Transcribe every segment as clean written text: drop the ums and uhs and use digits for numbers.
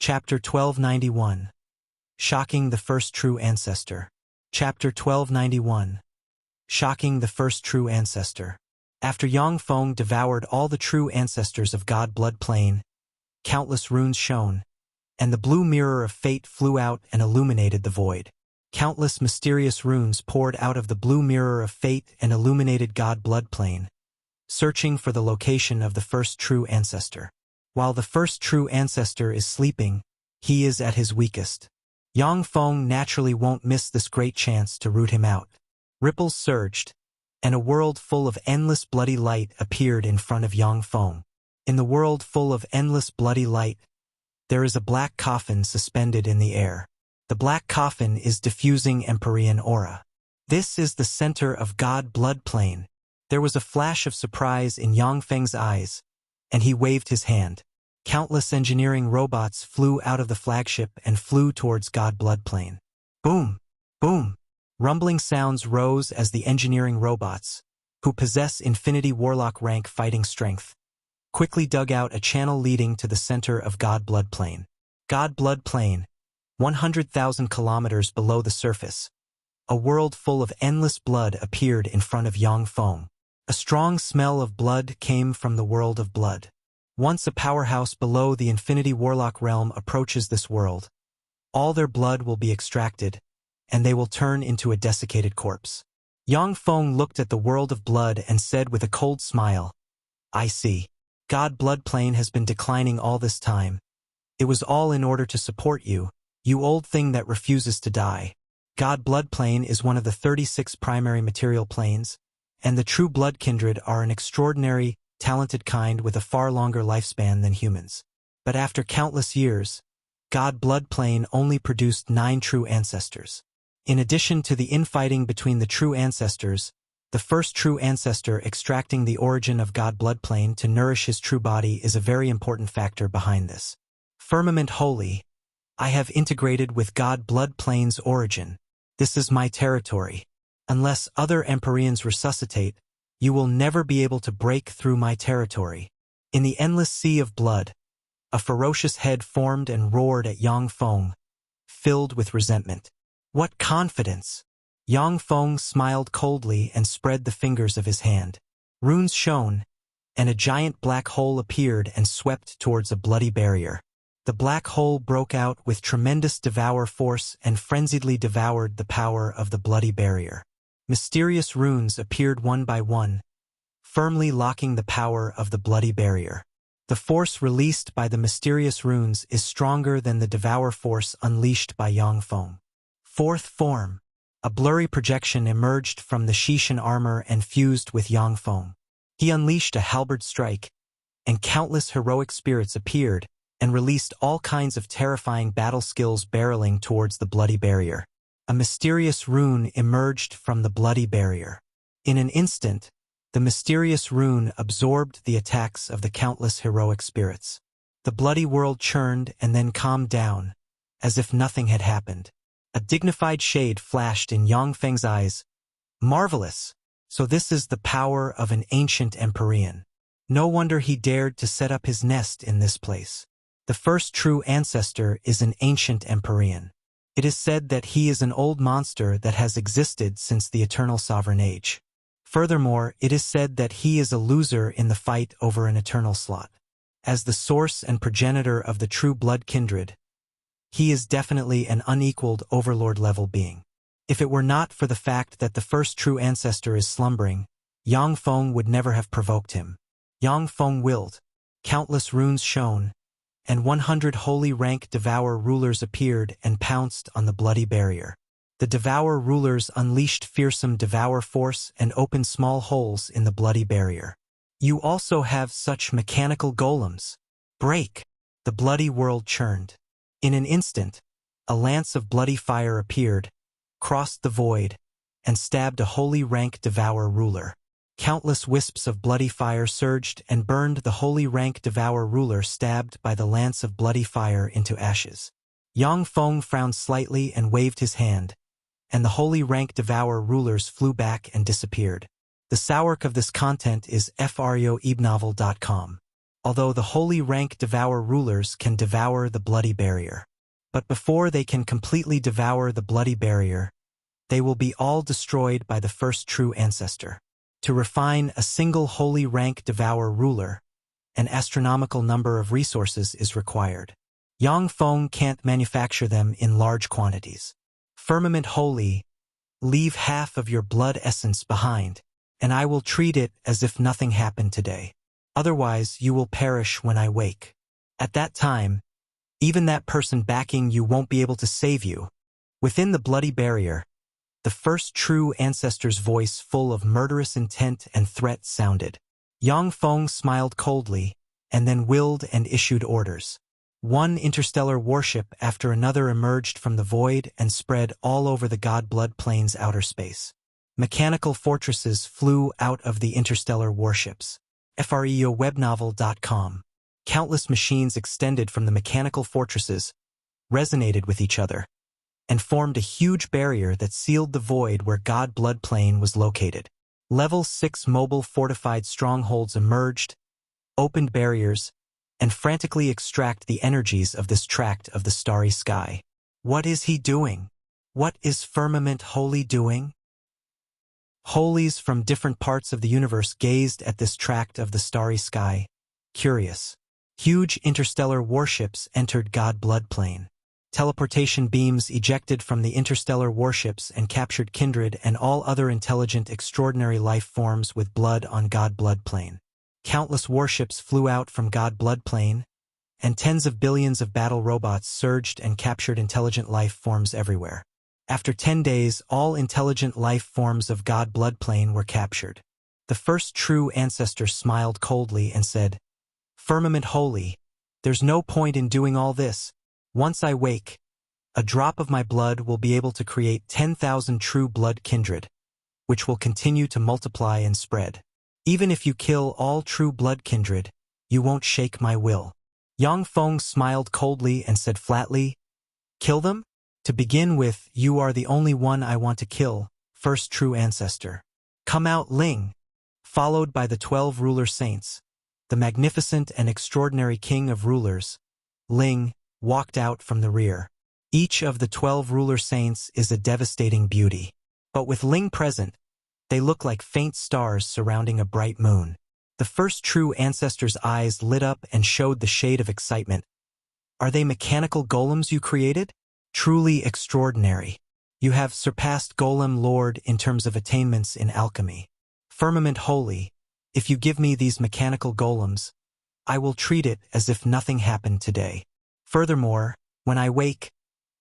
Chapter 1291. Shocking the First True Ancestor. Chapter 1291. Shocking the First True Ancestor. After Yang Feng devoured all the true ancestors of God Blood Plane, countless runes shone, and the blue mirror of fate flew out and illuminated the void. Countless mysterious runes poured out of the blue mirror of fate and illuminated God Blood Plane, searching for the location of the First True Ancestor. While the First True Ancestor is sleeping, he is at his weakest. Yang Feng naturally won't miss this great chance to root him out. Ripples surged, and a world full of endless bloody light appeared in front of Yang Feng. In the world full of endless bloody light, there is a black coffin suspended in the air. The black coffin is diffusing Empyrean aura. This is the center of God Blood Plane. There was a flash of surprise in Yang Feng's eyes, and he waved his hand. Countless engineering robots flew out of the flagship and flew towards God Blood Plane. Boom! Boom! Rumbling sounds rose as the engineering robots, who possess Infinity Warlock rank fighting strength, quickly dug out a channel leading to the center of God Blood Plane. God Blood Plane, 100,000 kilometers below the surface. A world full of endless blood appeared in front of Yang Feng. A strong smell of blood came from the world of blood. Once a powerhouse below the Infinity Warlock realm approaches this world, all their blood will be extracted, and they will turn into a desiccated corpse. Yang Feng looked at the world of blood and said with a cold smile, "I see. God Blood Plane has been declining all this time. It was all in order to support you, you old thing that refuses to die. God Blood Plane is one of the 36 primary material planes, and the true blood kindred are an extraordinary, talented kind with a far longer lifespan than humans. But after countless years, God Blood Plane only produced 9 true ancestors. In addition to the infighting between the true ancestors, the first true ancestor extracting the origin of God Blood Plane to nourish his true body is a very important factor behind this. Firmament Holy, I have integrated with God Blood Plane's origin. This is my territory. Unless other Empyreans resuscitate, you will never be able to break through my territory." In the endless sea of blood, a ferocious head formed and roared at Yang Feng, filled with resentment. What confidence! Yang Feng smiled coldly and spread the fingers of his hand. Runes shone, and a giant black hole appeared and swept towards a bloody barrier. The black hole broke out with tremendous devour force and frenziedly devoured the power of the bloody barrier. Mysterious runes appeared one by one, firmly locking the power of the bloody barrier. The force released by the mysterious runes is stronger than the devour force unleashed by Yang Feng. Fourth form. A blurry projection emerged from the Shishan armor and fused with Yang Feng. He unleashed a halberd strike, and countless heroic spirits appeared and released all kinds of terrifying battle skills barreling towards the bloody barrier. A mysterious rune emerged from the bloody barrier. In an instant, the mysterious rune absorbed the attacks of the countless heroic spirits. The bloody world churned and then calmed down, as if nothing had happened. A dignified shade flashed in Yang Feng's eyes. Marvelous! So this is the power of an ancient Empyrean. No wonder he dared to set up his nest in this place. The first true ancestor is an ancient Empyrean. It is said that he is an old monster that has existed since the eternal sovereign age. Furthermore, it is said that he is a loser in the fight over an eternal slot. As the source and progenitor of the true blood kindred, he is definitely an unequaled overlord-level being. If it were not for the fact that the first true ancestor is slumbering, Yang Feng would never have provoked him. Yang Feng willed. Countless runes shone, and 100 holy rank devour rulers appeared and pounced on the bloody barrier. The devour rulers unleashed fearsome devour force and opened small holes in the bloody barrier. You also have such mechanical golems. Break! The bloody world churned. In an instant, a lance of bloody fire appeared, crossed the void, and stabbed a holy rank devour ruler. Countless wisps of bloody fire surged and burned the holy rank devour ruler stabbed by the lance of bloody fire into ashes. Yang Feng frowned slightly and waved his hand, and the holy rank devour rulers flew back and disappeared. The source of this content is frioebnovel.com. although the holy rank devour rulers can devour the bloody barrier. But before they can completely devour the bloody barrier, they will be all destroyed by the first true ancestor. To refine a single holy rank devour ruler, an astronomical number of resources is required. Yang Feng can't manufacture them in large quantities. Firmament holy, leave half of your blood essence behind, and I will treat it as if nothing happened today. Otherwise, you will perish when I wake. At that time, even that person backing you won't be able to save you. Within the bloody barrier, the first true ancestor's voice full of murderous intent and threat sounded. Yang Feng smiled coldly, and then willed and issued orders. One interstellar warship after another emerged from the void and spread all over the God Blood Plane's outer space. Mechanical fortresses flew out of the interstellar warships. FREOWebnovel.com. Countless machines extended from the mechanical fortresses, resonated with each other, and formed a huge barrier that sealed the void where God Blood Plane was located. Level 6 mobile fortified strongholds emerged, opened barriers, and frantically extract the energies of this tract of the starry sky. What is he doing? What is Firmament Holy doing? Holies from different parts of the universe gazed at this tract of the starry sky, curious. Huge interstellar warships entered God Blood Plane. Teleportation beams ejected from the interstellar warships and captured kindred and all other intelligent extraordinary life forms with blood on God Blood Plane. Countless warships flew out from God Blood Plane, and tens of billions of battle robots surged and captured intelligent life forms everywhere. After 10 days, all intelligent life forms of God Blood Plane were captured. The first true ancestor smiled coldly and said, "Firmament Holy, there's no point in doing all this. Once I wake, a drop of my blood will be able to create 10,000 true blood kindred, which will continue to multiply and spread. Even if you kill all true blood kindred, you won't shake my will." Yang Feng smiled coldly and said flatly, "Kill them? To begin with, you are the only one I want to kill, first true ancestor. Come out, Ling." Followed by the 12 ruler saints, the magnificent and extraordinary king of rulers, Ling, walked out from the rear. Each of the 12 ruler saints is a devastating beauty. But with Ling present, they look like faint stars surrounding a bright moon. The first true ancestor's eyes lit up and showed the shade of excitement. "Are they mechanical golems you created? Truly extraordinary. You have surpassed Golem Lord in terms of attainments in alchemy. Firmament Holy, if you give me these mechanical golems, I will treat it as if nothing happened today. Furthermore, when I wake,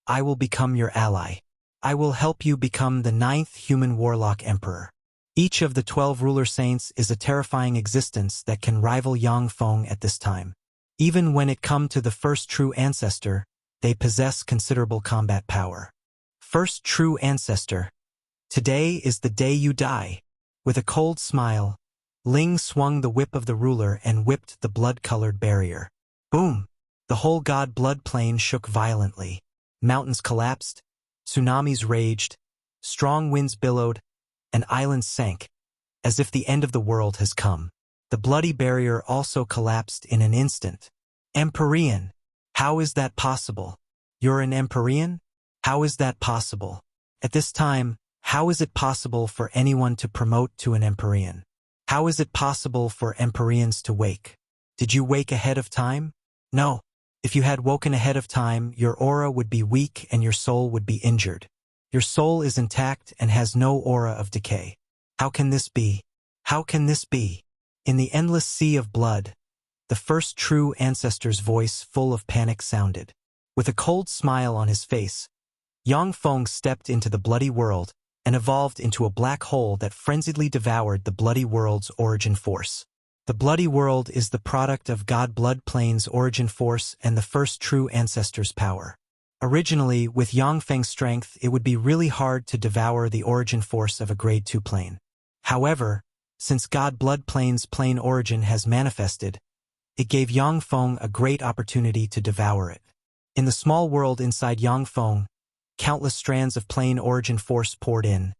I will become your ally. I will help you become the 9th human warlock emperor." Each of the 12 ruler saints is a terrifying existence that can rival Yang Feng at this time. Even when it comes to the first true ancestor, they possess considerable combat power. First true ancestor, today is the day you die. With a cold smile, Ling swung the whip of the ruler and whipped the blood-colored barrier. Boom! The whole God Blood Plane shook violently. Mountains collapsed, tsunamis raged, strong winds billowed, and islands sank, as if the end of the world has come. The bloody barrier also collapsed in an instant. Empyrean! How is that possible? You're an Empyrean? How is that possible? At this time, how is it possible for anyone to promote to an Empyrean? How is it possible for Empyreans to wake? Did you wake ahead of time? No. If you had woken ahead of time, your aura would be weak and your soul would be injured. Your soul is intact and has no aura of decay. How can this be? How can this be? In the endless sea of blood, the first true ancestor's voice full of panic sounded. With a cold smile on his face, Yang Feng stepped into the bloody world and evolved into a black hole that frenziedly devoured the bloody world's origin force. The bloody world is the product of God Blood Plane's origin force and the first true ancestor's power. Originally, with Yang Feng's strength, it would be really hard to devour the origin force of a grade 2 plane. However, since God Blood Plane's plane origin has manifested, it gave Yang Feng a great opportunity to devour it. In the small world inside Yang Feng, countless strands of plane origin force poured in,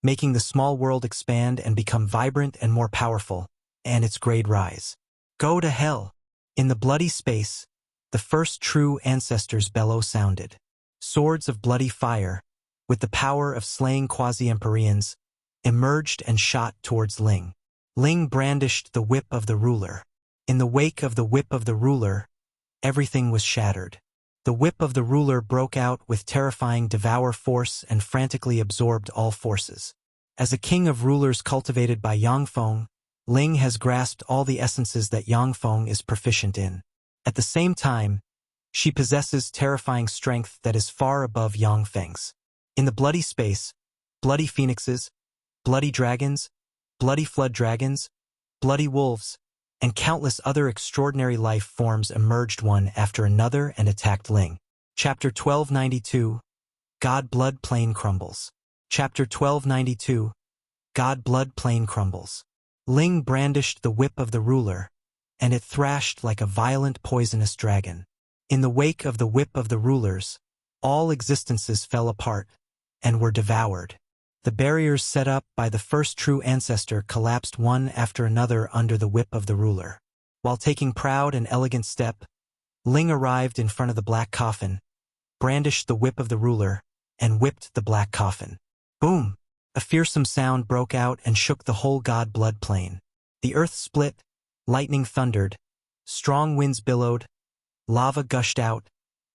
making the small world expand and become vibrant and more powerful, and its grade rise. Go to hell! In the bloody space, the first true ancestor's bellow sounded. Swords of bloody fire, with the power of slaying quasi-Empyreans, emerged and shot towards Ling. Ling brandished the whip of the ruler. In the wake of the whip of the ruler, everything was shattered. The whip of the ruler broke out with terrifying devour force and frantically absorbed all forces. As a king of rulers cultivated by Yang Feng, Ling has grasped all the essences that Yang Feng is proficient in. At the same time, she possesses terrifying strength that is far above Yang Feng's. In the bloody space, bloody phoenixes, bloody dragons, bloody flood dragons, bloody wolves, and countless other extraordinary life forms emerged one after another and attacked Ling. Chapter 1292, God Blood Plane Crumbles. Chapter 1292, God Blood Plane Crumbles. Ling brandished the whip of the ruler, and it thrashed like a violent poisonous dragon. In the wake of the whip of the rulers, all existences fell apart and were devoured. The barriers set up by the first true ancestor collapsed one after another under the whip of the ruler. While taking proud and elegant step, Ling arrived in front of the black coffin, brandished the whip of the ruler, and whipped the black coffin. Boom! A fearsome sound broke out and shook the whole god blood plane. The earth split, lightning thundered, strong winds billowed, lava gushed out,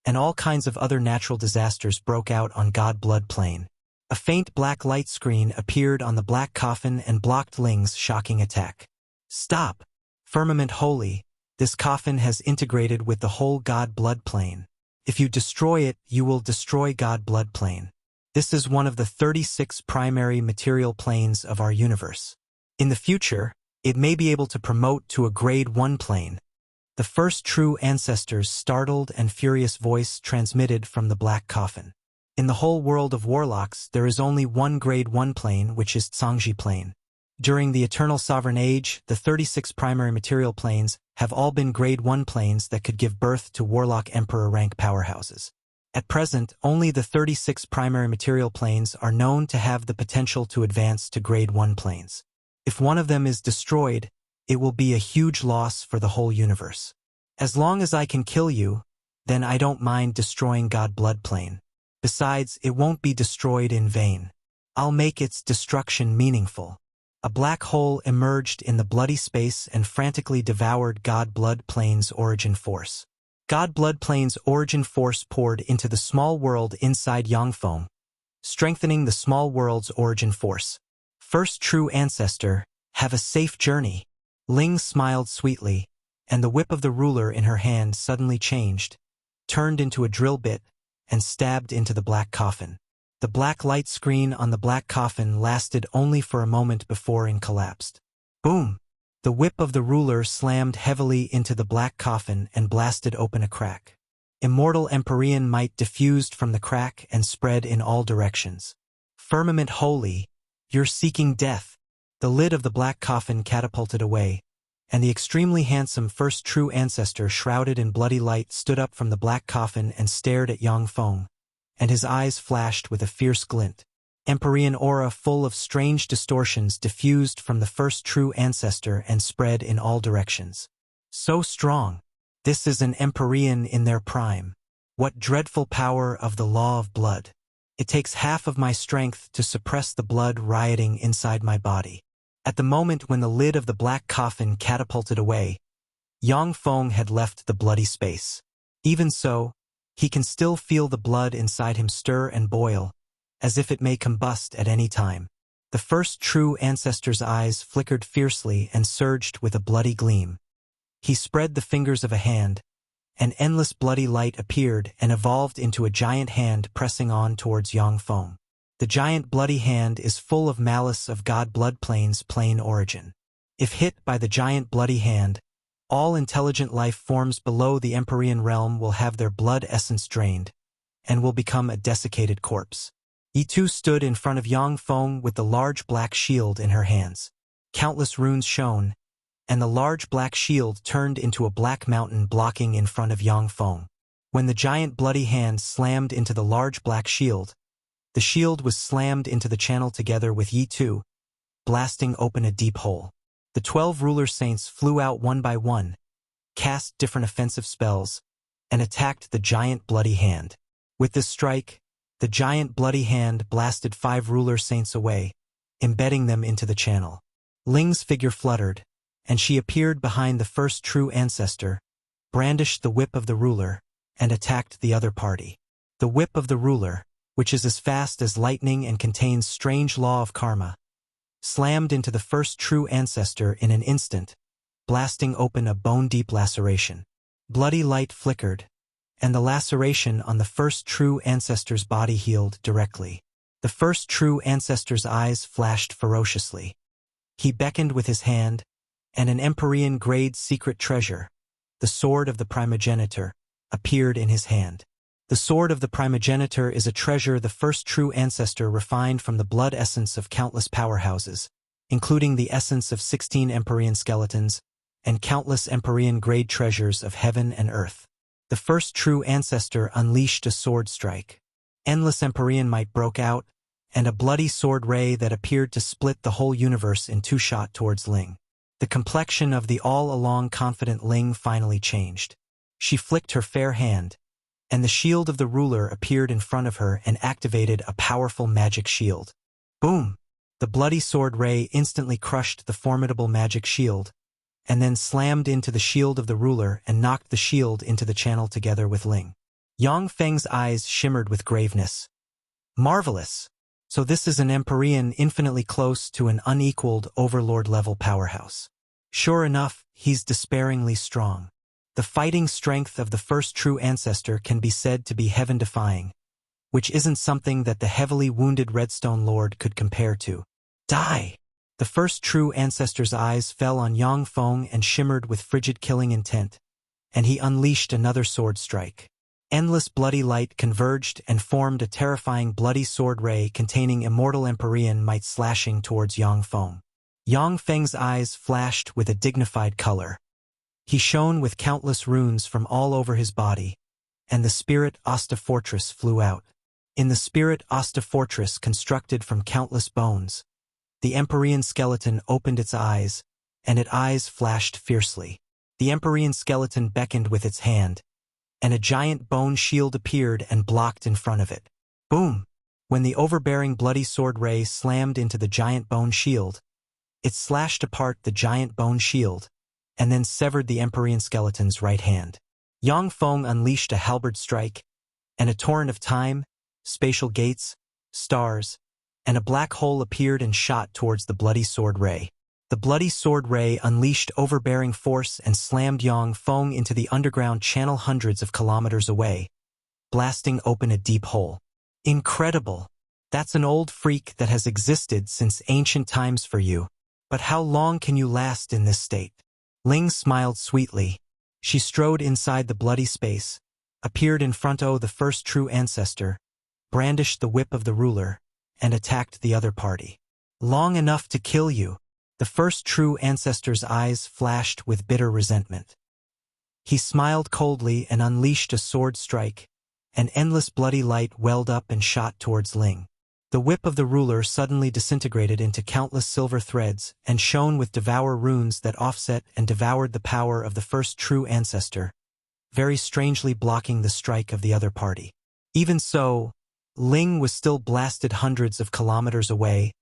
and all kinds of other natural disasters broke out on god blood plane. A faint black light screen appeared on the black coffin and blocked Ling's shocking attack. Stop! Firmament holy, this coffin has integrated with the whole god blood plane. If you destroy it, you will destroy god blood plane. This is one of the 36 primary material planes of our universe. In the future, it may be able to promote to a grade 1 plane. The first true ancestor's startled and furious voice transmitted from the black coffin. In the whole world of warlocks, there is only one grade 1 plane, which is Zhangji plane. During the Eternal Sovereign Age, the 36 primary material planes have all been grade 1 planes that could give birth to warlock emperor rank powerhouses. At present, only the 36 primary material planes are known to have the potential to advance to grade 1 planes. If one of them is destroyed, it will be a huge loss for the whole universe. As long as I can kill you, then I don't mind destroying God Blood Plane. Besides, it won't be destroyed in vain. I'll make its destruction meaningful. A black hole emerged in the bloody space and frantically devoured God Blood Plane's origin force. God Blood Plane's origin force poured into the small world inside Yang Feng, strengthening the small world's origin force. First True Ancestor, have a safe journey. Ling smiled sweetly, and the whip of the ruler in her hand suddenly changed, turned into a drill bit, and stabbed into the black coffin. The black light screen on the black coffin lasted only for a moment before it collapsed. Boom! The whip of the ruler slammed heavily into the black coffin and blasted open a crack. Immortal Empyrean might diffused from the crack and spread in all directions. Firmament holy, you're seeking death. The lid of the black coffin catapulted away, and the extremely handsome First True Ancestor shrouded in bloody light stood up from the black coffin and stared at Yang Feng, and his eyes flashed with a fierce glint. Empyrean aura full of strange distortions diffused from the First True Ancestor and spread in all directions. So strong. This is an Empyrean in their prime. What dreadful power of the law of blood. It takes half of my strength to suppress the blood rioting inside my body. At the moment when the lid of the black coffin catapulted away, Yang Feng had left the bloody space. Even so, he can still feel the blood inside him stir and boil, as if it may combust at any time. The First True Ancestor's eyes flickered fiercely and surged with a bloody gleam. He spread the fingers of a hand. An endless bloody light appeared and evolved into a giant hand pressing on towards Yang Feng. The giant bloody hand is full of malice of God Blood Plane's plane origin. If hit by the giant bloody hand, all intelligent life forms below the Empyrean realm will have their blood essence drained, and will become a desiccated corpse. Yi2 stood in front of Yang Feng with the large black shield in her hands. Countless runes shone, and the large black shield turned into a black mountain blocking in front of Yang Feng. When the giant bloody hand slammed into the large black shield, the shield was slammed into the channel together with Yi2, blasting open a deep hole. The 12 ruler saints flew out one by one, cast different offensive spells, and attacked the giant bloody hand. With this strike, the giant bloody hand blasted 5 ruler saints away, embedding them into the channel. Ling's figure fluttered, and she appeared behind the first true ancestor, brandished the whip of the ruler, and attacked the other party. The whip of the ruler, which is as fast as lightning and contains strange law of karma, slammed into the first true ancestor in an instant, blasting open a bone-deep laceration. Bloody light flickered, and the laceration on the first true ancestor's body healed directly. The first true ancestor's eyes flashed ferociously. He beckoned with his hand, and an Empyrean grade secret treasure, the sword of the primogenitor, appeared in his hand. The sword of the primogenitor is a treasure the first true ancestor refined from the blood essence of countless powerhouses, including the essence of 16 Empyrean skeletons and countless Empyrean grade treasures of heaven and earth. The first true ancestor unleashed a sword strike. Endless Empyrean might broke out, and a bloody sword ray that appeared to split the whole universe in 2 shot towards Ling. The complexion of the all-along confident Ling finally changed. She flicked her fair hand, and the shield of the ruler appeared in front of her and activated a powerful magic shield. Boom! The bloody sword ray instantly crushed the formidable magic shield, and then slammed into the shield of the ruler and knocked the shield into the channel together with Ling. Yang Feng's eyes shimmered with graveness. Marvelous! So this is an Empyrean infinitely close to an unequaled overlord-level powerhouse. Sure enough, he's despairingly strong. The fighting strength of the first true ancestor can be said to be heaven-defying, which isn't something that the heavily wounded Redstone Lord could compare to. Die! The first true ancestor's eyes fell on Yang Feng and shimmered with frigid killing intent, and he unleashed another sword strike. Endless bloody light converged and formed a terrifying bloody sword ray containing immortal Empyrean might slashing towards Yang Feng. Yang Feng's eyes flashed with a dignified color. He shone with countless runes from all over his body, and the Spirit Asta Fortress flew out. In the Spirit Asta Fortress constructed from countless bones, the Empyrean skeleton opened its eyes, and its eyes flashed fiercely. The Empyrean skeleton beckoned with its hand, and a giant bone shield appeared and blocked in front of it. Boom! When the overbearing bloody sword ray slammed into the giant bone shield, it slashed apart the giant bone shield, and then severed the Empyrean skeleton's right hand. Yang Feng unleashed a halberd strike, and a torrent of time, spatial gates, stars, and a black hole appeared and shot towards the bloody sword ray. The bloody sword ray unleashed overbearing force and slammed Yang Feng into the underground channel hundreds of kilometers away, blasting open a deep hole. Incredible! That's an old freak that has existed since ancient times for you. But how long can you last in this state? Ling smiled sweetly. She strode inside the bloody space, appeared in front of the first true ancestor, brandished the whip of the ruler, and attacked the other party. Long enough to kill you. The first true ancestor's eyes flashed with bitter resentment. He smiled coldly and unleashed a sword strike. An endless bloody light welled up and shot towards Ling. The whip of the ruler suddenly disintegrated into countless silver threads and shone with devour runes that offset and devoured the power of the first true ancestor, very strangely blocking the strike of the other party. Even so, Ling was still blasted hundreds of kilometers away,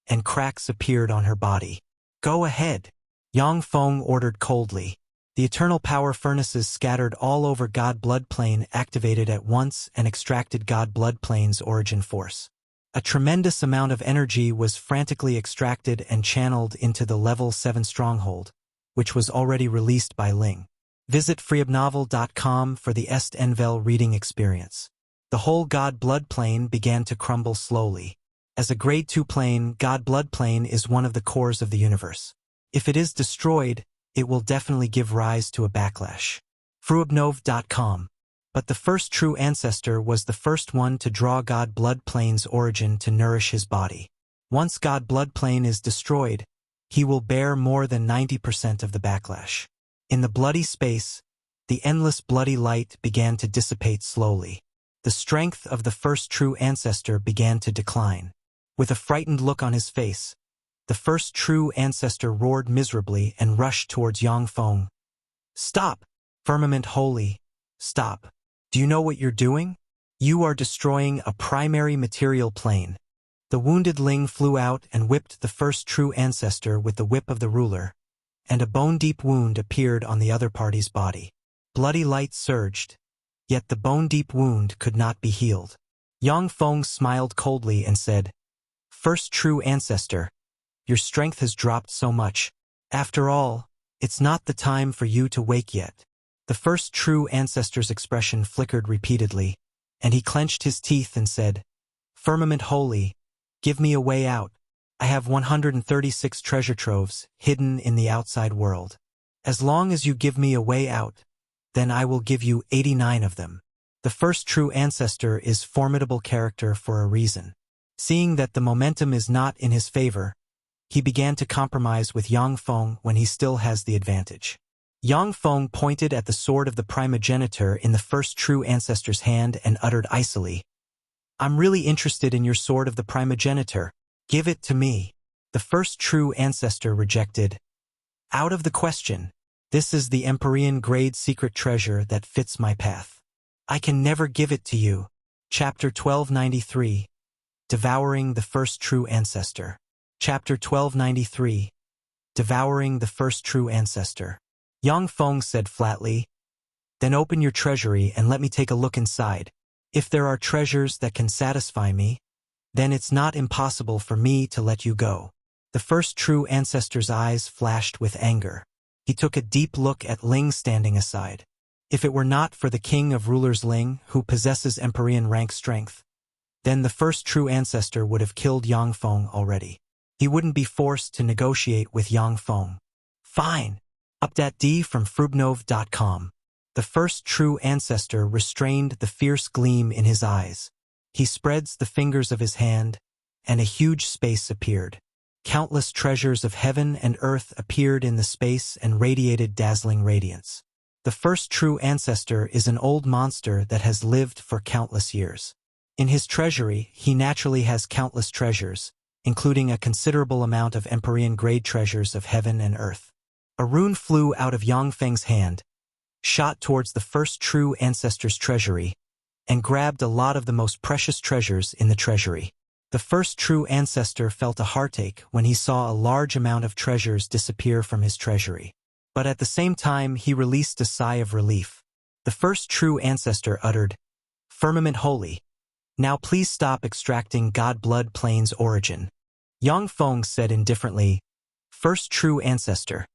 and cracks appeared on her body. Go ahead, Yang Feng ordered coldly. The eternal power furnaces scattered all over God Blood Plane activated at once and extracted God Blood Plane's origin force. A tremendous amount of energy was frantically extracted and channeled into the Level 7 stronghold, which was already released by Ling. Visit freeobnovel.com for the Est Envel reading experience. The whole God Blood Plane began to crumble slowly. As a Grade 2 plane, God Blood Plane is one of the cores of the universe. If it is destroyed, it will definitely give rise to a backlash. freeobnov.com. But the first true ancestor was the first one to draw God Blood Plane's origin to nourish his body. Once God Blood Plane is destroyed, he will bear more than 90% of the backlash. In the bloody space, the endless bloody light began to dissipate slowly. The strength of the first true ancestor began to decline. With a frightened look on his face, the first true ancestor roared miserably and rushed towards Yang Feng. Stop! Firmament holy, stop. Do you know what you're doing? You are destroying a primary material plane. The wounded Ling flew out and whipped the first true ancestor with the whip of the ruler, and a bone-deep wound appeared on the other party's body. Bloody light surged, yet the bone-deep wound could not be healed. Yang Feng smiled coldly and said, "First true ancestor, your strength has dropped so much. After all, it's not the time for you to wake yet." The first true ancestor's expression flickered repeatedly, and he clenched his teeth and said, "Firmament holy, give me a way out. I have 136 treasure troves hidden in the outside world. As long as you give me a way out, then I will give you 89 of them." The first true ancestor is formidable character for a reason. Seeing that the momentum is not in his favor, he began to compromise with Yang Feng when he still has the advantage. Yang Feng pointed at the sword of the primogenitor in the first true ancestor's hand and uttered icily, "I'm really interested in your sword of the primogenitor. Give it to me." The first true ancestor rejected. "Out of the question. This is the Empyrean grade secret treasure that fits my path. I can never give it to you." Chapter 1293. Devouring the first true ancestor. Chapter 1293. Devouring the first true ancestor. Yang Feng said flatly, "Then open your treasury and let me take a look inside. If there are treasures that can satisfy me, then it's not impossible for me to let you go." The first true ancestor's eyes flashed with anger. He took a deep look at Ling standing aside. If it were not for the king of rulers Ling, who possesses Empyrean rank strength, then the first true ancestor would have killed Yang Feng already. He wouldn't be forced to negotiate with Yang Feng. "Fine." Update D from frubnov.com. The first true ancestor restrained the fierce gleam in his eyes. He spreads the fingers of his hand, and a huge space appeared. Countless treasures of heaven and earth appeared in the space and radiated dazzling radiance. The first true ancestor is an old monster that has lived for countless years. In his treasury, he naturally has countless treasures, including a considerable amount of Empyrean grade treasures of heaven and earth. A rune flew out of Yang Feng's hand, shot towards the first true ancestor's treasury, and grabbed a lot of the most precious treasures in the treasury. The first true ancestor felt a heartache when he saw a large amount of treasures disappear from his treasury. But at the same time, he released a sigh of relief. The first true ancestor uttered, "Firmament holy. Now please stop extracting God blood plane's origin." Yang Feng said indifferently, "First true ancestor,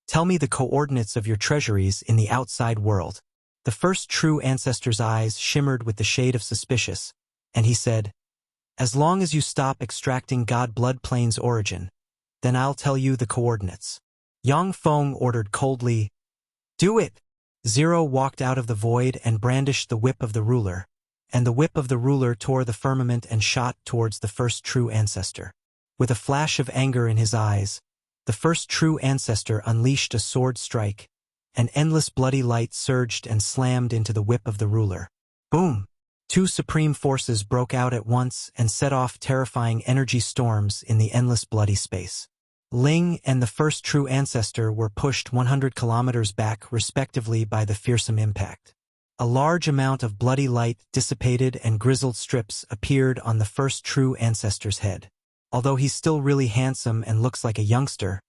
tell me the coordinates of your treasuries in the outside world." The first true ancestor's eyes shimmered with the shade of suspicious, and he said, "As long as you stop extracting God blood plane's origin, then I'll tell you the coordinates." Yang Feng ordered coldly, "Do it!" Zero walked out of the void and brandished the whip of the ruler, and the whip of the ruler tore the firmament and shot towards the first true ancestor. With a flash of anger in his eyes, the first true ancestor unleashed a sword strike. An endless bloody light surged and slammed into the whip of the ruler. Boom! Two supreme forces broke out at once and set off terrifying energy storms in the endless bloody space. Ling and the first true ancestor were pushed 100 kilometers back respectively by the fearsome impact. A large amount of bloody light dissipated and grizzled strips appeared on the first true ancestor's head. Although he's still really handsome and looks like a youngster,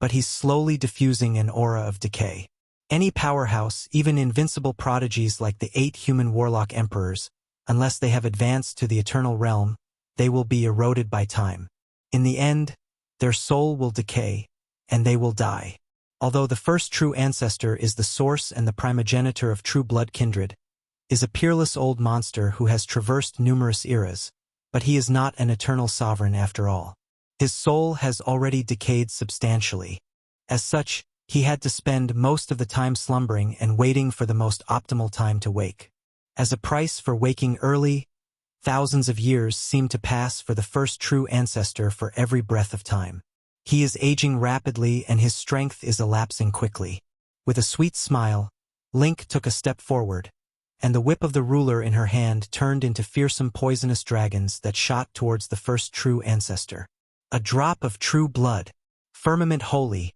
but he's slowly diffusing an aura of decay. Any powerhouse, even invincible prodigies like the 8 human warlock emperors, unless they have advanced to the eternal realm, they will be eroded by time. In the end, their soul will decay, and they will die. Although the first true ancestor is the source and the primogenitor of true blood kindred, is a peerless old monster who has traversed numerous eras, but he is not an eternal sovereign after all. His soul has already decayed substantially. As such, he had to spend most of the time slumbering and waiting for the most optimal time to wake. As a price for waking early, thousands of years seem to pass for the first true ancestor for every breath of time. He is aging rapidly and his strength is elapsing quickly. With a sweet smile, Link took a step forward, and the whip of the ruler in her hand turned into fearsome poisonous dragons that shot towards the first true ancestor. A drop of true blood. Firmament holy.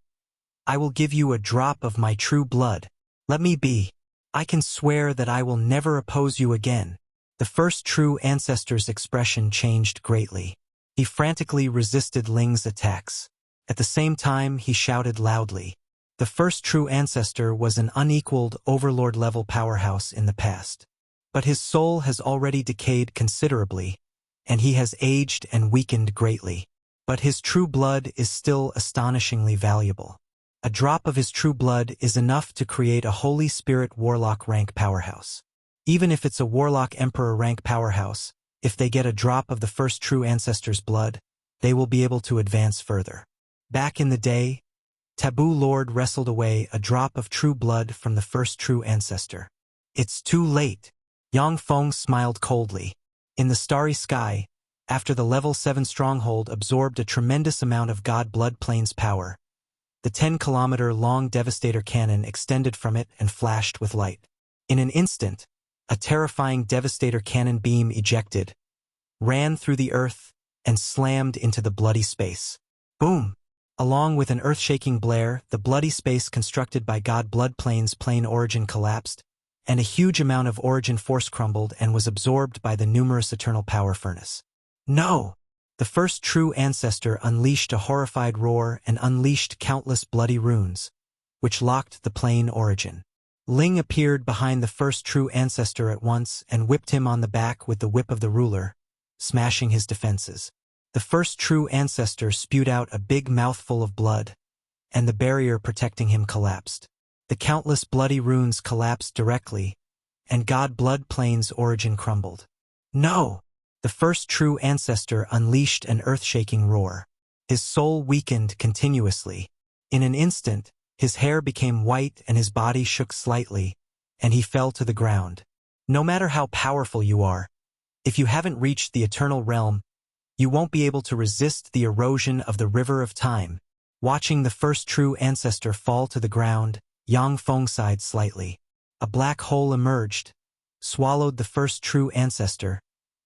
I will give you a drop of my true blood. Let me be. I can swear that I will never oppose you again. The first true ancestor's expression changed greatly. He frantically resisted Ling's attacks. At the same time, he shouted loudly. The first true ancestor was an unequaled overlord-level powerhouse in the past. But his soul has already decayed considerably, and he has aged and weakened greatly. But his true blood is still astonishingly valuable. A drop of his true blood is enough to create a Holy Spirit Warlock rank powerhouse. Even if it's a Warlock Emperor rank powerhouse, if they get a drop of the first true ancestor's blood, they will be able to advance further. Back in the day, Taboo Lord wrestled away a drop of true blood from the first true ancestor. It's too late. Yang Feng smiled coldly. In the starry sky, after the level 7 stronghold absorbed a tremendous amount of God Blood Plane's power, the 10-kilometer-long Devastator cannon extended from it and flashed with light. In an instant, a terrifying Devastator cannon beam ejected, ran through the earth, and slammed into the bloody space. Boom! Along with an earth-shaking blare, the bloody space constructed by God Blood Plane's plane origin collapsed, and a huge amount of origin force crumbled and was absorbed by the numerous eternal power furnace. No! The first true ancestor unleashed a horrified roar and unleashed countless bloody runes, which locked the plane origin. Ling appeared behind the first true ancestor at once and whipped him on the back with the whip of the ruler, smashing his defenses. The first true ancestor spewed out a big mouthful of blood, and the barrier protecting him collapsed. The countless bloody runes collapsed directly, and God Blood Plane's origin crumbled. No! The first true ancestor unleashed an earth-shaking roar. His soul weakened continuously. In an instant, his hair became white and his body shook slightly, and he fell to the ground. No matter how powerful you are, if you haven't reached the eternal realm, you won't be able to resist the erosion of the river of time. Watching the first true ancestor fall to the ground, Yang Feng sighed slightly. A black hole emerged, swallowed the first true ancestor,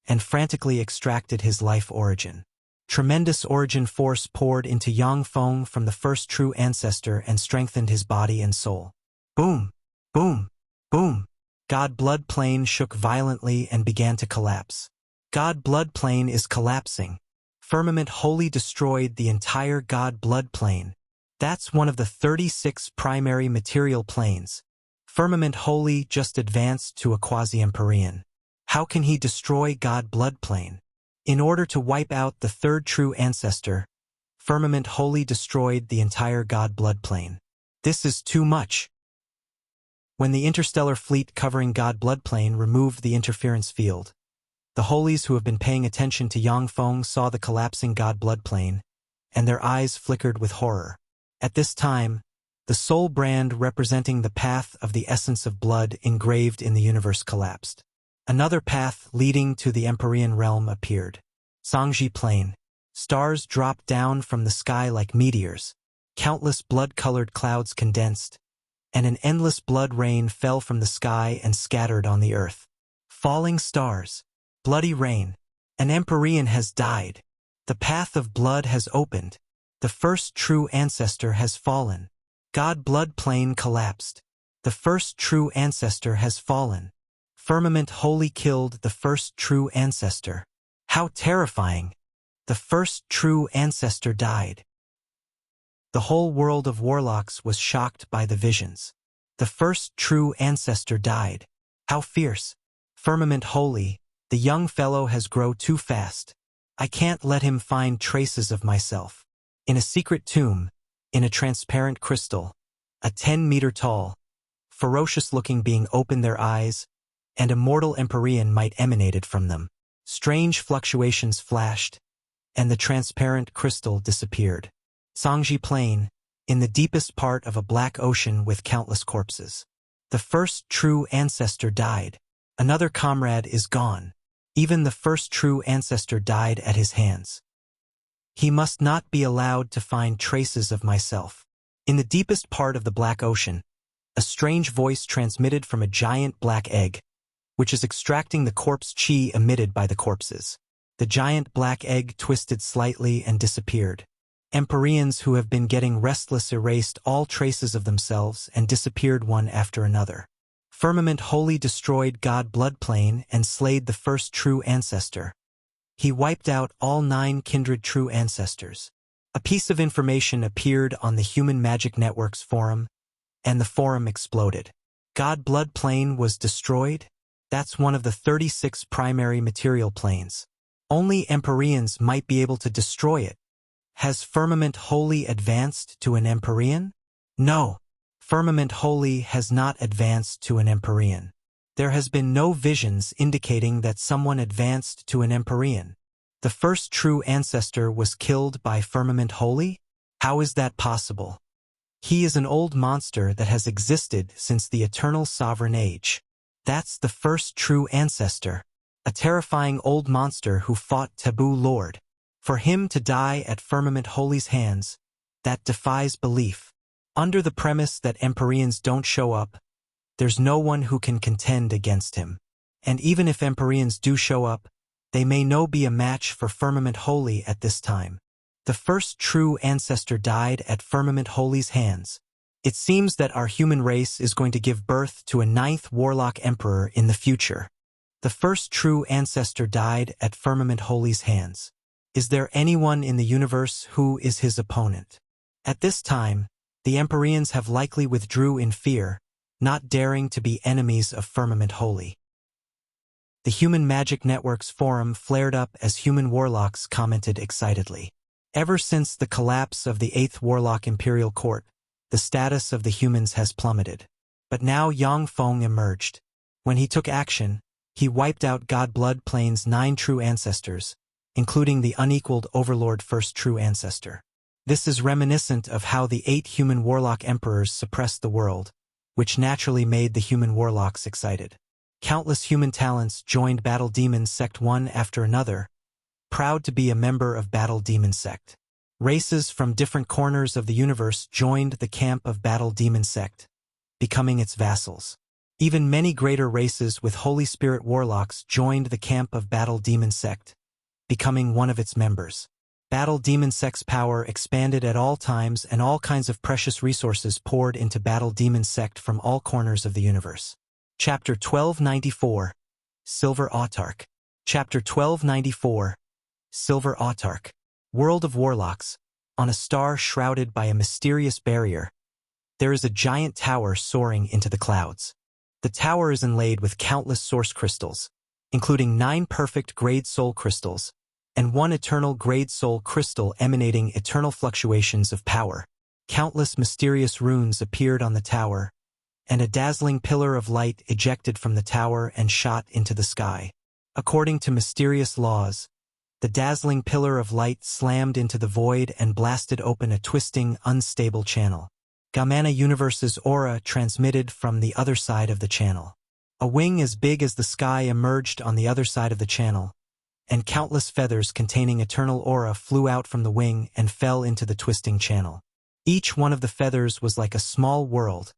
and frantically extracted his life origin. Tremendous origin force poured into Yang Feng from the first true ancestor and strengthened his body and soul. Boom! Boom! Boom! God Blood Plane shook violently and began to collapse. God Blood Plane is collapsing. Firmament wholly destroyed the entire God Blood Plane. That's one of the 36 primary material planes. Firmament wholly just advanced to a quasi-Empyrean. How can he destroy God Blood Plane? In order to wipe out the third true ancestor, Firmament wholly destroyed the entire God Blood Plane. This is too much. When the interstellar fleet covering God Blood Plane removed the interference field, the holies who have been paying attention to Yang Feng saw the collapsing God Blood Plane, and their eyes flickered with horror. At this time, the soul brand representing the path of the essence of blood engraved in the universe collapsed. Another path leading to the Empyrean realm appeared. Sangji Plain. Stars dropped down from the sky like meteors. Countless blood-colored clouds condensed, and an endless blood rain fell from the sky and scattered on the earth. Falling stars. Bloody rain. An Empyrean has died. The path of blood has opened. The first true ancestor has fallen. God Blood Plane collapsed. The first true ancestor has fallen. Firmament wholly killed the first true ancestor. How terrifying! The first true ancestor died. The whole world of warlocks was shocked by the visions. The first true ancestor died. How fierce! Firmament wholly, the young fellow has grown too fast. I can't let him find traces of myself. In a secret tomb, in a transparent crystal, a 10-meter tall, ferocious-looking being opened their eyes, and a mortal Empyrean might emanated from them. Strange fluctuations flashed, and the transparent crystal disappeared. Sangji Plain, in the deepest part of a black ocean with countless corpses. The first true ancestor died. Another comrade is gone. Even the first true ancestor died at his hands. He must not be allowed to find traces of myself. In the deepest part of the black ocean, a strange voice transmitted from a giant black egg, which is extracting the corpse chi emitted by the corpses. The giant black egg twisted slightly and disappeared. Empyreans who have been getting restless erased all traces of themselves and disappeared one after another. Firmament wholly destroyed God Bloodplane and slayed the first true ancestor. He wiped out all 9 kindred true ancestors. A piece of information appeared on the Human Magic Network's forum, and the forum exploded. God Bloodplane was destroyed? That's one of the 36 primary material planes. Only Empyreans might be able to destroy it. Has Firmament wholly advanced to an Empyrean? No. Firmament wholly has not advanced to an Empyrean. There has been no visions indicating that someone advanced to an Empyrean. The first true ancestor was killed by Firmament wholly? How is that possible? He is an old monster that has existed since the eternal sovereign age. That's the first true ancestor, a terrifying old monster who fought Taboo Lord. For him to die at Firmament wholly's hands, that defies belief. Under the premise that Empyreans don't show up, there's no one who can contend against him. And even if Empyreans do show up, they may no be a match for Firmament wholly at this time. The first true ancestor died at Firmament wholly's hands. It seems that our human race is going to give birth to a 9th warlock emperor in the future. The first true ancestor died at Firmament wholly's hands. Is there anyone in the universe who is his opponent? At this time, the Empyreans have likely withdrew in fear, not daring to be enemies of Firmament wholly. The Human Magic Network's forum flared up as human warlocks commented excitedly. Ever since the collapse of the 8th Warlock Imperial Court, the status of the humans has plummeted. But now Yang Feng emerged. When he took action, he wiped out God Bloodplane's 9 true ancestors, including the unequaled Overlord First True Ancestor. This is reminiscent of how the 8 human warlock emperors suppressed the world, which naturally made the human warlocks excited. Countless human talents joined Battle Demon Sect one after another, proud to be a member of Battle Demon Sect. Races from different corners of the universe joined the camp of Battle Demon Sect, becoming its vassals. Even many greater races with Holy Spirit warlocks joined the camp of Battle Demon Sect, becoming one of its members. Battle Demon Sect's power expanded at all times and all kinds of precious resources poured into Battle Demon Sect from all corners of the universe. Chapter 1294, Silver Autarch. Chapter 1294, Silver Autarch. World of Warlocks. On a star shrouded by a mysterious barrier, there is a giant tower soaring into the clouds. The tower is inlaid with countless source crystals, including 9 perfect grade soul crystals, and 1 eternal grade soul crystal emanating eternal fluctuations of power. Countless mysterious runes appeared on the tower, and a dazzling pillar of light ejected from the tower and shot into the sky. According to mysterious laws, the dazzling pillar of light slammed into the void and blasted open a twisting, unstable channel. Gamana Universe's aura transmitted from the other side of the channel. A wing as big as the sky emerged on the other side of the channel, and countless feathers containing eternal aura flew out from the wing and fell into the twisting channel. Each one of the feathers was like a small world,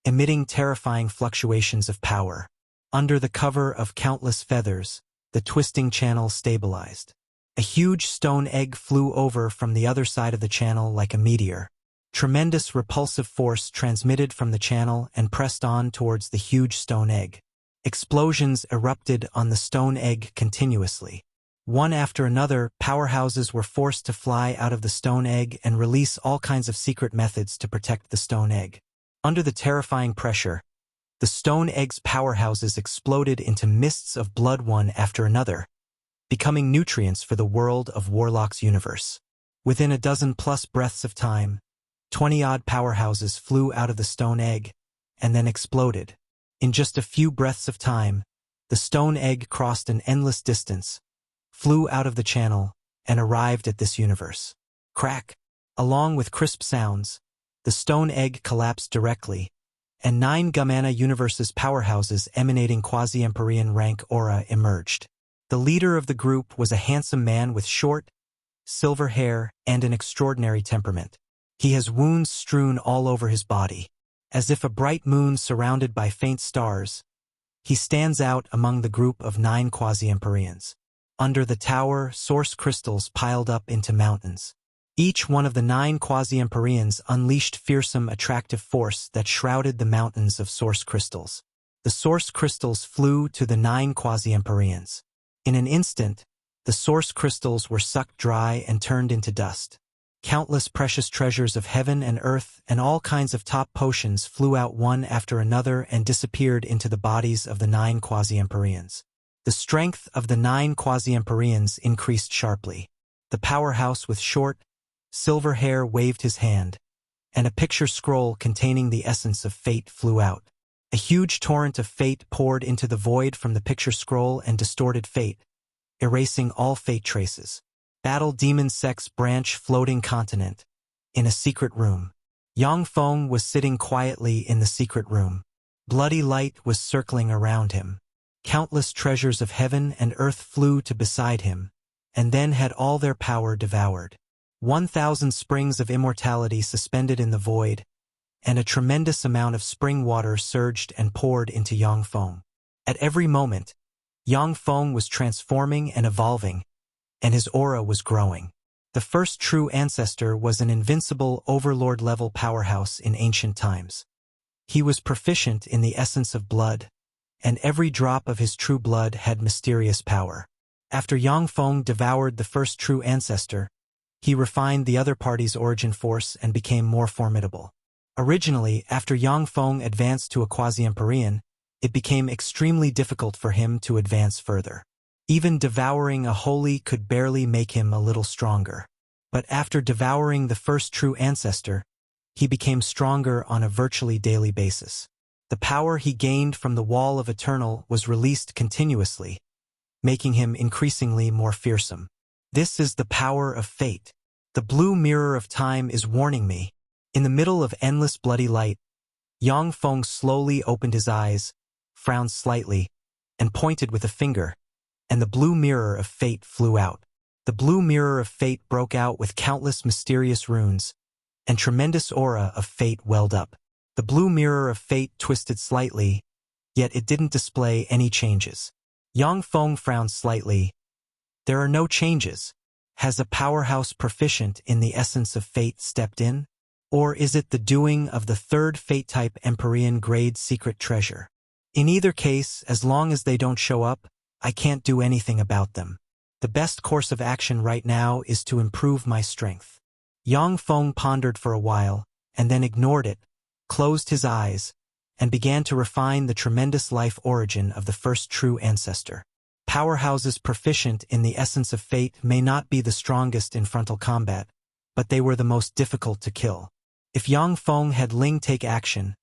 emitting terrifying fluctuations of power. Under the cover of countless feathers, the twisting channel stabilized. A huge stone egg flew over from the other side of the channel like a meteor. Tremendous repulsive force transmitted from the channel and pressed on towards the huge stone egg. Explosions erupted on the stone egg continuously. One after another, powerhouses were forced to fly out of the stone egg and release all kinds of secret methods to protect the stone egg. Under the terrifying pressure, the stone egg's powerhouses exploded into mists of blood one after another, becoming nutrients for the world of Warlock's universe. Within a dozen-plus breaths of time, 20-odd powerhouses flew out of the stone egg and then exploded. In just a few breaths of time, the stone egg crossed an endless distance, flew out of the channel, and arrived at this universe. Crack! Along with crisp sounds, the stone egg collapsed directly, and 9 Gamana Universe's powerhouses emanating quasi-Empyrean rank aura emerged. The leader of the group was a handsome man with short, silver hair and an extraordinary temperament. He has wounds strewn all over his body. As if a bright moon surrounded by faint stars, he stands out among the group of 9 quasi-Empyreans. Under the tower, source crystals piled up into mountains. Each one of the 9 quasi-Empyreans unleashed fearsome attractive force that shrouded the mountains of source crystals. The source crystals flew to the 9 quasi-Empyreans. In an instant, the source crystals were sucked dry and turned into dust. Countless precious treasures of heaven and earth and all kinds of top potions flew out one after another and disappeared into the bodies of the 9 quasi-Empyreans. The strength of the 9 quasi-Empyreans increased sharply. The powerhouse with short, silver hair waved his hand, and a picture scroll containing the essence of fate flew out. A huge torrent of fate poured into the void from the picture scroll and distorted fate, erasing all fate traces. Battle Demon Sex Branch Floating Continent. In a secret room. Yang Feng was sitting quietly in the secret room. Bloody light was circling around him. Countless treasures of heaven and earth flew to beside him, and then had all their power devoured. 1,000 springs of immortality suspended in the void, and a tremendous amount of spring water surged and poured into Yang Feng. At every moment, Yang Feng was transforming and evolving, and his aura was growing. The First True Ancestor was an invincible overlord-level powerhouse in ancient times. He was proficient in the essence of blood, and every drop of his true blood had mysterious power. After Yang Feng devoured the First True Ancestor, he refined the other party's origin force and became more formidable. Originally, after Yang Feng advanced to a quasi-Empyrean, it became extremely difficult for him to advance further. Even devouring a holy could barely make him a little stronger. But after devouring the First True Ancestor, he became stronger on a virtually daily basis. The power he gained from the Wall of Eternal was released continuously, making him increasingly more fearsome. This is the power of fate. The blue mirror of time is warning me. In the middle of endless bloody light, Yang Feng slowly opened his eyes, frowned slightly, and pointed with a finger, and the blue mirror of fate flew out. The blue mirror of fate broke out with countless mysterious runes, and tremendous aura of fate welled up. The blue mirror of fate twisted slightly, yet it didn't display any changes. Yang Feng frowned slightly. There are no changes. Has a powerhouse proficient in the essence of fate stepped in? Or is it the doing of the third fate-type Empyrean grade secret treasure? In either case, as long as they don't show up, I can't do anything about them. The best course of action right now is to improve my strength. Yang Feng pondered for a while, and then ignored it, closed his eyes, and began to refine the tremendous life origin of the First True Ancestor. Powerhouses proficient in the essence of fate may not be the strongest in frontal combat, but they were the most difficult to kill. If Yang Feng had Ling take action,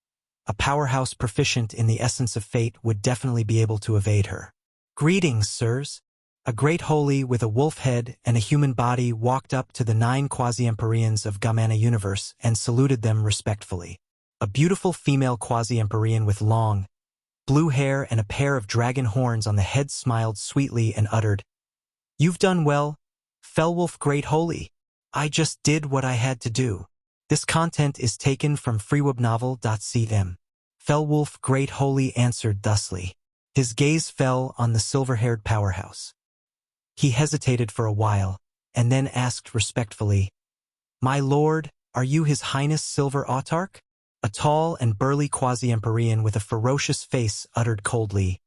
a powerhouse proficient in the essence of fate would definitely be able to evade her. Greetings, sirs. A great holy with a wolf head and a human body walked up to the 9 quasi-Empyreans of Gamana universe and saluted them respectfully. A beautiful female quasi-Empyrean with long, blue hair and a pair of dragon horns on the head smiled sweetly and uttered, "You've done well, Fellwolf Great Holy. I just did what I had to do." This content is taken from freewebnovel.cm. Fellwolf Great Holy answered thusly. His gaze fell on the silver-haired powerhouse. He hesitated for a while, and then asked respectfully, "My lord, are you His Highness Silver Autarch?" A tall and burly quasi-Empyrean with a ferocious face uttered coldly,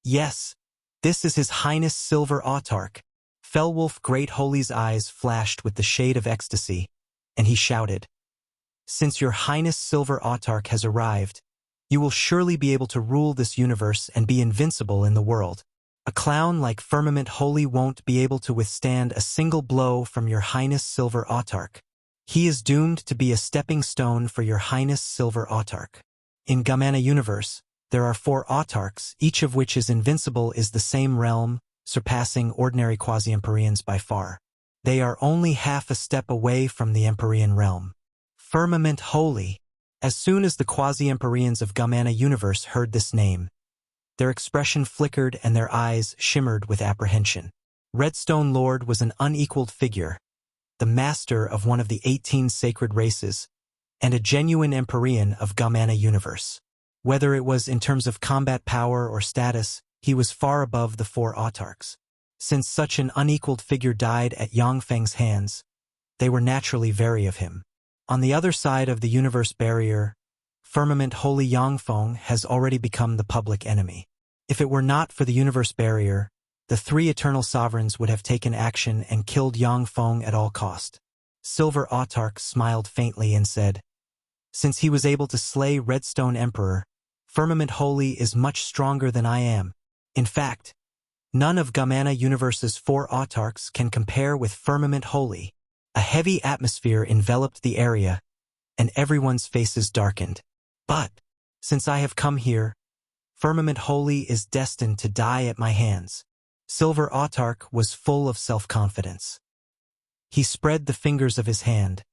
"Yes, this is His Highness Silver Autarch." Fellwolf Great Holy's eyes flashed with the shade of ecstasy, and he shouted, "Since your Highness Silver Autarch has arrived, you will surely be able to rule this universe and be invincible in the world. A clown like Firmament Holy won't be able to withstand a single blow from your Highness Silver Autarch. He is doomed to be a stepping stone for your Highness Silver Autarch. In Gamana universe, there are 4 autarchs, each of which is invincible is the same realm, surpassing ordinary quasi-Empyreans by far. They are only half a step away from the Empyrean realm. Firmament Holy. As soon as the quasi-Empyreans of Gamana universe heard this name, their expression flickered and their eyes shimmered with apprehension. Redstone Lord was an unequaled figure, the master of one of the 18 sacred races, and a genuine Empyrean of Gamana universe. Whether it was in terms of combat power or status, he was far above the 4 autarchs. Since such an unequaled figure died at Yang Feng's hands, they were naturally wary of him. On the other side of the universe barrier, firmament holy Yang Feng has already become the public enemy. If it were not for the universe barrier, the three eternal sovereigns would have taken action and killed Yang Feng at all cost. Silver Autarch smiled faintly and said, "Since he was able to slay Redstone Emperor, Firmament Holy is much stronger than I am. In fact, none of Gamana Universe's 4 Autarchs can compare with Firmament Holy." A heavy atmosphere enveloped the area, and everyone's faces darkened. "But, since I have come here, Firmament Holy is destined to die at my hands." Silver Autarch was full of self-confidence. He spread the fingers of his hand,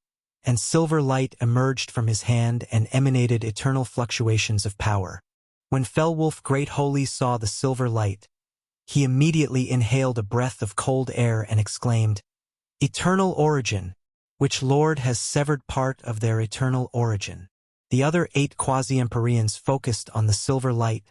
and silver light emerged from his hand and emanated eternal fluctuations of power. When Fellwolf Great Holy saw the silver light, he immediately inhaled a breath of cold air and exclaimed, "Eternal origin! Which lord has severed part of their eternal origin?" The other 8 quasi-Empyreans focused on the silver light,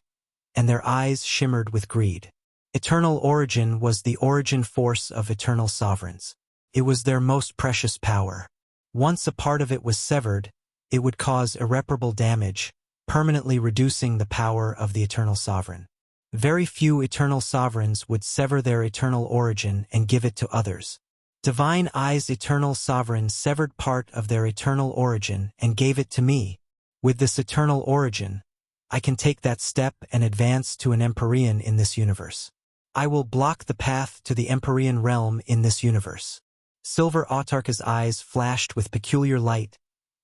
and their eyes shimmered with greed. Eternal origin was the origin force of eternal sovereigns. It was their most precious power. Once a part of it was severed, it would cause irreparable damage, permanently reducing the power of the eternal sovereign. Very few eternal sovereigns would sever their eternal origin and give it to others. Divine Eye's eternal sovereign severed part of their eternal origin and gave it to me. With this eternal origin, I can take that step and advance to an Empyrean in this universe. I will block the path to the Empyrean realm in this universe. Silver Autarch's eyes flashed with peculiar light,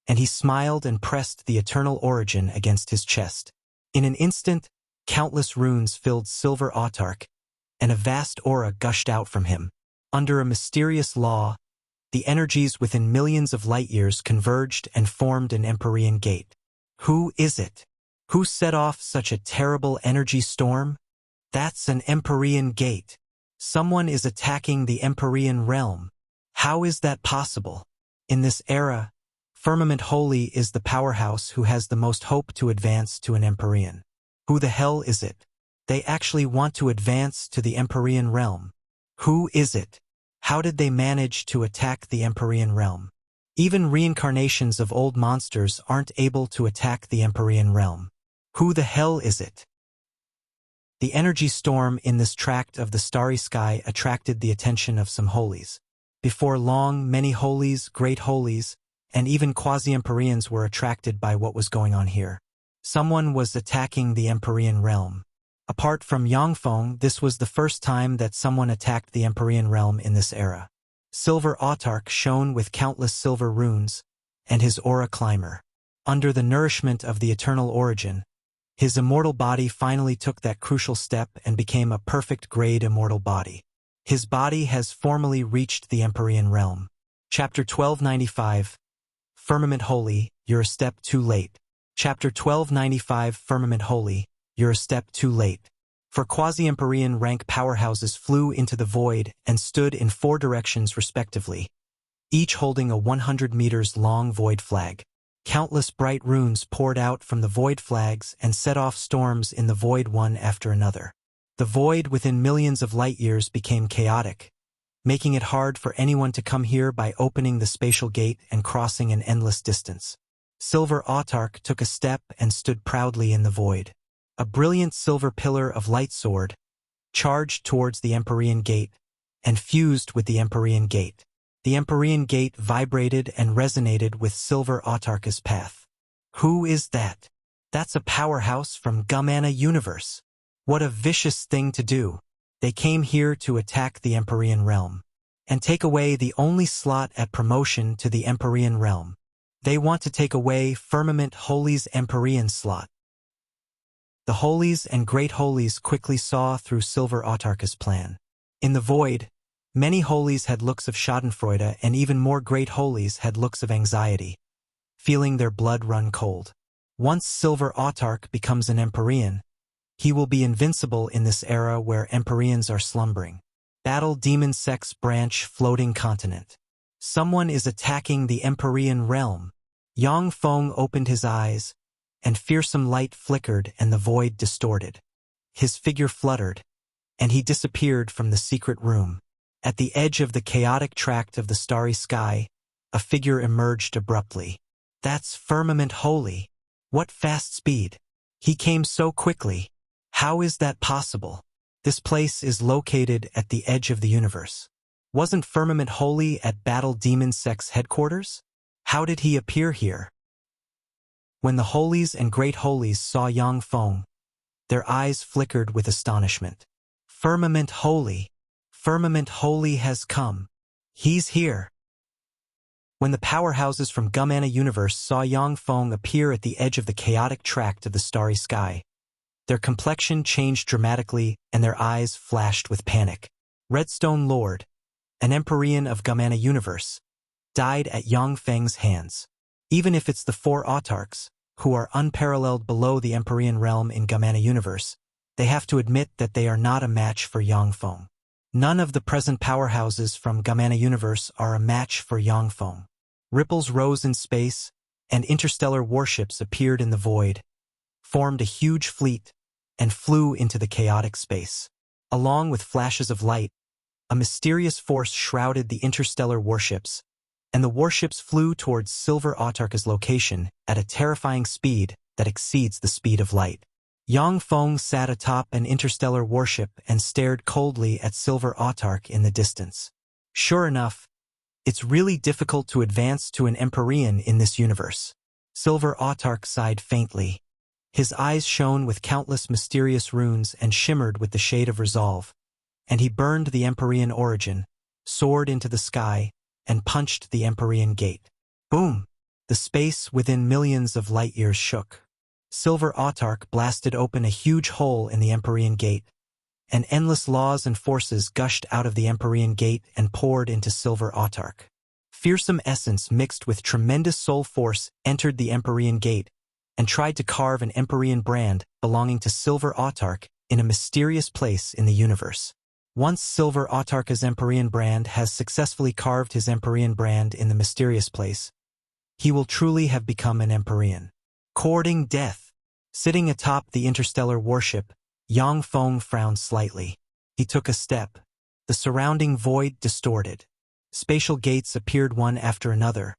and he smiled and pressed the eternal origin against his chest. In an instant, countless runes filled Silver Autarch, and a vast aura gushed out from him. Under a mysterious law, the energies within millions of light-years converged and formed an Empyrean gate. Who is it? Who set off such a terrible energy storm? That's an Empyrean gate. Someone is attacking the Empyrean realm. How is that possible? In this era, Firmament Holy is the powerhouse who has the most hope to advance to an Empyrean. Who the hell is it? They actually want to advance to the Empyrean realm. Who is it? How did they manage to attack the Empyrean realm? Even reincarnations of old monsters aren't able to attack the Empyrean realm. Who the hell is it? The energy storm in this tract of the starry sky attracted the attention of some holies. Before long, many holies, great holies, and even quasi-Empyreans were attracted by what was going on here. Someone was attacking the Empyrean realm. Apart from Yang Feng, this was the first time that someone attacked the Empyrean realm in this era. Silver Autarch shone with countless silver runes, and his aura climber. Under the nourishment of the eternal origin, his immortal body finally took that crucial step and became a perfect grade immortal body. His body has formally reached the Empyrean realm. Chapter 1295, Firmament Holy, you're a step too late. Chapter 1295, Firmament Holy, you're a step too late. For quasi-Empyrean rank powerhouses flew into the void and stood in 4 directions respectively, each holding a 100 meters long void flag. Countless bright runes poured out from the void flags and set off storms in the void one after another. The void within millions of light-years became chaotic, making it hard for anyone to come here by opening the spatial gate and crossing an endless distance. Silver Autarch took a step and stood proudly in the void. A brilliant silver pillar of light sword charged towards the Empyrean gate and fused with the Empyrean gate. The Empyrean gate vibrated and resonated with Silver Autarch's path. Who is that? That's a powerhouse from Gamana Universe. What a vicious thing to do. They came here to attack the Empyrean realm and take away the only slot at promotion to the Empyrean realm. They want to take away Firmament Holy's Empyrean slot. The holies and great holies quickly saw through Silver Autarch's plan. In the void, many holies had looks of schadenfreude, and even more great holies had looks of anxiety, feeling their blood run cold. Once Silver Autarch becomes an Empyrean, he will be invincible in this era where Empyreans are slumbering. Battle Demon Sex Branch Floating Continent. Someone is attacking the Empyrean realm. Yang Feng opened his eyes, and fearsome light flickered and the void distorted. His figure fluttered, and he disappeared from the secret room. At the edge of the chaotic tract of the starry sky, a figure emerged abruptly. That's Firmament Holy. What fast speed! He came so quickly. How is that possible? This place is located at the edge of the universe. Wasn't Firmament Holy at Battle Demon Sect's headquarters? How did he appear here? When the Holies and Great Holies saw Yang Feng, their eyes flickered with astonishment. Firmament Holy has come. He's here. When the powerhouses from Gumana Universe saw Yang Feng appear at the edge of the chaotic tract of the starry sky, their complexion changed dramatically and their eyes flashed with panic. Redstone Lord, an Empyrean of Gumana Universe, died at Yang Feng's hands. Even if it's the four autarchs, who are unparalleled below the Empyrean realm in Gumana Universe, they have to admit that they are not a match for Yang Feng. None of the present powerhouses from Gumana Universe are a match for Yang Feng. Ripples rose in space, and interstellar warships appeared in the void, formed a huge fleet, and flew into the chaotic space. Along with flashes of light, a mysterious force shrouded the interstellar warships, and the warships flew towards Silver Autarch's location at a terrifying speed that exceeds the speed of light. Yang Feng sat atop an interstellar warship and stared coldly at Silver Autarch in the distance. Sure enough, it's really difficult to advance to an Empyrean in this universe. Silver Autarch sighed faintly. His eyes shone with countless mysterious runes and shimmered with the shade of resolve, and he burned the Empyrean origin, soared into the sky, and punched the Empyrean gate. Boom! The space within millions of light-years shook. Silver Autarch blasted open a huge hole in the Empyrean gate, and endless laws and forces gushed out of the Empyrean gate and poured into Silver Autarch. Fearsome essence mixed with tremendous soul force entered the Empyrean gate and tried to carve an Empyrean brand belonging to Silver Autarch in a mysterious place in the universe. Once Silver Autarch's Empyrean brand has successfully carved his Empyrean brand in the mysterious place, he will truly have become an Empyrean. Courting death. Sitting atop the interstellar warship, Yang Feng frowned slightly. He took a step. The surrounding void distorted. Spatial gates appeared one after another,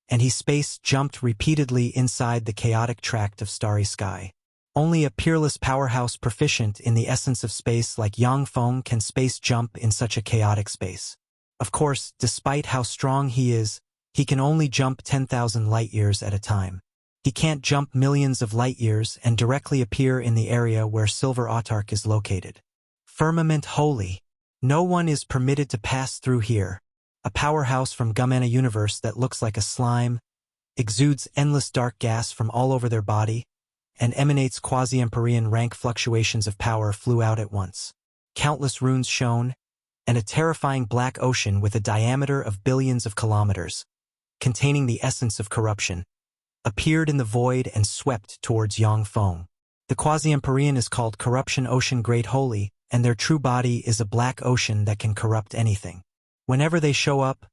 and he space jumped repeatedly inside the chaotic tract of starry sky. Only a peerless powerhouse proficient in the essence of space like Yang Feng can space jump in such a chaotic space. Of course, despite how strong he is, he can only jump 10,000 light-years at a time. He can't jump millions of light-years and directly appear in the area where Silver Autarch is located. Firmament Holy. No one is permitted to pass through here. A powerhouse from Gumana Universe that looks like a slime, exudes endless dark gas from all over their body, and emanates quasi-Empyrean rank fluctuations of power flew out at once. Countless runes shone, and a terrifying black ocean with a diameter of billions of kilometers, containing the essence of corruption, appeared in the void and swept towards Yang Feng. The quasi-Empyrean is called Corruption Ocean Great Holy, and their true body is a black ocean that can corrupt anything. Whenever they show up,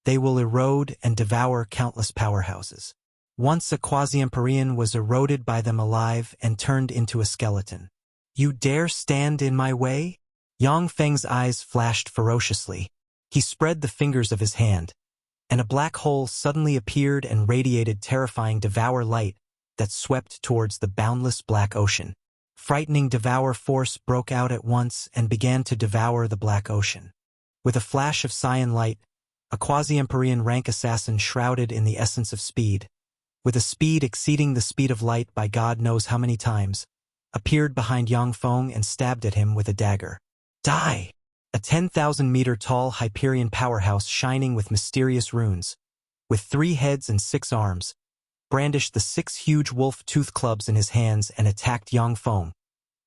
they will erode and devour countless powerhouses. Once a quasi-Empyrean was eroded by them alive and turned into a skeleton. You dare stand in my way? Yang Feng's eyes flashed ferociously. He spread the fingers of his hand, and a black hole suddenly appeared and radiated terrifying devour light that swept towards the boundless black ocean. Frightening devour force broke out at once and began to devour the black ocean. With a flash of cyan light, a quasi-Empyrean rank assassin shrouded in the essence of speed, with a speed exceeding the speed of light by God knows how many times, appeared behind Yang Feng and stabbed at him with a dagger. Die! A 10,000-meter-tall Hyperion powerhouse shining with mysterious runes, with 3 heads and 6 arms, brandished the 6 huge wolf-tooth clubs in his hands and attacked Yang Feng,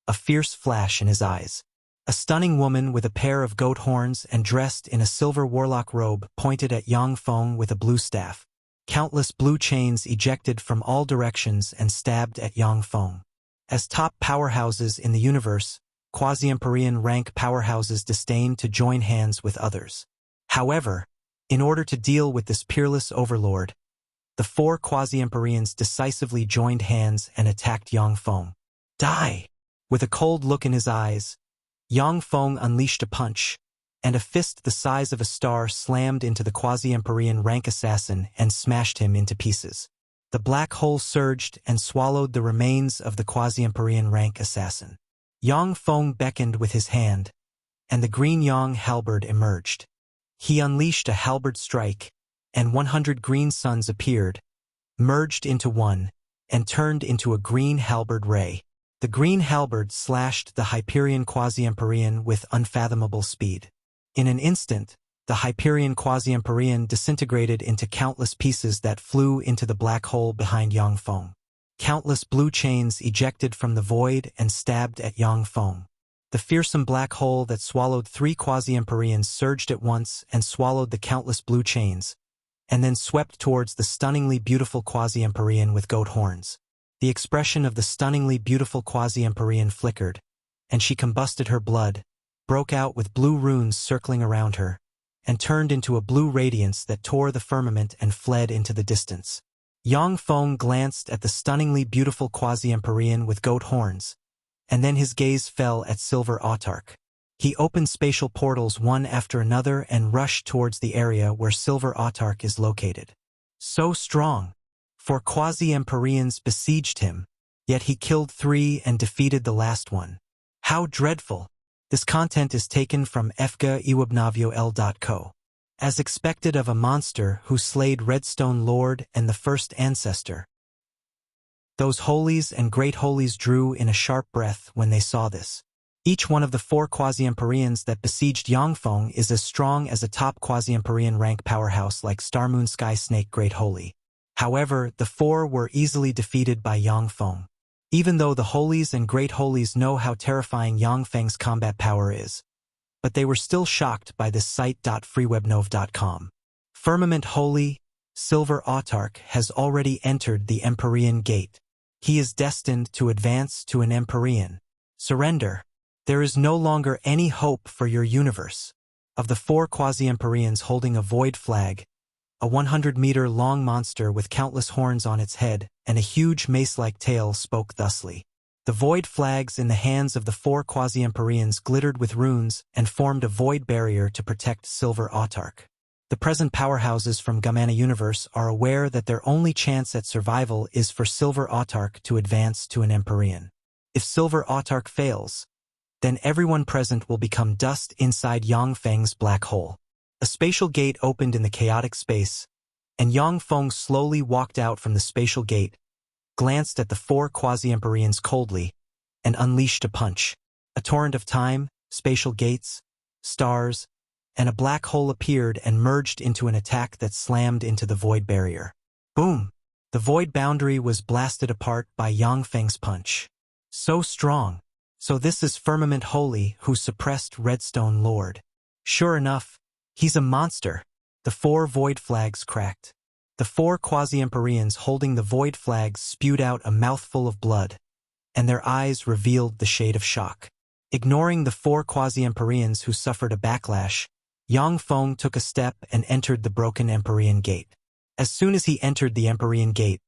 a fierce flash in his eyes. A stunning woman with a pair of goat horns and dressed in a silver warlock robe pointed at Yang Feng with a blue staff. Countless blue chains ejected from all directions and stabbed at Yang Feng. As top powerhouses in the universe, quasi-Empyrean rank powerhouses disdain to join hands with others. However, in order to deal with this peerless overlord, the 4 quasi-Empyreans decisively joined hands and attacked Yang Feng. Die! With a cold look in his eyes, Yang Feng unleashed a punch, and a fist the size of a star slammed into the quasi-Empyrean rank assassin and smashed him into pieces. The black hole surged and swallowed the remains of the quasi-Empyrean rank assassin. Yang Feng beckoned with his hand, and the green Yang halberd emerged. He unleashed a halberd strike, and 100 green suns appeared, merged into one, and turned into a green halberd ray. The green halberd slashed the Hyperion quasi-Empyrean with unfathomable speed. In an instant, the Hyperion quasi-Empyrean disintegrated into countless pieces that flew into the black hole behind Yang Feng. Countless blue chains ejected from the void and stabbed at Yang Feng. The fearsome black hole that swallowed 3 quasi-Empyreans surged at once and swallowed the countless blue chains, and then swept towards the stunningly beautiful quasi-Empyrean with goat horns. The expression of the stunningly beautiful quasi-Empyrean flickered, and she combusted her blood, broke out with blue runes circling around her, and turned into a blue radiance that tore the firmament and fled into the distance. Yang Feng glanced at the stunningly beautiful quasi-Empyrean with goat horns, and then his gaze fell at Silver Autarch. He opened spatial portals one after another and rushed towards the area where Silver Autarch is located. So strong! 4 quasi-Empyreans besieged him, yet he killed 3 and defeated the last one. How dreadful! This content is taken from fga-iwabnavio.co. As expected of a monster who slayed Redstone Lord and the First Ancestor. Those holies and great holies drew in a sharp breath when they saw this. Each one of the 4 quasi-Empyreans that besieged Yang Feng is as strong as a top quasi-Empyrean rank powerhouse like Starmoon Sky Snake Great Holy. However, the 4 were easily defeated by Yang Feng. Even though the holies and great holies know how terrifying Yang Feng's combat power is, but they were still shocked by this site.freewebnov.com. Firmament Holy, Silver Autarch has already entered the Empyrean gate. He is destined to advance to an Empyrean. Surrender. There is no longer any hope for your universe. Of the 4 quasi-Empyreans holding a void flag, a 100-meter-long monster with countless horns on its head and a huge mace-like tail spoke thusly. The void flags in the hands of the 4 quasi-Empyreans glittered with runes and formed a void barrier to protect Silver Autarch. The present powerhouses from Gamana Universe are aware that their only chance at survival is for Silver Autarch to advance to an Empyrean. If Silver Autarch fails, then everyone present will become dust inside Yang Feng's black hole. A spatial gate opened in the chaotic space, and Yang Feng slowly walked out from the spatial gate, glanced at the 4 quasi-Empyreans coldly, and unleashed a punch. A torrent of time, spatial gates, stars, and a black hole appeared and merged into an attack that slammed into the void barrier. Boom! The void boundary was blasted apart by Yang Feng's punch. So strong! So this is Firmament Holy who suppressed Redstone Lord. Sure enough, he's a monster. The 4 void flags cracked. The 4 quasi-Empyreans holding the void flags spewed out a mouthful of blood, and their eyes revealed the shade of shock. Ignoring the 4 quasi-Empyreans who suffered a backlash, Yang Feng took a step and entered the broken Empyrean gate. As soon as he entered the Empyrean gate,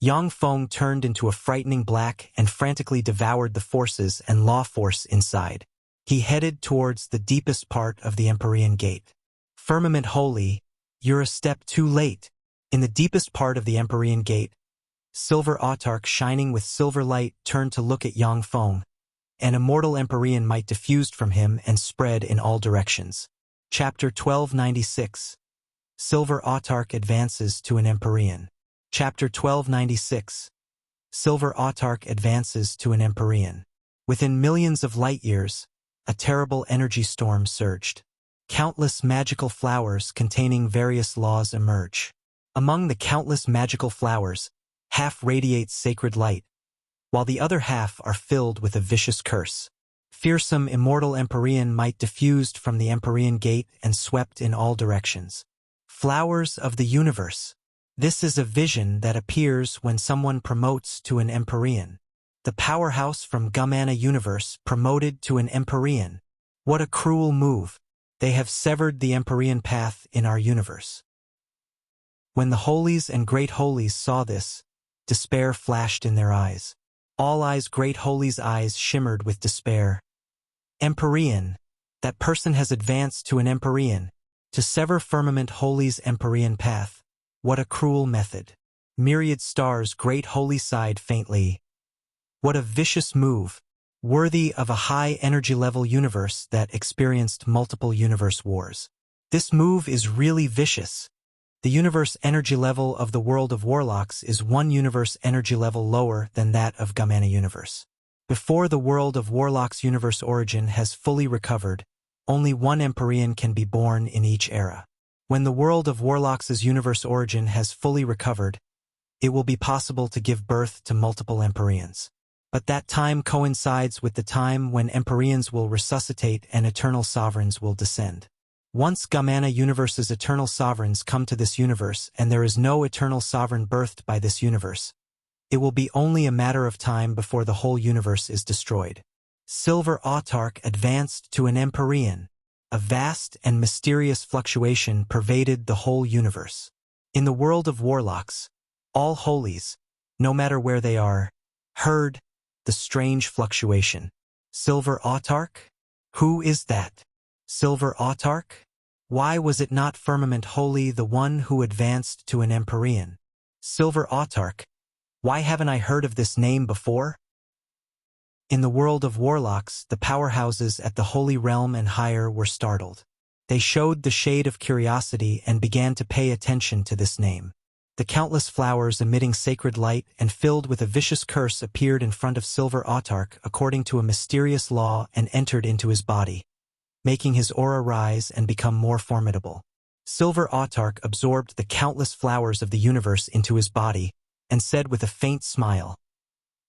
Yang Feng turned into a frightening black and frantically devoured the forces and law force inside. He headed towards the deepest part of the Empyrean gate. Firmament Holy, you're a step too late. In the deepest part of the Empyrean gate, Silver Autarch shining with silver light turned to look at Yang Feng. An immortal Empyrean might diffused from him and spread in all directions. Chapter 1296. Silver Autarch advances to an Empyrean. Chapter 1296. Silver Autarch advances to an Empyrean. Within millions of light-years, a terrible energy storm surged. Countless magical flowers containing various laws emerge. Among the countless magical flowers, half radiate sacred light, while the other half are filled with a vicious curse. Fearsome immortal Empyrean might diffused from the Empyrean gate and swept in all directions. Flowers of the universe. This is a vision that appears when someone promotes to an Empyrean. The powerhouse from Gamana Universe promoted to an Empyrean. What a cruel move. They have severed the Empyrean path in our universe. When the holies and great holies saw this, despair flashed in their eyes. All eyes great holies' eyes shimmered with despair. Empyrean, That person has advanced to an Empyrean, to sever firmament holy's Empyrean path. What a cruel method. Myriad stars great holy sighed faintly. What a vicious move, worthy of a high energy level universe that experienced multiple universe wars. This move is really vicious. The universe energy level of the world of warlocks is one universe energy level lower than that of Gamana universe. Before the world of warlocks universe origin has fully recovered, only one Empyrean can be born in each era. When the world of warlocks' universe origin has fully recovered, it will be possible to give birth to multiple Empyreans. But that time coincides with the time when Empyreans will resuscitate and eternal sovereigns will descend. Once Gamana universe's eternal sovereigns come to this universe and there is no eternal sovereign birthed by this universe, it will be only a matter of time before the whole universe is destroyed. Silver Autarch advanced to an Empyrean. A vast and mysterious fluctuation pervaded the whole universe. In the world of warlocks, all holies, no matter where they are, heard the strange fluctuation. Silver Autarch? Who is that? Silver Autarch? Why was it not Firmament Holy, the one who advanced to an Empyrean? Silver Autarch? Why haven't I heard of this name before? In the world of warlocks, the powerhouses at the Holy Realm and higher were startled. They showed the shade of curiosity and began to pay attention to this name. The countless flowers emitting sacred light and filled with a vicious curse appeared in front of Silver Autarch according to a mysterious law and entered into his body, making his aura rise and become more formidable. Silver Autarch absorbed the countless flowers of the universe into his body and said with a faint smile,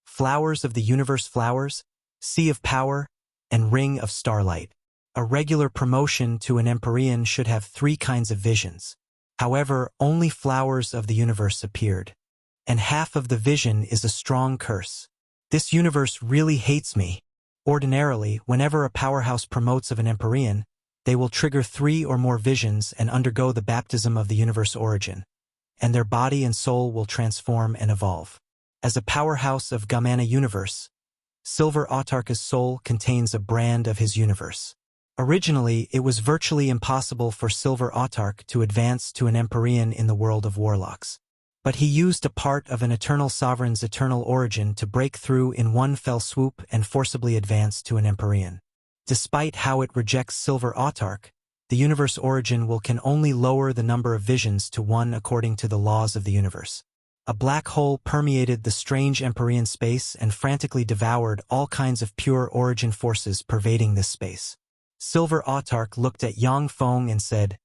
"Flowers of the universe, flowers, sea of power, and ring of starlight." A regular promotion to an Empyrean should have 3 kinds of visions. However, only flowers of the universe appeared, and half of the vision is a strong curse. This universe really hates me. Ordinarily, whenever a powerhouse promotes of an Empyrean, they will trigger 3 or more visions and undergo the baptism of the universe origin, and their body and soul will transform and evolve. As a powerhouse of Gamana universe, Silver Autarch's soul contains a brand of his universe. Originally, it was virtually impossible for Silver Autarch to advance to an Empyrean in the world of warlocks. But he used a part of an eternal sovereign's eternal origin to break through in one fell swoop and forcibly advance to an Empyrean. Despite how it rejects Silver Autarch, the universe origin can only lower the number of visions to 1 according to the laws of the universe. A black hole permeated the strange Empyrean space and frantically devoured all kinds of pure origin forces pervading this space. Silver Autarch looked at Yang Feng and said,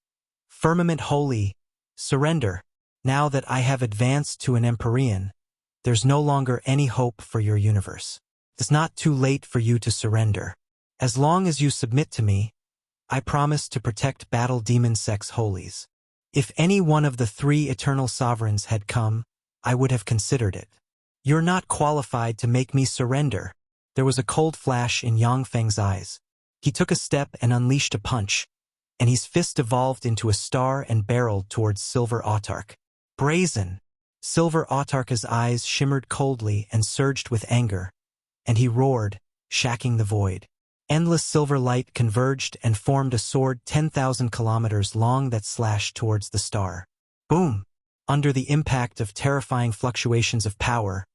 "Firmament Holy, surrender. Now that I have advanced to an Empyrean, there's no longer any hope for your universe. It's not too late for you to surrender. As long as you submit to me, I promise to protect Battle Demon Sex Holies. If any one of the 3 eternal sovereigns had come, I would have considered it. You're not qualified to make me surrender." There was a cold flash in Yang Feng's eyes. He took a step and unleashed a punch, and his fist evolved into a star and barreled towards Silver Autarch. Brazen! Silver Autarch's eyes shimmered coldly and surged with anger, and he roared, shacking the void. Endless silver light converged and formed a sword 10,000 kilometers long that slashed towards the star. Boom! Under the impact of terrifying fluctuations of power,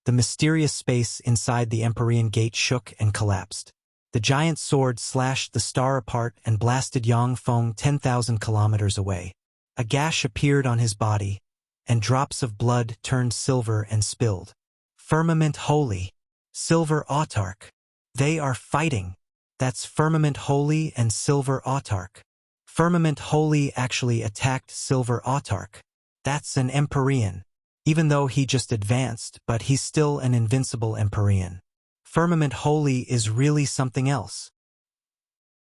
the mysterious space inside the Empyrean gate shook and collapsed. The giant sword slashed the star apart and blasted Yang Feng 10,000 kilometers away. A gash appeared on his body, and drops of blood turned silver and spilled. Firmament Holy! Silver Autarch! They are fighting! That's Firmament Holy and Silver Autarch. Firmament Holy actually attacked Silver Autarch. That's an Empyrean. Even though he just advanced, but he's still an invincible Empyrean. Firmament Holy is really something else.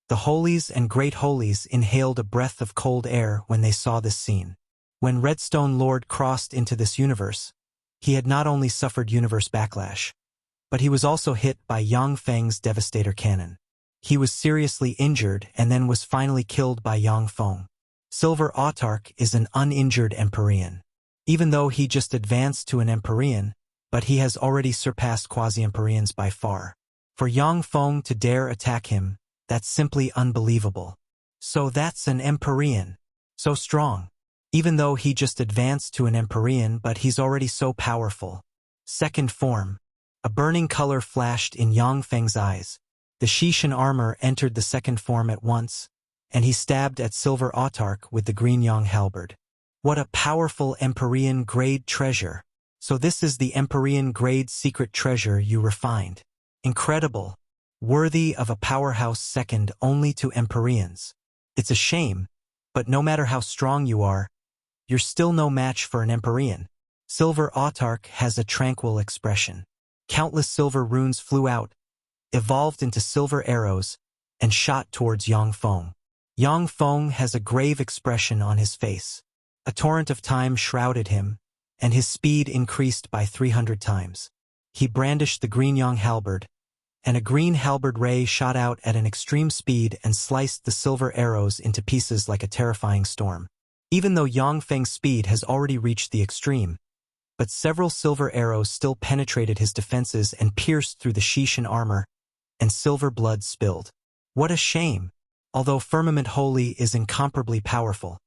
The holies and great holies inhaled a breath of cold air when they saw this scene. When Redstone Lord crossed into this universe, he had not only suffered universe backlash, but he was also hit by Yang Feng's Devastator cannon. He was seriously injured and then was finally killed by Yang Feng. Silver Autarch is an uninjured Empyrean. Even though he just advanced to an Empyrean, but he has already surpassed quasi-Empyreans by far. For Yang Feng to dare attack him, That's simply unbelievable. So that's an Empyrean. So strong. Even though he just advanced to an Empyrean, but he's already so powerful. Second form. A burning color flashed in Yang Feng's eyes. The Xishan armor entered the second form at once, and he stabbed at Silver Autarch with the green Yang halberd. What a powerful Empyrean grade treasure. So this is the Empyrean grade secret treasure you refined. Incredible. Worthy of a powerhouse second only to Empyreans. It's a shame, but no matter how strong you are, you're still no match for an Empyrean. Silver Autarch has a tranquil expression. Countless silver runes flew out, evolved into silver arrows, and shot towards Yang Feng. Yang Feng has a grave expression on his face. A torrent of time shrouded him, and his speed increased by 300 times. He brandished the green Yang halberd, and a green halberd ray shot out at an extreme speed and sliced the silver arrows into pieces like a terrifying storm. Even though Yang Feng's speed has already reached the extreme, but several silver arrows still penetrated his defenses and pierced through the Xishan armor, and silver blood spilled. What a shame! Although Firmament Holy is incomparably powerful,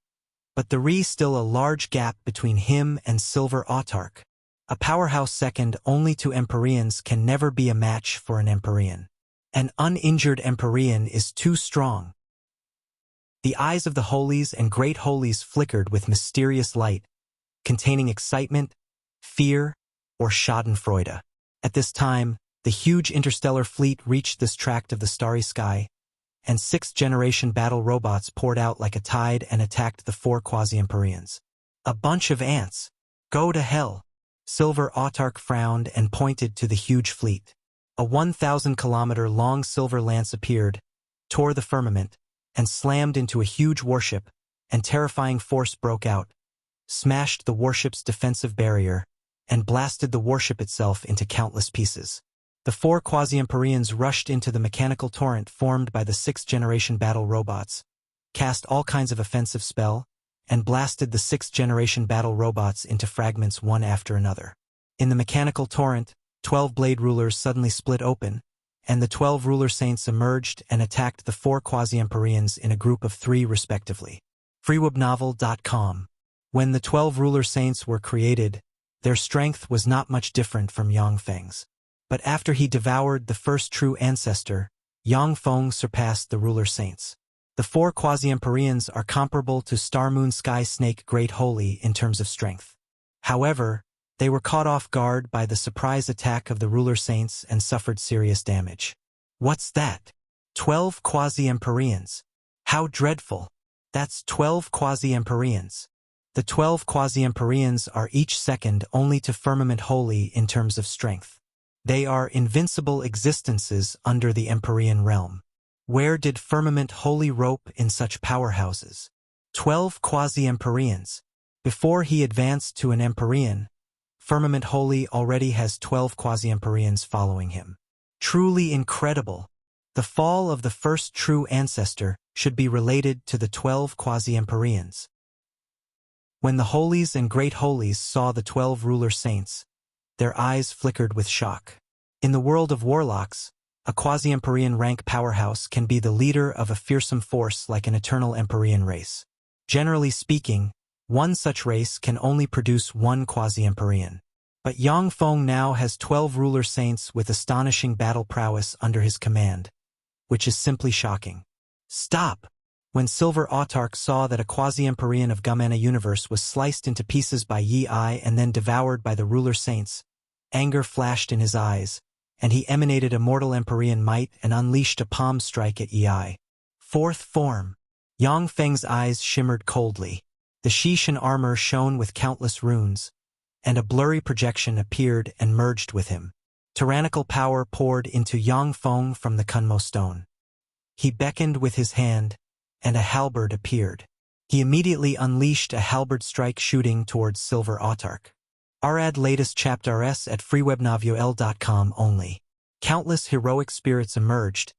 but there is still a large gap between him and Silver Autarch. A powerhouse second only to Empyreans can never be a match for an Empyrean. An uninjured Empyrean is too strong. The eyes of the holies and great holies flickered with mysterious light, containing excitement, fear, or schadenfreude. At this time, the huge interstellar fleet reached this tract of the starry sky, and sixth-generation battle robots poured out like a tide and attacked the 4 quasi-Empyreans. A bunch of ants. Go to hell. Silver Autarch frowned and pointed to the huge fleet. A 1,000-kilometer-long silver lance appeared, tore the firmament, and slammed into a huge warship, and terrifying force broke out, smashed the warship's defensive barrier, and blasted the warship itself into countless pieces. The 4 quasi-Empyreans rushed into the mechanical torrent formed by the 6th-generation battle robots, cast all kinds of offensive spell, and blasted the 6th-generation battle robots into fragments one after another. In the mechanical torrent, 12 blade rulers suddenly split open, and the 12 ruler saints emerged and attacked the 4 quasi-Empyreans in a group of 3 respectively. freewebnovel.com. When the 12 ruler saints were created, their strength was not much different from Yang Feng's. But after he devoured the First True Ancestor, Yang Feng surpassed the ruler saints. The 4 quasi-Empyreans are comparable to Star Moon Sky Snake Great Holy in terms of strength. However, they were caught off guard by the surprise attack of the ruler saints and suffered serious damage. What's that? 12 quasi-Empyreans. How dreadful. That's 12 quasi-Empyreans. The 12 quasi-Empyreans are each second only to Firmament Holy in terms of strength. They are invincible existences under the Empyrean realm. Where did Firmament Holy rope in such powerhouses? 12 quasi-Empyreans. Before he advanced to an Empyrean, Firmament Holy already has 12 quasi-Empyreans following him. Truly incredible. The fall of the First True Ancestor should be related to the 12 quasi-Empyreans. When the holies and great holies saw the 12 ruler saints, their eyes flickered with shock. In the world of warlocks, a quasi-Empyrean rank powerhouse can be the leader of a fearsome force like an eternal Empyrean race. Generally speaking, one such race can only produce one quasi-Empyrean. But Yang Feng now has 12 ruler saints with astonishing battle prowess under his command, which is simply shocking. Stop! When Silver Autarch saw that a quasi-Empyrean of Gumana universe was sliced into pieces by Yi and then devoured by the ruler saints, anger flashed in his eyes, and he emanated a mortal Empyrean might and unleashed a palm strike at Yi. Fourth form. Yang Feng's eyes shimmered coldly. The Xishan armor shone with countless runes, and a blurry projection appeared and merged with him. Tyrannical power poured into Yang Feng from the Kunmo stone. He beckoned with his hand, and a halberd appeared. He immediately unleashed a halberd strike shooting towards Silver Autarch. Add latest chapters at freewebnovel.com only. Countless heroic spirits emerged,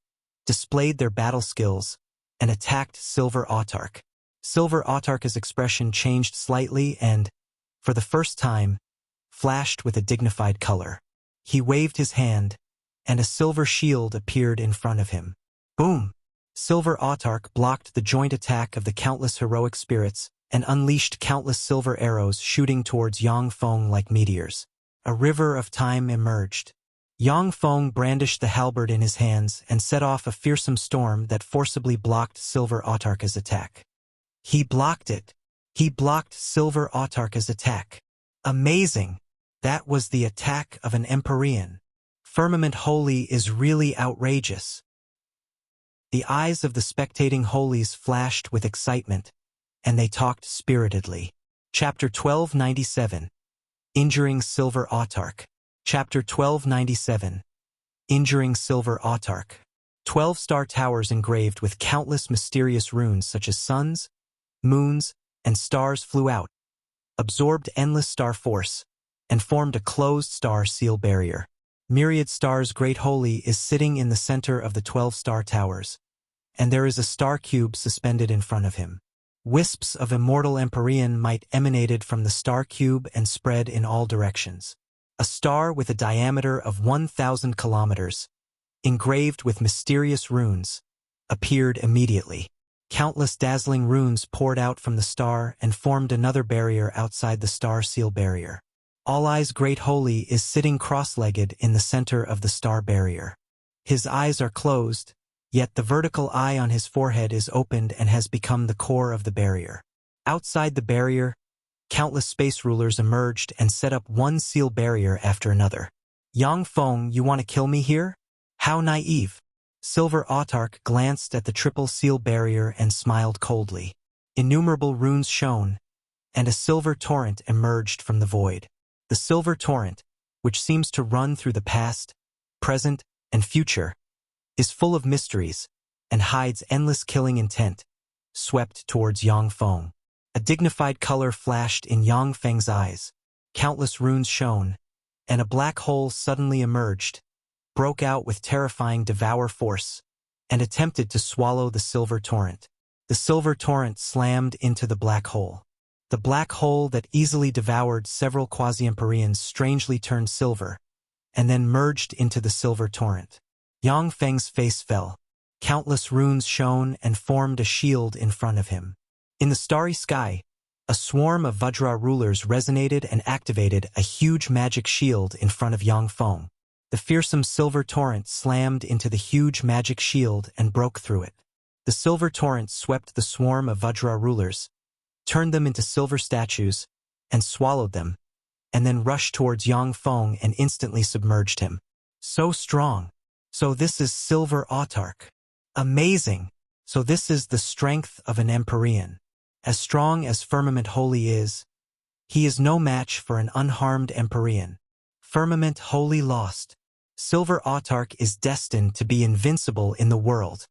displayed their battle skills, and attacked Silver Autarch. Silver Autarch's expression changed slightly and, for the first time, flashed with a dignified color. He waved his hand, and a silver shield appeared in front of him. Boom! Silver Autarch blocked the joint attack of the countless heroic spirits and unleashed countless silver arrows shooting towards Yang Feng like meteors. A river of time emerged. Yang Feng brandished the halberd in his hands and set off a fearsome storm that forcibly blocked Silver Autarch's attack. He blocked it. He blocked Silver Autarch's attack. Amazing! That was the attack of an Empyrean. Firmament Holy is really outrageous. The eyes of the spectating holies flashed with excitement, and they talked spiritedly. Chapter 1297. Injuring Silver Autarch. Chapter 1297. Injuring Silver Autarch. 12 star towers engraved with countless mysterious runes such as suns, moons, and stars flew out, absorbed endless star force, and formed a closed star seal barrier. Myriad Stars Great Holy is sitting in the center of the 12 star towers, and there is a star cube suspended in front of him. Wisps of immortal Empyrean might emanated from the star cube and spread in all directions. A star with a diameter of 1,000 kilometers, engraved with mysterious runes, appeared immediately. Countless dazzling runes poured out from the star and formed another barrier outside the star seal barrier. All Eyes Great Holy is sitting cross-legged in the center of the star barrier. His eyes are closed, yet the vertical eye on his forehead is opened and has become the core of the barrier. Outside the barrier, countless space rulers emerged and set up one seal barrier after another. Yang Feng, you want to kill me here? How naive. Silver Autarch glanced at the triple seal barrier and smiled coldly. Innumerable runes shone, and a silver torrent emerged from the void. The silver torrent, which seems to run through the past, present, and future, is full of mysteries and hides endless killing intent, swept towards Yang Feng. A dignified color flashed in Yang Feng's eyes. Countless runes shone, and a black hole suddenly emerged, broke out with terrifying devour force, and attempted to swallow the silver torrent. The silver torrent slammed into the black hole. The black hole that easily devoured several quasi-Empyreans strangely turned silver, and then merged into the silver torrent. Yang Feng's face fell. Countless runes shone and formed a shield in front of him. In the starry sky, a swarm of Vajra rulers resonated and activated a huge magic shield in front of Yang Feng. The fearsome silver torrent slammed into the huge magic shield and broke through it. The silver torrent swept the swarm of Vajra rulers, turned them into silver statues, and swallowed them, and then rushed towards Yang Feng and instantly submerged him. So strong. So this is Silver Autarch. Amazing. So this is the strength of an Empyrean. As strong as Firmament Holy is, he is no match for an unharmed Empyrean. Firmament Holy lost. Silver Autarch is destined to be invincible in the world.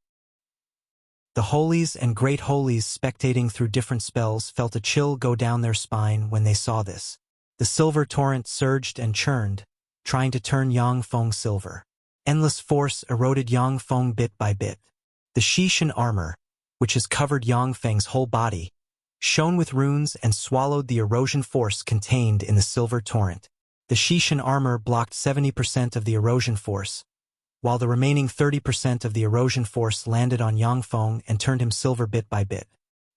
The holies and great holies spectating through different spells felt a chill go down their spine when they saw this. The silver torrent surged and churned, trying to turn Yang Feng silver. Endless force eroded Yang Feng bit by bit. The Xishan armor, which has covered Yang Feng's whole body, shone with runes and swallowed the erosion force contained in the silver torrent. The Xishan armor blocked 70% of the erosion force, while the remaining 30% of the erosion force landed on Yang Feng and turned him silver bit by bit.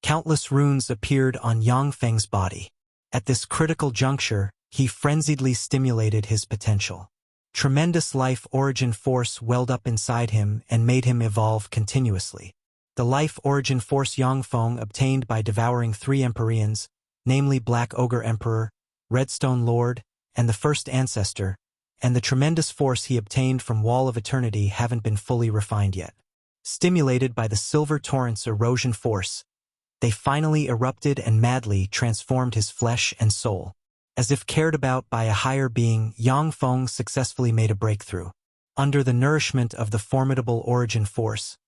Countless runes appeared on Yang Feng's body. At this critical juncture, he frenziedly stimulated his potential. Tremendous life origin force welled up inside him and made him evolve continuously. The life origin force Yang Feng obtained by devouring 3 Empyreans, namely Black Ogre Emperor, Redstone Lord, and the First Ancestor, and the tremendous force he obtained from Wall of Eternity haven't been fully refined yet. Stimulated by the Silver Torrent's erosion force, they finally erupted and madly transformed his flesh and soul. As if cared about by a higher being, Yang Feng successfully made a breakthrough. Under the nourishment of the formidable origin force,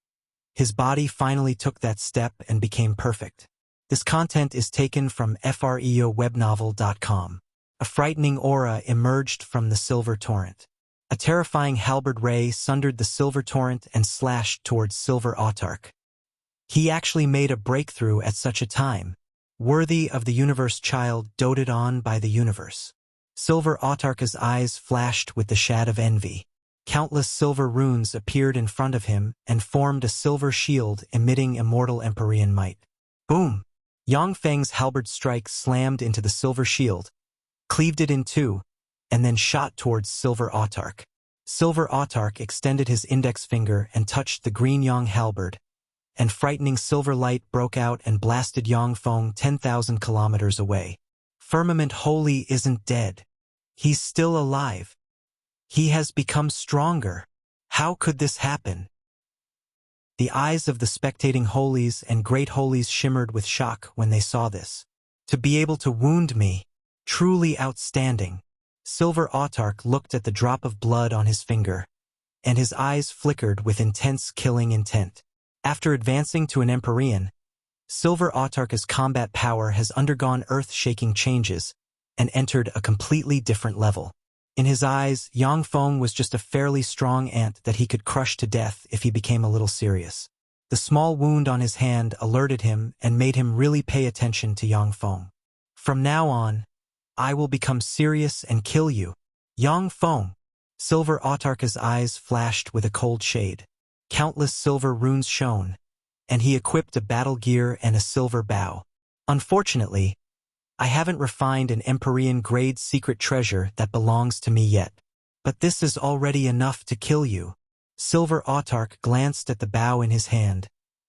his body finally took that step and became perfect. This content is taken from freowebnovel.com. A frightening aura emerged from the silver torrent. A terrifying halberd ray sundered the silver torrent and slashed towards Silver Autarch. He actually made a breakthrough at such a time. Worthy of the universe child doted on by the universe. Silver Autarch's eyes flashed with the shade of envy. Countless silver runes appeared in front of him and formed a silver shield emitting immortal Empyrean might. Boom! Yang Feng's halberd strike slammed into the silver shield, cleaved it in two, and then shot towards Silver Autarch. Silver Autarch extended his index finger and touched the green Yang halberd, and frightening silver light broke out and blasted Yang Feng 10,000 kilometers away. Firmament Holy isn't dead. He's still alive. He has become stronger. How could this happen? The eyes of the spectating holies and great holies shimmered with shock when they saw this. To be able to wound me, truly outstanding. Silver Autarch looked at the drop of blood on his finger, and his eyes flickered with intense killing intent. After advancing to an Empyrean, Silver Autarch's combat power has undergone earth-shaking changes and entered a completely different level. In his eyes, Yang Feng was just a fairly strong ant that he could crush to death if he became a little serious. The small wound on his hand alerted him and made him really pay attention to Yang Feng. From now on, I will become serious and kill you. Yang Feng! Silver Autarch's eyes flashed with a cold shade. Countless silver runes shone, and he equipped a battle gear and a silver bow. Unfortunately, I haven't refined an Empyrean-grade secret treasure that belongs to me yet. But this is already enough to kill you. Silver Autarch glanced at the bow in his hand,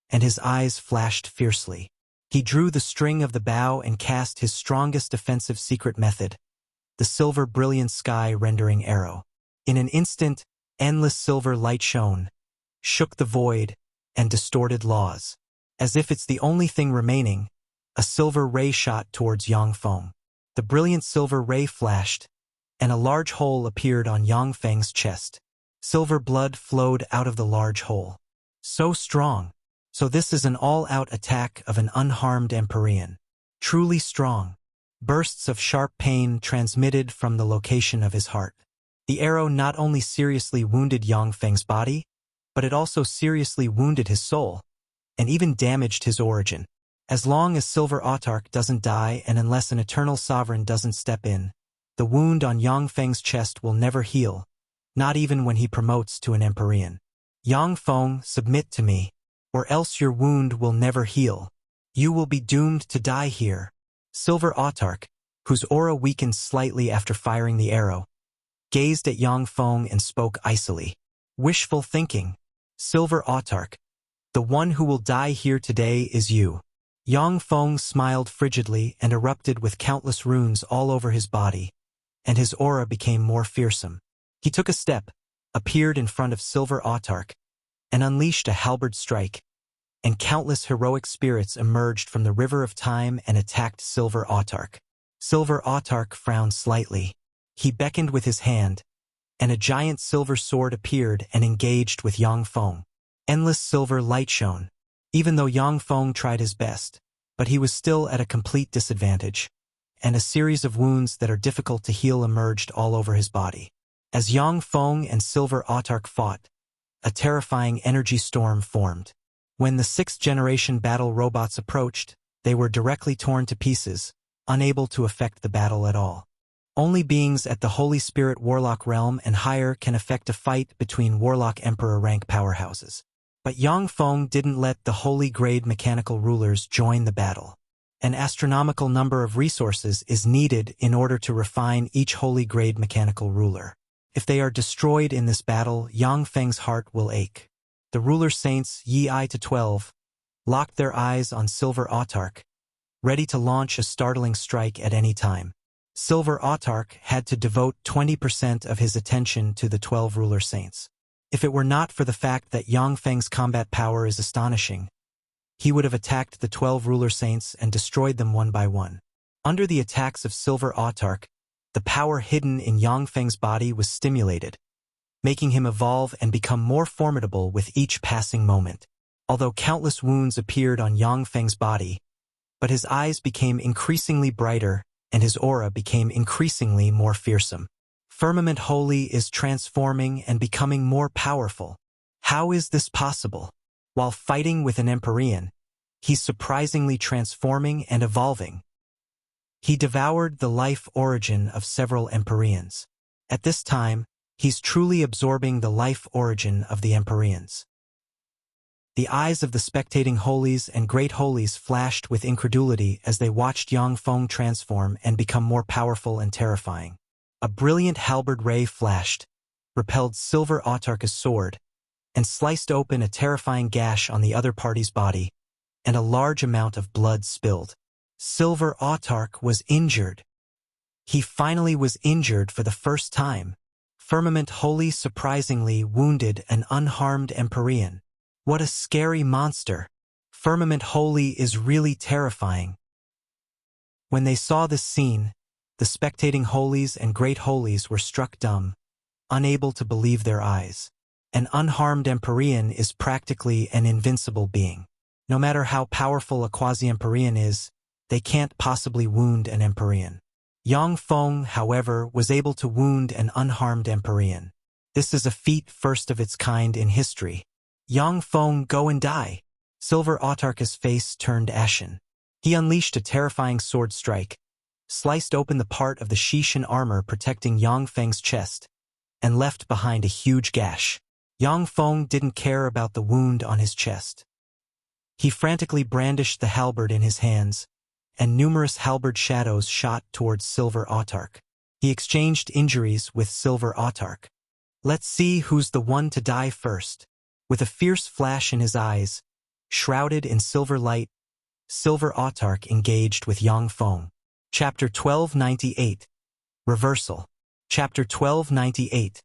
and his eyes flashed fiercely. He drew the string of the bow and cast his strongest defensive secret method, the silver brilliant sky rendering arrow. In an instant, endless silver light shone, shook the void, and distorted laws. As if it's the only thing remaining, a silver ray shot towards Yang Feng. The brilliant silver ray flashed, and a large hole appeared on Yang Feng's chest. Silver blood flowed out of the large hole. So strong. So this is an all-out attack of an unharmed Empyrean. Truly strong. Bursts of sharp pain transmitted from the location of his heart. The arrow not only seriously wounded Yang Feng's body, but it also seriously wounded his soul, and even damaged his origin. As long as Silver Autarch doesn't die and unless an eternal sovereign doesn't step in, the wound on Yang Feng's chest will never heal, not even when he promotes to an Empyrean. Yang Feng, submit to me, or else your wound will never heal. You will be doomed to die here. Silver Autarch, whose aura weakened slightly after firing the arrow, gazed at Yang Feng and spoke icily. Wishful thinking. Silver Autarch, the one who will die here today is you. Yang Feng smiled frigidly and erupted with countless runes all over his body, and his aura became more fearsome. He took a step, appeared in front of Silver Autarch, and unleashed a halberd strike, and countless heroic spirits emerged from the river of time and attacked Silver Autarch. Silver Autarch frowned slightly. He beckoned with his hand, and a giant silver sword appeared and engaged with Yang Feng. Endless silver light shone. Even though Yang Feng tried his best, but he was still at a complete disadvantage, and a series of wounds that are difficult to heal emerged all over his body. As Yang Feng and Silver Autarch fought, a terrifying energy storm formed. When the 6th-generation battle robots approached, they were directly torn to pieces, unable to affect the battle at all. Only beings at the Holy Spirit Warlock realm and higher can affect a fight between Warlock Emperor rank powerhouses. But Yang Feng didn't let the holy-grade mechanical rulers join the battle. An astronomical number of resources is needed in order to refine each holy-grade mechanical ruler. If they are destroyed in this battle, Yang Feng's heart will ache. The ruler saints, Yi to 12, locked their eyes on Silver Autarch, ready to launch a startling strike at any time. Silver Autarch had to devote 20% of his attention to the 12 ruler saints. If it were not for the fact that Yang Feng's combat power is astonishing, he would have attacked the 12 ruler saints and destroyed them one by one. Under the attacks of Silver Autarch, the power hidden in Yang Feng's body was stimulated, making him evolve and become more formidable with each passing moment. Although countless wounds appeared on Yang Feng's body, but his eyes became increasingly brighter and his aura became increasingly more fearsome. Firmament Holy is transforming and becoming more powerful. How is this possible? While fighting with an Empyrean, he's surprisingly transforming and evolving. He devoured the life origin of several Empyreans. At this time, He's truly absorbing the life origin of the Empyreans. The eyes of the spectating holies and great holies flashed with incredulity as they watched Yang Feng transform and become more powerful and terrifying. A brilliant halberd ray flashed, repelled Silver Autarch's sword, and sliced open a terrifying gash on the other party's body, and a large amount of blood spilled. Silver Autarch was injured. He finally was injured for the first time. Firmament Holy surprisingly wounded an unharmed Empyrean. What a scary monster. Firmament Holy is really terrifying. When they saw this scene, the spectating holies and great holies were struck dumb, unable to believe their eyes. An unharmed Empyrean is practically an invincible being. No matter how powerful a quasi-Empyrean is, they can't possibly wound an Empyrean. Yang Feng, however, was able to wound an unharmed Empyrean. This is a feat first of its kind in history. Yang Feng, go and die. Silver Autarch's face turned ashen. He unleashed a terrifying sword strike, sliced open the part of the Xishan armor protecting Yang Feng's chest, and left behind a huge gash. Yang Feng didn't care about the wound on his chest. He frantically brandished the halberd in his hands, and numerous halberd shadows shot towards Silver Autarch. He exchanged injuries with Silver Autarch. Let's see who's the one to die first. With a fierce flash in his eyes, shrouded in silver light, Silver Autarch engaged with Yang Feng. Chapter 1298. Reversal. Chapter 1298.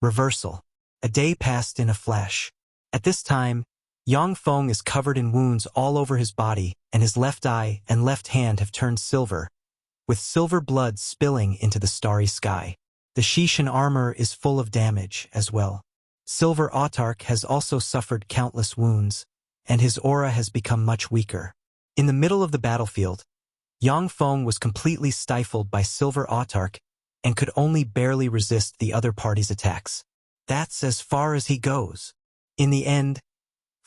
Reversal. A day passed in a flash. At this time, Yang Feng is covered in wounds all over his body, and his left eye and left hand have turned silver, with silver blood spilling into the starry sky. The Xishan armor is full of damage as well. Silver Autarch has also suffered countless wounds, and his aura has become much weaker. In the middle of the battlefield, Yang Feng was completely stifled by Silver Autarch and could only barely resist the other party's attacks. That's as far as he goes. In the end,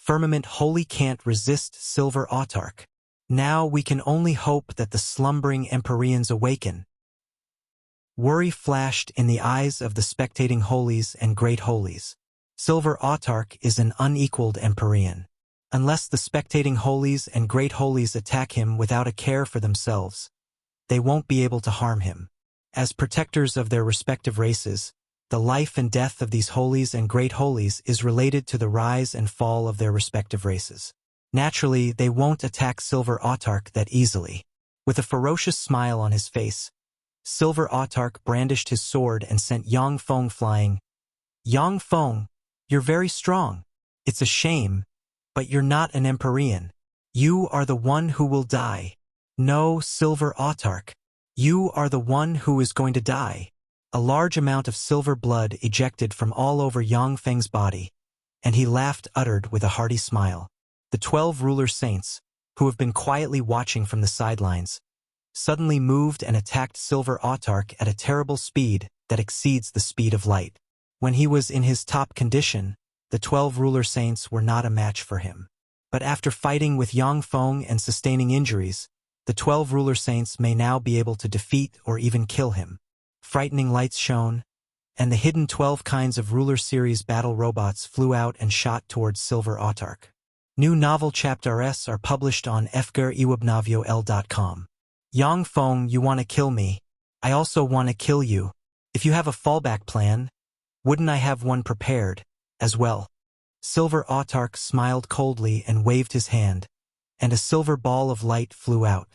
Firmament Holy can't resist Silver Autarch. Now we can only hope that the slumbering Empyreans awaken. Worry flashed in the eyes of the spectating holies and great holies. Silver Autarch is an unequaled Empyrean. Unless the spectating holies and great holies attack him without a care for themselves, they won't be able to harm him. As protectors of their respective races, the life and death of these holies and great holies is related to the rise and fall of their respective races. Naturally, they won't attack Silver Autarch that easily. With a ferocious smile on his face, Silver Autarch brandished his sword and sent Yang Feng flying. Yang Feng, you're very strong. It's a shame, but you're not an Empyrean. You are the one who will die. No, Silver Autarch. You are the one who is going to die. A large amount of silver blood ejected from all over Yang Feng's body, and he laughed uttered with a hearty smile. The 12 ruler saints, who have been quietly watching from the sidelines, suddenly moved and attacked Silver Autarch at a terrible speed that exceeds the speed of light. When he was in his top condition, the 12 ruler saints were not a match for him. But after fighting with Yang Feng and sustaining injuries, the 12 ruler saints may now be able to defeat or even kill him. Frightening lights shone, and the hidden 12 kinds of ruler series battle robots flew out and shot towards Silver Autarch. New novel chapters are published on fgeriwebnovel.com. Yang Feng, you want to kill me. I also want to kill you. If you have a fallback plan, wouldn't I have one prepared, as well? Silver Autarch smiled coldly and waved his hand, and a silver ball of light flew out.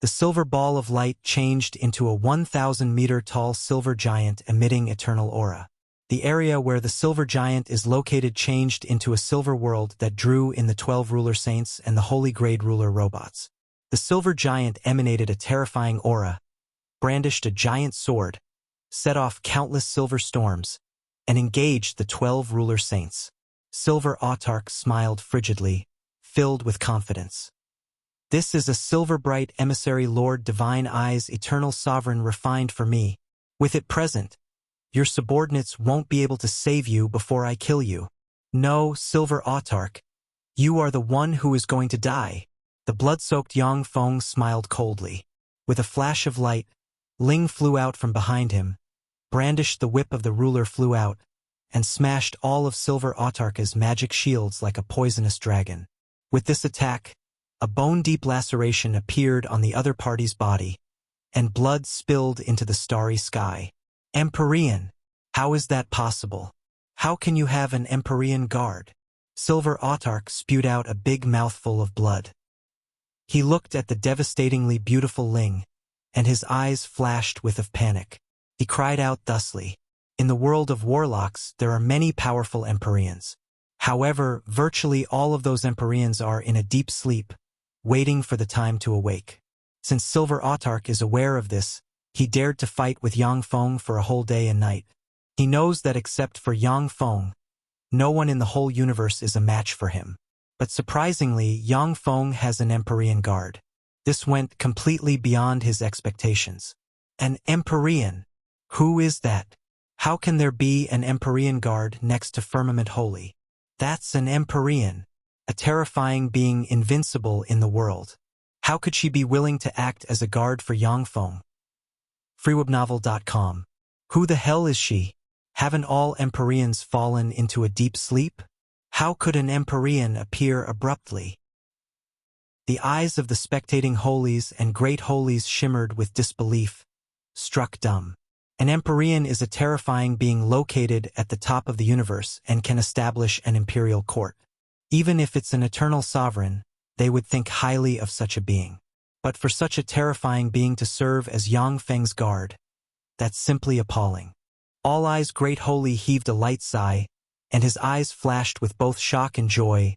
The silver ball of light changed into a 1,000-meter-tall silver giant emitting eternal aura. The area where the silver giant is located changed into a silver world that drew in the 12 ruler saints and the holy grade ruler robots. The silver giant emanated a terrifying aura, brandished a giant sword, set off countless silver storms, and engaged the 12 ruler saints. Silver Autarch smiled frigidly, filled with confidence. This is a silver-bright emissary Lord Divine Eyes, eternal sovereign refined for me. With it present, your subordinates won't be able to save you before I kill you. No, Silver Autarch, you are the one who is going to die. The blood-soaked Yang Feng smiled coldly. With a flash of light, Ling flew out from behind him, brandished the whip of the ruler flew out, and smashed all of Silver Autarka's magic shields like a poisonous dragon. With this attack, a bone-deep laceration appeared on the other party's body, and blood spilled into the starry sky. Empyrean! How is that possible? How can you have an Empyrean guard? Silver Autark spewed out a big mouthful of blood. He looked at the devastatingly beautiful Ling, and his eyes flashed with panic. He cried out thusly, "In the world of warlocks, there are many powerful Empyreans. However, virtually all of those Empyreans are in a deep sleep, waiting for the time to awake." Since Silver Autark is aware of this, he dared to fight with Yang Feng for a whole day and night. He knows that except for Yang Feng, no one in the whole universe is a match for him. But surprisingly, Yang Feng has an Empyrean guard. This went completely beyond his expectations. An Empyrean? Who is that? How can there be an Empyrean guard next to Firmament Holy? That's an Empyrean, a terrifying being invincible in the world. How could she be willing to act as a guard for Yang Feng? freewebnovel.com. Who the hell is she? Haven't all Empyreans fallen into a deep sleep? How could an Empyrean appear abruptly? The eyes of the spectating holies and great holies shimmered with disbelief, struck dumb. An Empyrean is a terrifying being located at the top of the universe and can establish an imperial court. Even if it's an eternal sovereign, they would think highly of such a being. But for such a terrifying being to serve as Yang Feng's guard, that's simply appalling. All Eyes Great Holy heaved a light sigh, and his eyes flashed with both shock and joy.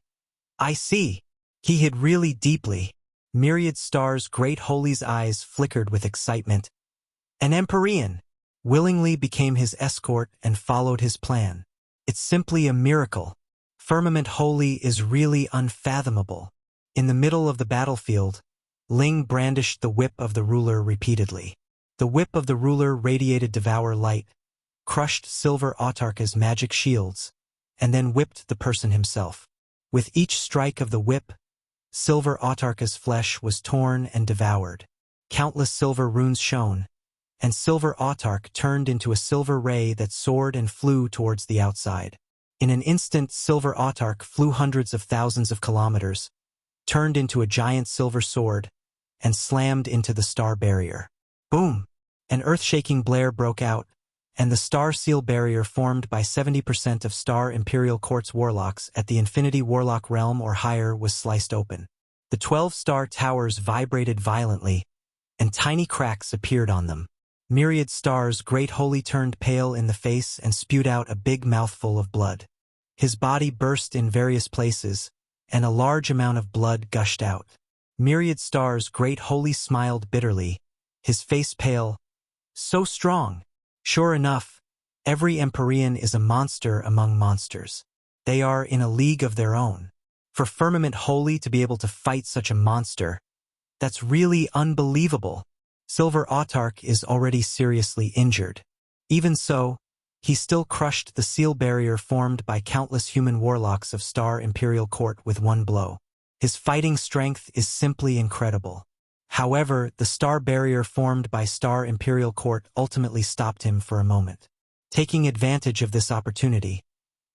I see. He hid really deeply. Myriad Stars Great Holy's eyes flickered with excitement. An Empyrean willingly became his escort and followed his plan. It's simply a miracle. Firmament Holy is really unfathomable. In the middle of the battlefield, Ling brandished the whip of the ruler repeatedly. The whip of the ruler radiated devour light, crushed Silver Autarka's magic shields, and then whipped the person himself. With each strike of the whip, Silver Autarka's flesh was torn and devoured. Countless silver runes shone, and Silver Autark turned into a silver ray that soared and flew towards the outside. In an instant, Silver Autark flew hundreds of thousands of kilometers, turned into a giant silver sword, and slammed into the star barrier. Boom! An earth-shaking blare broke out, and the star seal barrier formed by 70% of Star Imperial Court's warlocks at the Infinity Warlock realm or higher was sliced open. The 12-star towers vibrated violently, and tiny cracks appeared on them. Myriad Stars Great Holy turned pale in the face and spewed out a big mouthful of blood. His body burst in various places, and a large amount of blood gushed out. Myriad Stars Great Holy smiled bitterly, his face pale. So strong! Sure enough, every Empyrean is a monster among monsters. They are in a league of their own. For Firmament Holy to be able to fight such a monster, that's really unbelievable. Silver Autark is already seriously injured. Even so, he still crushed the seal barrier formed by countless human warlocks of Star Imperial Court with one blow. His fighting strength is simply incredible. However, the star barrier formed by Star Imperial Court ultimately stopped him for a moment. Taking advantage of this opportunity,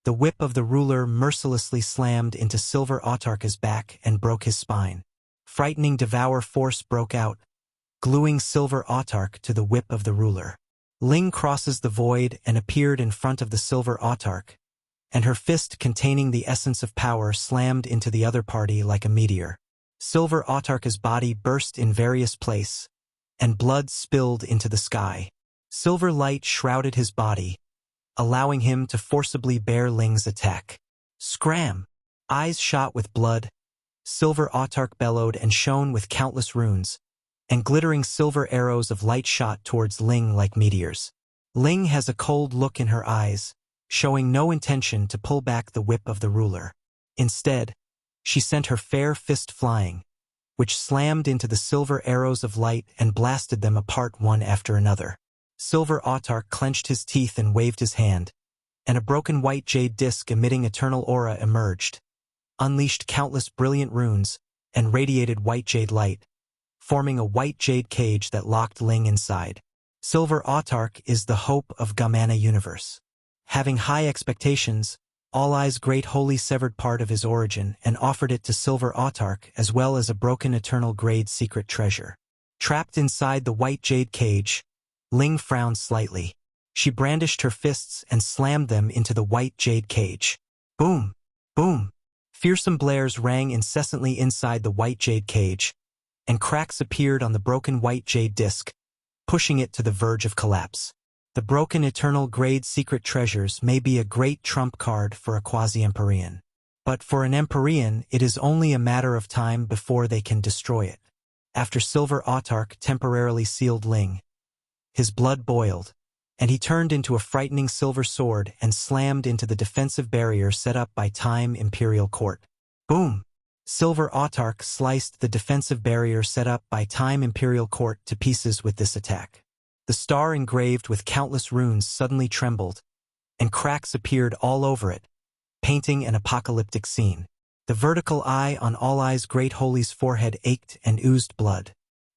the whip of the ruler mercilessly slammed into Silver Autarka's back and broke his spine. Frightening devour force broke out, gluing Silver Autark to the whip of the ruler. Ling crosses the void and appeared in front of the Silver Autark, and her fist containing the essence of power slammed into the other party like a meteor. Silver Autarka's body burst in various places, and blood spilled into the sky. Silver light shrouded his body, allowing him to forcibly bear Ling's attack. Scram! Eyes shot with blood, Silver Autark bellowed and shone with countless runes, and glittering silver arrows of light shot towards Ling like meteors. Ling has a cold look in her eyes, showing no intention to pull back the whip of the ruler. Instead, she sent her fair fist flying, which slammed into the silver arrows of light and blasted them apart one after another. Silver Autark clenched his teeth and waved his hand, and a broken white jade disc emitting eternal aura emerged, unleashed countless brilliant runes, and radiated white jade light, forming a white jade cage that locked Ling inside. Silver Autarch is the hope of Gamana universe. Having high expectations, All Eye's great holy severed part of his origin and offered it to Silver Autarch as well as a broken eternal grade secret treasure. Trapped inside the white jade cage, Ling frowned slightly. She brandished her fists and slammed them into the white jade cage. Boom! Boom! Fearsome blares rang incessantly inside the white jade cage, and cracks appeared on the broken white jade disc, pushing it to the verge of collapse. The broken eternal grade secret treasures may be a great trump card for a quasi-Empyrean. But for an Empyrean, it is only a matter of time before they can destroy it. After Silver Autarch temporarily sealed Ling, his blood boiled, and he turned into a frightening silver sword and slammed into the defensive barrier set up by Time Imperial Court. Boom! Silver Autarch sliced the defensive barrier set up by Time Imperial Court to pieces with this attack. The star engraved with countless runes suddenly trembled, and cracks appeared all over it, painting an apocalyptic scene. The vertical eye on All Eye's great holy's forehead ached and oozed blood.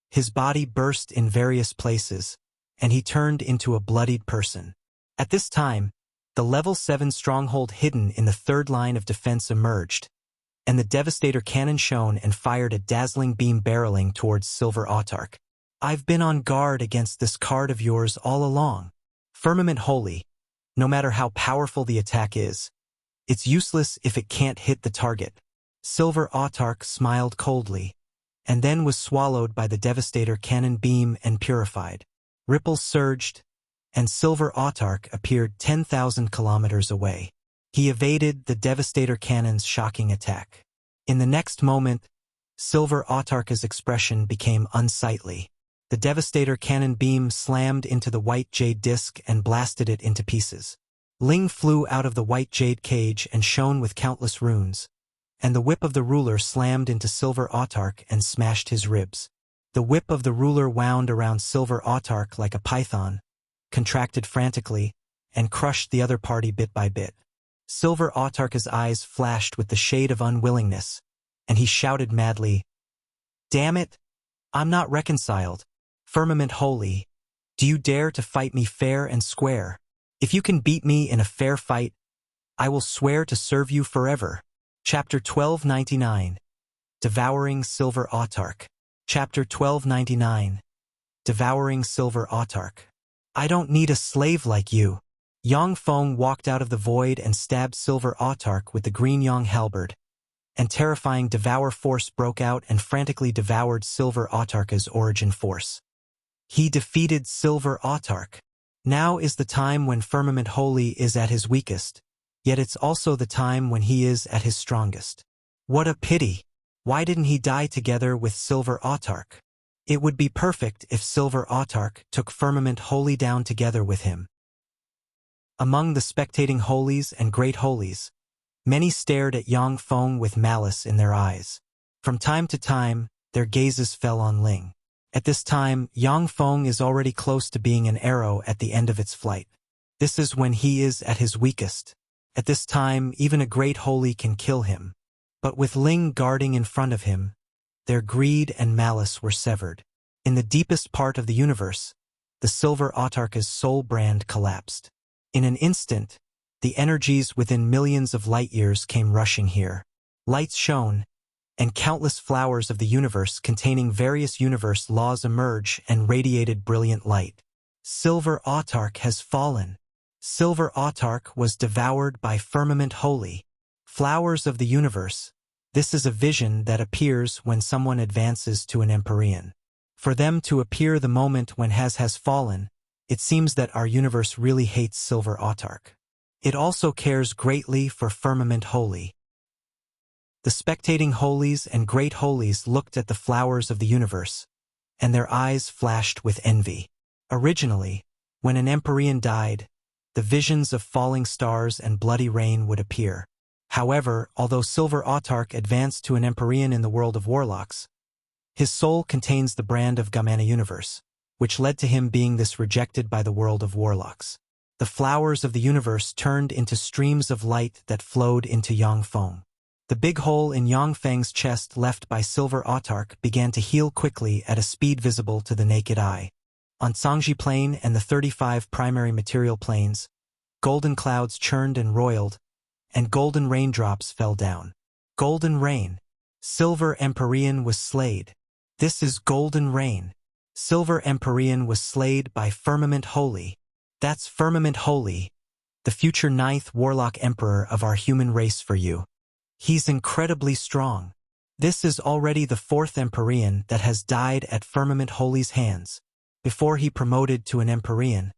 His body burst in various places, and he turned into a bloodied person. At this time, the level 7 stronghold hidden in the third line of defense emerged, and the Devastator cannon shone and fired a dazzling beam barreling towards Silver Autarch. I've been on guard against this card of yours all along. Firmament Holy. No matter how powerful the attack is, it's useless if it can't hit the target. Silver Autarch smiled coldly, and then was swallowed by the Devastator cannon beam and purified. Ripples surged, and Silver Autarch appeared 10,000 kilometers away. He evaded the Devastator cannon's shocking attack. In the next moment, Silver Autarch's expression became unsightly. The Devastator cannon beam slammed into the white jade disc and blasted it into pieces. Ling flew out of the white jade cage and shone with countless runes, and the whip of the ruler slammed into Silver Autarch and smashed his ribs. The whip of the ruler wound around Silver Autarch like a python, contracted frantically, and crushed the other party bit by bit. Silver Autarch's eyes flashed with the shade of unwillingness, and he shouted madly, "Damn it! I'm not reconciled. Firmament Holy, do you dare to fight me fair and square? If you can beat me in a fair fight, I will swear to serve you forever." Chapter 1299. Devouring Silver Autarch. Chapter 1299. Devouring Silver Autarch. I don't need a slave like you. Yang Feng walked out of the void and stabbed Silver Autarch with the green Yang halberd, and terrifying devour force broke out and frantically devoured Silver Autarch's origin force. He defeated Silver Autarch. Now is the time when Firmament Holy is at his weakest, yet it's also the time when he is at his strongest. What a pity! Why didn't he die together with Silver Autarch? It would be perfect if Silver Autarch took Firmament Holy down together with him. Among the spectating holies and great holies, many stared at Yang Feng with malice in their eyes. From time to time, their gazes fell on Ling. At this time, Yang Feng is already close to being an arrow at the end of its flight. This is when he is at his weakest. At this time, even a great holy can kill him. But with Ling guarding in front of him, their greed and malice were severed. In the deepest part of the universe, the Silver Autarch's soul brand collapsed. In an instant, the energies within millions of light years came rushing here. Lights shone, and countless flowers of the universe containing various universe laws emerge and radiated brilliant light. Silver Autarch has fallen. Silver Autarch was devoured by Firmament Holy. Flowers of the universe. This is a vision that appears when someone advances to an Empyrean. For them to appear the moment when has fallen, it seems that our universe really hates Silver Autarch. It also cares greatly for Firmament Holy. The spectating holies and great holies looked at the flowers of the universe, and their eyes flashed with envy. Originally, when an Empyrean died, the visions of falling stars and bloody rain would appear. However, although Silver Autarch advanced to an Empyrean in the world of warlocks, his soul contains the brand of Gamana universe, which led to him being this rejected by the world of warlocks. The flowers of the universe turned into streams of light that flowed into Yang Feng. The big hole in Yang Feng's chest left by Silver Autarch began to heal quickly at a speed visible to the naked eye. On Sangji Plain and the 35 primary material planes, golden clouds churned and roiled, and golden raindrops fell down. Golden rain. Silver Empyrean was slayed. This is golden rain. Silver Empyrean was slayed by Firmament Holy. That's Firmament Holy, the future 9th Warlock Emperor of our human race for you. He's incredibly strong. This is already the 4th Empyrean that has died at Firmament Holy's hands. Before he promoted to an Empyrean,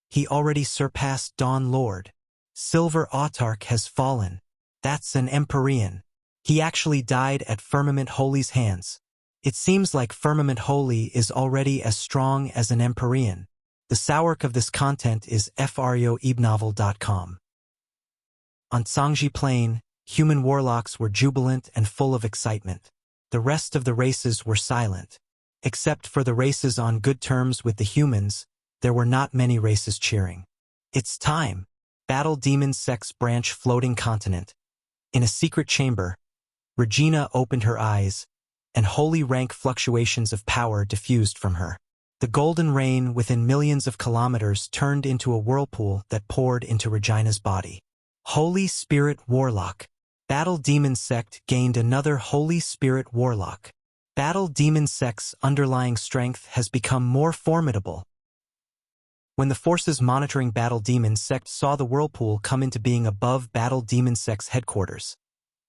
he already surpassed Dawn Lord. Silver Autarch has fallen. That's an Empyrean. He actually died at Firmament Holy's hands. It seems like Firmament Holy is already as strong as an Empyrean. The source of this content is frioebnovel.com. On Sangji Plain, human warlocks were jubilant and full of excitement. The rest of the races were silent. Except for the races on good terms with the humans, there were not many races cheering. It's time. Battle Demon Sex Branch Floating Continent. In a secret chamber, Regina opened her eyes, and holy rank fluctuations of power diffused from her. The golden rain within millions of kilometers turned into a whirlpool that poured into Regina's body. Holy Spirit Warlock. Battle Demon Sect gained another Holy Spirit Warlock. Battle Demon Sect's underlying strength has become more formidable. When the forces monitoring Battle Demon Sect saw the whirlpool come into being above Battle Demon Sect's headquarters,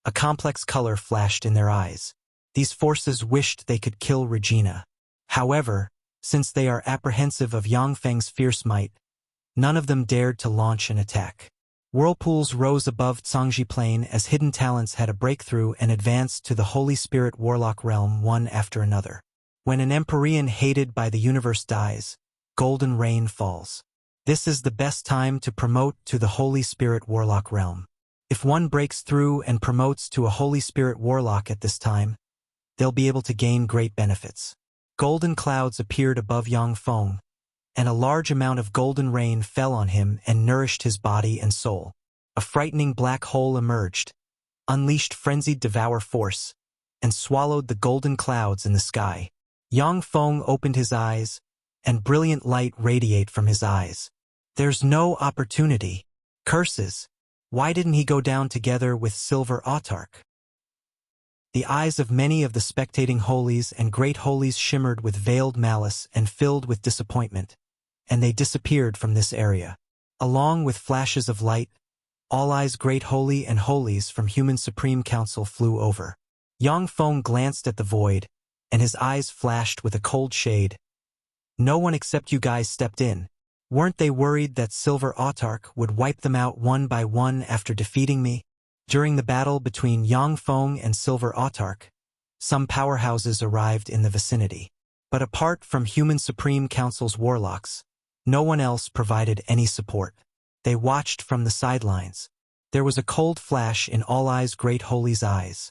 a complex color flashed in their eyes. These forces wished they could kill Regina. However, since they are apprehensive of Yang Feng's fierce might, none of them dared to launch an attack. Whirlpools rose above Sangji Plain as hidden talents had a breakthrough and advanced to the Holy Spirit Warlock realm one after another. When an Empyrean hated by the universe dies, golden rain falls. This is the best time to promote to the Holy Spirit Warlock realm. If one breaks through and promotes to a Holy Spirit Warlock at this time, they'll be able to gain great benefits. Golden clouds appeared above Yang Feng, and a large amount of golden rain fell on him and nourished his body and soul. A frightening black hole emerged, unleashed frenzied devour force, and swallowed the golden clouds in the sky. Yang Feng opened his eyes, and brilliant light radiated from his eyes. There's no opportunity. Curses. Why didn't he go down together with Silver Autarch? The eyes of many of the spectating holies and great holies shimmered with veiled malice and filled with disappointment, and they disappeared from this area. Along with flashes of light, all eyes great holy and holies from Human Supreme Council flew over. Yang Feng glanced at the void, and his eyes flashed with a cold shade. No one except you guys stepped in. Weren't they worried that Silver Autarch would wipe them out one by one after defeating me? During the battle between Yang Feng and Silver Autarch, some powerhouses arrived in the vicinity. But apart from Human Supreme Council's warlocks, no one else provided any support. They watched from the sidelines. There was a cold flash in All Eyes Great Holy's eyes.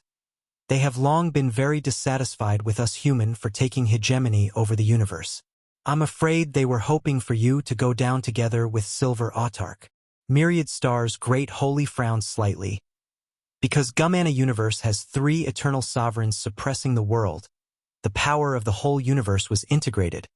They have long been very dissatisfied with us human for taking hegemony over the universe. I'm afraid they were hoping for you to go down together with Silver Autarch. Myriad Stars Great Holy frowned slightly. Because Gumana Universe has 3 eternal sovereigns suppressing the world, the power of the whole universe was integrated,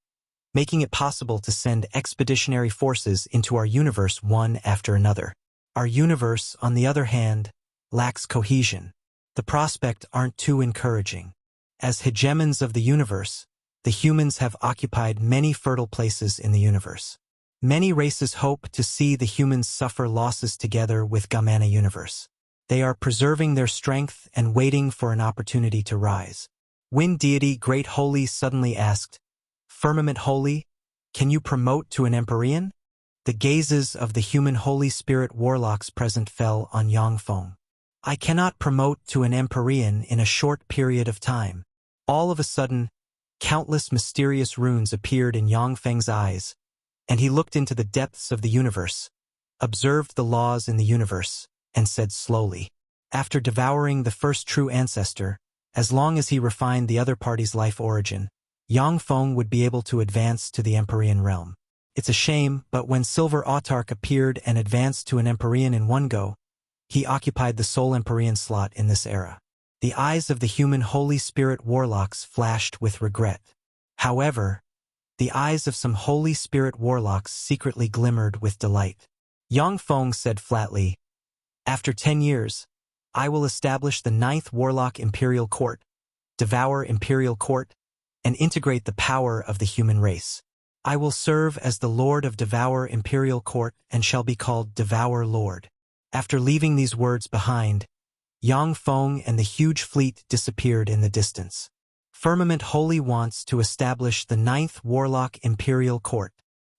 making it possible to send expeditionary forces into our universe one after another. Our universe, on the other hand, lacks cohesion. The prospects aren't too encouraging. As hegemons of the universe, the humans have occupied many fertile places in the universe. Many races hope to see the humans suffer losses together with Gumana Universe. They are preserving their strength and waiting for an opportunity to rise. Wind Deity Great Holy suddenly asked, Firmament Holy, can you promote to an Empyrean? The gazes of the human Holy Spirit warlocks present fell on Yang Feng. I cannot promote to an Empyrean in a short period of time. All of a sudden, countless mysterious runes appeared in Yang Feng's eyes, and he looked into the depths of the universe, observed the laws in the universe, and said slowly, after devouring the First True Ancestor, as long as he refined the other party's life origin, Yang Feng would be able to advance to the Empyrean realm. It's a shame, but when Silver Autarch appeared and advanced to an Empyrean in one go, he occupied the sole Empyrean slot in this era. The eyes of the human Holy Spirit warlocks flashed with regret. However, The eyes of some Holy Spirit warlocks secretly glimmered with delight. Yang Feng said flatly, "After 10 years, I will establish the 9th Warlock Imperial Court, devour Imperial Court, and integrate the power of the human race. I will serve as the Lord of Devour Imperial Court and shall be called Devour Lord." After leaving these words behind, Yang Feng and the huge fleet disappeared in the distance. Firmament Holy wants to establish the 9th Warlock Imperial Court.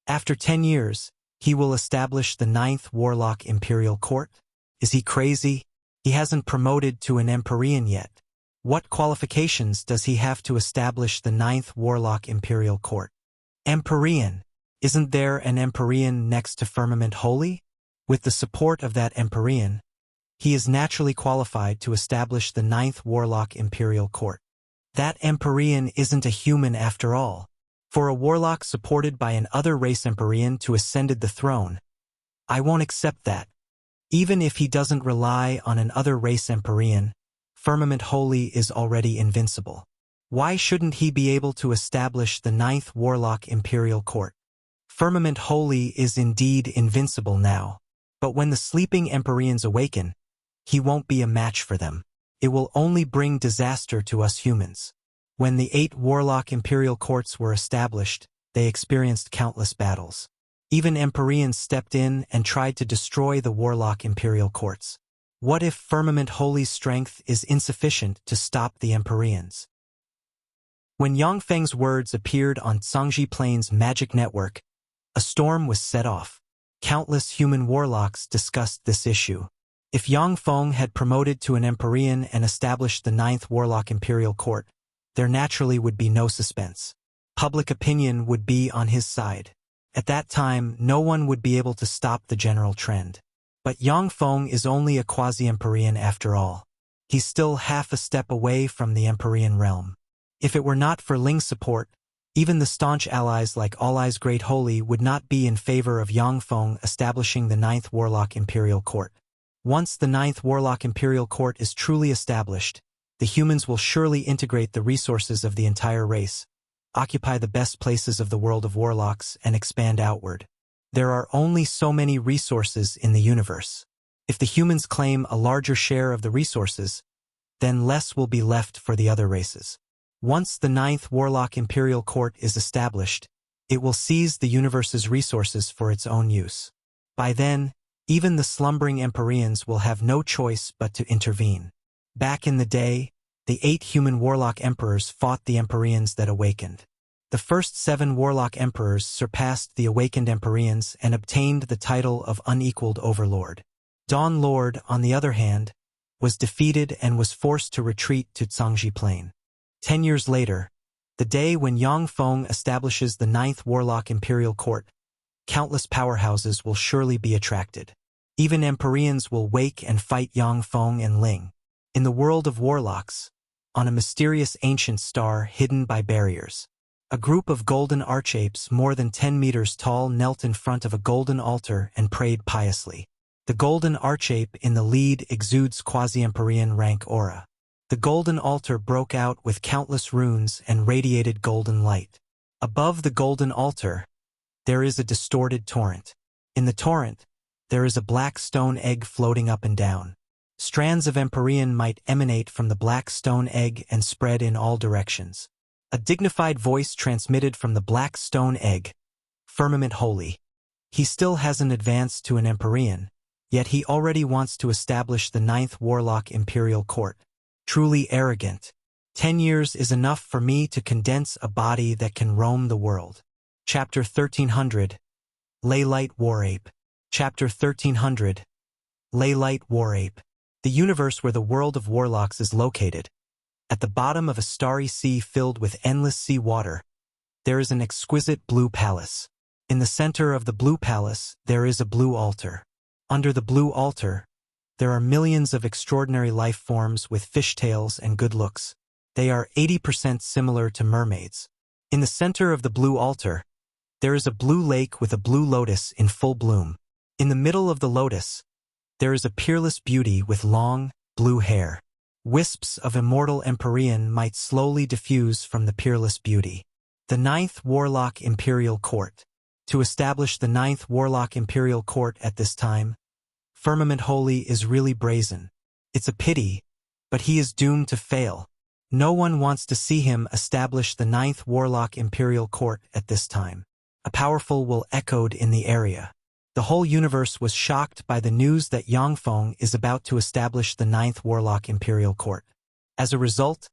After 10 years, he will establish the 9th Warlock Imperial Court? Is he crazy? He hasn't promoted to an Empyrean yet. What qualifications does he have to establish the 9th Warlock Imperial Court? Empyrean. Isn't there an Empyrean next to Firmament Holy? With the support of that Empyrean, he is naturally qualified to establish the 9th Warlock Imperial Court. That Empyrean isn't a human after all. For a warlock supported by an other race Empyrean to ascended the throne, I won't accept that. Even if he doesn't rely on an other race Empyrean, Firmament Holy is already invincible. Why shouldn't he be able to establish the 9th Warlock Imperial Court? Firmament Holy is indeed invincible now, but when the sleeping Empyreans awaken, he won't be a match for them. It will only bring disaster to us humans. When the 8 Warlock Imperial Courts were established, they experienced countless battles. Even Empyreans stepped in and tried to destroy the Warlock Imperial Courts. What if Firmament Holy's strength is insufficient to stop the Empyreans? When Yang Feng's words appeared on Zhangji Plain's magic network, a storm was set off. Countless human warlocks discussed this issue. If Yang Feng had promoted to an Empyrean and established the 9th Warlock Imperial Court, there naturally would be no suspense. Public opinion would be on his side. At that time, no one would be able to stop the general trend. But Yang Feng is only a quasi-Empyrean after all. He's still half a step away from the Empyrean realm. If it were not for Ling's support, even the staunch allies like All Eyes Great Holy would not be in favor of Yang Feng establishing the 9th Warlock Imperial Court. Once the 9th Warlock Imperial Court is truly established, the humans will surely integrate the resources of the entire race, occupy the best places of the world of warlocks, and expand outward. There are only so many resources in the universe. If the humans claim a larger share of the resources, then less will be left for the other races. Once the 9th Warlock Imperial Court is established, it will seize the universe's resources for its own use. By then, even the slumbering Empyreans will have no choice but to intervene. Back in the day, the 8 human warlock emperors fought the Empyreans that awakened. The first 7 warlock emperors surpassed the awakened Empyreans and obtained the title of unequaled overlord. Dawn Lord, on the other hand, was defeated and was forced to retreat to Zhangji Plain. 10 years later, the day when Yang Feng establishes the 9th Warlock Imperial Court, countless powerhouses will surely be attracted. Even Empyreans will wake and fight Yang Feng and Ling. In the world of warlocks, on a mysterious ancient star hidden by barriers, a group of golden archapes more than 10 meters tall knelt in front of a golden altar and prayed piously. The golden archape in the lead exudes quasi-Empyrean rank aura. The golden altar broke out with countless runes and radiated golden light. Above the golden altar, there is a distorted torrent. In the torrent, there is a black stone egg floating up and down. Strands of Empyrean might emanate from the black stone egg and spread in all directions. A dignified voice transmitted from the black stone egg. Firmament Holy. He still hasn't advanced to an Empyrean, yet he already wants to establish the 9th Warlock Imperial Court. Truly arrogant. 10 years is enough for me to condense a body that can roam the world. Chapter 1300. Leylight Warape. Chapter 1300. Leylight Warape. The universe where the world of warlocks is located. At the bottom of a starry sea filled with endless sea water, there is an exquisite blue palace. In the center of the blue palace, there is a blue altar. Under the blue altar, there are millions of extraordinary life forms with fishtails and good looks. They are 80% similar to mermaids. In the center of the blue altar, there is a blue lake with a blue lotus in full bloom. In the middle of the lotus, there is a peerless beauty with long, blue hair. Wisps of immortal Empyrean might slowly diffuse from the peerless beauty. The Ninth Warlock Imperial Court. To establish the Ninth Warlock Imperial Court at this time, Firmament Holy is really brazen. It's a pity, but he is doomed to fail. No one wants to see him establish the Ninth Warlock Imperial Court at this time. A powerful will echoed in the area. The whole universe was shocked by the news that Yang Feng is about to establish the Ninth Warlock Imperial Court. As a result,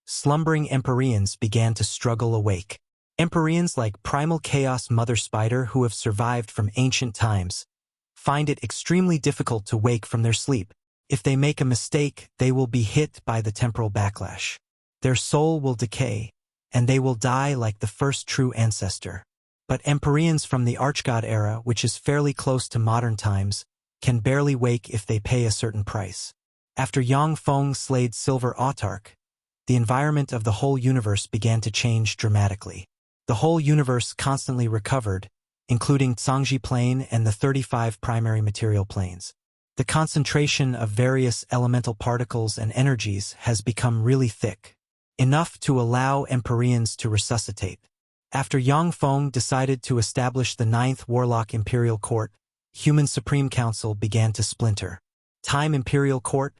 slumbering Empyreans began to struggle awake. Empyreans like Primal Chaos Mother Spider who have survived from ancient times find it extremely difficult to wake from their sleep. If they make a mistake, they will be hit by the temporal backlash. Their soul will decay, and they will die like the First True Ancestor. But Empyreans from the Archgod era, which is fairly close to modern times, can barely wake if they pay a certain price. After Yang Feng slayed Silver Autarch, the environment of the whole universe began to change dramatically. The whole universe constantly recovered, including Zhangji Plane and the 35 primary material planes. The concentration of various elemental particles and energies has become really thick, enough to allow Empyreans to resuscitate. After Yang Feng decided to establish the Ninth Warlock Imperial Court, Human Supreme Council began to splinter. Time Imperial Court,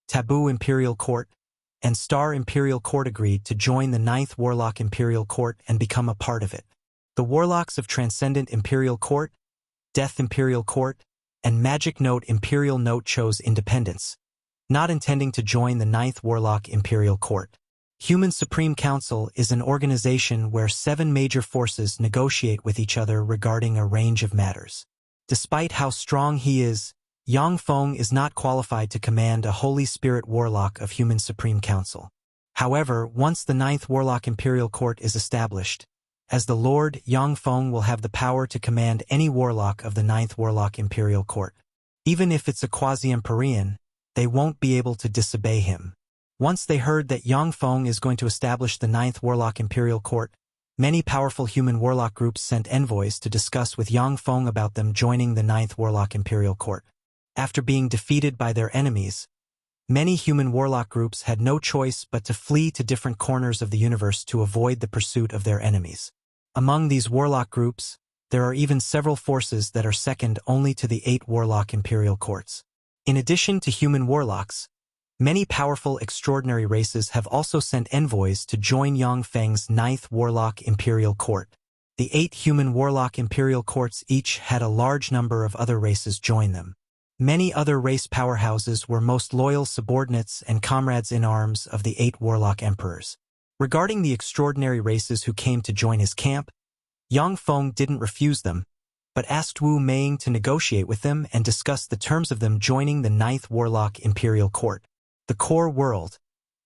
Taboo Imperial Court, and Star Imperial Court agreed to join the Ninth Warlock Imperial Court and become a part of it. The Warlocks of Transcendent Imperial Court, Death Imperial Court, and Magic Note Imperial Note chose independence, not intending to join the Ninth Warlock Imperial Court. Human Supreme Council is an organization where 7 major forces negotiate with each other regarding a range of matters. Despite how strong he is, Yang Feng is not qualified to command a Holy Spirit Warlock of Human Supreme Council. However, once the Ninth Warlock Imperial Court is established, as the Lord, Yang Feng will have the power to command any Warlock of the Ninth Warlock Imperial Court. Even if it's a quasi-Empyrean, they won't be able to disobey him. Once they heard that Yang Feng is going to establish the Ninth Warlock Imperial Court, many powerful human warlock groups sent envoys to discuss with Yang Feng about them joining the Ninth Warlock Imperial Court. After being defeated by their enemies, many human warlock groups had no choice but to flee to different corners of the universe to avoid the pursuit of their enemies. Among these warlock groups, there are even several forces that are second only to the 8 warlock imperial courts. In addition to human warlocks, many powerful extraordinary races have also sent envoys to join Yang Feng's 9th Warlock Imperial Court. The 8 human warlock imperial courts each had a large number of other races join them. Many other race powerhouses were most loyal subordinates and comrades in arms of the 8 warlock emperors. Regarding the extraordinary races who came to join his camp, Yang Feng didn't refuse them, but asked Wu Meiying to negotiate with them and discuss the terms of them joining the 9th Warlock Imperial Court. The core world,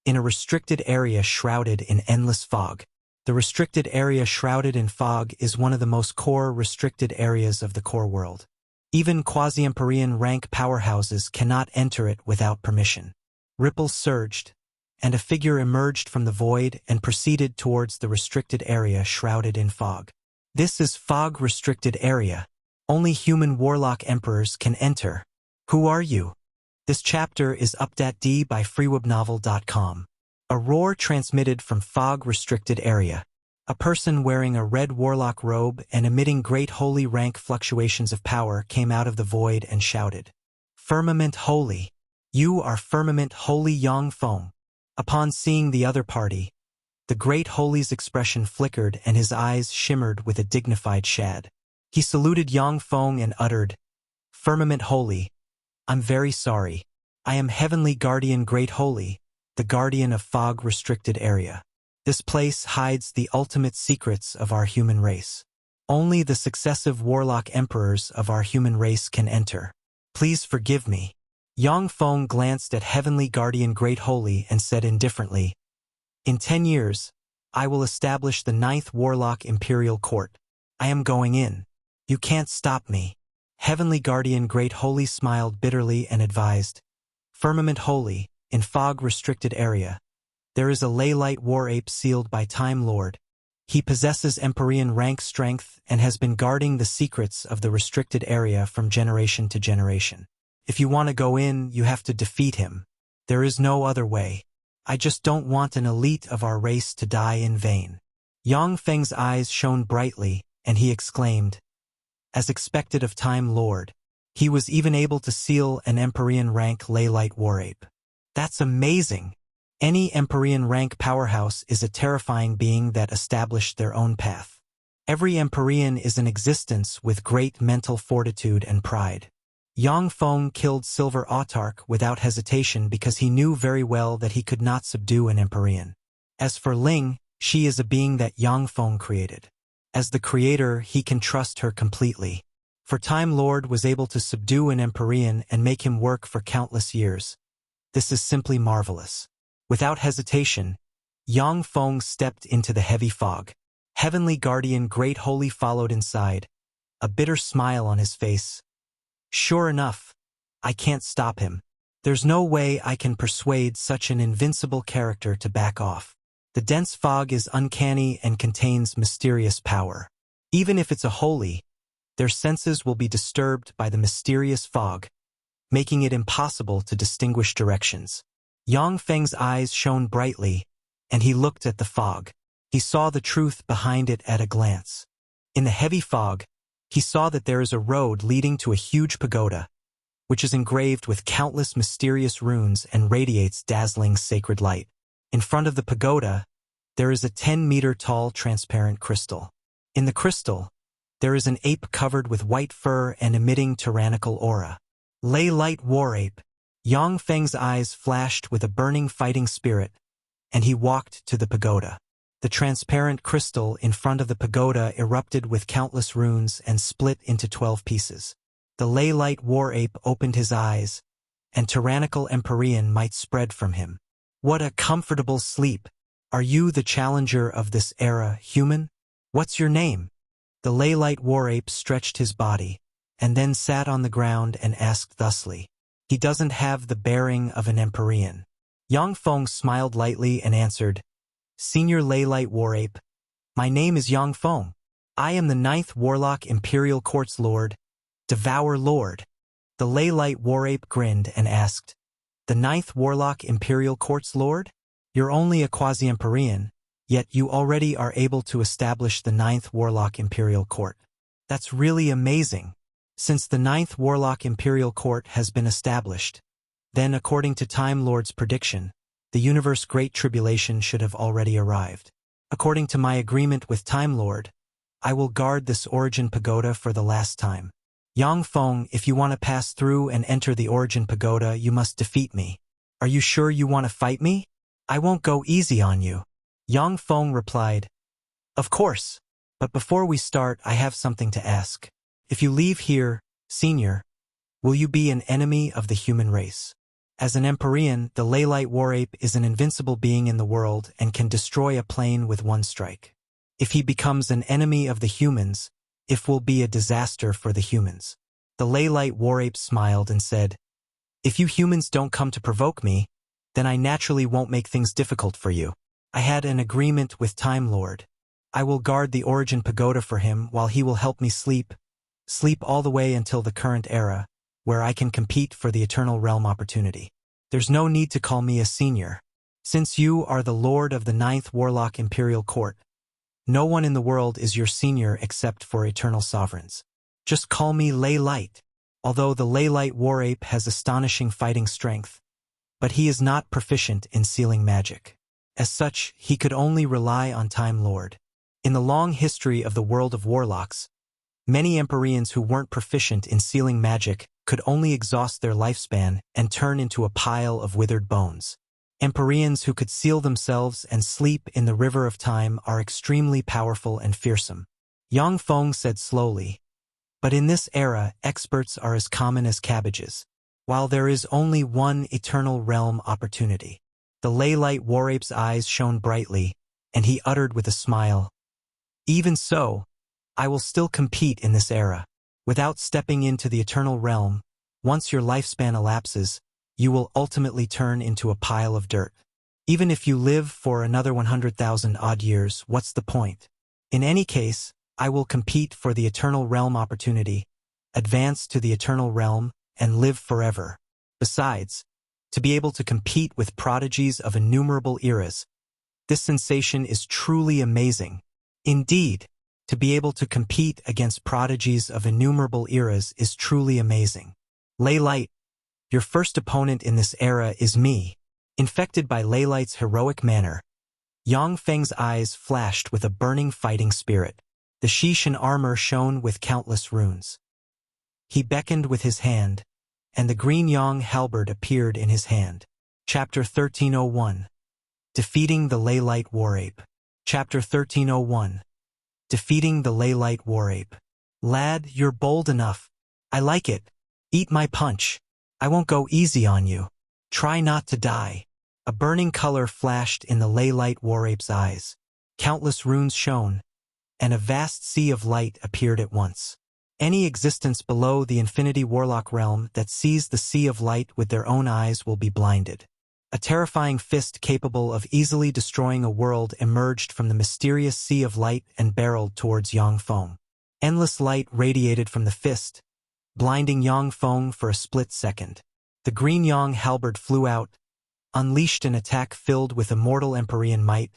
in a restricted area shrouded in endless fog. The restricted area shrouded in fog is one of the most core restricted areas of the core world. Even quasi-Empyrean rank powerhouses cannot enter it without permission. Ripples surged, and a figure emerged from the void and proceeded towards the restricted area shrouded in fog. This is fog-restricted area. Only human warlock emperors can enter. Who are you? This chapter is updated by freewebnovel.com. A roar transmitted from fog-restricted area. A person wearing a red warlock robe and emitting great holy rank fluctuations of power came out of the void and shouted, "Firmament Holy! You are Firmament Holy Yang Feng." Upon seeing the other party, the great holy's expression flickered and his eyes shimmered with a dignified shade. He saluted Yang Feng and uttered, "Firmament Holy, I'm very sorry. I am Heavenly Guardian Great Holy, the guardian of fog-restricted area. This place hides the ultimate secrets of our human race. Only the successive warlock emperors of our human race can enter. Please forgive me." Yang Feng glanced at Heavenly Guardian Great Holy and said indifferently, "In 10 years, I will establish the 9th Warlock Imperial Court. I am going in. You can't stop me." Heavenly Guardian Great Holy smiled bitterly and advised, "Firmament Holy, in fog-restricted area, there is a Leylight war ape sealed by Time Lord. He possesses Empyrean rank strength and has been guarding the secrets of the restricted area from generation to generation. If you want to go in, you have to defeat him. There is no other way. I just don't want an elite of our race to die in vain." Yang Feng's eyes shone brightly, and he exclaimed, "As expected of Time Lord, he was even able to seal an Empyrean rank Leylight Warape. That's amazing! Any Empyrean rank powerhouse is a terrifying being that established their own path. Every Empyrean is an existence with great mental fortitude and pride." Yang Feng killed Silver Autarch without hesitation because he knew very well that he could not subdue an Empyrean. As for Ling, she is a being that Yang Feng created. As the creator, he can trust her completely. For Time Lord was able to subdue an Empyrean and make him work for countless years. This is simply marvelous. Without hesitation, Yang Feng stepped into the heavy fog. Heavenly Guardian Great Holy followed inside, a bitter smile on his face. "Sure enough, I can't stop him. There's no way I can persuade such an invincible character to back off. The dense fog is uncanny and contains mysterious power. Even if it's a holy, their senses will be disturbed by the mysterious fog, making it impossible to distinguish directions." Yang Feng's eyes shone brightly, and he looked at the fog. He saw the truth behind it at a glance. In the heavy fog, he saw that there is a road leading to a huge pagoda, which is engraved with countless mysterious runes and radiates dazzling sacred light. In front of the pagoda, there is a 10-meter-tall transparent crystal. In the crystal, there is an ape covered with white fur and emitting tyrannical aura. Leylight Warape. Yang Feng's eyes flashed with a burning fighting spirit, and he walked to the pagoda. The transparent crystal in front of the pagoda erupted with countless runes and split into 12 pieces. The Leylight Warape opened his eyes, and tyrannical Empyrean might spread from him. "What a comfortable sleep! Are you the challenger of this era, human? What's your name?" The Leylight Warape stretched his body, and then sat on the ground and asked thusly. He doesn't have the bearing of an Empyrean. Yang Feng smiled lightly and answered, "Senior Leylight Warape, my name is Yang Feng. I am the 9th Warlock Imperial Court's Lord, Devour Lord." The Leylight Warape grinned and asked, "The 9th Warlock Imperial Court's Lord? You're only a quasi-Empyrean, yet you already are able to establish the 9th Warlock Imperial Court. That's really amazing. Since the 9th Warlock Imperial Court has been established, then according to Time Lord's prediction, the universe Great Tribulation should have already arrived. According to my agreement with Time Lord, I will guard this Origin Pagoda for the last time. Yang Feng, if you want to pass through and enter the Origin Pagoda, you must defeat me. Are you sure you want to fight me? I won't go easy on you." Yang Feng replied, "Of course, but before we start, I have something to ask. If you leave here, Senior, will you be an enemy of the human race? As an Empyrean, the Leylight Warape is an invincible being in the world and can destroy a plane with one strike. If he becomes an enemy of the humans, it will be a disaster for the humans." The Leylight Warape smiled and said, "If you humans don't come to provoke me, then I naturally won't make things difficult for you. I had an agreement with Time Lord. I will guard the Origin Pagoda for him while he will help me sleep all the way until the current era, where I can compete for the Eternal Realm opportunity. There's no need to call me a senior. Since you are the Lord of the 9th Warlock Imperial Court, no one in the world is your senior except for Eternal Sovereigns. Just call me Leylight." Although the Leylight Warape has astonishing fighting strength, but he is not proficient in sealing magic. As such, he could only rely on Time Lord. In the long history of the world of warlocks, many Empyreans who weren't proficient in sealing magic could only exhaust their lifespan and turn into a pile of withered bones. Empyreans who could seal themselves and sleep in the river of time are extremely powerful and fearsome. Yang Feng said slowly, "But in this era, experts are as common as cabbages, while there is only one Eternal Realm opportunity." The Leylight Warape's eyes shone brightly, and he uttered with a smile, "Even so, I will still compete in this era. Without stepping into the Eternal Realm, once your lifespan elapses, you will ultimately turn into a pile of dirt. Even if you live for another 100,000 odd years, what's the point? In any case, I will compete for the Eternal Realm opportunity, advance to the Eternal Realm, and live forever. Besides, to be able to compete with prodigies of innumerable eras, this sensation is truly amazing. Indeed, to be able to compete against prodigies of innumerable eras is truly amazing. Ley Light, your first opponent in this era is me. Infected by Ley Light's heroic manner, Yang Feng's eyes flashed with a burning fighting spirit. The Xishan armor shone with countless runes. He beckoned with his hand, and the green Yang halberd appeared in his hand. Chapter 1301. Defeating the Ley Light War Ape. Chapter 1301. Defeating the Ley Light War Ape. Lad, you're bold enough. I like it. Eat my punch. I won't go easy on you. Try not to die. A burning color flashed in the Ley Light War Ape's eyes. Countless runes shone, and a vast sea of light appeared at once. Any existence below the Infinity Warlock realm that sees the sea of light with their own eyes will be blinded. A terrifying fist capable of easily destroying a world emerged from the mysterious sea of light and barreled towards Yang Feng. Endless light radiated from the fist, blinding Yang Feng for a split second. The green Yang halberd flew out, unleashed an attack filled with immortal Empyrean might,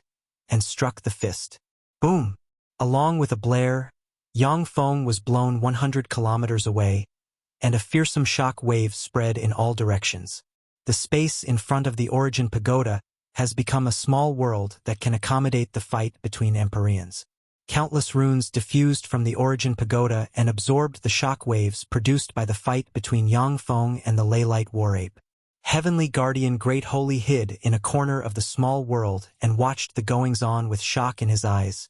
and struck the fist. Boom! Along with a blare, Yang Feng was blown 100 kilometers away, and a fearsome shock wave spread in all directions. The space in front of the Origin Pagoda has become a small world that can accommodate the fight between Empyreans. Countless runes diffused from the Origin Pagoda and absorbed the shock waves produced by the fight between Yang Feng and the Ley Light War Ape. Heavenly Guardian Great Holy hid in a corner of the small world and watched the goings-on with shock in his eyes.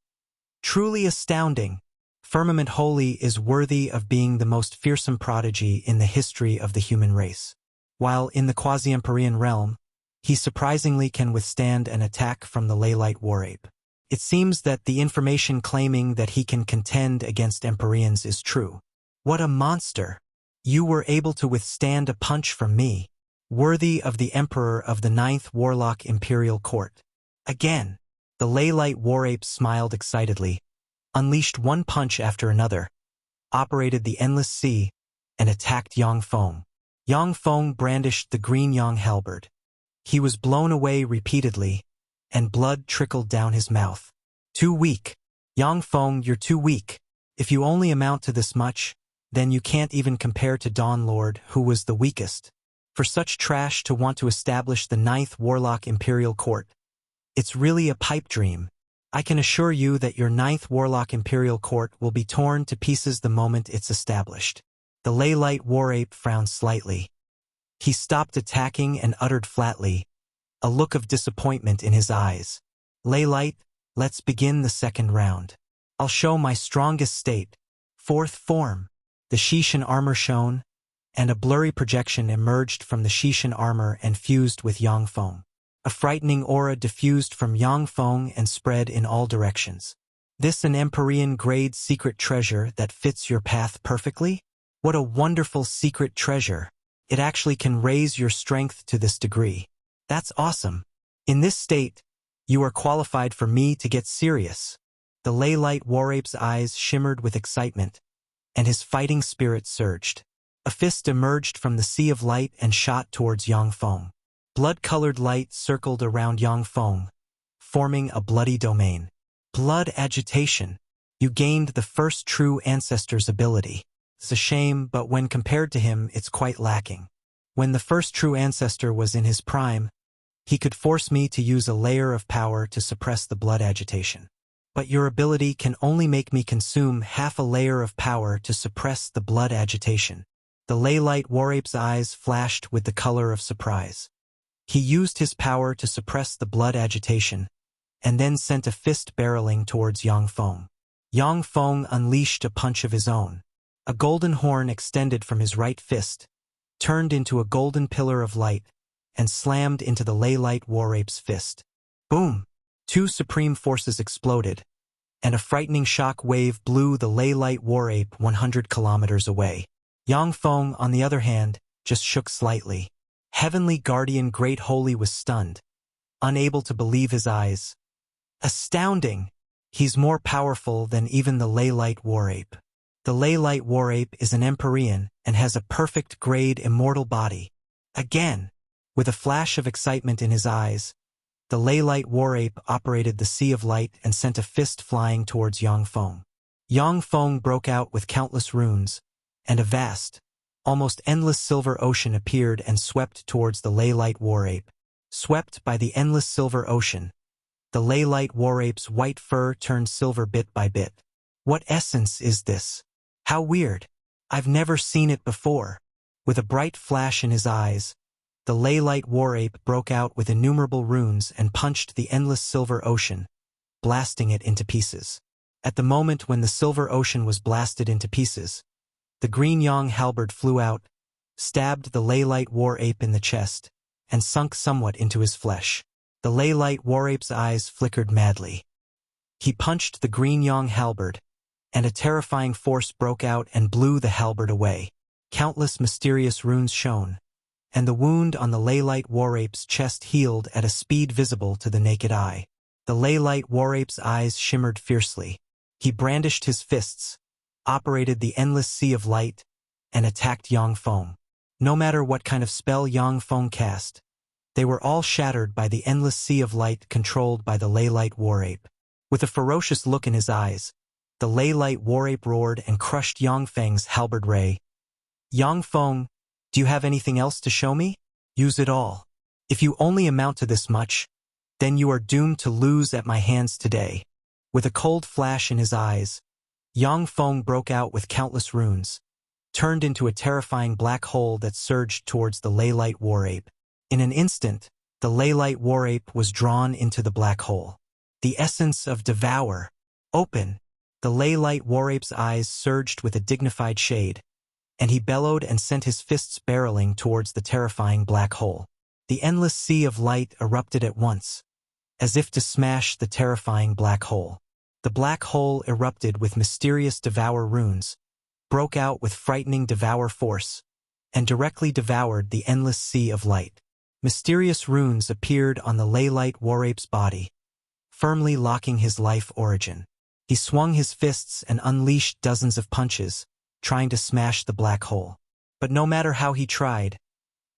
Truly astounding! Firmament Holy is worthy of being the most fearsome prodigy in the history of the human race. While in the quasi-Empyrean realm, he surprisingly can withstand an attack from the Ley Light War Ape. It seems that the information claiming that he can contend against Empyreans is true. What a monster! You were able to withstand a punch from me, worthy of the Emperor of the 9th Warlock Imperial Court. Again, the Ley Light War Ape smiled excitedly, unleashed one punch after another, operated the Endless Sea, and attacked Yang Feng. Yang Feng brandished the green Yang halberd. He was blown away repeatedly, and blood trickled down his mouth. Too weak. Yang Feng, you're too weak. If you only amount to this much, then you can't even compare to Dawn Lord, who was the weakest. For such trash to want to establish the 9th Warlock Imperial Court, it's really a pipe dream. I can assure you that your 9th Warlock Imperial Court will be torn to pieces the moment it's established. The Ley Light War Ape frowned slightly. He stopped attacking and uttered flatly, a look of disappointment in his eyes. Ley Light, let's begin the second round. I'll show my strongest state. Fourth form. The Xishan armor shone, and a blurry projection emerged from the Xishan armor and fused with Yang Feng. A frightening aura diffused from Yang Feng and spread in all directions. This an Empyrean grade secret treasure that fits your path perfectly? What a wonderful secret treasure. It actually can raise your strength to this degree. That's awesome. In this state, you are qualified for me to get serious. The Ley Light War Ape's eyes shimmered with excitement, and his fighting spirit surged. A fist emerged from the sea of light and shot towards Yang Feng. Blood-colored light circled around Yang Feng, forming a bloody domain. Blood agitation. You gained the First True Ancestor's ability. It's a shame, but when compared to him, it's quite lacking. When the First True Ancestor was in his prime, he could force me to use a layer of power to suppress the blood agitation. But your ability can only make me consume half a layer of power to suppress the blood agitation. The Ley Light War Ape's eyes flashed with the color of surprise. He used his power to suppress the blood agitation, and then sent a fist barreling towards Yang Feng. Yang Feng unleashed a punch of his own. A golden horn extended from his right fist, turned into a golden pillar of light, and slammed into the Ley Light War Ape's fist. Boom! Two supreme forces exploded, and a frightening shock wave blew the Ley Light War Ape 100 kilometers away. Yang Feng, on the other hand, just shook slightly. Heavenly Guardian Great Holy was stunned, unable to believe his eyes. Astounding! He's more powerful than even the Ley Light War Ape. The Ley Light War Ape is an Empyrean and has a perfect grade immortal body. Again, with a flash of excitement in his eyes, the Ley-Light War Ape operated the Sea of Light and sent a fist flying towards Yang Feng. Yang Feng broke out with countless runes, and a vast, almost endless silver ocean appeared and swept towards the Ley-Light War Ape. Swept by the endless silver ocean, the Ley-Light War Ape's white fur turned silver bit by bit. What essence is this? How weird. I've never seen it before. With a bright flash in his eyes, the Ley-Light War Ape broke out with innumerable runes and punched the endless silver ocean, blasting it into pieces. At the moment when the silver ocean was blasted into pieces, the green Yang halberd flew out, stabbed the Ley-Light War Ape in the chest, and sunk somewhat into his flesh. The Ley-Light War Ape's eyes flickered madly. He punched the green Yang halberd, and a terrifying force broke out and blew the halberd away. Countless mysterious runes shone, and the wound on the Ley-Light War Ape's chest healed at a speed visible to the naked eye. The Ley-Light War Ape's eyes shimmered fiercely. He brandished his fists, operated the endless sea of light, and attacked Yang Feng. No matter what kind of spell Yang Feng cast, they were all shattered by the endless sea of light controlled by the Ley-Light War Ape. With a ferocious look in his eyes, the Ley-Light War Ape roared and crushed Yang Feng's halberd ray. Yang Feng, do you have anything else to show me? Use it all. If you only amount to this much, then you are doomed to lose at my hands today. With a cold flash in his eyes, Yang Feng broke out with countless runes, turned into a terrifying black hole that surged towards the Ley-Light War Ape. In an instant, the Ley-Light War Ape was drawn into the black hole. The essence of devour. Open. The Ley-Light War Ape's eyes surged with a dignified shade, and he bellowed and sent his fists barreling towards the terrifying black hole. The endless sea of light erupted at once, as if to smash the terrifying black hole. The black hole erupted with mysterious devour runes, broke out with frightening devour force, and directly devoured the endless sea of light. Mysterious runes appeared on the Ley-Light War Ape's body, firmly locking his life origin. He swung his fists and unleashed dozens of punches, trying to smash the black hole. But no matter how he tried,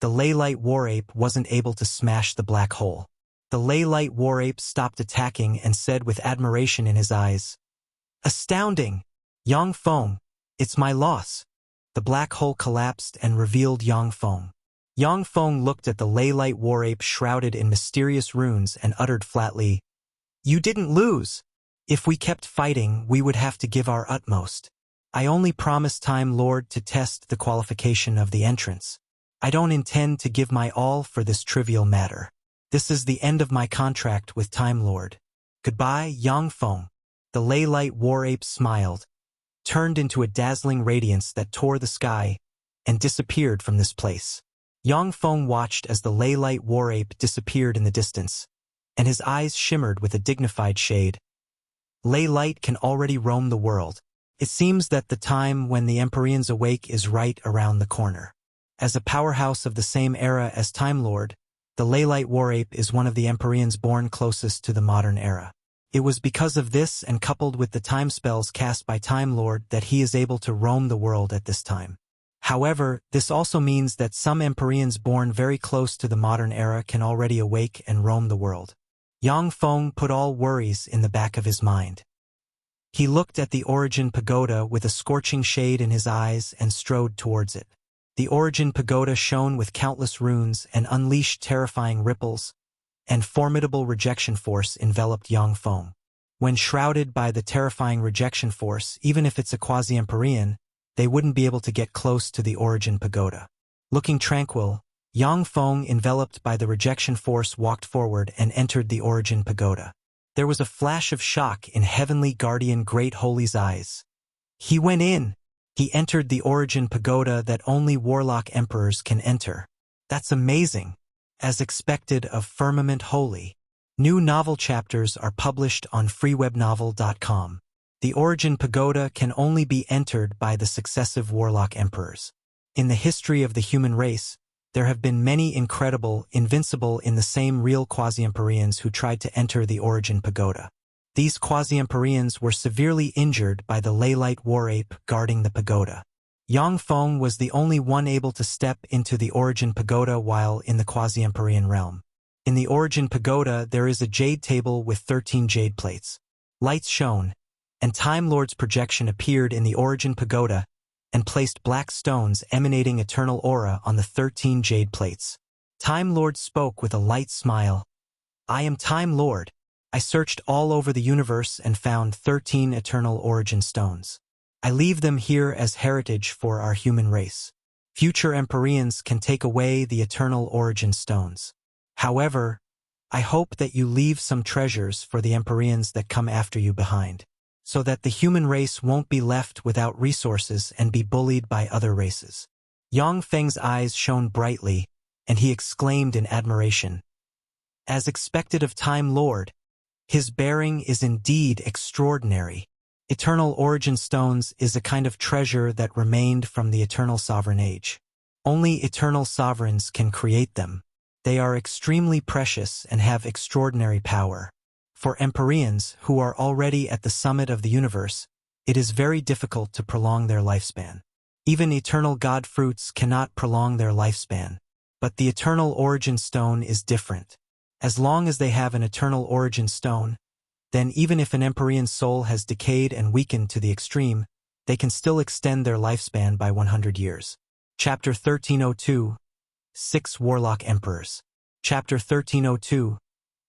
the Ley-Light War Ape wasn't able to smash the black hole. The Ley-Light War Ape stopped attacking and said with admiration in his eyes, "Astounding! Yang Feng, it's my loss." The black hole collapsed and revealed Yang Feng. Yang Feng looked at the Ley-Light War Ape shrouded in mysterious runes and uttered flatly, "You didn't lose. If we kept fighting, we would have to give our utmost. I only promised Time Lord to test the qualification of the entrance. I don't intend to give my all for this trivial matter. This is the end of my contract with Time Lord. Goodbye, Yang Feng." The Ley-Light War Ape smiled, turned into a dazzling radiance that tore the sky, and disappeared from this place. Yang Feng watched as the Ley-Light War Ape disappeared in the distance, and his eyes shimmered with a dignified shade. Ley-Light can already roam the world. It seems that the time when the Empyreans awake is right around the corner. As a powerhouse of the same era as Time Lord, the Ley-Light War Ape is one of the Empyreans born closest to the modern era. It was because of this and coupled with the time spells cast by Time Lord that he is able to roam the world at this time. However, this also means that some Empyreans born very close to the modern era can already awake and roam the world. Yang Feng put all worries in the back of his mind. He looked at the Origin Pagoda with a scorching shade in his eyes and strode towards it. The Origin Pagoda shone with countless runes and unleashed terrifying ripples, and formidable rejection force enveloped Yang Feng. When shrouded by the terrifying rejection force, even if it's a quasi-Empyrean, they wouldn't be able to get close to the Origin Pagoda. Looking tranquil, Yang Feng, enveloped by the rejection force, walked forward and entered the Origin Pagoda. There was a flash of shock in Heavenly Guardian Great Holy's eyes. He went in. He entered the Origin Pagoda that only Warlock Emperors can enter. That's amazing. As expected of Firmament Holy. New novel chapters are published on freewebnovel.com. The Origin Pagoda can only be entered by the successive Warlock Emperors. In the history of the human race, there have been many incredible, invincible in the same real quasi-Empyreans who tried to enter the Origin Pagoda. These quasi-Empyreans were severely injured by the Ley-Light War Ape guarding the pagoda. Yang Feng was the only one able to step into the Origin Pagoda while in the quasi-Empyrean realm. In the Origin Pagoda, there is a jade table with 13 jade plates. Lights shone, and Time Lord's projection appeared in the Origin Pagoda and placed black stones emanating eternal aura on the 13 jade plates. Time Lord spoke with a light smile. I am Time Lord. I searched all over the universe and found 13 eternal origin stones. I leave them here as heritage for our human race. Future Empyreans can take away the eternal origin stones. However, I hope that you leave some treasures for the Empyreans that come after you behind, so that the human race won't be left without resources and be bullied by other races. Yang Feng's eyes shone brightly, and he exclaimed in admiration. As expected of Time Lord, his bearing is indeed extraordinary. Eternal origin stones is a kind of treasure that remained from the eternal sovereign age. Only eternal sovereigns can create them. They are extremely precious and have extraordinary power. For Empyreans who are already at the summit of the universe, it is very difficult to prolong their lifespan. Even eternal god fruits cannot prolong their lifespan. But the eternal origin stone is different. As long as they have an eternal origin stone, then even if an Empyrean soul has decayed and weakened to the extreme, they can still extend their lifespan by 100 years. Chapter 1302, 6 Warlock Emperors. Chapter 1302,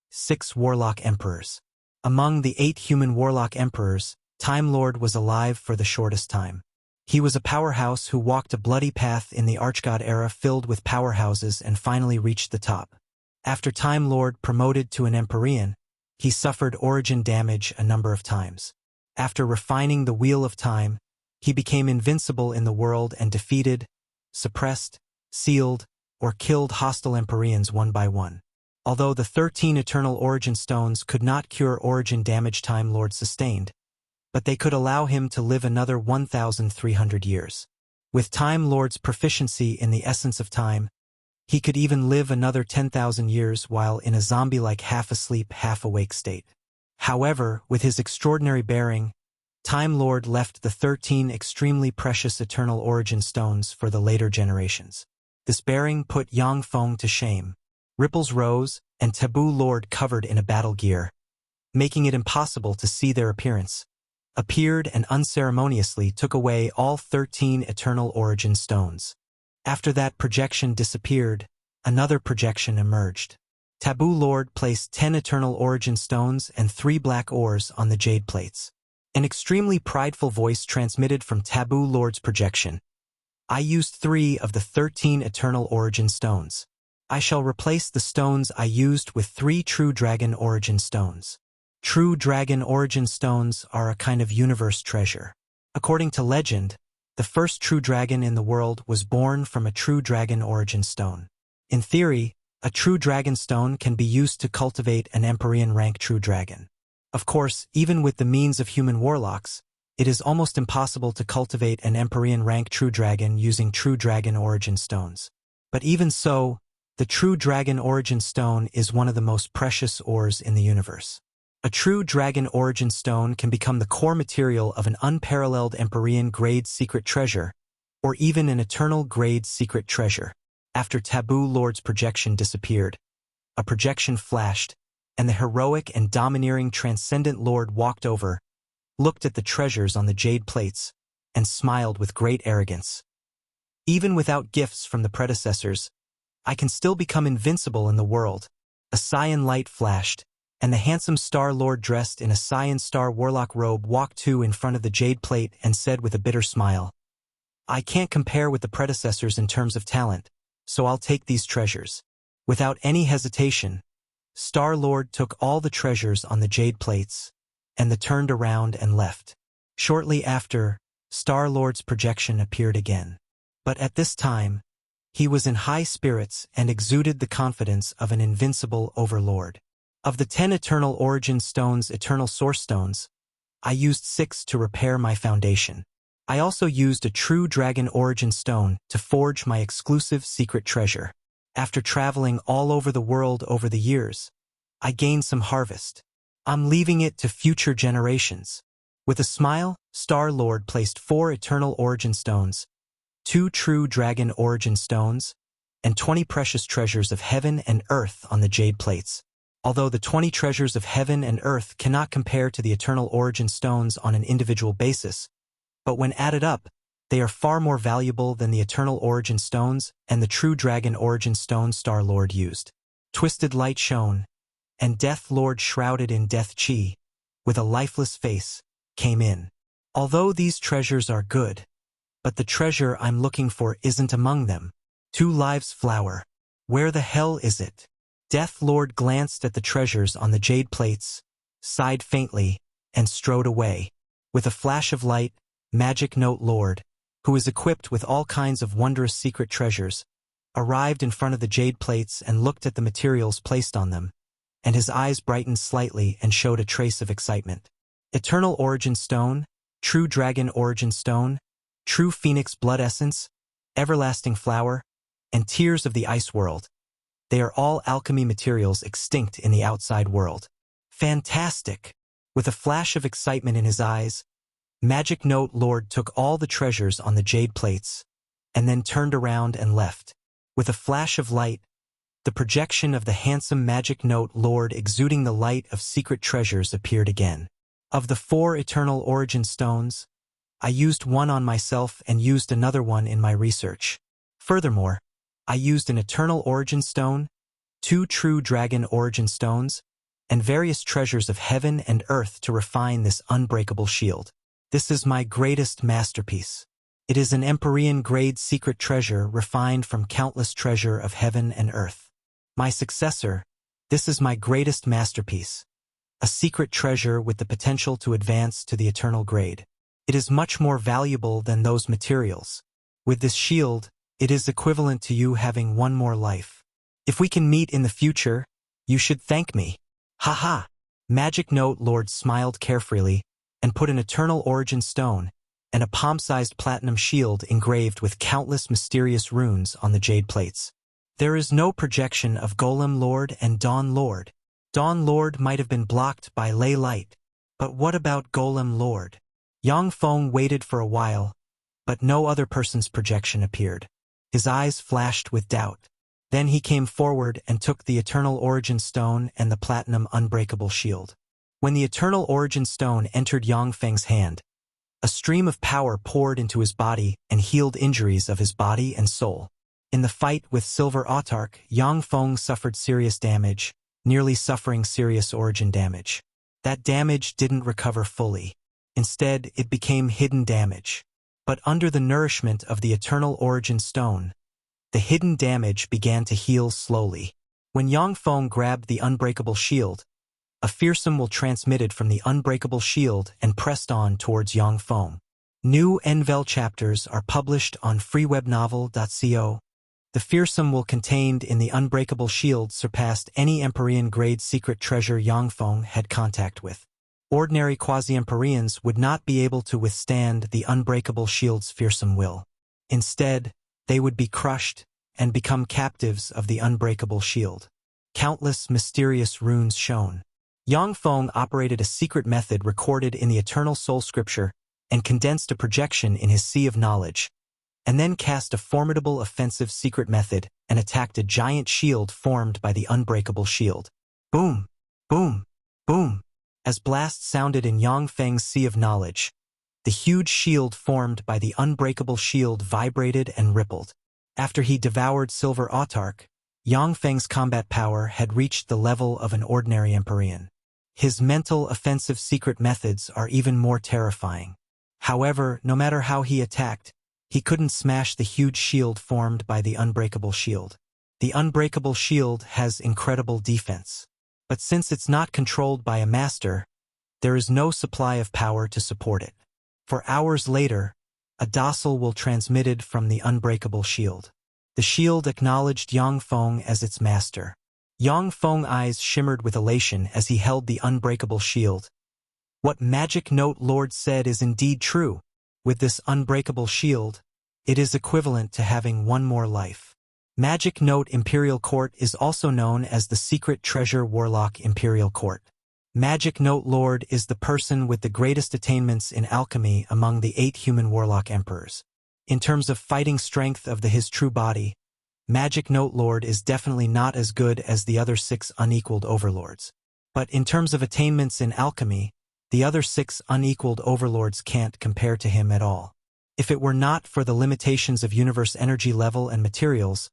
6 Warlock Emperors. Among the 8 human warlock emperors, Time Lord was alive for the shortest time. He was a powerhouse who walked a bloody path in the Archgod era filled with powerhouses and finally reached the top. After Time Lord promoted to an Empyrean, he suffered origin damage a number of times. After refining the Wheel of Time, he became invincible in the world and defeated, suppressed, sealed, or killed hostile Empyreans one by one. Although the 13 eternal origin stones could not cure origin damage Time Lord sustained, but they could allow him to live another 1,300 years. With Time Lord's proficiency in the essence of time, he could even live another 10,000 years while in a zombie-like half-asleep, half-awake state. However, with his extraordinary bearing, Time Lord left the 13 extremely precious eternal origin stones for the later generations. This bearing put Yang Feng to shame. Ripples rose, and Taboo Lord covered in a battle gear, making it impossible to see their appearance, appeared and unceremoniously took away all 13 eternal origin stones. After that projection disappeared, another projection emerged. Taboo Lord placed 10 eternal origin stones and 3 black ores on the jade plates. An extremely prideful voice transmitted from Taboo Lord's projection. I used 3 of the 13 eternal origin stones. I shall replace the stones I used with 3 true dragon origin stones. True dragon origin stones are a kind of universe treasure. According to legend, the first true dragon in the world was born from a true dragon origin stone. In theory, a true dragon stone can be used to cultivate an Empyrean rank true dragon. Of course, even with the means of human warlocks, it is almost impossible to cultivate an Empyrean rank true dragon using true dragon origin stones. But even so, the true dragon origin stone is one of the most precious ores in the universe. A true dragon origin stone can become the core material of an unparalleled Empyrean grade secret treasure, or even an eternal grade secret treasure. After Taboo Lord's projection disappeared, a projection flashed, and the heroic and domineering transcendent Lord walked over, looked at the treasures on the jade plates, and smiled with great arrogance. Even without gifts from the predecessors, I can still become invincible in the world. A cyan light flashed, and the handsome Star Lord dressed in a cyan star warlock robe walked to in front of the jade plate and said with a bitter smile, I can't compare with the predecessors in terms of talent, so I'll take these treasures. Without any hesitation, Star Lord took all the treasures on the jade plates, and then turned around and left. Shortly after, Star Lord's projection appeared again. But at this time, he was in high spirits and exuded the confidence of an invincible overlord. Of the 10 eternal origin stones, eternal source stones, I used 6 to repair my foundation. I also used a true dragon origin stone to forge my exclusive secret treasure. After traveling all over the world over the years, I gained some harvest. I'm leaving it to future generations. With a smile, Star Lord placed 4 eternal origin stones, 2 true dragon origin stones, and 20 precious treasures of heaven and earth on the jade plates. Although the 20 treasures of heaven and earth cannot compare to the eternal origin stones on an individual basis, but when added up, they are far more valuable than the eternal origin stones and the true dragon origin stone Star-Lord used. Twisted light shone, and Death Lord shrouded in death chi, with a lifeless face, came in. Although these treasures are good, but the treasure I'm looking for isn't among them. 2 lives flower. Where the hell is it? Death Lord glanced at the treasures on the jade plates, sighed faintly, and strode away. With a flash of light, Magic Note Lord, who is equipped with all kinds of wondrous secret treasures, arrived in front of the jade plates and looked at the materials placed on them, and his eyes brightened slightly and showed a trace of excitement. Eternal Origin Stone, True Dragon Origin Stone, True Phoenix Blood Essence, Everlasting Flower, and Tears of the Ice World. They are all alchemy materials extinct in the outside world. Fantastic! With a flash of excitement in his eyes, Magic Note Lord took all the treasures on the jade plates, and then turned around and left. With a flash of light, the projection of the handsome Magic Note Lord exuding the light of secret treasures appeared again. Of the 4 eternal origin stones, I used one on myself and used another one in my research. Furthermore, I used an eternal origin stone, 2 true dragon origin stones, and various treasures of heaven and earth to refine this unbreakable shield. This is my greatest masterpiece. It is an Empyrean grade secret treasure refined from countless treasure of heaven and earth. My successor, this is my greatest masterpiece. A secret treasure with the potential to advance to the eternal grade. It is much more valuable than those materials. With this shield, it is equivalent to you having one more life. If we can meet in the future, you should thank me. Haha! Magic Note Lord smiled carefreely and put an eternal origin stone and a palm-sized platinum shield engraved with countless mysterious runes on the jade plates. There is no projection of Golem Lord and Dawn Lord. Dawn Lord might have been blocked by Ley Light. But what about Golem Lord? Yang Feng waited for a while, but no other person's projection appeared. His eyes flashed with doubt. Then he came forward and took the Eternal Origin Stone and the Platinum Unbreakable Shield. When the Eternal Origin Stone entered Yang Feng's hand, a stream of power poured into his body and healed injuries of his body and soul. In the fight with Silver Autarch, Yang Feng suffered serious damage, nearly suffering serious origin damage. That damage didn't recover fully. Instead, it became hidden damage. But under the nourishment of the Eternal Origin Stone, the hidden damage began to heal slowly. When Yang Feng grabbed the Unbreakable Shield, a fearsome will transmitted from the Unbreakable Shield and pressed on towards Yang Feng. New Envel chapters are published on freewebnovel.co. The fearsome will contained in the Unbreakable Shield surpassed any Empyrean grade secret treasure Yang Feng had contact with. Ordinary quasi-Empyreans would not be able to withstand the Unbreakable Shield's fearsome will. Instead, they would be crushed and become captives of the Unbreakable Shield. Countless mysterious runes shone. Yang Feng operated a secret method recorded in the Eternal Soul Scripture and condensed a projection in his sea of knowledge, and then cast a formidable offensive secret method and attacked a giant shield formed by the Unbreakable Shield. Boom! Boom! Boom! As blasts sounded in Yang Feng's sea of knowledge, the huge shield formed by the Unbreakable Shield vibrated and rippled. After he devoured Silver Autarch, Yang Feng's combat power had reached the level of an ordinary Empyrean. His mental offensive secret methods are even more terrifying. However, no matter how he attacked, he couldn't smash the huge shield formed by the Unbreakable Shield. The Unbreakable Shield has incredible defense. But since it's not controlled by a master, there is no supply of power to support it. For hours later, a docile will transmitted from the Unbreakable Shield. The shield acknowledged Yang Feng as its master. Yang Feng's eyes shimmered with elation as he held the Unbreakable Shield. What Magic Note Lord said is indeed true. With this Unbreakable Shield, it is equivalent to having one more life. Magic Note Imperial Court is also known as the Secret Treasure Warlock Imperial Court. Magic Note Lord is the person with the greatest attainments in alchemy among the 8 human warlock emperors. In terms of fighting strength of his true body, Magic Note Lord is definitely not as good as the other 6 unequaled overlords. But in terms of attainments in alchemy, the other 6 unequaled overlords can't compare to him at all. If it were not for the limitations of universe energy level and materials,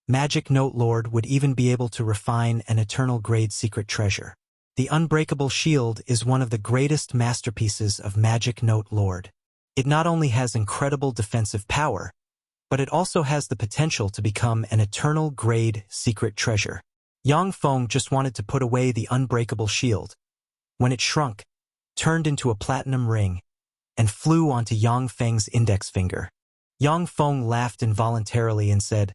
Magic Note Lord would even be able to refine an eternal grade secret treasure. The Unbreakable Shield is one of the greatest masterpieces of Magic Note Lord. It not only has incredible defensive power, but it also has the potential to become an eternal grade secret treasure. Yang Feng just wanted to put away the Unbreakable Shield, when it shrunk, turned into a platinum ring, and flew onto Yang Feng's index finger. Yang Feng laughed involuntarily and said,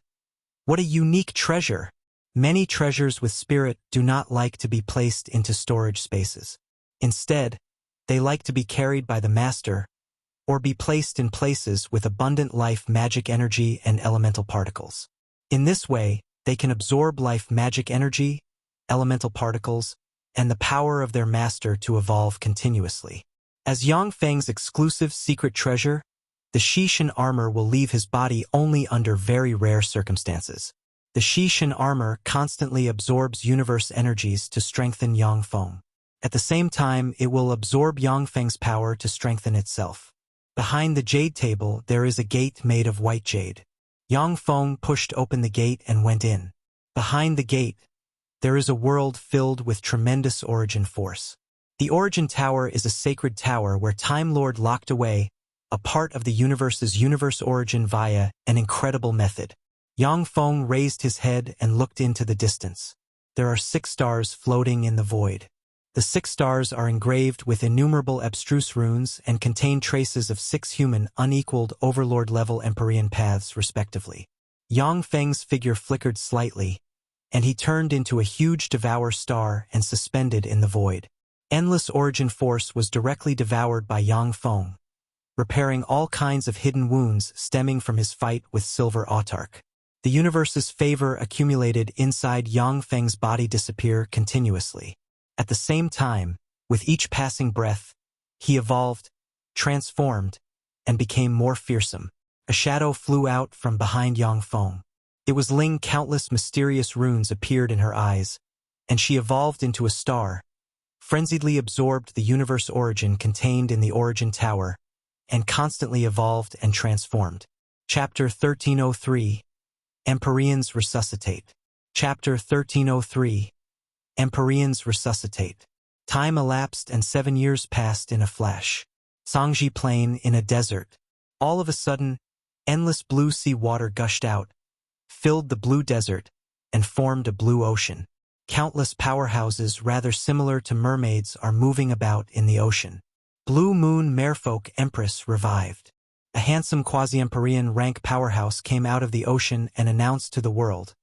"What a unique treasure! Many treasures with spirit do not like to be placed into storage spaces. Instead, they like to be carried by the master, or be placed in places with abundant life magic energy and elemental particles. In this way, they can absorb life magic energy, elemental particles, and the power of their master to evolve continuously. As Yang Feng's exclusive secret treasure, the Shishin armor will leave his body only under very rare circumstances. The Shishin armor constantly absorbs universe energies to strengthen Yang Feng. At the same time, it will absorb Yang Feng's power to strengthen itself. Behind the jade table, there is a gate made of white jade. Yang Feng pushed open the gate and went in. Behind the gate, there is a world filled with tremendous origin force. The Origin Tower is a sacred tower where Time Lord locked away a part of the universe's universe origin via an incredible method. Yang Feng raised his head and looked into the distance. There are 6 stars floating in the void. The 6 stars are engraved with innumerable abstruse runes and contain traces of 6 human, unequaled, overlord-level Empyrean paths, respectively. Yang Feng's figure flickered slightly, and he turned into a huge devour star and suspended in the void. Endless origin force was directly devoured by Yang Feng, repairing all kinds of hidden wounds stemming from his fight with Silver Autarch. The universe's favor accumulated inside Yang Feng's body disappear continuously. At the same time, with each passing breath, he evolved, transformed, and became more fearsome. A shadow flew out from behind Yang Feng. It was Ling. Countless mysterious runes appeared in her eyes, and she evolved into a star, frenziedly absorbed the universe origin contained in the Origin Tower, and constantly evolved and transformed. Chapter 1303, Empyreans Resuscitate. Chapter 1303, Empyreans Resuscitate. Time elapsed and 7 years passed in a flash. Sangji Plain in a desert. All of a sudden, endless blue sea water gushed out, filled the blue desert, and formed a blue ocean. Countless powerhouses rather similar to mermaids are moving about in the ocean. Blue Moon Merfolk Empress revived. A handsome quasi-Empyrean rank powerhouse came out of the ocean and announced to the world,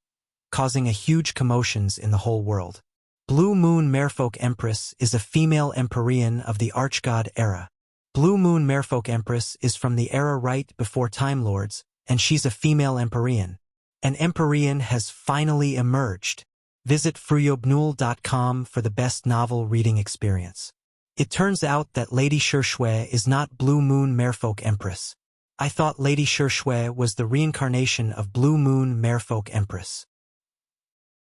causing a huge commotions in the whole world. Blue Moon Merfolk Empress is a female Empyrean of the Archgod era. Blue Moon Merfolk Empress is from the era right before Time Lords, and she's a female Empyrean. An Empyrean has finally emerged. Visit fruyobnul.com for the best novel reading experience. It turns out that Lady Shurshui is not Blue Moon Merfolk Empress. I thought Lady Shurshui was the reincarnation of Blue Moon Merfolk Empress.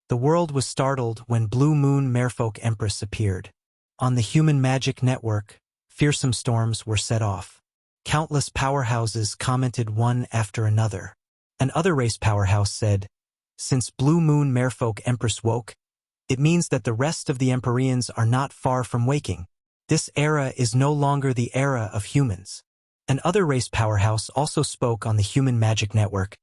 The world was startled when Blue Moon Merfolk Empress appeared. On the human magic network, fearsome storms were set off. Countless powerhouses commented one after another. An other race powerhouse said, "Since Blue Moon Merfolk Empress woke, it means that the rest of the Empyreans are not far from waking. This era is no longer the era of humans." An other race powerhouse also spoke on the human magic network.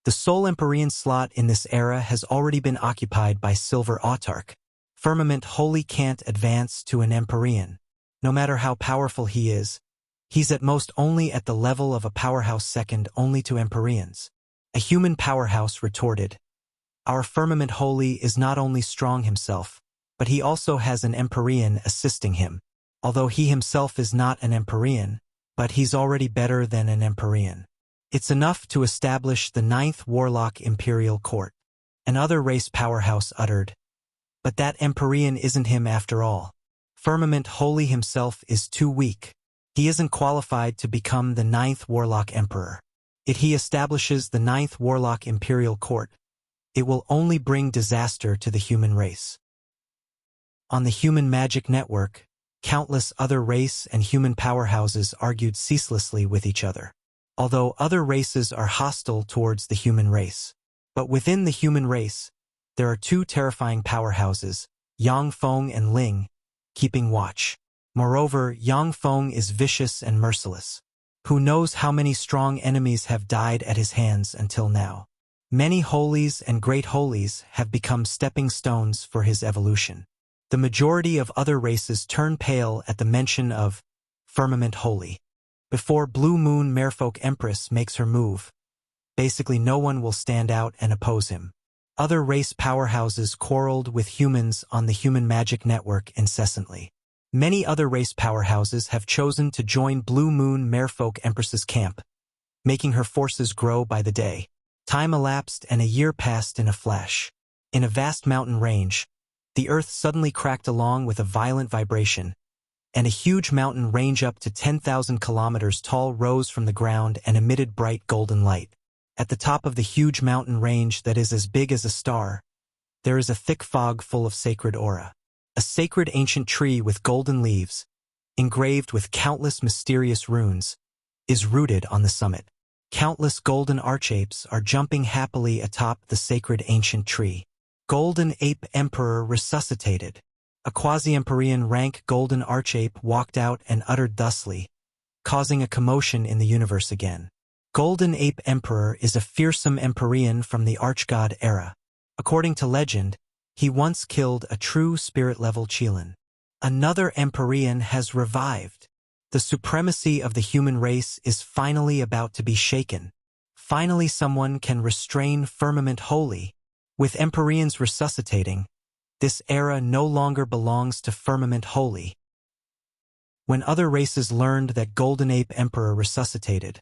"The sole Empyrean slot in this era has already been occupied by Silver Autarch. Firmament wholly can't advance to an Empyrean. No matter how powerful he is, he's at most only at the level of a powerhouse second only to Empyreans." A human powerhouse retorted, "Our Firmament Holy is not only strong himself, but he also has an Empyrean assisting him. Although he himself is not an Empyrean, but he's already better than an Empyrean. It's enough to establish the 9th Warlock Imperial Court." Another race powerhouse uttered, "But that Empyrean isn't him after all. Firmament Holy himself is too weak. He isn't qualified to become the 9th Warlock Emperor." If he establishes the 9th Warlock Imperial Court, it will only bring disaster to the human race. On the Human Magic Network, countless other race and human powerhouses argued ceaselessly with each other. Although other races are hostile towards the human race. But within the human race, there are two terrifying powerhouses, Yang Feng and Ling, keeping watch. Moreover, Yang Feng is vicious and merciless. Who knows how many strong enemies have died at his hands until now. Many holies and great holies have become stepping stones for his evolution. The majority of other races turn pale at the mention of Firmament Holy. Before Blue Moon Merfolk Empress makes her move, basically no one will stand out and oppose him. Other race powerhouses quarreled with humans on the Human Magic Network incessantly. Many other race powerhouses have chosen to join Blue Moon Merfolk Empress's camp, making her forces grow by the day. Time elapsed and a year passed in a flash. In a vast mountain range, the earth suddenly cracked along with a violent vibration, and a huge mountain range up to 10,000 kilometers tall rose from the ground and emitted bright golden light. At the top of the huge mountain range that is as big as a star, there is a thick fog full of sacred aura. A sacred ancient tree with golden leaves, engraved with countless mysterious runes, is rooted on the summit. Countless golden archapes are jumping happily atop the sacred ancient tree. Golden Ape Emperor resuscitated. A quasi-Empyrean rank golden archape walked out and uttered thusly, causing a commotion in the universe again. Golden Ape Emperor is a fearsome Empyrean from the Archgod era. According to legend, he once killed a true spirit-level Qilin. Another Empyrean has revived. The supremacy of the human race is finally about to be shaken. Finally someone can restrain Firmament Holy. With Empyreans resuscitating, this era no longer belongs to Firmament Holy. When other races learned that Golden Ape Emperor resuscitated,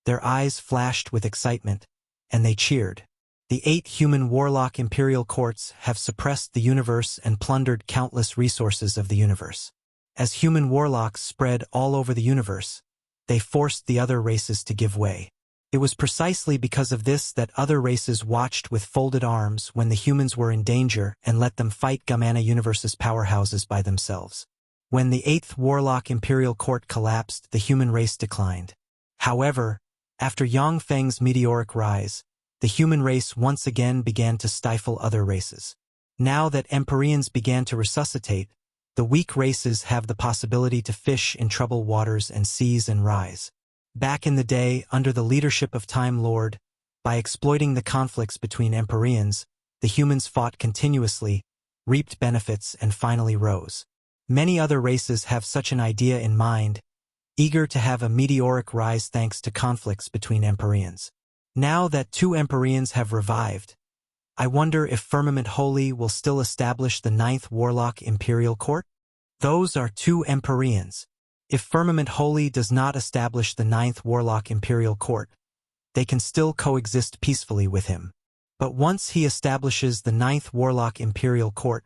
their eyes flashed with excitement, and they cheered. The 8 human warlock imperial courts have suppressed the universe and plundered countless resources of the universe. As human warlocks spread all over the universe, they forced the other races to give way. It was precisely because of this that other races watched with folded arms when the humans were in danger and let them fight Gamana Universe's powerhouses by themselves. When the 8th Warlock Imperial Court collapsed, the human race declined. However, after Yang Feng's meteoric rise, the human race once again began to stifle other races. Now that Empyreans began to resuscitate, the weak races have the possibility to fish in troubled waters and seas and rise. Back in the day, under the leadership of Time Lord, by exploiting the conflicts between Empyreans, the humans fought continuously, reaped benefits, and finally rose. Many other races have such an idea in mind, eager to have a meteoric rise thanks to conflicts between Empyreans. Now that 2 Empyreans have revived, I wonder if Firmament Holy will still establish the 9th Warlock Imperial Court? Those are 2 Empyreans. If Firmament Holy does not establish the 9th Warlock Imperial Court, they can still coexist peacefully with him. But once he establishes the 9th Warlock Imperial Court,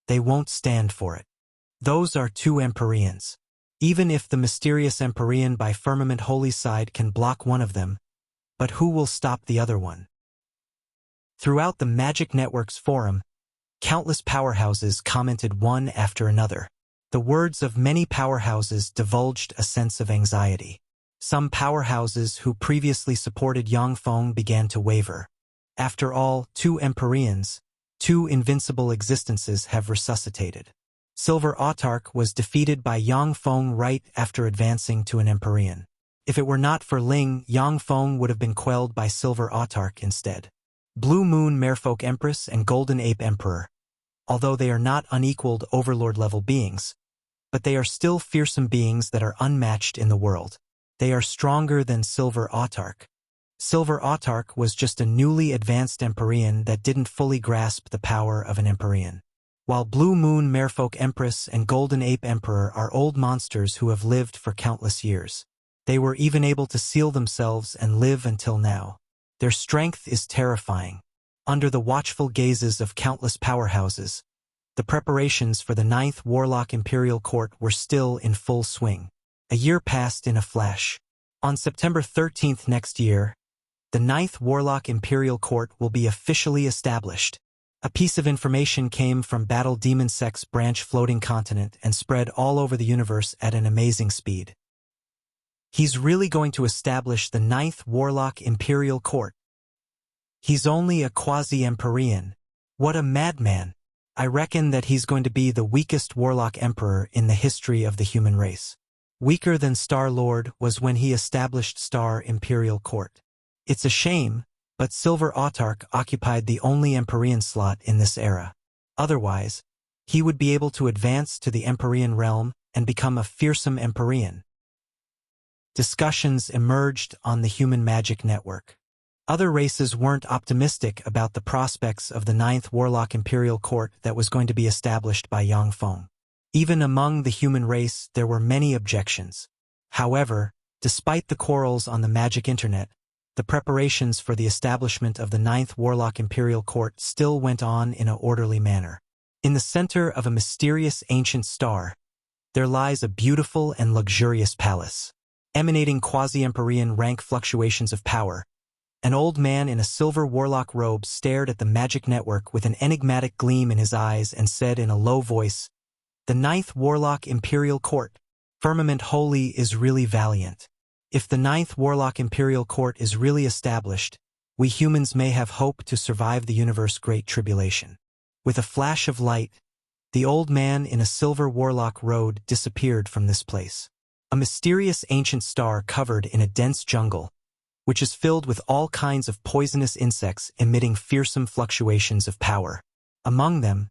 they won't stand for it. Those are 2 Empyreans. Even if the mysterious Empyrean by Firmament Holy's side can block one of them, but who will stop the other one? Throughout the Magic Network's forum, countless powerhouses commented one after another. The words of many powerhouses divulged a sense of anxiety. Some powerhouses who previously supported Yang Feng began to waver. After all, 2 Empyreans, 2 invincible existences have resuscitated. Silver Autarch was defeated by Yang Feng right after advancing to an Empyrean. If it were not for Ling, Yang Feng would have been quelled by Silver Autarch instead. Blue Moon Merfolk Empress and Golden Ape Emperor, although they are not unequaled Overlord-level beings, but they are still fearsome beings that are unmatched in the world. They are stronger than Silver Autarch. Silver Autarch was just a newly advanced Empyrean that didn't fully grasp the power of an Empyrean. While Blue Moon Merfolk Empress and Golden Ape Emperor are old monsters who have lived for countless years. They were even able to seal themselves and live until now. Their strength is terrifying. Under the watchful gazes of countless powerhouses, the preparations for the 9th Warlock Imperial Court were still in full swing. A year passed in a flash. On September 13th next year, the 9th Warlock Imperial Court will be officially established. A piece of information came from Battle Demon Sect's branch floating continent and spread all over the universe at an amazing speed. He's really going to establish the 9th Warlock Imperial Court. He's only a quasi-Empyrean. What a madman. I reckon that he's going to be the weakest Warlock Emperor in the history of the human race. Weaker than Star-Lord was when he established Star Imperial Court. It's a shame, but Silver Autarch occupied the only Empyrean slot in this era. Otherwise, he would be able to advance to the Empyrean realm and become a fearsome Empyrean. Discussions emerged on the Human Magic Network. Other races weren't optimistic about the prospects of the 9th Warlock Imperial Court that was going to be established by Yang Feng. Even among the human race, there were many objections. However, despite the quarrels on the magic internet, the preparations for the establishment of the 9th Warlock Imperial Court still went on in an orderly manner. In the center of a mysterious ancient star, there lies a beautiful and luxurious palace, emanating quasi-Empyrean rank fluctuations of power. An old man in a silver warlock robe stared at the magic network with an enigmatic gleam in his eyes and said in a low voice, "The 9th Warlock Imperial Court, Firmament Holy, is really valiant. If the 9th Warlock Imperial Court is really established, we humans may have hope to survive the universe's great tribulation." With a flash of light, the old man in a silver warlock robe disappeared from this place. A mysterious ancient star covered in a dense jungle, which is filled with all kinds of poisonous insects emitting fearsome fluctuations of power. Among them,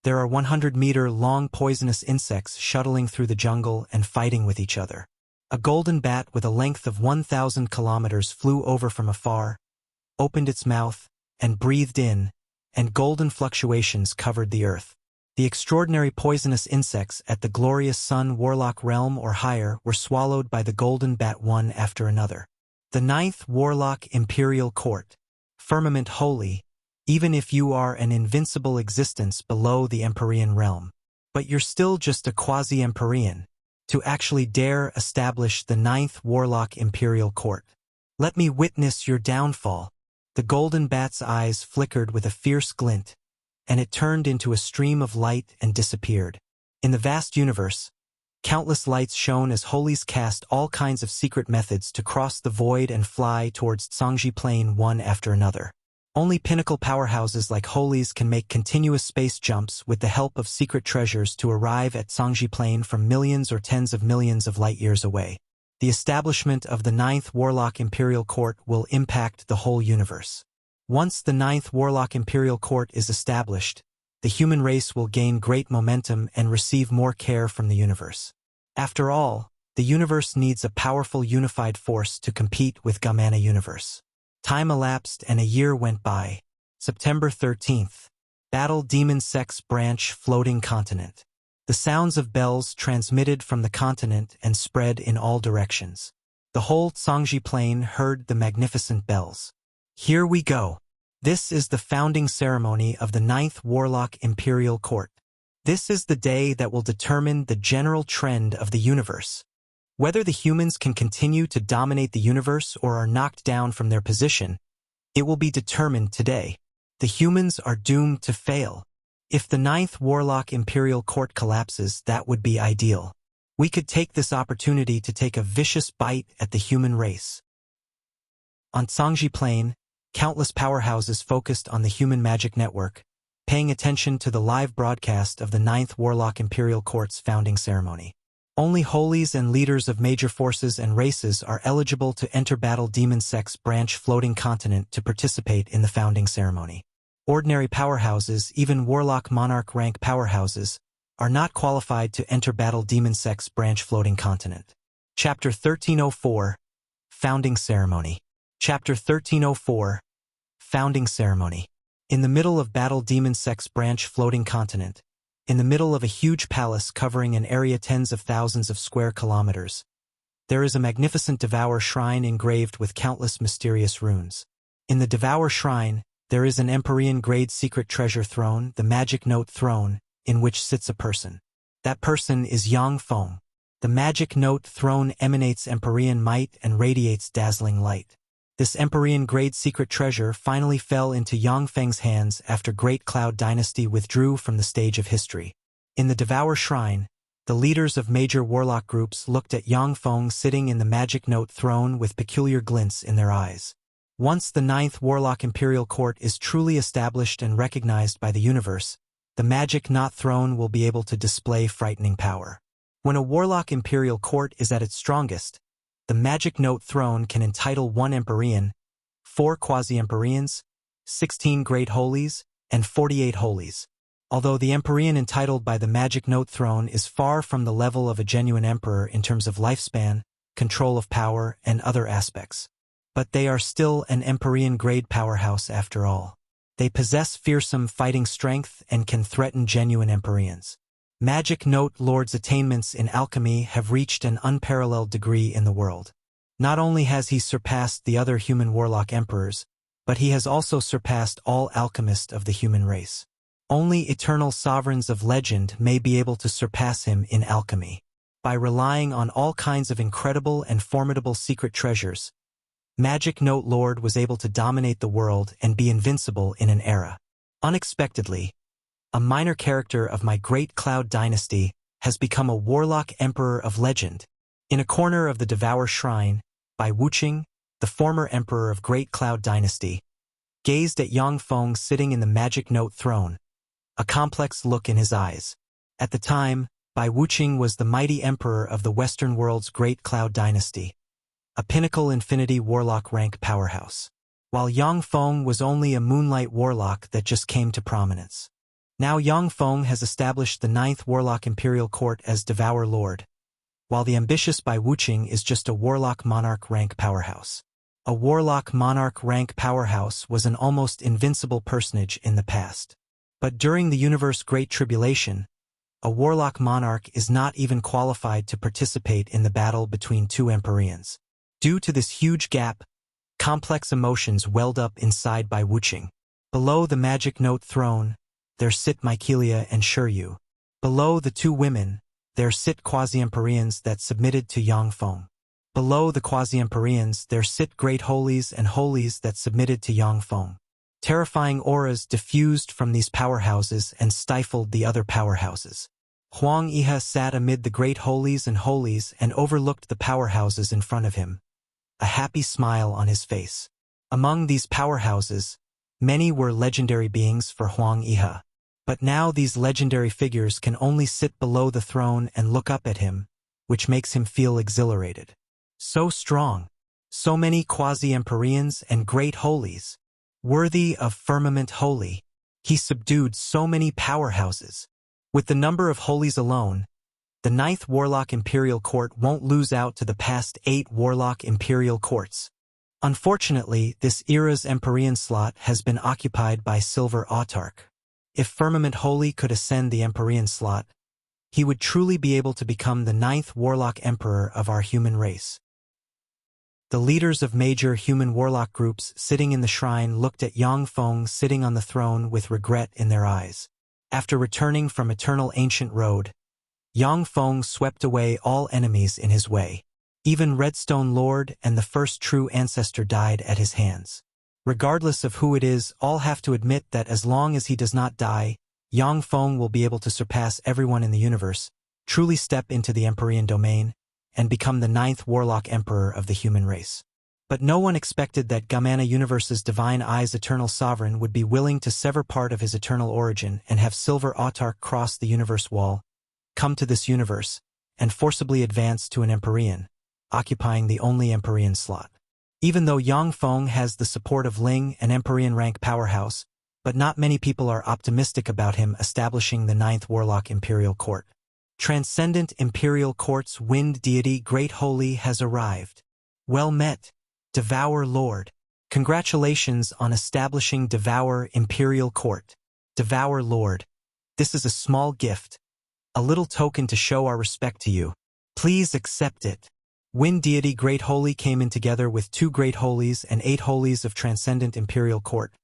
there are 100-meter-long poisonous insects shuttling through the jungle and fighting with each other. A golden bat with a length of 1,000 kilometers flew over from afar, opened its mouth, and breathed in, and golden fluctuations covered the earth. The extraordinary poisonous insects at the glorious Sun Warlock realm or higher were swallowed by the golden bat one after another. The 9th Warlock Imperial Court, Firmament Holy, even if you are an invincible existence below the Empyrean realm, but you're still just a quasi-Empyrean, to actually dare establish the 9th Warlock Imperial Court. Let me witness your downfall. The golden bat's eyes flickered with a fierce glint, and it turned into a stream of light and disappeared. In the vast universe, countless lights shone as holies cast all kinds of secret methods to cross the void and fly towards Zhangji Plain one after another. Only pinnacle powerhouses like holies can make continuous space jumps with the help of secret treasures to arrive at Zhangji Plain from millions or tens of millions of light-years away. The establishment of the 9th Warlock Imperial Court will impact the whole universe. Once the 9th Warlock Imperial Court is established, the human race will gain great momentum and receive more care from the universe. After all, the universe needs a powerful unified force to compete with Gamana Universe. Time elapsed and a year went by. September 13th. Battle Demon Sect's branch floating continent. The sounds of bells transmitted from the continent and spread in all directions. The whole Zhangji Plain heard the magnificent bells. Here we go. This is the founding ceremony of the 9th Warlock Imperial Court. This is the day that will determine the general trend of the universe. Whether the humans can continue to dominate the universe or are knocked down from their position, it will be determined today. The humans are doomed to fail. If the 9th Warlock Imperial Court collapses, that would be ideal. We could take this opportunity to take a vicious bite at the human race. On Zhangji Plain, countless powerhouses focused on the Human Magic Network, paying attention to the live broadcast of the 9th Warlock Imperial Court's founding ceremony. Only holies and leaders of major forces and races are eligible to enter Battle Demon Sect's branch floating continent to participate in the founding ceremony. Ordinary powerhouses, even Warlock Monarch rank powerhouses, are not qualified to enter Battle Demon Sect's branch floating continent. Chapter 1304, Founding Ceremony. Chapter 1304, Founding Ceremony. In the middle of Battle Demon Sect's branch floating continent, in the middle of a huge palace covering an area tens of thousands of square kilometers, there is a magnificent Devour shrine engraved with countless mysterious runes. In the Devour shrine, there is an Empyrean grade secret treasure throne, the Magic Note throne, in which sits a person. That person is Yang Feng. The magic note throne emanates Empyrean might and radiates dazzling light. This Empyrean-grade secret treasure finally fell into Yang Feng's hands after Great Cloud Dynasty withdrew from the stage of history. In the Devour Shrine, the leaders of major warlock groups looked at Yang Feng sitting in the magic note throne with peculiar glints in their eyes. Once the 9th Warlock Imperial Court is truly established and recognized by the universe, the magic knot throne will be able to display frightening power. When a Warlock Imperial Court is at its strongest, the magic note throne can entitle 1 Empyrean, 4 Quasi-Empyreans, 16 Great Holies, and 48 Holies. Although the Empyrean entitled by the magic note throne is far from the level of a genuine emperor in terms of lifespan, control of power, and other aspects. But they are still an Empyrean-grade powerhouse after all. They possess fearsome fighting strength and can threaten genuine Empyreans. Magic Note Lord's attainments in alchemy have reached an unparalleled degree in the world. Not only has he surpassed the other human warlock emperors, but he has also surpassed all alchemists of the human race. Only eternal sovereigns of legend may be able to surpass him in alchemy. By relying on all kinds of incredible and formidable secret treasures, Magic Note Lord was able to dominate the world and be invincible in an era. Unexpectedly, a minor character of my Great Cloud Dynasty has become a warlock emperor of legend. In a corner of the Devour Shrine, Bai Wuqing, the former emperor of Great Cloud Dynasty, gazed at Yang Feng sitting in the magic note throne, a complex look in his eyes. At the time, Bai Wuqing was the mighty emperor of the Western world's Great Cloud Dynasty, a pinnacle infinity warlock rank powerhouse, while Yang Feng was only a moonlight warlock that just came to prominence. Now Yang Feng has established the 9th Warlock Imperial Court as Devour Lord, while the ambitious Bai Wuqing is just a warlock monarch rank powerhouse. A warlock monarch rank powerhouse was an almost invincible personage in the past. But during the universe Great Tribulation, a warlock monarch is not even qualified to participate in the battle between 2 Empyreans. Due to this huge gap, complex emotions welled up inside Bai Wuqing. Below the magic note throne, there sit Mykelia and Shuryu. Below the 2 women, there sit Quasi-Empyreans that submitted to Yang Feng. Below the Quasi-Empyreans, there sit Great Holies and Holies that submitted to Yang Feng. Terrifying auras diffused from these powerhouses and stifled the other powerhouses. Huang Iha sat amid the Great Holies and Holies and overlooked the powerhouses in front of him, a happy smile on his face. Among these powerhouses, many were legendary beings for Huang Iha. But now these legendary figures can only sit below the throne and look up at him, which makes him feel exhilarated. So strong, so many Quasi-Empyreans and Great Holies. Worthy of firmament holy, he subdued so many powerhouses. With the number of holies alone, the 9th Warlock Imperial Court won't lose out to the past 8 Warlock Imperial Courts. Unfortunately, this era's Empyrean slot has been occupied by Silver Autarch. If Firmament Holy could ascend the Empyrean slot, he would truly be able to become the 9th Warlock Emperor of our human race. The leaders of major human warlock groups sitting in the shrine looked at Yang Feng sitting on the throne with regret in their eyes. After returning from Eternal Ancient Road, Yang Feng swept away all enemies in his way. Even Redstone Lord and the First True Ancestor died at his hands. Regardless of who it is, all have to admit that as long as he does not die, Yang Feng will be able to surpass everyone in the universe, truly step into the Empyrean domain, and become the 9th Warlock Emperor of the human race. But no one expected that Gamana Universe's Divine Eye's Eternal Sovereign would be willing to sever part of his eternal origin and have Silver Autarch cross the universe wall, come to this universe, and forcibly advance to an Empyrean, occupying the only Empyrean slot. Even though Yang Feng has the support of Ling, an Empyrean rank powerhouse, but not many people are optimistic about him establishing the 9th Warlock Imperial Court. Transcendent Imperial Court's Wind Deity Great Holy has arrived. Well met, Devour Lord. Congratulations on establishing Devour Imperial Court. Devour Lord, this is a small gift, a little token to show our respect to you. Please accept it. Wind Deity Great Holy came in together with 2 Great Holies and 8 Holies of Transcendent Imperial Court,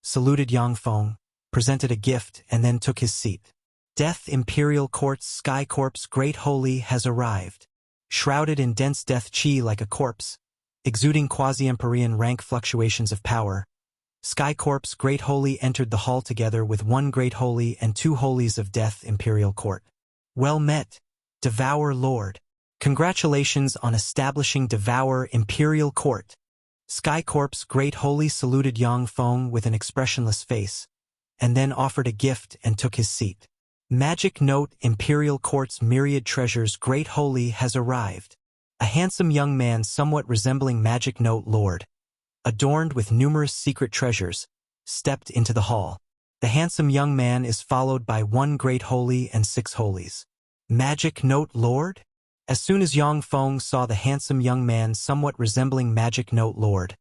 saluted Yang Feng, presented a gift, and then took his seat. Death Imperial Court's Sky Corp's Great Holy has arrived. Shrouded in dense death chi like a corpse, exuding quasi-Empyrean rank fluctuations of power, Sky Corp's Great Holy entered the hall together with one Great Holy and two Holies of Death Imperial Court. Well met, Devour Lord. Congratulations on establishing Devour Imperial Court. Sky Corp's Great Holy saluted Yang Feng with an expressionless face, and then offered a gift and took his seat. Magic Note Imperial Court's Myriad Treasures Great Holy has arrived. A handsome young man somewhat resembling Magic Note Lord, adorned with numerous secret treasures, stepped into the hall. The handsome young man is followed by one Great Holy and six Holies. Magic Note Lord? As soon as Yang Feng saw the handsome young man somewhat resembling Magic Note Lord,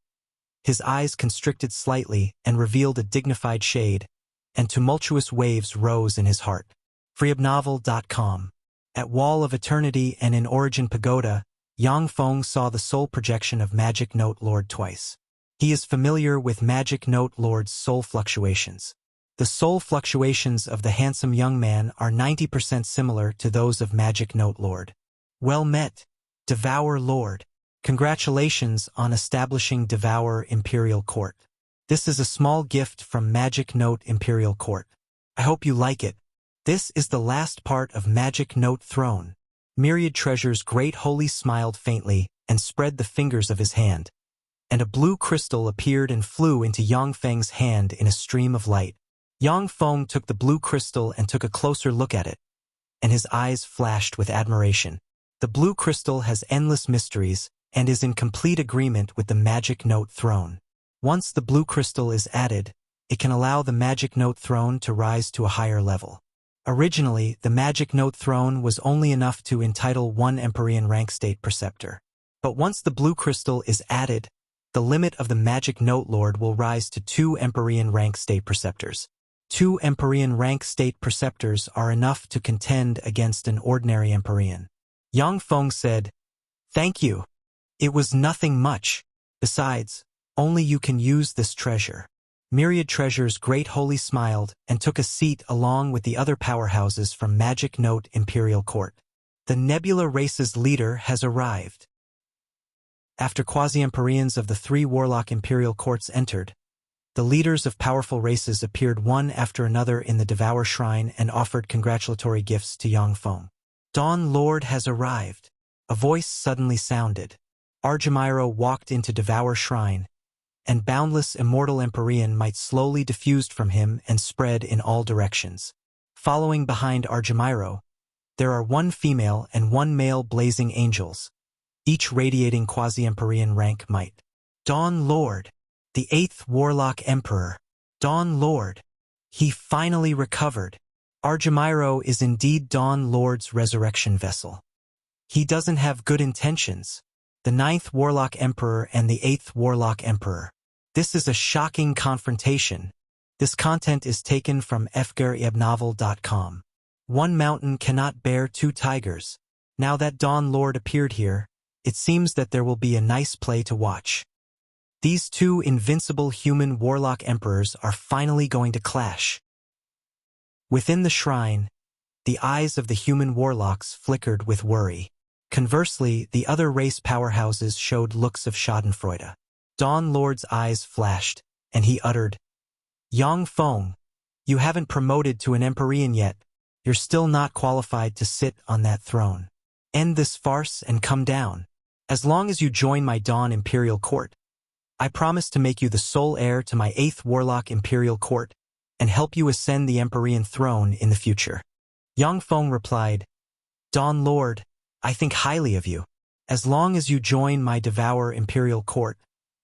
his eyes constricted slightly and revealed a dignified shade, and tumultuous waves rose in his heart. Freeobnovel.com. At Wall of Eternity and in Origin Pagoda, Yang Feng saw the soul projection of Magic Note Lord twice. He is familiar with Magic Note Lord's soul fluctuations. The soul fluctuations of the handsome young man are 90% similar to those of Magic Note Lord. Well met, Devour Lord. Congratulations on establishing Devour Imperial Court. This is a small gift from Magic Note Imperial Court. I hope you like it. This is the last part of Magic Note Throne. Myriad Treasures Great Holy smiled faintly and spread the fingers of his hand, and a blue crystal appeared and flew into Yang Feng's hand in a stream of light. Yang Feng took the blue crystal and took a closer look at it, and his eyes flashed with admiration. The blue crystal has endless mysteries and is in complete agreement with the Magic Note Throne. Once the blue crystal is added, it can allow the Magic Note Throne to rise to a higher level. Originally, the Magic Note Throne was only enough to entitle one Empyrean rank state preceptor. But once the blue crystal is added, the limit of the Magic Note Lord will rise to 2 Empyrean rank state preceptors. 2 Empyrean rank state preceptors are enough to contend against an ordinary Empyrean. Yang Feng said, "Thank you. It was nothing much. Besides, only you can use this treasure." Myriad Treasures Great Holy smiled and took a seat along with the other powerhouses from Magic Note Imperial Court. The Nebula race's leader has arrived. After quasi-Empyreans of the 3 Warlock Imperial Courts entered, the leaders of powerful races appeared one after another in the Devour Shrine and offered congratulatory gifts to Yang Feng. Dawn Lord has arrived. A voice suddenly sounded. Argemiro walked into Devour Shrine, and boundless immortal Empyrean might slowly diffused from him and spread in all directions. Following behind Argemiro, there are 1 female and 1 male blazing angels, each radiating quasi-Empyrean rank might. Dawn Lord, the 8th Warlock Emperor. Dawn Lord. He finally recovered. Argemiro is indeed Dawn Lord's resurrection vessel. He doesn't have good intentions. The 9th Warlock Emperor and the 8th Warlock Emperor. This is a shocking confrontation. This content is taken from freeobnovel.com. One mountain cannot bear 2 tigers. Now that Dawn Lord appeared here, it seems that there will be a nice play to watch. These 2 invincible human Warlock Emperors are finally going to clash. Within the shrine, the eyes of the human warlocks flickered with worry. Conversely, the other race powerhouses showed looks of schadenfreude. Dawn Lord's eyes flashed, and he uttered, "Yang Feng, you haven't promoted to an Empyrean yet. You're still not qualified to sit on that throne. End this farce and come down. As long as you join my Dawn Imperial Court, I promise to make you the sole heir to my 8th Warlock Imperial Court and help you ascend the Empyrean throne in the future." Yang Feng replied, "Dawn Lord, I think highly of you. As long as you join my Devour Imperial Court,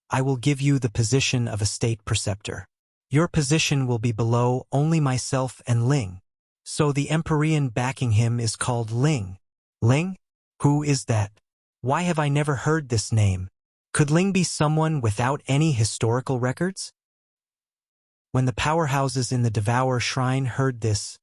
I will give you the position of a state preceptor. Your position will be below only myself and Ling. So the Empyrean backing him is called Ling." Ling? Who is that? Why have I never heard this name? Could Ling be someone without any historical records? When the powerhouses in the Devour Shrine heard this,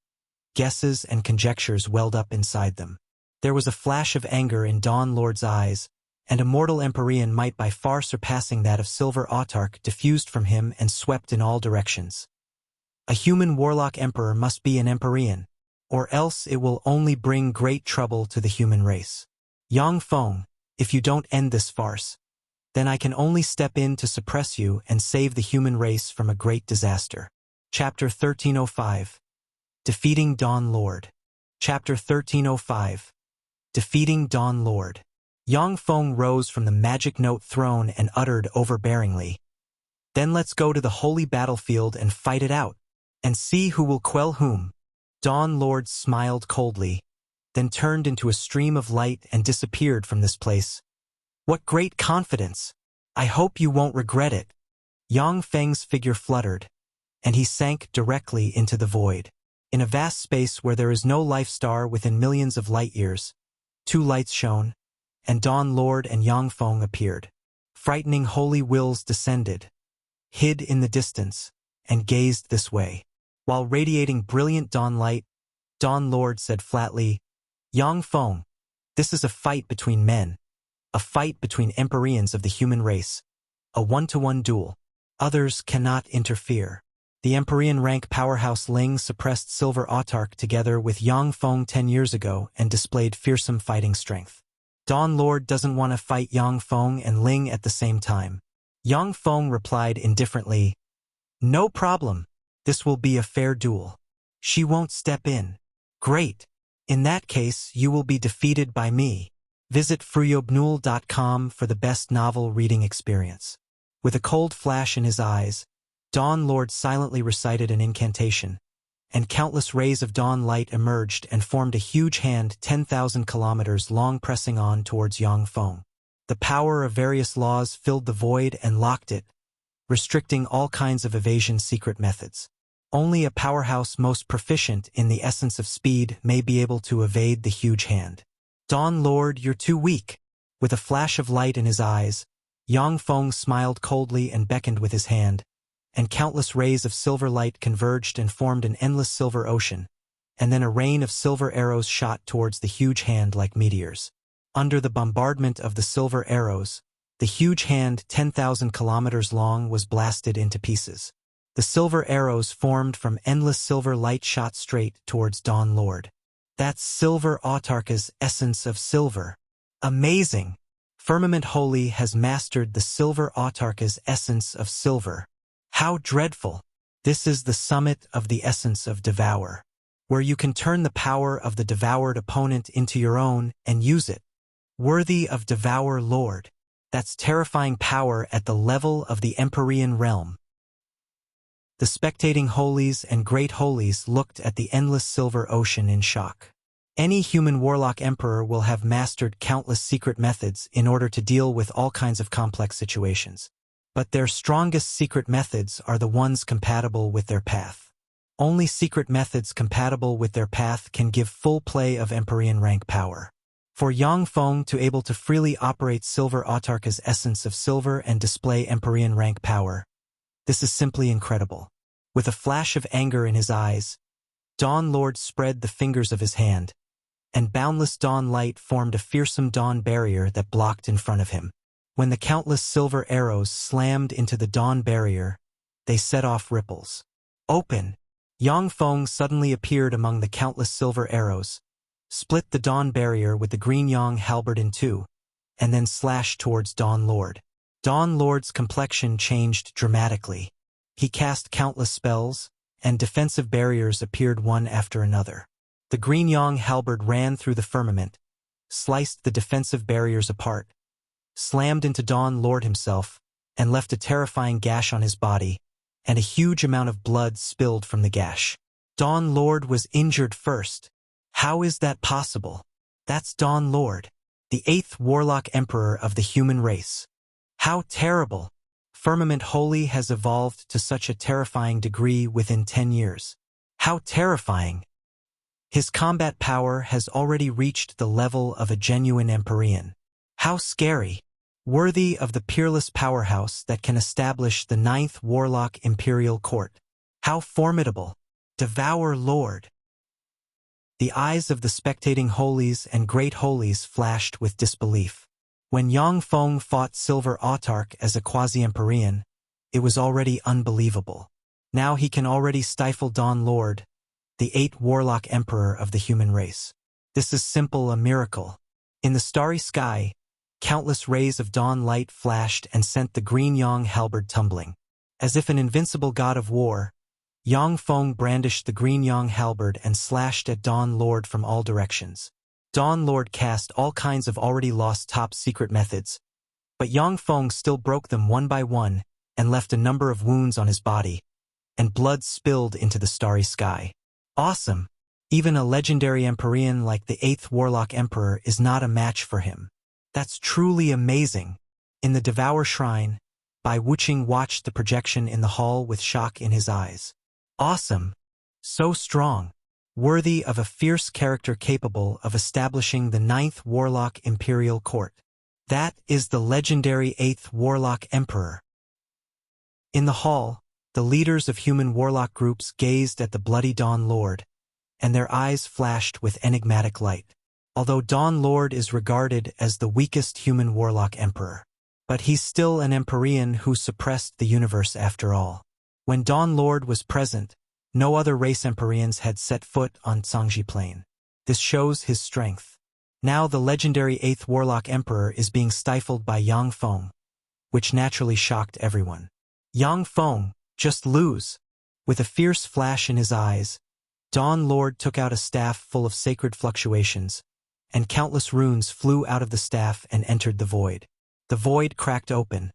guesses and conjectures welled up inside them. There was a flash of anger in Dawn Lord's eyes, and a mortal Empyrean might by far surpassing that of Silver Autarch diffused from him and swept in all directions. A human Warlock Emperor must be an Empyrean. or else it will only bring great trouble to the human race. Yang Feng, if you don't end this farce, then I can only step in to suppress you and save the human race from a great disaster. Chapter 1305. Defeating Dawn Lord. Chapter 1305. Defeating Dawn Lord. Yang Feng rose from the magic note throne and uttered overbearingly, "Then let's go to the holy battlefield and fight it out, and see who will quell whom." Dawn Lord smiled coldly, then turned into a stream of light and disappeared from this place. "What great confidence! I hope you won't regret it." Yang Feng's figure fluttered, and he sank directly into the void. In a vast space where there is no life star within millions of light years, two lights shone, and Dawn Lord and Yang Feng appeared. Frightening holy wills descended, hid in the distance, and gazed this way. While radiating brilliant dawn light, Dawn Lord said flatly, "Yang Feng, this is a fight between men, a fight between Empyreans of the human race, a one-to-one duel. Others cannot interfere." The Empyrean rank powerhouse Ling suppressed Silver Autarch together with Yang Feng 10 years ago and displayed fearsome fighting strength. Dawn Lord doesn't want to fight Yang Feng and Ling at the same time. Yang Feng replied indifferently, "No problem. This will be a fair duel. She won't step in." "Great. In that case, you will be defeated by me." Visit fruyobnul.com for the best novel reading experience. With a cold flash in his eyes, Dawn Lord silently recited an incantation, and countless rays of dawn light emerged and formed a huge hand 10,000 kilometers long pressing on towards Yang Feng. The power of various laws filled the void and locked it, restricting all kinds of evasion secret methods. Only a powerhouse most proficient in the essence of speed may be able to evade the huge hand. "Dawn Lord, you're too weak." With a flash of light in his eyes, Yang Feng smiled coldly and beckoned with his hand, and countless rays of silver light converged and formed an endless silver ocean, and then a rain of silver arrows shot towards the huge hand like meteors. Under the bombardment of the silver arrows, the huge hand 10,000 kilometers long was blasted into pieces. The silver arrows formed from endless silver light shot straight towards Dawn Lord. "That's Silver Autarch's essence of silver. Amazing! Firmament Holy has mastered the Silver Autarch's essence of silver. How dreadful! This is the summit of the essence of devour, where you can turn the power of the devoured opponent into your own and use it. Worthy of Devour Lord. That's terrifying power at the level of the Empyrean realm." The spectating holies and great holies looked at the endless silver ocean in shock. Any human warlock emperor will have mastered countless secret methods in order to deal with all kinds of complex situations. But their strongest secret methods are the ones compatible with their path. Only secret methods compatible with their path can give full play of Empyrean rank power. For Yang Feng to able to freely operate Silver Autarch's essence of silver and display Empyrean rank power, this is simply incredible. With a flash of anger in his eyes, Dawn Lord spread the fingers of his hand, and boundless dawn light formed a fearsome dawn barrier that blocked in front of him. When the countless silver arrows slammed into the dawn barrier, they set off ripples. "Open!" Yang Feng suddenly appeared among the countless silver arrows, split the dawn barrier with the green yang halberd in two, and then slashed towards Dawn Lord. Dawn Lord's complexion changed dramatically. He cast countless spells, and defensive barriers appeared one after another. The green yang halberd ran through the firmament, sliced the defensive barriers apart, slammed into Dawn Lord himself, and left a terrifying gash on his body, and a huge amount of blood spilled from the gash. Dawn Lord was injured first. How is that possible? That's Dawn Lord, the 8th Warlock Emperor of the human race. How terrible! Firmament Holy has evolved to such a terrifying degree within 10 years. How terrifying! His combat power has already reached the level of a genuine Empyrean. How scary! Worthy of the peerless powerhouse that can establish the 9th Warlock Imperial Court. How formidable! Devour Lord! The eyes of the spectating holies and great holies flashed with disbelief. When Yang Feng fought Silver Autarch as a quasi-Empyrean, it was already unbelievable. Now he can already stifle Dawn Lord, the eighth warlock emperor of the human race. This is simple a miracle. In the starry sky, countless rays of dawn light flashed and sent the green Yang halberd tumbling. As if an invincible god of war, Yang Feng brandished the green Yang halberd and slashed at Dawn Lord from all directions. Dawn Lord cast all kinds of already lost top-secret methods, but Yang Feng still broke them one by one and left a number of wounds on his body, and blood spilled into the starry sky. Awesome! Even a legendary Empyrean like the 8th Warlock Emperor is not a match for him. That's truly amazing. In the Devour Shrine, Bai Wuqing watched the projection in the hall with shock in his eyes. Awesome! So strong! Worthy of a fierce character capable of establishing the 9th Warlock Imperial Court. That is the legendary 8th Warlock Emperor. In the hall, the leaders of human warlock groups gazed at the bloody Dawn Lord, and their eyes flashed with enigmatic light. Although Dawn Lord is regarded as the weakest human warlock emperor, but he's still an Empyrean who suppressed the universe after all. When Dawn Lord was present, no other race Empyreans had set foot on Zhangji Plain. This shows his strength. Now the legendary 8th Warlock Emperor is being stifled by Yang Feng, which naturally shocked everyone. Yang Feng, just lose. With a fierce flash in his eyes, Dawn Lord took out a staff full of sacred fluctuations, and countless runes flew out of the staff and entered the void. The void cracked open,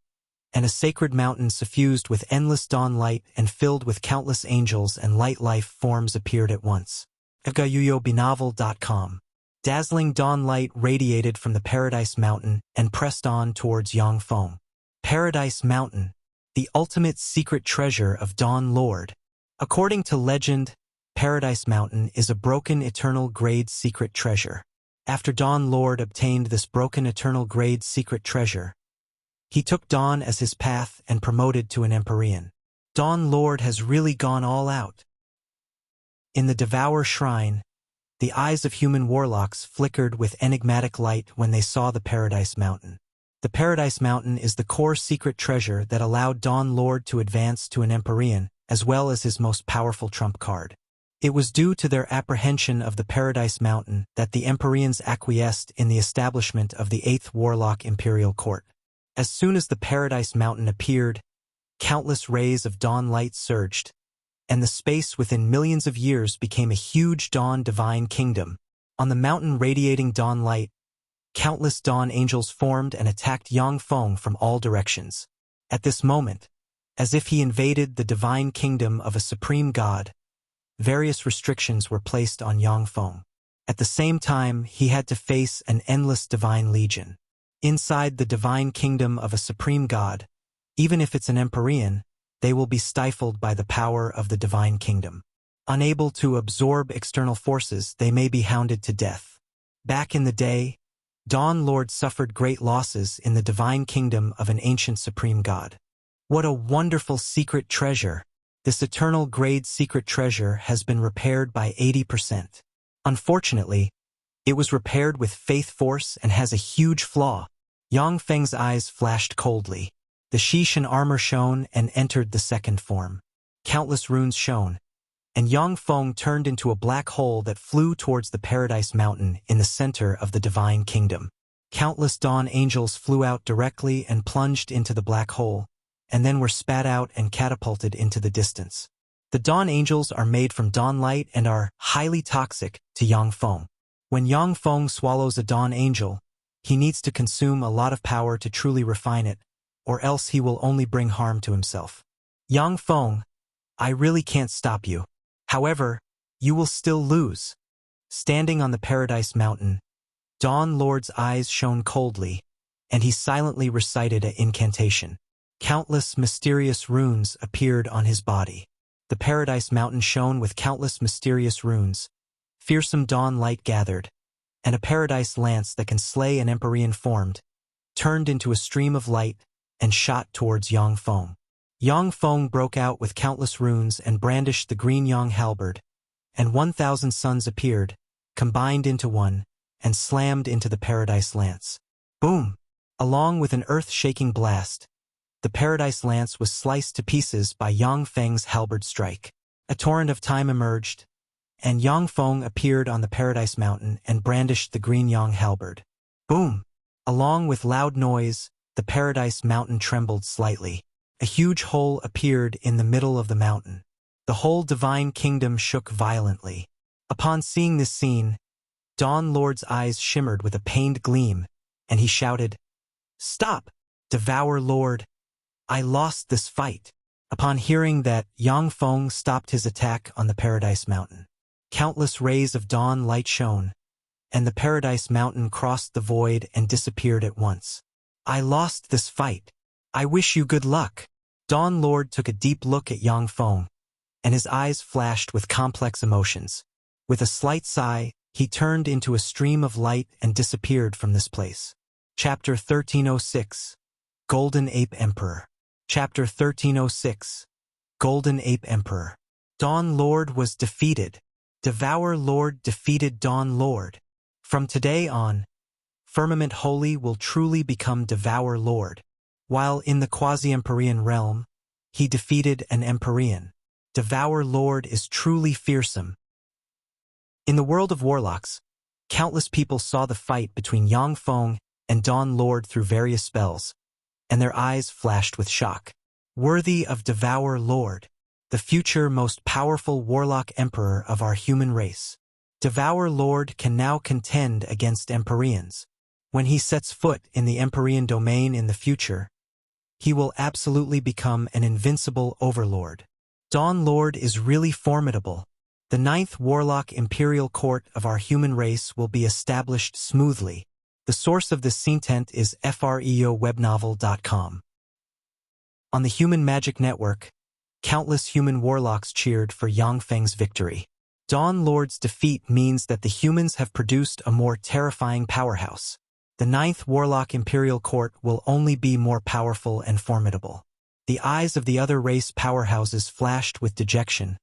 and a sacred mountain suffused with endless dawn light and filled with countless angels and light life forms appeared at once. agayuyobinovel.com. Dazzling dawn light radiated from the Paradise Mountain and pressed on towards Yang Feng. Paradise Mountain, the ultimate secret treasure of Dawn Lord. According to legend, Paradise Mountain is a broken eternal grade secret treasure. After Dawn Lord obtained this broken eternal grade secret treasure, he took Dawn as his path and promoted to an Empyrean. Dawn Lord has really gone all out. In the Devour Shrine, the eyes of human warlocks flickered with enigmatic light when they saw the Paradise Mountain. The Paradise Mountain is the core secret treasure that allowed Dawn Lord to advance to an Empyrean, as well as his most powerful trump card. It was due to their apprehension of the Paradise Mountain that the Empyreans acquiesced in the establishment of the 8th Warlock Imperial Court. As soon as the Paradise Mountain appeared, countless rays of dawn light surged, and the space within millions of years became a huge dawn divine kingdom. On the mountain radiating dawn light, countless dawn angels formed and attacked Yang Feng from all directions. At this moment, as if he invaded the divine kingdom of a supreme god, various restrictions were placed on Yang Feng. At the same time, he had to face an endless divine legion. Inside the divine kingdom of a supreme god, even if it's an Empyrean, they will be stifled by the power of the divine kingdom. Unable to absorb external forces, they may be hounded to death. Back in the day, Dawn Lord suffered great losses in the divine kingdom of an ancient supreme god. What a wonderful secret treasure! This eternal grade secret treasure has been repaired by 80%. Unfortunately, it was repaired with faith force and has a huge flaw. Yang Feng's eyes flashed coldly. The Shishan armor shone and entered the second form. Countless runes shone, and Yang Feng turned into a black hole that flew towards the Paradise Mountain in the center of the divine kingdom. Countless dawn angels flew out directly and plunged into the black hole, and then were spat out and catapulted into the distance. The dawn angels are made from dawn light and are highly toxic to Yang Feng. When Yang Feng swallows a dawn angel, he needs to consume a lot of power to truly refine it, or else he will only bring harm to himself. Yang Feng, I really can't stop you. However, you will still lose. Standing on the Paradise Mountain, Dawn Lord's eyes shone coldly, and he silently recited an incantation. Countless mysterious runes appeared on his body. The Paradise Mountain shone with countless mysterious runes. Fearsome dawn light gathered, and a paradise lance that can slay an Empyrean formed, turned into a stream of light and shot towards Yang Feng. Yang Feng broke out with countless runes and brandished the green Yang halberd, and 1,000 suns appeared, combined into one, and slammed into the paradise lance. Boom! Along with an earth-shaking blast, the paradise lance was sliced to pieces by Yang Feng's halberd strike. A torrent of time emerged, and Yang Feng appeared on the Paradise Mountain and brandished the green Yang halberd. Boom! Along with loud noise, the Paradise Mountain trembled slightly. A huge hole appeared in the middle of the mountain. The whole divine kingdom shook violently. Upon seeing this scene, Dawn Lord's eyes shimmered with a pained gleam, and he shouted, "Stop, Devour Lord! I lost this fight." Upon hearing that, Yang Feng stopped his attack on the Paradise Mountain. Countless rays of dawn light shone, and the Paradise Mountain crossed the void and disappeared at once. "I lost this fight. I wish you good luck." Dawn Lord took a deep look at Yang Feng, and his eyes flashed with complex emotions. With a slight sigh, he turned into a stream of light and disappeared from this place. Chapter 1306. Golden Ape Emperor. Chapter 1306. Golden Ape Emperor. Dawn Lord was defeated. Devour Lord defeated Dawn Lord. From today on, Firmament Holy will truly become Devour Lord. While in the quasi-Empyrean realm, he defeated an Empyrean. Devour Lord is truly fearsome. In the world of warlocks, countless people saw the fight between Yang Feng and Dawn Lord through various spells, and their eyes flashed with shock. Worthy of Devour Lord, the future most powerful warlock emperor of our human race. Devour Lord can now contend against Empyreans. When he sets foot in the Empyrean domain in the future, he will absolutely become an invincible overlord. Dawn Lord is really formidable. The 9th Warlock Imperial Court of our human race will be established smoothly. The source of this scentent is freowebnovel.com. On the Human Magic Network, countless human warlocks cheered for Yang Feng's victory. Dawn Lord's defeat means that the humans have produced a more terrifying powerhouse. The 9th Warlock Imperial Court will only be more powerful and formidable. The eyes of the other race powerhouses flashed with dejection,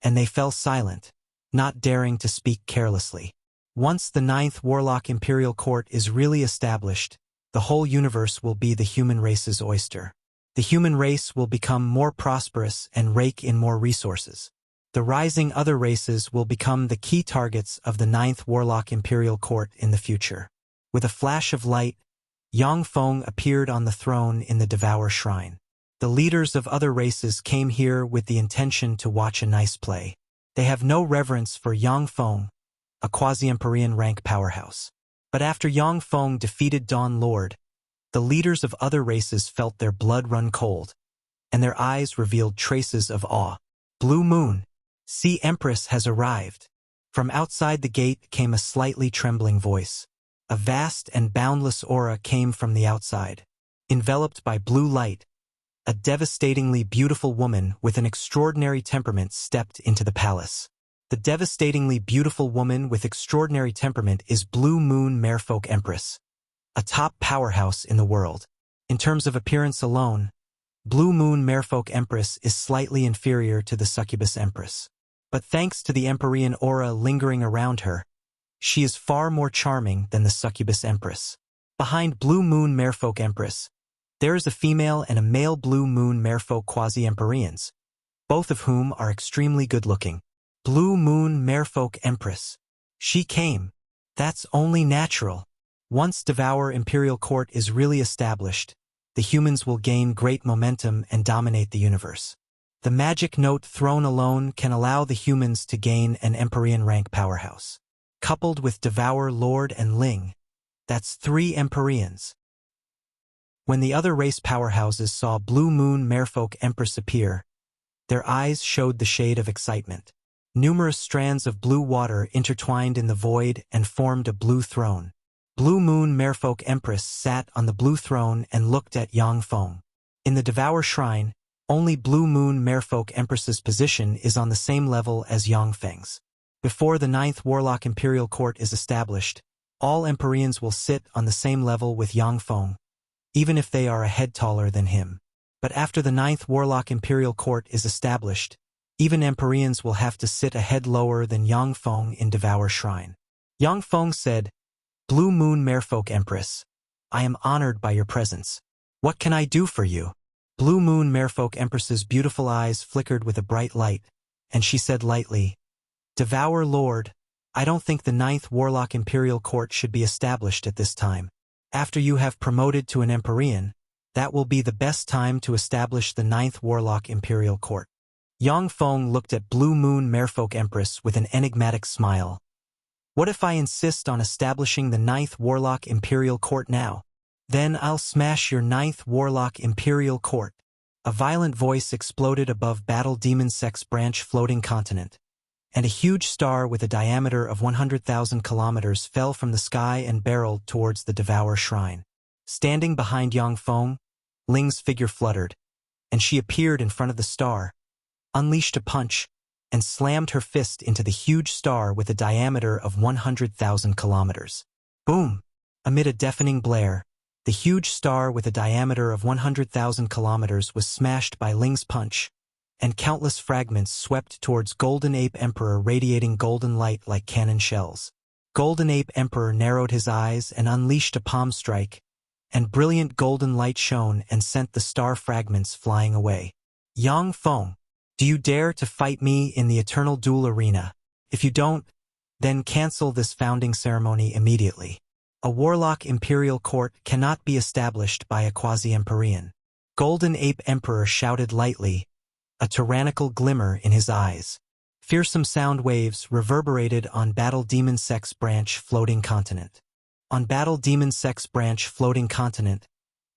and they fell silent, not daring to speak carelessly. Once the 9th Warlock Imperial Court is really established, the whole universe will be the human race's oyster. The human race will become more prosperous and rake in more resources. The rising other races will become the key targets of the 9th Warlock Imperial Court in the future. With a flash of light, Yang Feng appeared on the throne in the Devour Shrine. The leaders of other races came here with the intention to watch a nice play. They have no reverence for Yang Feng, a quasi-Empyrean rank powerhouse. But after Yang Feng defeated Dawn Lord, the leaders of other races felt their blood run cold, and their eyes revealed traces of awe. Blue Moon, see, Empress has arrived. From outside the gate came a slightly trembling voice. A vast and boundless aura came from the outside. Enveloped by blue light, a devastatingly beautiful woman with an extraordinary temperament stepped into the palace. The devastatingly beautiful woman with extraordinary temperament is Blue Moon Merfolk Empress, a top powerhouse in the world. In terms of appearance alone, Blue Moon Merfolk Empress is slightly inferior to the Succubus Empress. But thanks to the Empyrean aura lingering around her, she is far more charming than the Succubus Empress. Behind Blue Moon Merfolk Empress, there is a female and a male Blue Moon Merfolk quasi-Empyreans, both of whom are extremely good-looking. Blue Moon Merfolk Empress. She came. That's only natural. Once Devour Imperial Court is really established, the humans will gain great momentum and dominate the universe. The magic note throne alone can allow the humans to gain an Empyrean rank powerhouse. Coupled with Devour Lord and Ling, that's 3 Empyreans. When the other race powerhouses saw Blue Moon Merfolk Empress appear, their eyes showed the shade of excitement. Numerous strands of blue water intertwined in the void and formed a blue throne. Blue Moon Merfolk Empress sat on the blue throne and looked at Yang Feng. In the Devour Shrine, only Blue Moon Merfolk Empress's position is on the same level as Yang Feng's. Before the 9th Warlock Imperial Court is established, all Empyreans will sit on the same level with Yang Feng, even if they are a head taller than him. But after the 9th Warlock Imperial Court is established, even Empyreans will have to sit a head lower than Yang Feng in Devour Shrine. Yang Feng said, "Blue Moon Merfolk Empress, I am honored by your presence. What can I do for you?" Blue Moon Merfolk Empress's beautiful eyes flickered with a bright light, and she said lightly, Devour Lord, I don't think the 9th Warlock Imperial Court should be established at this time. After you have promoted to an Empyrean, that will be the best time to establish the 9th Warlock Imperial Court. Yang Feng looked at Blue Moon Merfolk Empress with an enigmatic smile. What if I insist on establishing the 9th Warlock Imperial Court now? Then I'll smash your 9th Warlock Imperial Court. A violent voice exploded above Battle Demon Sex Branch floating continent, and a huge star with a diameter of 100,000 kilometers fell from the sky and barreled towards the Devour Shrine. Standing behind Yang Feng, Ling's figure fluttered, and she appeared in front of the star, unleashed a punch, and slammed her fist into the huge star with a diameter of 100,000 kilometers. Boom! Amid a deafening blare, the huge star with a diameter of 100,000 kilometers was smashed by Ling's punch, and countless fragments swept towards Golden Ape Emperor radiating golden light like cannon shells. Golden Ape Emperor narrowed his eyes and unleashed a palm strike, and brilliant golden light shone and sent the star fragments flying away. Yang Feng, do you dare to fight me in the eternal duel arena? If you don't, then cancel this founding ceremony immediately. A Warlock Imperial Court cannot be established by a quasi-Empyrean. Golden Ape Emperor shouted lightly, a tyrannical glimmer in his eyes. Fearsome sound waves reverberated on Battle Demon Sex Branch floating continent. On Battle Demon Sex Branch floating continent,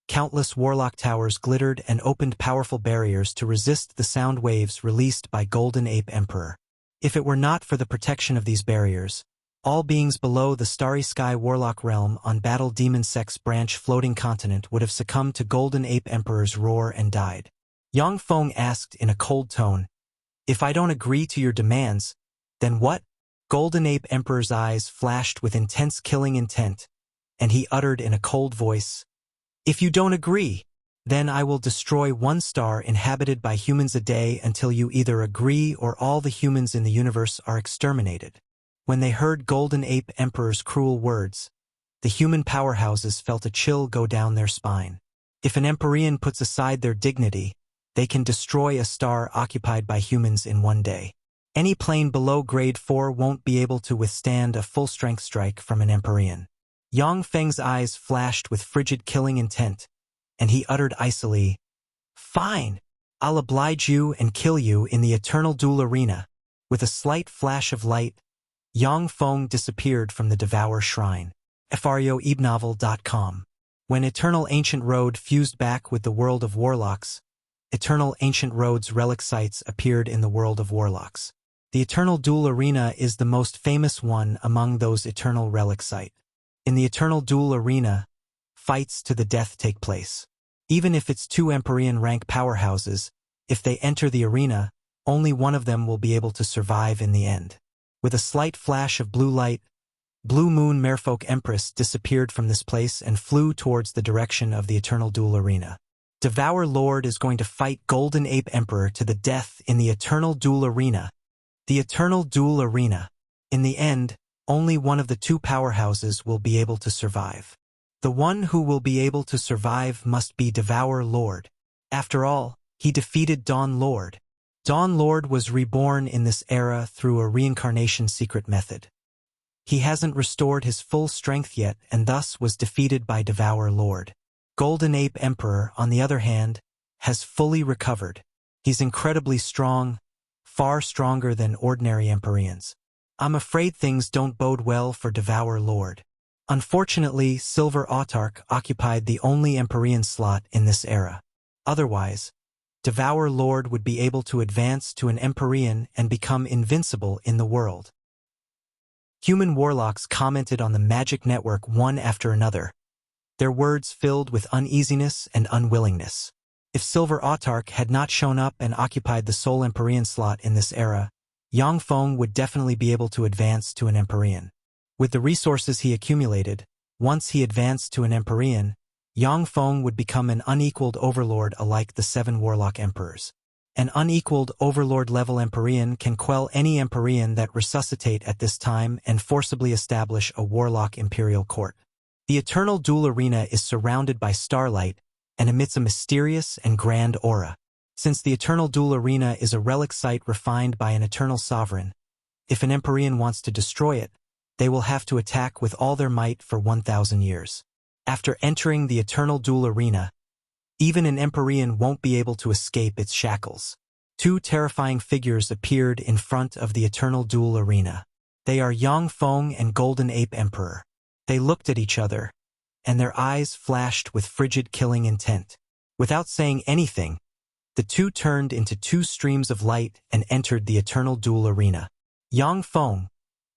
countless warlock towers glittered and opened powerful barriers to resist the sound waves released by Golden Ape Emperor. If it were not for the protection of these barriers, all beings below the Starry Sky Warlock realm on Battle Demon Sex Branch floating continent would have succumbed to Golden Ape Emperor's roar and died. Yang Feng asked in a cold tone, if I don't agree to your demands, then what? Golden Ape Emperor's eyes flashed with intense killing intent, and he uttered in a cold voice, if you don't agree, then I will destroy one star inhabited by humans a day until you either agree or all the humans in the universe are exterminated. When they heard Golden Ape Emperor's cruel words, the human powerhouses felt a chill go down their spine. If an Empyrean puts aside their dignity, they can destroy a star occupied by humans in one day. Any plane below grade 4 won't be able to withstand a full-strength strike from an Empyrean. Yang Feng's eyes flashed with frigid killing intent, and he uttered icily, fine, I'll oblige you and kill you in the eternal duel arena. With a slight flash of light, Yang Feng disappeared from the Devour Shrine. FREOEbnovel.com. When Eternal Ancient Road fused back with the world of Warlocks, Eternal Ancient Road's relic sites appeared in the world of Warlocks. The Eternal Duel Arena is the most famous one among those Eternal Relic Sites. In the Eternal Duel Arena, fights to the death take place. Even if it's two Empyrean rank powerhouses, if they enter the arena, only one of them will be able to survive in the end. With a slight flash of blue light, Blue Moon Merfolk Empress disappeared from this place and flew towards the direction of the Eternal Duel Arena. Devour Lord is going to fight Golden Ape Emperor to the death in the Eternal Duel Arena. The Eternal Duel Arena. In the end, only one of the two powerhouses will be able to survive. The one who will be able to survive must be Devour Lord. After all, he defeated Dawn Lord. Dawn Lord was reborn in this era through a reincarnation secret method. He hasn't restored his full strength yet and thus was defeated by Devour Lord. Golden Ape Emperor, on the other hand, has fully recovered. He's incredibly strong, far stronger than ordinary Empyreans. I'm afraid things don't bode well for Devour Lord. Unfortunately, Silver Autarch occupied the only Empyrean slot in this era. Otherwise, Devour Lord would be able to advance to an Empyrean and become invincible in the world. Human warlocks commented on the magic network one after another, their words filled with uneasiness and unwillingness. If Silver Autarch had not shown up and occupied the sole Empyrean slot in this era, Yang Feng would definitely be able to advance to an Empyrean. With the resources he accumulated, once he advanced to an Empyrean, Yang Feng would become an unequaled overlord alike the 7 Warlock Emperors. An unequaled overlord-level Empyrean can quell any Empyrean that resuscitate at this time and forcibly establish a Warlock Imperial Court. The Eternal Duel Arena is surrounded by starlight and emits a mysterious and grand aura. Since the Eternal Duel Arena is a relic site refined by an Eternal Sovereign, If an Empyrean wants to destroy it, they will have to attack with all their might for 1,000 years. After entering the eternal duel arena, even an Empyrean won't be able to escape its shackles. Two terrifying figures appeared in front of the eternal duel arena. They are Yang Feng and Golden Ape Emperor. They looked at each other, and their eyes flashed with frigid killing intent. Without saying anything, the two turned into two streams of light and entered the eternal duel arena. Yang Feng,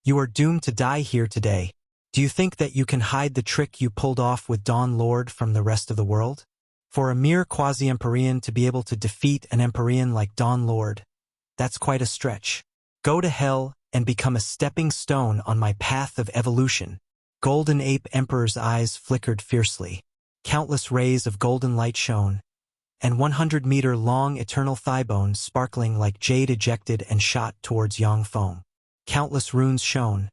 you are doomed to die here today. Do you think that you can hide the trick you pulled off with Dawn Lord from the rest of the world? For a mere quasi-Empyrean to be able to defeat an Empyrean like Dawn Lord, that's quite a stretch. Go to hell and become a stepping stone on my path of evolution. Golden Ape Emperor's eyes flickered fiercely. Countless rays of golden light shone, and 100-meter-long eternal thighbone sparkling like jade ejected and shot towards Yang Feng. Countless runes shone,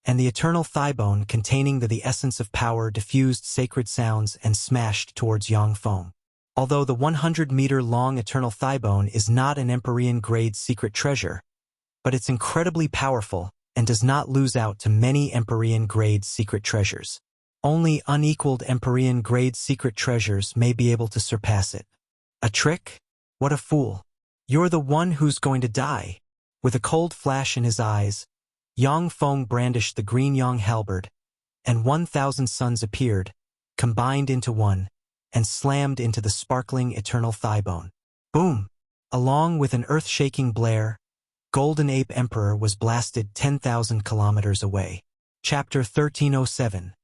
and the eternal thighbone containing the essence of power diffused sacred sounds and smashed towards Yang Feng. Although the 100-meter-long eternal thighbone is not an Empyrean-grade secret treasure, but it's incredibly powerful and does not lose out to many Empyrean-grade secret treasures. Only unequaled Empyrean-grade secret treasures may be able to surpass it. A trick? What a fool. You're the one who's going to die. With a cold flash in his eyes, Yang Feng brandished the green Yang halberd, and 1,000 suns appeared, combined into one, and slammed into the sparkling eternal thighbone. Boom! Along with an earth-shaking blare, Golden Ape Emperor was blasted 10,000 kilometers away. Chapter 1307.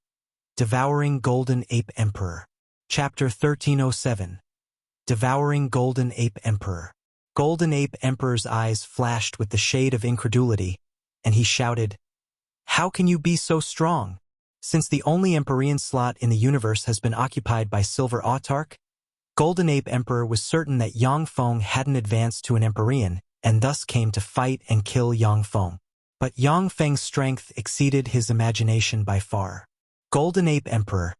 Devouring Golden Ape Emperor. Chapter 1307. Devouring Golden Ape Emperor. Golden Ape Emperor's eyes flashed with the shade of incredulity, and he shouted, "How can you be so strong? Since the only Empyrean slot in the universe has been occupied by Silver Autarch?" Golden Ape Emperor was certain that Yang Feng hadn't advanced to an Empyrean, and thus came to fight and kill Yang Feng. But Yang Feng's strength exceeded his imagination by far. Golden Ape Emperor,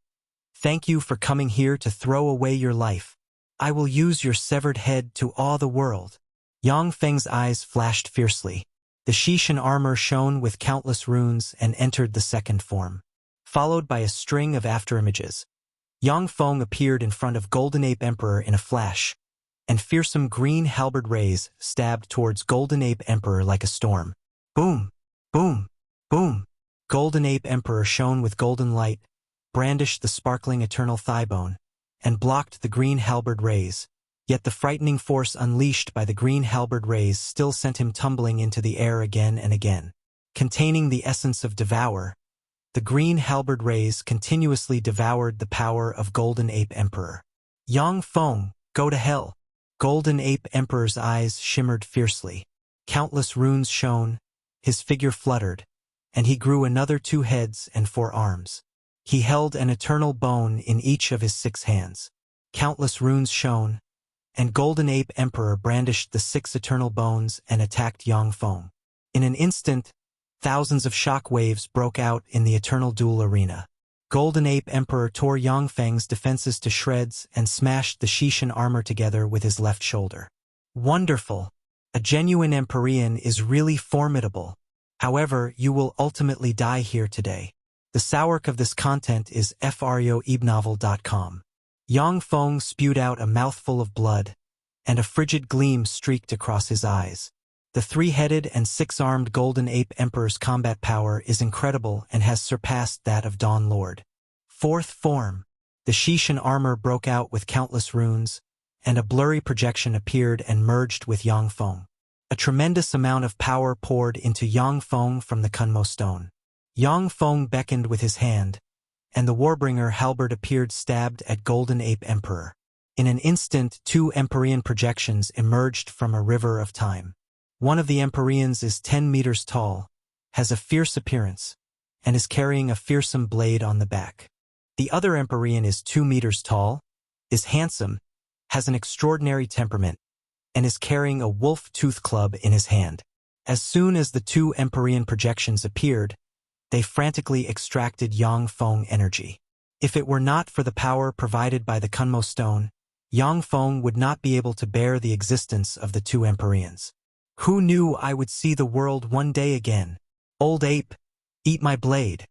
thank you for coming here to throw away your life. I will use your severed head to awe the world. Yang Feng's eyes flashed fiercely. The Xishan armor shone with countless runes and entered the second form. Followed by a string of afterimages, Yang Feng appeared in front of Golden Ape Emperor in a flash, and fearsome green halberd rays stabbed towards Golden Ape Emperor like a storm. Boom! Boom! Boom! Golden Ape Emperor shone with golden light, brandished the sparkling eternal thighbone, and blocked the green halberd rays. Yet the frightening force unleashed by the green halberd rays still sent him tumbling into the air again and again. Containing the essence of devour, the green halberd rays continuously devoured the power of Golden Ape Emperor. Yang Feng, go to hell! Golden Ape Emperor's eyes shimmered fiercely. Countless runes shone, his figure fluttered, and he grew another 2 heads and 4 arms. He held an eternal bone in each of his 6 hands. Countless runes shone, and Golden Ape Emperor brandished the 6 eternal bones and attacked Yang Feng. In an instant, thousands of shock waves broke out in the eternal duel arena. Golden Ape Emperor tore Yang Feng's defenses to shreds and smashed the Xishan armor together with his left shoulder. Wonderful! A genuine Empyrean is really formidable. However, you will ultimately die here today. The source of this content is frioebnovel.com. Yang Feng spewed out a mouthful of blood, and a frigid gleam streaked across his eyes. The 3-headed and 6-armed Golden Ape Emperor's combat power is incredible and has surpassed that of Dawn Lord. Fourth form. The Xishan armor broke out with countless runes, and a blurry projection appeared and merged with Yang Feng. A tremendous amount of power poured into Yang Feng from the Kunmo stone. Yang Feng beckoned with his hand, and the Warbringer halberd appeared stabbed at Golden Ape Emperor. In an instant, 2 Empyrean projections emerged from a river of time. One of the Empyreans is 10 meters tall, has a fierce appearance, and is carrying a fearsome blade on the back. The other Empyrean is 2 meters tall, is handsome, has an extraordinary temperament, and is carrying a wolf-tooth club in his hand. As soon as the 2 Empyrean projections appeared, they frantically extracted Yang Feng energy. If it were not for the power provided by the Kunmo stone, Yang Feng would not be able to bear the existence of the 2 Empyreans. Who knew I would see the world one day again? Old ape, eat my blade.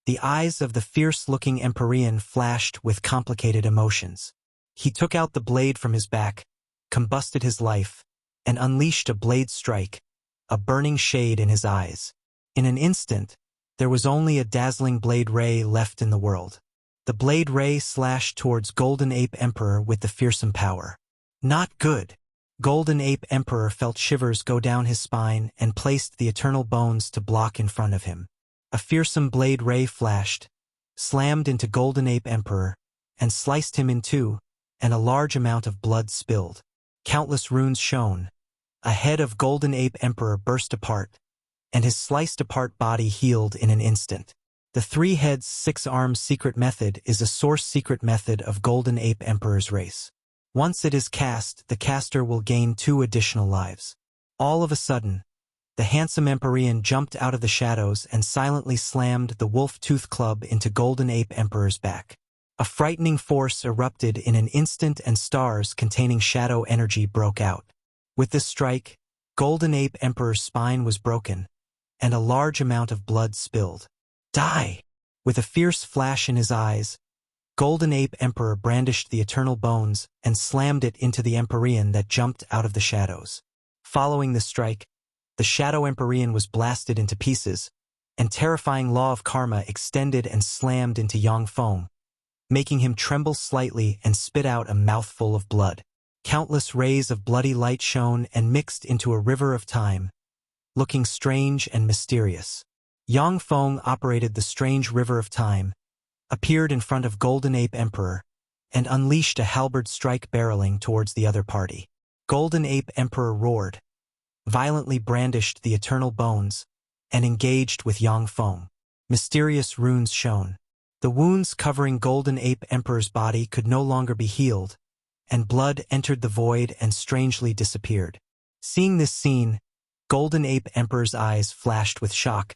The eyes of the fierce-looking Empyrean flashed with complicated emotions. He took out the blade from his back, combusted his life, and unleashed a blade strike, a burning shade in his eyes. In an instant, there was only a dazzling blade ray left in the world. The blade ray slashed towards Golden Ape Emperor with the fearsome power. Not good. Golden Ape Emperor felt shivers go down his spine and placed the eternal bones to block in front of him. A fearsome blade ray flashed, slammed into Golden Ape Emperor, and sliced him in two, and a large amount of blood spilled. Countless runes shone. A head of Golden Ape Emperor burst apart, and his sliced-apart body healed in an instant. The 3 heads 6 arms secret method is a source secret method of Golden Ape Emperor's race. Once it is cast, the caster will gain 2 additional lives. All of a sudden, the handsome Empyrean jumped out of the shadows and silently slammed the wolf-tooth club into Golden Ape Emperor's back. A frightening force erupted in an instant and stars containing shadow energy broke out. With this strike, Golden Ape Emperor's spine was broken, and a large amount of blood spilled. Die! With a fierce flash in his eyes, Golden Ape Emperor brandished the eternal bones and slammed it into the Empyrean that jumped out of the shadows. Following the strike, the Shadow Empyrean was blasted into pieces, and terrifying law of karma extended and slammed into Yang Feng, making him tremble slightly and spit out a mouthful of blood. Countless rays of bloody light shone and mixed into a river of time, looking strange and mysterious. Yang Feng operated the strange river of time, appeared in front of Golden Ape Emperor, and unleashed a halberd strike barreling towards the other party. Golden Ape Emperor roared, violently brandished the eternal bones, and engaged with Yang Feng. Mysterious runes shone. The wounds covering Golden Ape Emperor's body could no longer be healed, and blood entered the void and strangely disappeared. Seeing this scene, Golden Ape Emperor's eyes flashed with shock.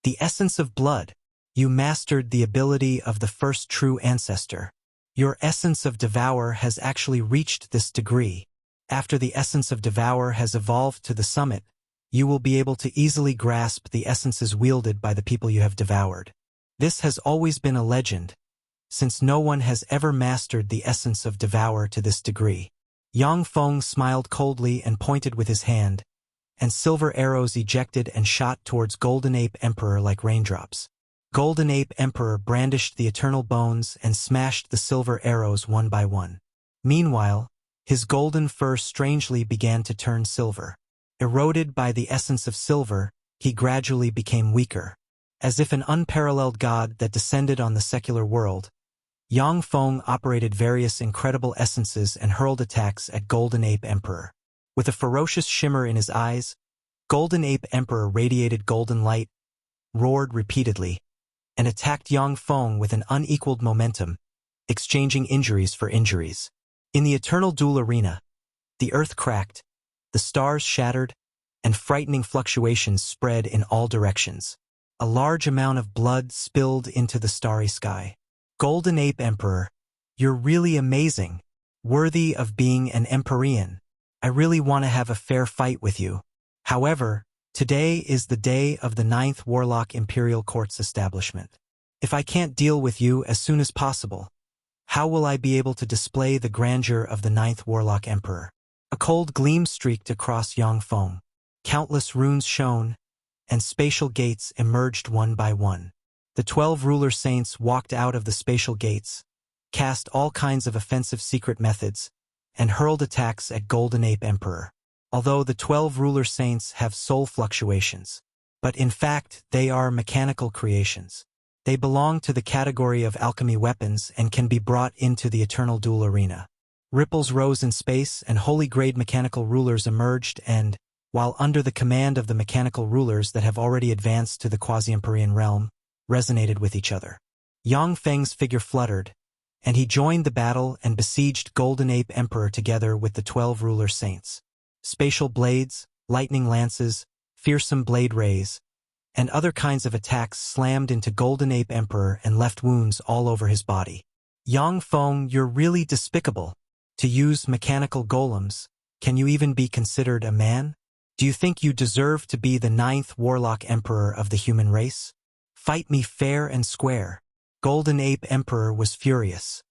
The essence of blood. You mastered the ability of the First True Ancestor. Your essence of Devour has actually reached this degree. After the essence of Devour has evolved to the summit, you will be able to easily grasp the essences wielded by the people you have devoured. This has always been a legend, since no one has ever mastered the essence of Devour to this degree. Yang Feng smiled coldly and pointed with his hand, and silver arrows ejected and shot towards Golden Ape Emperor like raindrops. Golden Ape Emperor brandished the eternal bones and smashed the silver arrows one by one. Meanwhile, his golden fur strangely began to turn silver. Eroded by the essence of silver, he gradually became weaker. As if an unparalleled god that descended on the secular world, Yang Feng operated various incredible essences and hurled attacks at Golden Ape Emperor. With a ferocious shimmer in his eyes, Golden Ape Emperor radiated golden light, roared repeatedly, and attacked Yang Feng with an unequaled momentum, exchanging injuries for injuries. In the eternal duel arena, the earth cracked, the stars shattered, and frightening fluctuations spread in all directions. A large amount of blood spilled into the starry sky. Golden Ape Emperor, you're really amazing, worthy of being an Empyrean. I really want to have a fair fight with you. However, today is the day of the 9th Warlock Imperial Court's establishment. If I can't deal with you as soon as possible, how will I be able to display the grandeur of the 9th Warlock Emperor? A cold gleam streaked across Yang Feng. Countless runes shone, and spatial gates emerged one by one. The 12 ruler saints walked out of the spatial gates, cast all kinds of offensive secret methods, and hurled attacks at Golden Ape Emperor. Although the 12 ruler saints have soul fluctuations, but in fact they are mechanical creations. They belong to the category of alchemy weapons and can be brought into the eternal duel arena. Ripples rose in space and holy-grade mechanical rulers emerged and, while under the command of the mechanical rulers that have already advanced to the quasi-Empyrean realm, resonated with each other. Yang Feng's figure fluttered, and he joined the battle and besieged Golden Ape Emperor together with the 12 ruler saints. Spatial blades, lightning lances, fearsome blade rays, and other kinds of attacks slammed into Golden Ape Emperor and left wounds all over his body. Yang Feng, you're really despicable. To use mechanical golems, can you even be considered a man? Do you think you deserve to be the 9th Warlock Emperor of the human race? Fight me fair and square. Golden Ape Emperor was furious.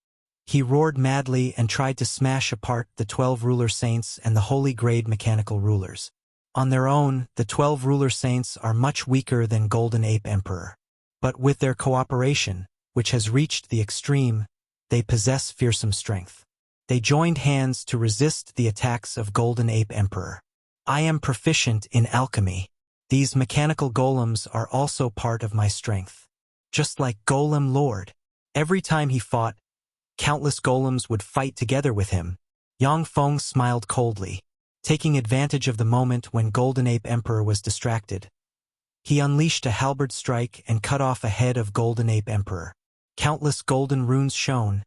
He roared madly and tried to smash apart the 12 ruler saints and the holy grade mechanical rulers. On their own, the 12 ruler saints are much weaker than Golden Ape Emperor. But with their cooperation, which has reached the extreme, they possess fearsome strength. They joined hands to resist the attacks of Golden Ape Emperor. I am proficient in alchemy. These mechanical golems are also part of my strength. Just like Golem Lord. Every time he fought, countless golems would fight together with him. Yang Feng smiled coldly. Taking advantage of the moment when Golden Ape Emperor was distracted, he unleashed a halberd strike and cut off a head of Golden Ape Emperor. Countless golden runes shone,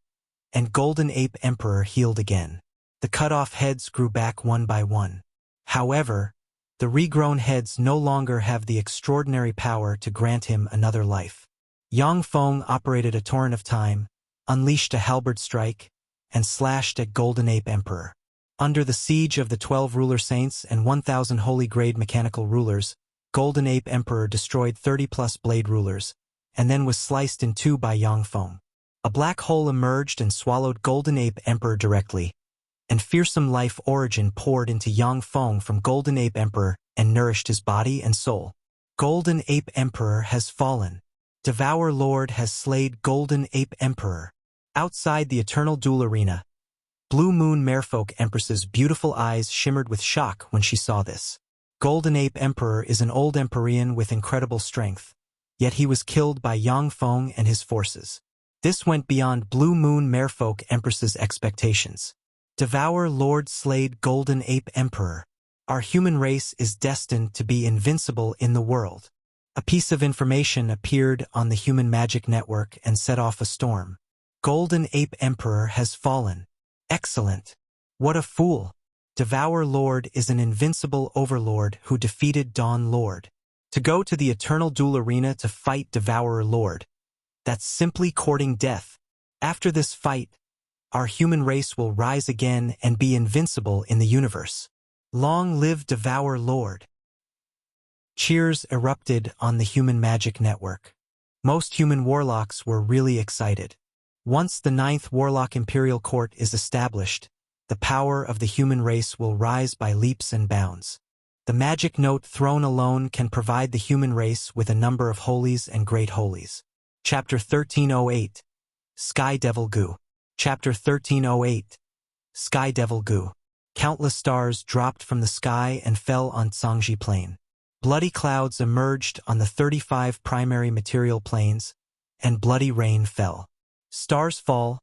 and Golden Ape Emperor healed again. The cut-off heads grew back one by one. However, the regrown heads no longer have the extraordinary power to grant him another life. Yang Feng operated a torrent of time, unleashed a halberd strike, and slashed at Golden Ape Emperor. Under the siege of the 12 ruler saints and 1,000 holy grade mechanical rulers, Golden Ape Emperor destroyed 30+ blade rulers, and then was sliced in two by Yang Feng. A black hole emerged and swallowed Golden Ape Emperor directly, and fearsome life origin poured into Yang Feng from Golden Ape Emperor and nourished his body and soul. Golden Ape Emperor has fallen. Devour Lord has slayed Golden Ape Emperor. Outside the eternal duel arena, Blue Moon Merfolk Empress's beautiful eyes shimmered with shock when she saw this. Golden Ape Emperor is an old Empyrean with incredible strength, yet he was killed by Yang Feng and his forces. This went beyond Blue Moon Merfolk Empress's expectations. Devour Lord slayed Golden Ape Emperor. Our human race is destined to be invincible in the world. A piece of information appeared on the human magic network and set off a storm. Golden Ape Emperor has fallen. Excellent. What a fool. Devour Lord is an invincible overlord who defeated Dawn Lord. To go to the eternal duel arena to fight Devourer Lord. That's simply courting death. After this fight, our human race will rise again and be invincible in the universe. Long live Devour Lord. Cheers erupted on the human magic network. Most human warlocks were really excited. Once the 9th Warlock Imperial Court is established, the power of the human race will rise by leaps and bounds. The magic note throne alone can provide the human race with a number of holies and great holies. Chapter 1308. Sky Devil Goo. Chapter 1308. Sky Devil Goo. Countless stars dropped from the sky and fell on Zhangji Plain. Bloody clouds emerged on the 35 primary material planes, and bloody rain fell. Stars fall,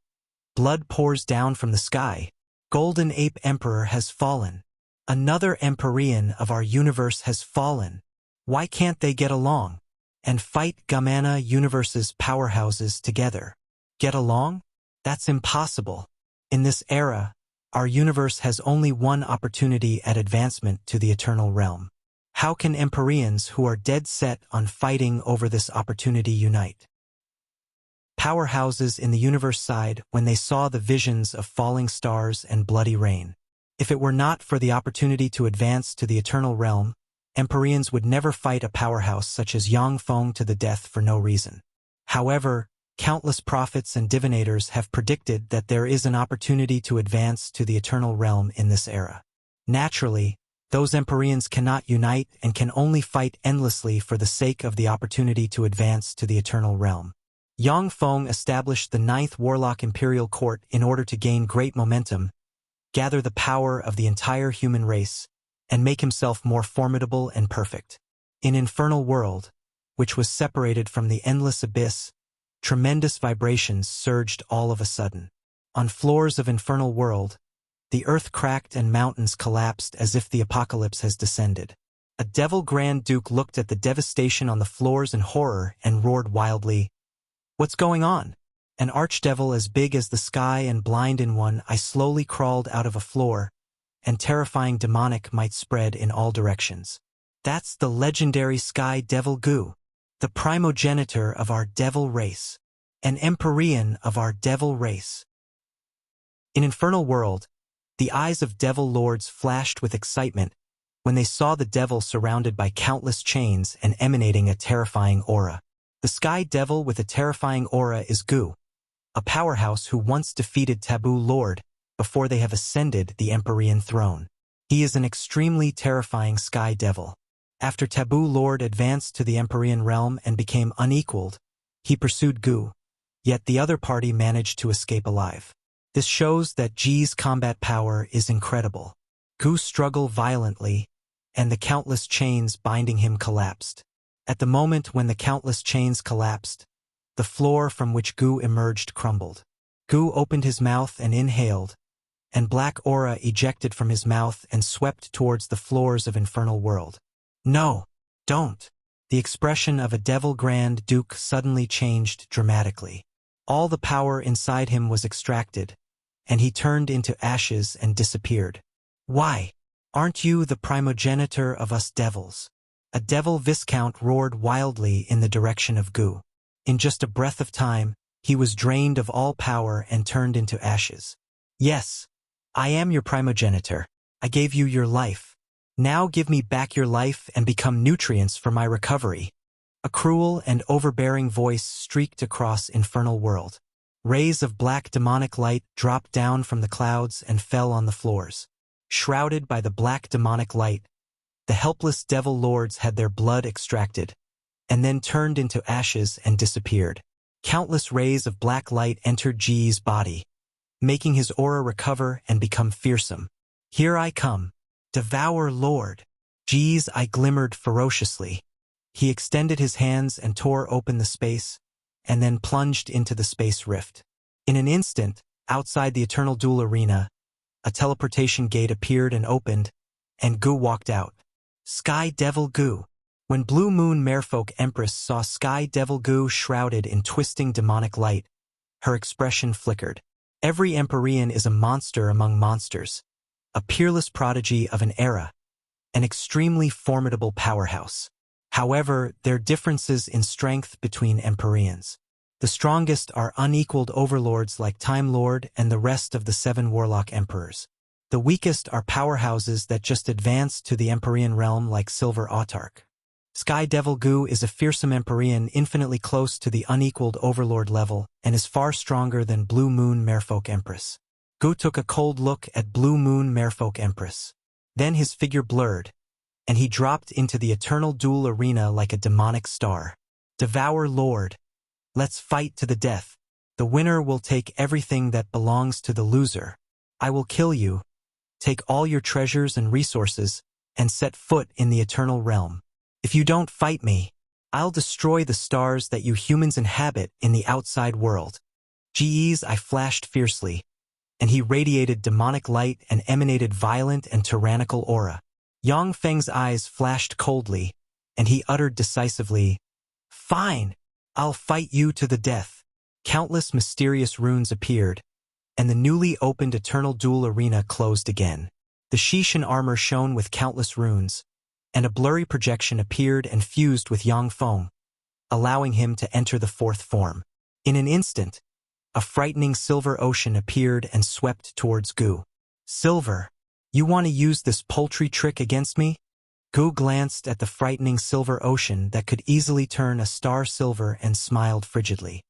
blood pours down from the sky. Golden Ape Emperor has fallen. Another Empyrean of our universe has fallen. Why can't they get along and fight Gamana universe's powerhouses together? Get along? That's impossible. In this era, our universe has only one opportunity at advancement to the eternal realm. How can Empyreans who are dead set on fighting over this opportunity unite? Powerhouses in the universe sighed when they saw the visions of falling stars and bloody rain. If it were not for the opportunity to advance to the eternal realm, Empyreans would never fight a powerhouse such as Yang Feng to the death for no reason. However, countless prophets and divinators have predicted that there is an opportunity to advance to the eternal realm in this era. Naturally, those Empyreans cannot unite and can only fight endlessly for the sake of the opportunity to advance to the eternal realm. Yang Feng established the 9th Warlock Imperial Court in order to gain great momentum, gather the power of the entire human race, and make himself more formidable and perfect. In Infernal World, which was separated from the endless abyss, tremendous vibrations surged all of a sudden. On floors of Infernal World, the earth cracked and mountains collapsed as if the apocalypse has descended. A Devil Grand Duke looked at the devastation on the floors in horror and roared wildly, "What's going on?" An archdevil as big as the sky and blind in one eye slowly crawled out of a floor, and terrifying demonic might spread in all directions. That's the legendary Sky Devil Goo, the primogenitor of our devil race, an Empyrean of our devil race. In Infernal World, the eyes of devil lords flashed with excitement when they saw the devil surrounded by countless chains and emanating a terrifying aura. The Sky Devil with a terrifying aura is Gu, a powerhouse who once defeated Taboo Lord before they have ascended the Empyrean throne. He is an extremely terrifying Sky Devil. After Taboo Lord advanced to the Empyrean realm and became unequaled, he pursued Gu, yet the other party managed to escape alive. This shows that Ji's combat power is incredible. Gu struggled violently, and the countless chains binding him collapsed. At the moment when the countless chains collapsed, the floor from which Gu emerged crumbled. Gu opened his mouth and inhaled, and black aura ejected from his mouth and swept towards the floors of Infernal World. No, don't. The expression of a Devil Grand Duke suddenly changed dramatically. All the power inside him was extracted, and he turned into ashes and disappeared. Why? Aren't you the primogenitor of us devils? A devil viscount roared wildly in the direction of Gu. In just a breath of time, he was drained of all power and turned into ashes. Yes, I am your primogenitor. I gave you your life. Now give me back your life and become nutrients for my recovery. A cruel and overbearing voice streaked across Infernal World. Rays of black demonic light dropped down from the clouds and fell on the floors. Shrouded by the black demonic light, the helpless devil lords had their blood extracted, and then turned into ashes and disappeared. Countless rays of black light entered Ji's body, making his aura recover and become fearsome. Here I come. Devour Lord. Ji's eye glimmered ferociously. He extended his hands and tore open the space, and then plunged into the space rift. In an instant, outside the Eternal Duel Arena, a teleportation gate appeared and opened, and Gu walked out. Sky Devil Gu. When Blue Moon Merfolk Empress saw Sky Devil Gu shrouded in twisting demonic light, her expression flickered. Every Empyrean is a monster among monsters, a peerless prodigy of an era, an extremely formidable powerhouse. However, there are differences in strength between Empyreans. The strongest are unequaled overlords like Time Lord and the rest of the 7 Warlock Emperors. The weakest are powerhouses that just advanced to the Empyrean realm like Silver Autarch. Sky Devil Gu is a fearsome Empyrean infinitely close to the unequaled overlord level and is far stronger than Blue Moon Merfolk Empress. Gu took a cold look at Blue Moon Merfolk Empress. Then his figure blurred, and he dropped into the Eternal Duel Arena like a demonic star. Devour Lord. Let's fight to the death. The winner will take everything that belongs to the loser. I will kill you, take all your treasures and resources, and set foot in the Eternal Realm. If you don't fight me, I'll destroy the stars that you humans inhabit in the outside world. Ji's eye flashed fiercely, and he radiated demonic light and emanated violent and tyrannical aura. Yang Feng's eyes flashed coldly, and he uttered decisively, "Fine, I'll fight you to the death." Countless mysterious runes appeared, and the newly opened Eternal Duel Arena closed again. The Shishin armor shone with countless runes, and a blurry projection appeared and fused with Yang Feng, allowing him to enter the fourth form. In an instant, a frightening silver ocean appeared and swept towards Gu. Silver, you want to use this paltry trick against me? Gu glanced at the frightening silver ocean that could easily turn a star silver and smiled frigidly.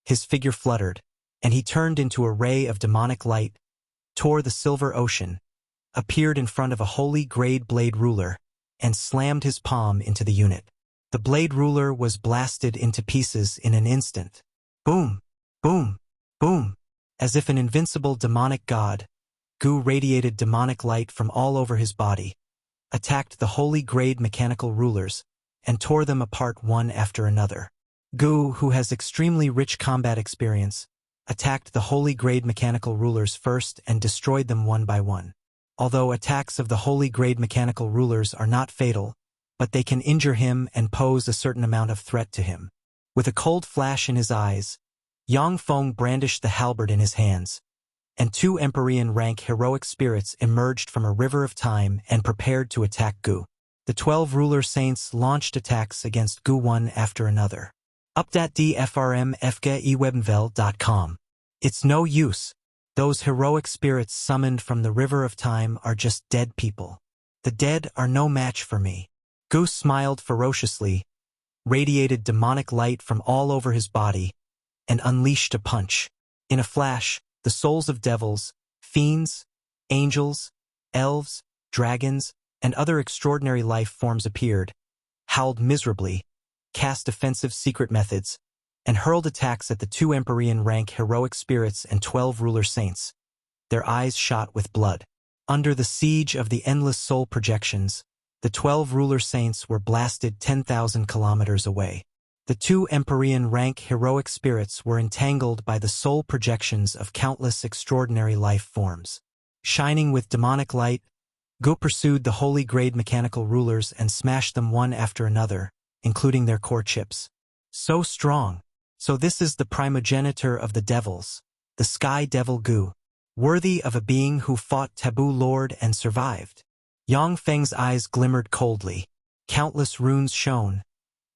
His figure fluttered, and he turned into a ray of demonic light, tore the silver ocean, appeared in front of a holy grade blade ruler, and slammed his palm into the unit. The blade ruler was blasted into pieces in an instant. Boom, boom, boom. As if an invincible demonic god, Gu radiated demonic light from all over his body, attacked the holy grade mechanical rulers, and tore them apart one after another. Gu, who has extremely rich combat experience, attacked the holy grade mechanical rulers first and destroyed them one by one. Although attacks of the holy grade mechanical rulers are not fatal, but they can injure him and pose a certain amount of threat to him. With a cold flash in his eyes, Yang Feng brandished the halberd in his hands, and 2 Empyrean rank heroic spirits emerged from a river of time and prepared to attack Gu. The 12 ruler saints launched attacks against Gu one after another. Up.dfrmfgewebenvel.com. It's no use. Those heroic spirits summoned from the river of time are just dead people. The dead are no match for me. Gu smiled ferociously, radiated demonic light from all over his body, and unleashed a punch. In a flash, the souls of devils, fiends, angels, elves, dragons, and other extraordinary life forms appeared, howled miserably, cast offensive secret methods, and hurled attacks at the 2 Empyrean rank heroic spirits and 12 ruler saints, their eyes shot with blood. Under the siege of the endless soul projections, the 12 ruler saints were blasted 10,000 kilometers away. The 2 Empyrean rank heroic spirits were entangled by the soul projections of countless extraordinary life forms. Shining with demonic light, Gu pursued the holy grade mechanical rulers and smashed them one after another, including their core chips. So strong. So this is the primogenitor of the devils, the Sky Devil Gu, worthy of a being who fought Taboo Lord and survived. Yang Feng's eyes glimmered coldly, countless runes shone,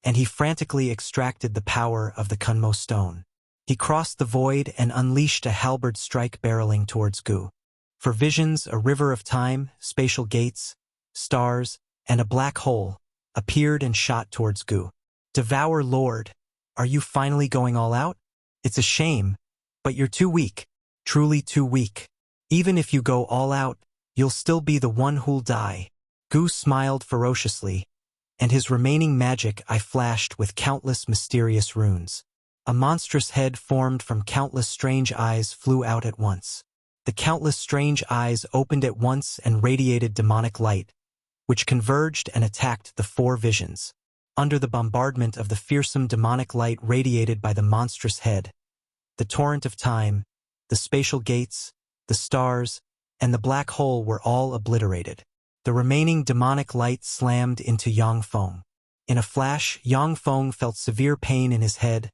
and he frantically extracted the power of the Kunmo stone. He crossed the void and unleashed a halberd strike barreling towards Gu. For visions, a river of time, spatial gates, stars, and a black hole appeared and shot towards Gu. Devour Lord, are you finally going all out? It's a shame, but you're too weak, truly too weak. Even if you go all out, you'll still be the one who'll die. Gu smiled ferociously, and his remaining magic eye flashed with countless mysterious runes. A monstrous head formed from countless strange eyes flew out at once. The countless strange eyes opened at once and radiated demonic light, which converged and attacked the 4 visions. Under the bombardment of the fearsome demonic light radiated by the monstrous head, the torrent of time, the spatial gates, the stars, and the black hole were all obliterated. The remaining demonic light slammed into Yang Feng. In a flash, Yang Feng felt severe pain in his head,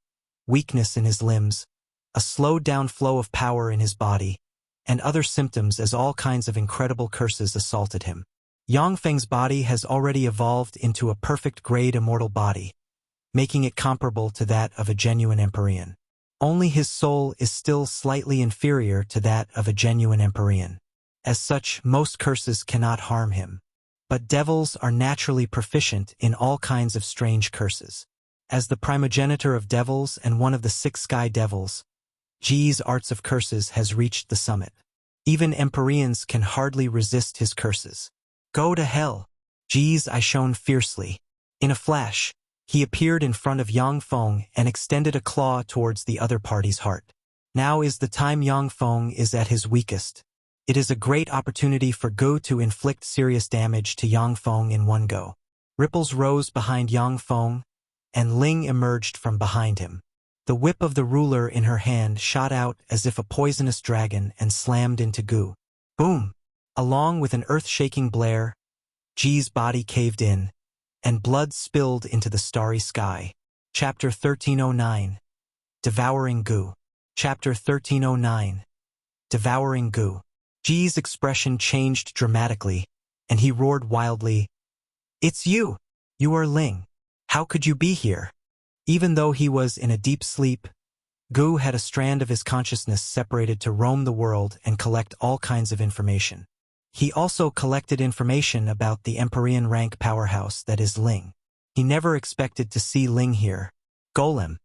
weakness in his limbs, a slowed-down flow of power in his body, and other symptoms as all kinds of incredible curses assaulted him. Yang Feng's body has already evolved into a perfect grade immortal body, making it comparable to that of a genuine Empyrean. Only his soul is still slightly inferior to that of a genuine Empyrean. As such, most curses cannot harm him. But devils are naturally proficient in all kinds of strange curses. As the primogenitor of devils and one of the 6 sky devils, Ji's arts of curses has reached the summit. Even Empyreans can hardly resist his curses. Go to hell! Ji's eye shone fiercely. In a flash, he appeared in front of Yang Feng and extended a claw towards the other party's heart. Now is the time Yang Feng is at his weakest. It is a great opportunity for Gu to inflict serious damage to Yang Feng in one go. Ripples rose behind Yang Feng, and Ling emerged from behind him. The whip of the ruler in her hand shot out as if a poisonous dragon and slammed into Gu. Boom! Along with an earth-shaking blare, Ji's body caved in, and blood spilled into the starry sky. Chapter 1309. Devouring Gu. Chapter 1309. Devouring Gu. Ji's expression changed dramatically, and he roared wildly, "It's you! You are Ling. How could you be here?" Even though he was in a deep sleep, Gu had a strand of his consciousness separated to roam the world and collect all kinds of information. He also collected information about the Empyrean rank powerhouse that is Ling. He never expected to see Ling here. Golem.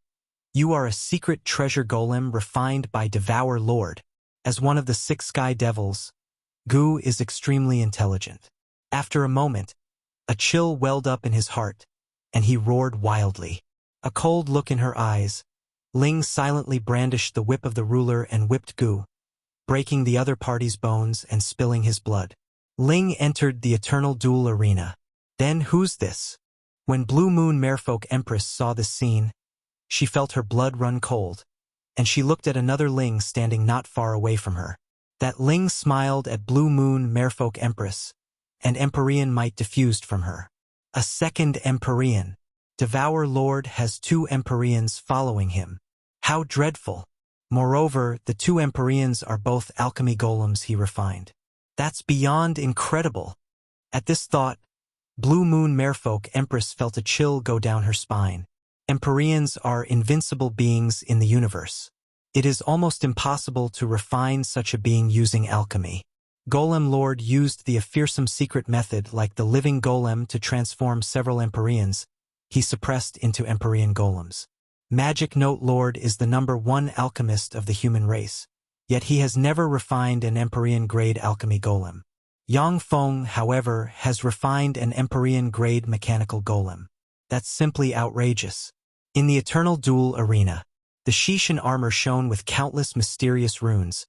You are a secret treasure golem refined by Devour Lord. As one of the 6 sky devils, Gu is extremely intelligent. After a moment, a chill welled up in his heart, and he roared wildly. A cold look in her eyes, Ling silently brandished the whip of the ruler and whipped Gu, breaking the other party's bones and spilling his blood. Ling entered the eternal duel arena. Then who's this? When Blue Moon Merfolk Empress saw this scene, she felt her blood run cold, and she looked at another Ling standing not far away from her. That Ling smiled at Blue Moon Merfolk Empress, and Empyrean might diffused from her. A second Empyrean. Devour Lord has 2 Empyreans following him. How dreadful! Moreover, the 2 Empyreans are both alchemy golems he refined. That's beyond incredible! At this thought, Blue Moon Merfolk Empress felt a chill go down her spine. Empyreans are invincible beings in the universe. It is almost impossible to refine such a being using alchemy. Golem Lord used the fearsome secret method like the living golem to transform several Empyreans he suppressed into Empyrean golems. Magic Note Lord is the #1 alchemist of the human race, yet he has never refined an Empyrean-grade alchemy golem. Yang Feng, however, has refined an Empyrean-grade mechanical golem. That's simply outrageous. In the eternal duel arena, the Shishan armor shone with countless mysterious runes,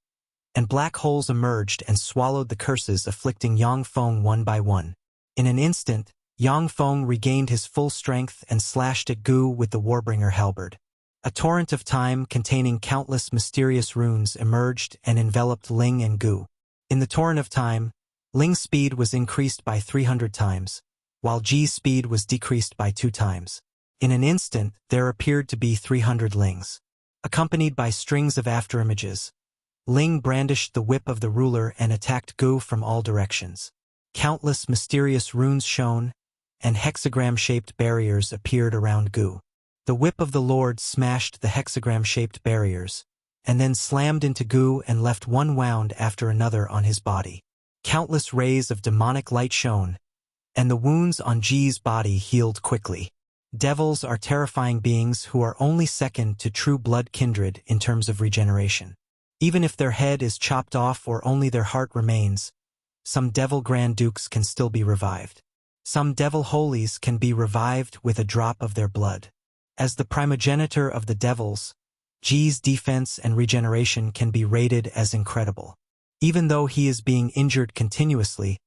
and black holes emerged and swallowed the curses afflicting Yang Feng one by one. In an instant, Yang Feng regained his full strength and slashed at Gu with the Warbringer halberd. A torrent of time containing countless mysterious runes emerged and enveloped Ling and Gu. In the torrent of time, Ling's speed was increased by 300 times, while Ji's speed was decreased by 2 times. In an instant, there appeared to be 300 Lings. Accompanied by strings of afterimages, Ling brandished the whip of the ruler and attacked Gu from all directions. Countless mysterious runes shone, and hexagram-shaped barriers appeared around Gu. The whip of the Lord smashed the hexagram-shaped barriers, and then slammed into Gu and left one wound after another on his body. Countless rays of demonic light shone, and the wounds on Ji's body healed quickly. Devils are terrifying beings who are only second to true blood kindred in terms of regeneration. Even if their head is chopped off or only their heart remains, some devil Grand Dukes can still be revived. Some devil holies can be revived with a drop of their blood. As the primogenitor of the devils, Ji's defense and regeneration can be rated as incredible. Even though he is being injured continuously,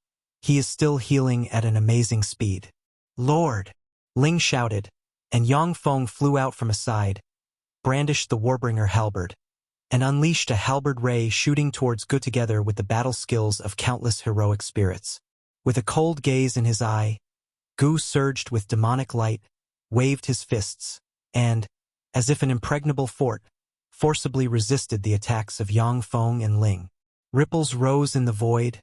he is still healing at an amazing speed. Lord! Ling shouted, and Yang Feng flew out from a side, brandished the Warbringer halberd, and unleashed a halberd ray shooting towards Gu together with the battle skills of countless heroic spirits. With a cold gaze in his eye, Gu surged with demonic light, waved his fists, and, as if an impregnable fort, forcibly resisted the attacks of Yang Feng and Ling. Ripples rose in the void,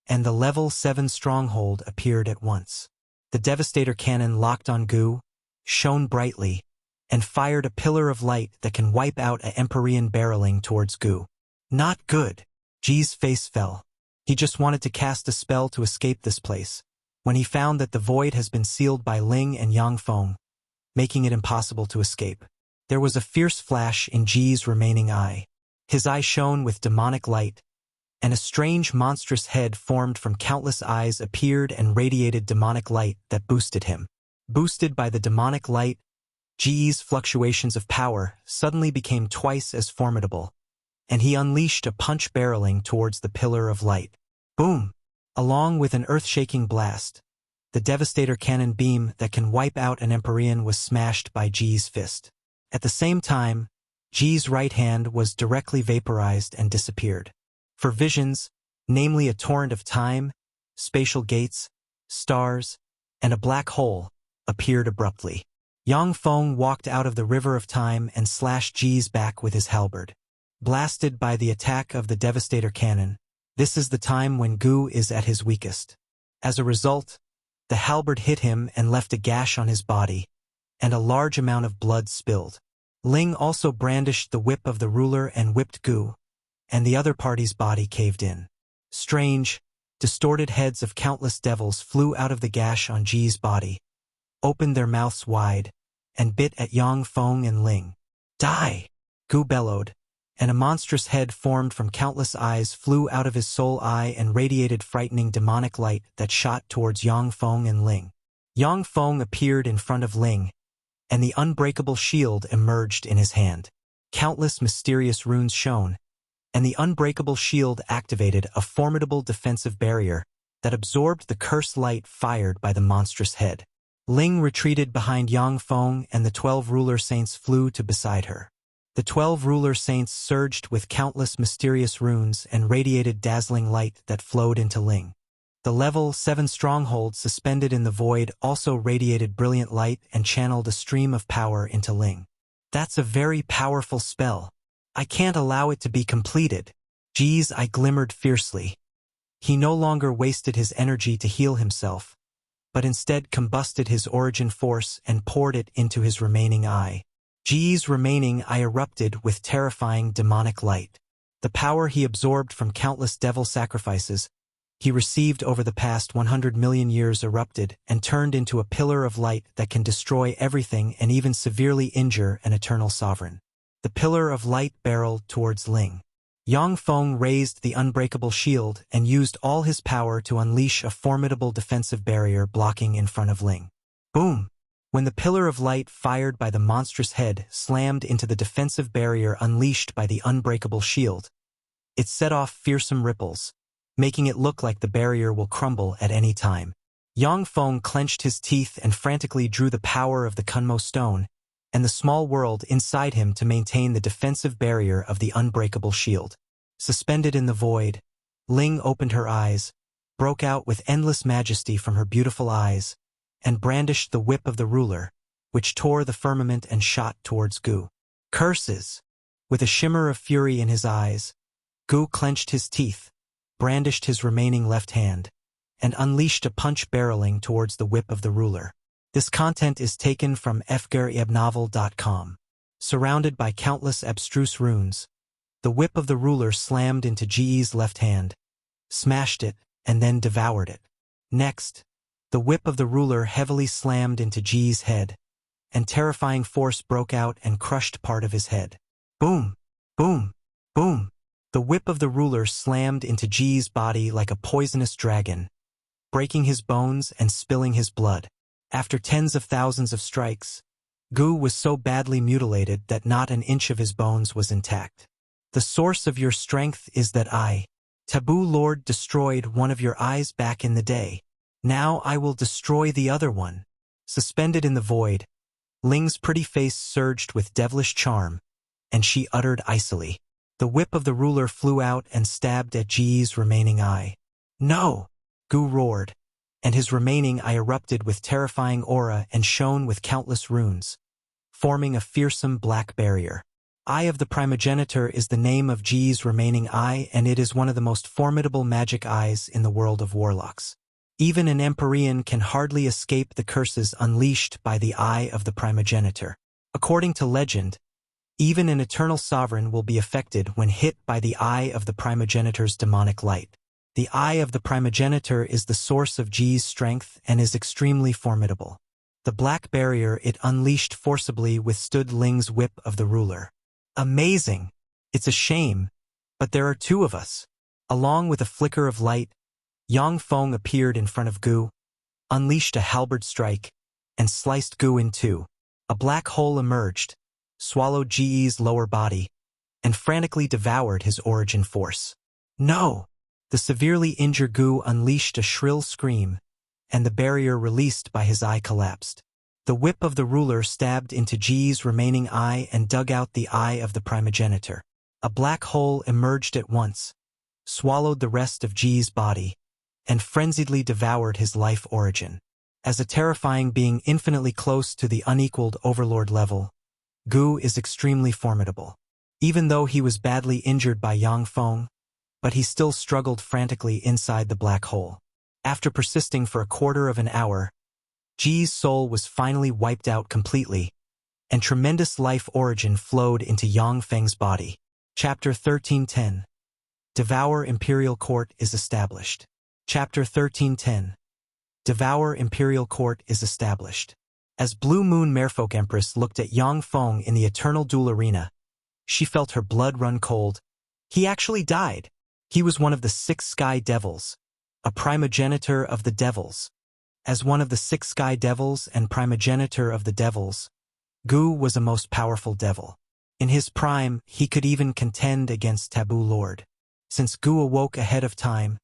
and the level 7 stronghold appeared at once. The Devastator cannon locked on Gu, shone brightly, and fired a pillar of light that can wipe out an Empyrean barreling towards Gu. Not good. Ji's face fell. He just wanted to cast a spell to escape this place, when he found that the void has been sealed by Ling and Yang Feng, making it impossible to escape. There was a fierce flash in Ji's remaining eye. His eye shone with demonic light, and a strange monstrous head formed from countless eyes appeared and radiated demonic light that boosted him. Boosted by the demonic light, Ji's fluctuations of power suddenly became twice as formidable, and he unleashed a punch barreling towards the pillar of light. Boom! Along with an earth-shaking blast, the Devastator cannon beam that can wipe out an Empyrean was smashed by Ji's fist. At the same time, Ji's right hand was directly vaporized and disappeared. For visions, namely a torrent of time, spatial gates, stars, and a black hole, appeared abruptly. Yang Feng walked out of the river of time and slashed Ji's back with his halberd. Blasted by the attack of the Devastator cannon, this is the time when Gu is at his weakest. As a result, the halberd hit him and left a gash on his body, and a large amount of blood spilled. Ling also brandished the whip of the ruler and whipped Gu, and the other party's body caved in. Strange, distorted heads of countless devils flew out of the gash on Ji's body, opened their mouths wide, and bit at Yang Feng and Ling. Die! Gu bellowed, and a monstrous head formed from countless eyes flew out of his soul eye and radiated frightening demonic light that shot towards Yang Feng and Ling. Yang Feng appeared in front of Ling, and the unbreakable shield emerged in his hand. Countless mysterious runes shone, and the unbreakable shield activated a formidable defensive barrier that absorbed the cursed light fired by the monstrous head. Ling retreated behind Yang Feng, and the 12 ruler saints flew to beside her. The 12 ruler saints surged with countless mysterious runes and radiated dazzling light that flowed into Ling. The level 7 stronghold suspended in the void also radiated brilliant light and channeled a stream of power into Ling. That's a very powerful spell. I can't allow it to be completed. Ji's eye glimmered fiercely. He no longer wasted his energy to heal himself, but instead combusted his origin force and poured it into his remaining eye. Ji's remaining eye erupted with terrifying demonic light. The power he absorbed from countless devil sacrifices he received over the past 100 million years erupted and turned into a pillar of light that can destroy everything and even severely injure an eternal sovereign. The pillar of light barreled towards Ling. Yang Feng raised the unbreakable shield and used all his power to unleash a formidable defensive barrier blocking in front of Ling. Boom! When the pillar of light fired by the monstrous head slammed into the defensive barrier unleashed by the unbreakable shield, it set off fearsome ripples, making it look like the barrier will crumble at any time. Yang Feng clenched his teeth and frantically drew the power of the Kunmo stone and the small world inside him to maintain the defensive barrier of the unbreakable shield. Suspended in the void, Ling opened her eyes, broke out with endless majesty from her beautiful eyes, and brandished the whip of the ruler, which tore the firmament and shot towards Gu. Curses! With a shimmer of fury in his eyes, Gu clenched his teeth, brandished his remaining left hand, and unleashed a punch barreling towards the whip of the ruler. This content is taken from fgeribnovel.com. Surrounded by countless abstruse runes, the whip of the ruler slammed into Ji's left hand, smashed it, and then devoured it. Next, the whip of the ruler heavily slammed into Ji's head, and terrifying force broke out and crushed part of his head. Boom! Boom! Boom! The whip of the ruler slammed into Ji's body like a poisonous dragon, breaking his bones and spilling his blood. After tens of thousands of strikes, Gu was so badly mutilated that not an inch of his bones was intact. The source of your strength is that I, Taboo Lord, destroyed one of your eyes back in the day. Now I will destroy the other one. Suspended in the void, Ling's pretty face surged with devilish charm, and she uttered icily. The whip of the ruler flew out and stabbed at Ji's remaining eye. No! Gu roared, and his remaining eye erupted with terrifying aura and shone with countless runes, forming a fearsome black barrier. Eye of the Primogenitor is the name of Ji's remaining eye, and it is one of the most formidable magic eyes in the world of warlocks. Even an Empyrean can hardly escape the curses unleashed by the Eye of the Primogenitor. According to legend, even an eternal sovereign will be affected when hit by the Eye of the Primogenitor's demonic light. The Eye of the Primogenitor is the source of Ji's strength and is extremely formidable. The black barrier it unleashed forcibly withstood Ling's whip of the ruler. Amazing! It's a shame, but there are two of us. Along with a flicker of light, Yang Feng appeared in front of Gu, unleashed a halberd strike, and sliced Gu in two. A black hole emerged, swallowed Ji's lower body, and frantically devoured his origin force. No! The severely injured Gu unleashed a shrill scream, and the barrier released by his eye collapsed. The whip of the ruler stabbed into Ji's remaining eye and dug out the Eye of the Primogenitor. A black hole emerged at once, swallowed the rest of Ji's body, and frenziedly devoured his life origin. As a terrifying being infinitely close to the unequaled overlord level, Gu is extremely formidable. Even though he was badly injured by Yang Feng, but he still struggled frantically inside the black hole. After persisting for a quarter of an hour, Ji's soul was finally wiped out completely, and tremendous life origin flowed into Yang Feng's body. Chapter 1310. Devour Imperial Court is established. Chapter 1310. Devour Imperial Court is established. As Blue Moon Merfolk Empress looked at Yang Feng in the eternal duel arena, she felt her blood run cold. He actually died. He was one of the 6 sky devils, a primogenitor of the devils. As one of the 6 sky devils and primogenitor of the devils, Gu was a most powerful devil. In his prime, he could even contend against Taboo Lord. Since Gu awoke ahead of time,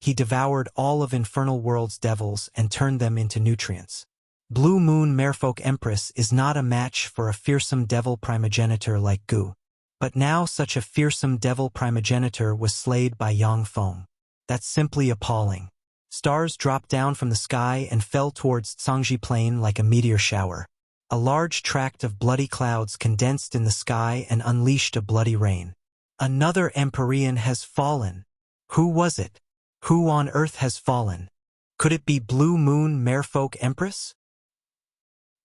he devoured all of Infernal World's devils and turned them into nutrients. Blue Moon Merfolk Empress is not a match for a fearsome devil primogenitor like Gu. But now such a fearsome devil primogenitor was slayed by Yang Feng. That's simply appalling. Stars dropped down from the sky and fell towards Zhangji Plain like a meteor shower. A large tract of bloody clouds condensed in the sky and unleashed a bloody rain. Another Empyrean has fallen. Who was it? Who on earth has fallen? Could it be Blue Moon Merfolk Empress?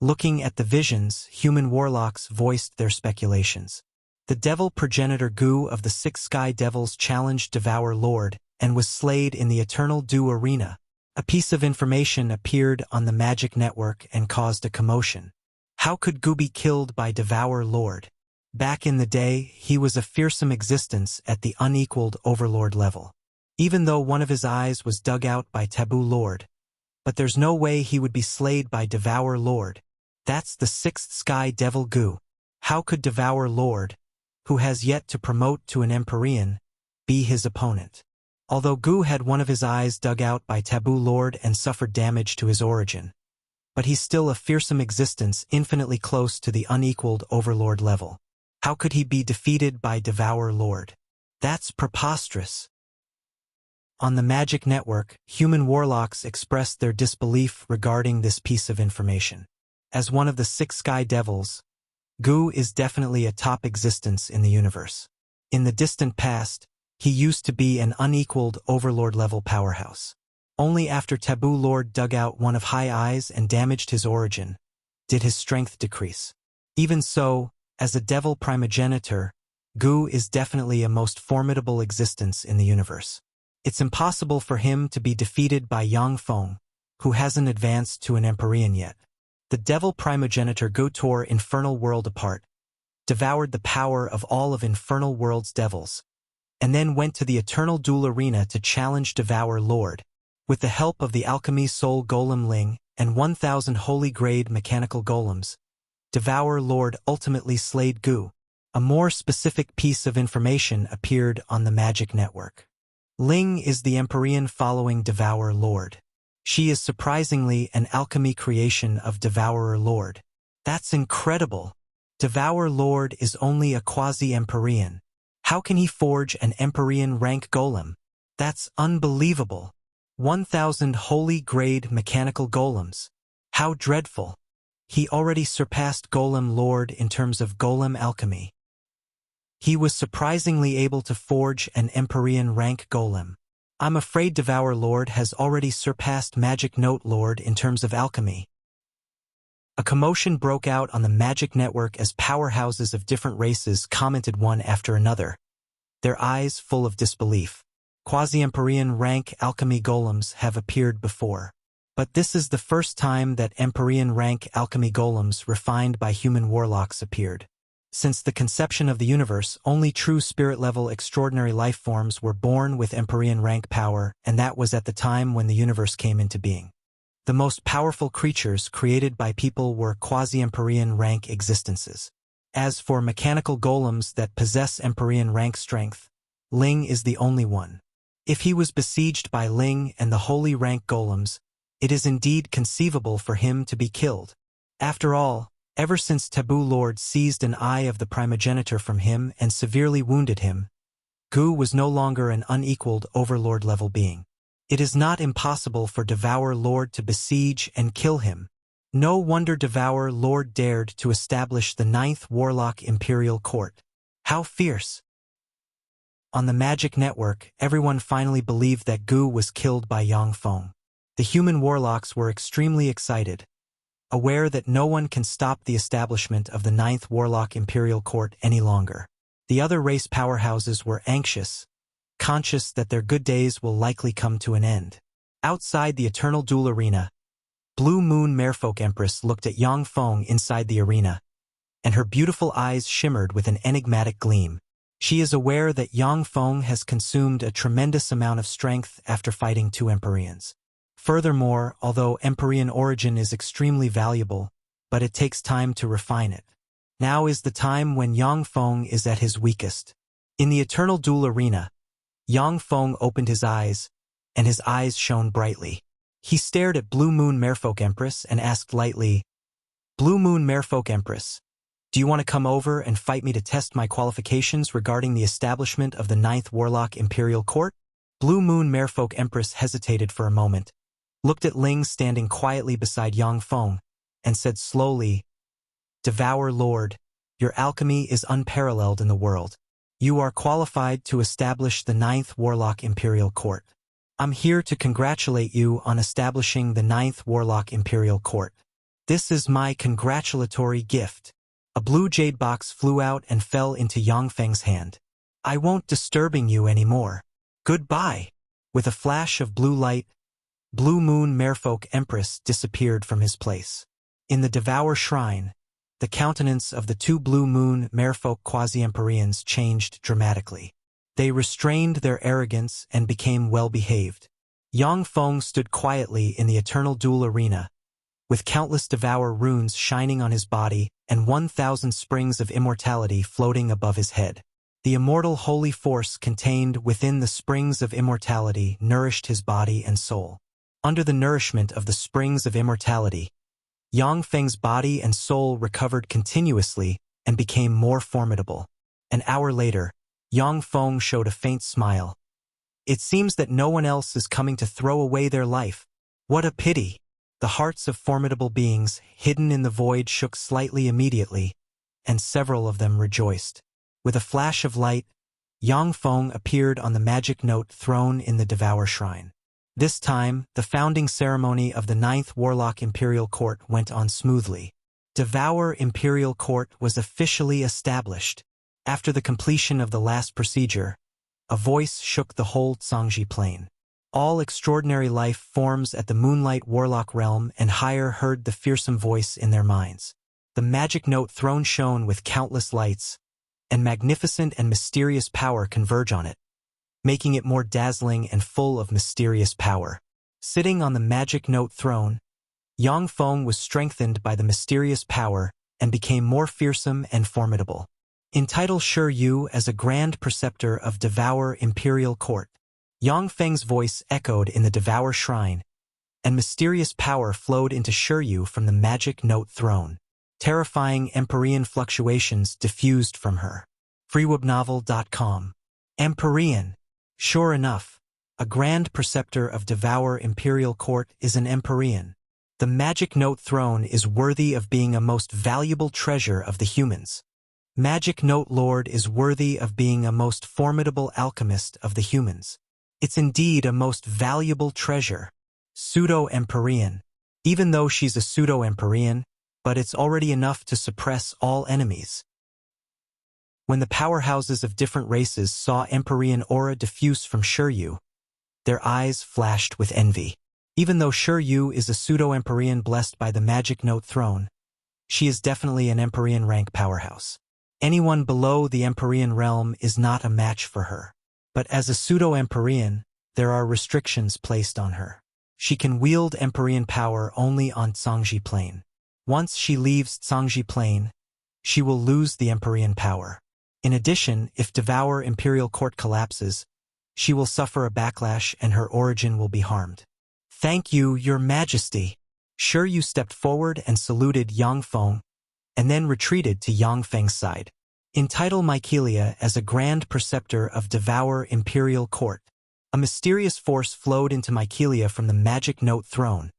Looking at the visions, human warlocks voiced their speculations. The devil progenitor Gu of the 6 sky devils challenged Devour Lord and was slayed in the Eternal Dew Arena. A piece of information appeared on the magic network and caused a commotion. How could Gu be killed by Devour Lord? Back in the day, he was a fearsome existence at the unequaled Overlord level. Even though one of his eyes was dug out by Taboo Lord. But there's no way he would be slayed by Devour Lord. That's the 6th sky devil Gu. How could Devour Lord, who has yet to promote to an Empyrean, be his opponent? Although Gu had one of his eyes dug out by Taboo Lord and suffered damage to his origin. But he's still a fearsome existence infinitely close to the unequaled Overlord level. How could he be defeated by Devour Lord? That's preposterous. On the magic network, human warlocks expressed their disbelief regarding this piece of information. As one of the 6 sky devils, Gu is definitely a top existence in the universe. In the distant past, he used to be an unequaled Overlord-level powerhouse. Only after Taboo Lord dug out one of High Eyes and damaged his origin, did his strength decrease. Even so, as a devil primogenitor, Gu is definitely a most formidable existence in the universe. It's impossible for him to be defeated by Yang Feng, who hasn't advanced to an Empyrean yet. The devil primogenitor Gu tore Infernal World apart, devoured the power of all of Infernal World's devils, and then went to the Eternal Duel Arena to challenge Devour Lord. With the help of the Alchemy Soul Golem Ling and 1,000 Holy Grade Mechanical Golems, Devour Lord ultimately slayed Gu. A more specific piece of information appeared on the magic network. Ling is the Empyrean following Devour Lord. She is surprisingly an alchemy creation of Devourer Lord. That's incredible. Devour Lord is only a quasi-Empyrean. How can he forge an Empyrean rank golem? That's unbelievable. 1,000 Holy Grade Mechanical Golems. How dreadful. He already surpassed Golem Lord in terms of golem alchemy. He was surprisingly able to forge an Empyrean rank golem. I'm afraid Devour Lord has already surpassed Magic Note Lord in terms of alchemy. A commotion broke out on the magic network as powerhouses of different races commented one after another, their eyes full of disbelief. Quasi-Empyrean rank alchemy golems have appeared before. But this is the first time that Empyrean rank alchemy golems refined by human warlocks appeared. Since the conception of the universe, only true spirit-level extraordinary life forms were born with Empyrean rank power, and that was at the time when the universe came into being. The most powerful creatures created by people were quasi-Empyrean rank existences. As for mechanical golems that possess Empyrean rank strength, Ling is the only one. If he was besieged by Ling and the holy rank golems, it is indeed conceivable for him to be killed. After all, ever since Taboo Lord seized an eye of the primogenitor from him and severely wounded him, Gu was no longer an unequaled Overlord-level being. It is not impossible for Devour Lord to besiege and kill him. No wonder Devour Lord dared to establish the 9th Warlock Imperial Court. How fierce! On the magic network, everyone finally believed that Gu was killed by Yang Feng. The human warlocks were extremely excited, aware that no one can stop the establishment of the 9th Warlock Imperial Court any longer. The other race powerhouses were anxious, conscious that their good days will likely come to an end. Outside the Eternal Duel Arena, Blue Moon Merfolk Empress looked at Yang Feng inside the arena, and her beautiful eyes shimmered with an enigmatic gleam. She is aware that Yang Feng has consumed a tremendous amount of strength after fighting 2 Empyreans. Furthermore, although Empyrean origin is extremely valuable, but it takes time to refine it. Now is the time when Yang Feng is at his weakest. In the Eternal Duel Arena, Yang Feng opened his eyes, and his eyes shone brightly. He stared at Blue Moon Merfolk Empress and asked lightly, "Blue Moon Merfolk Empress, do you want to come over and fight me to test my qualifications regarding the establishment of the 9th Warlock Imperial Court?" Blue Moon Merfolk Empress hesitated for a moment, looked at Ling standing quietly beside Yang Feng, and said slowly, "Devour Lord, your alchemy is unparalleled in the world. You are qualified to establish the 9th Warlock Imperial Court. I'm here to congratulate you on establishing the 9th Warlock Imperial Court. This is my congratulatory gift." A blue jade box flew out and fell into Yang Feng's hand. I won't disturbing you anymore. Goodbye. With a flash of blue light, Blue Moon Merfolk Empress disappeared from his place. In the Devour Shrine, the countenance of the two Blue Moon Merfolk quasi-Empyreans changed dramatically. They restrained their arrogance and became well-behaved. Yang Feng stood quietly in the eternal duel arena, with countless Devour runes shining on his body and 1,000 springs of immortality floating above his head. The immortal holy force contained within the springs of immortality nourished his body and soul. Under the nourishment of the springs of immortality, Yang Feng's body and soul recovered continuously and became more formidable. An hour later, Yang Feng showed a faint smile. It seems that no one else is coming to throw away their life. What a pity! The hearts of formidable beings hidden in the void shook slightly immediately, and several of them rejoiced. With a flash of light, Yang Feng appeared on the magic note throne in the Devour Shrine. This time, the founding ceremony of the 9th Warlock Imperial Court went on smoothly. Devour Imperial Court was officially established. After the completion of the last procedure, a voice shook the whole Zhangji plain. All extraordinary life forms at the Moonlight Warlock realm and higher heard the fearsome voice in their minds. The magic note throne shone with countless lights, and magnificent and mysterious power converge on it, making it more dazzling and full of mysterious power. Sitting on the magic note throne, Yang Feng was strengthened by the mysterious power and became more fearsome and formidable. Entitle Shi Yu as a Grand Preceptor of Devour Imperial Court. Yang Feng's voice echoed in the Devour Shrine, and mysterious power flowed into Shi Yu from the magic note throne. Terrifying Empyrean fluctuations diffused from her. freewebnovel.com. Empyrean. Sure enough, a Grand Preceptor of Devour Imperial Court is an Empyrean. The magic note throne is worthy of being a most valuable treasure of the humans. Magic Note Lord is worthy of being a most formidable alchemist of the humans. It's indeed a most valuable treasure. Pseudo-Empyrean. Even though she's a pseudo-Empyrean, but it's already enough to suppress all enemies. When the powerhouses of different races saw Empyrean aura diffuse from Shi Yu, their eyes flashed with envy. Even though Shi Yu is a pseudo-Empyrean blessed by the magic note throne, she is definitely an Empyrean rank powerhouse. Anyone below the Empyrean realm is not a match for her. But as a pseudo-Empyrean, there are restrictions placed on her. She can wield Empyrean power only on Zhangji Plain. Once she leaves Zhangji Plain, she will lose the Empyrean power. In addition, if Devour Imperial Court collapses, she will suffer a backlash and her origin will be harmed. Thank you, Your Majesty. Shi Yu stepped forward and saluted Yang Feng, and then retreated to Yang Feng's side. Entitle Mycelia as a Grand Preceptor of Devour Imperial Court. A mysterious force flowed into Mycelia from the magic note throne,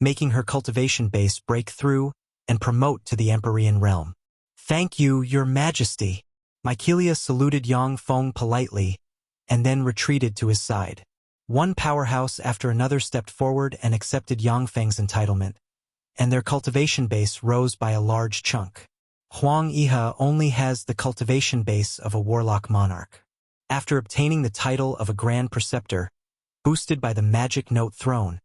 making her cultivation base break through and promote to the Empyrean realm. Thank you, Your Majesty. Mycelia saluted Yang Feng politely, and then retreated to his side. One powerhouse after another stepped forward and accepted Yang Feng's entitlement, and their cultivation base rose by a large chunk. Huang Yihe only has the cultivation base of a warlock monarch. After obtaining the title of a Grand Preceptor, boosted by the magic note throne,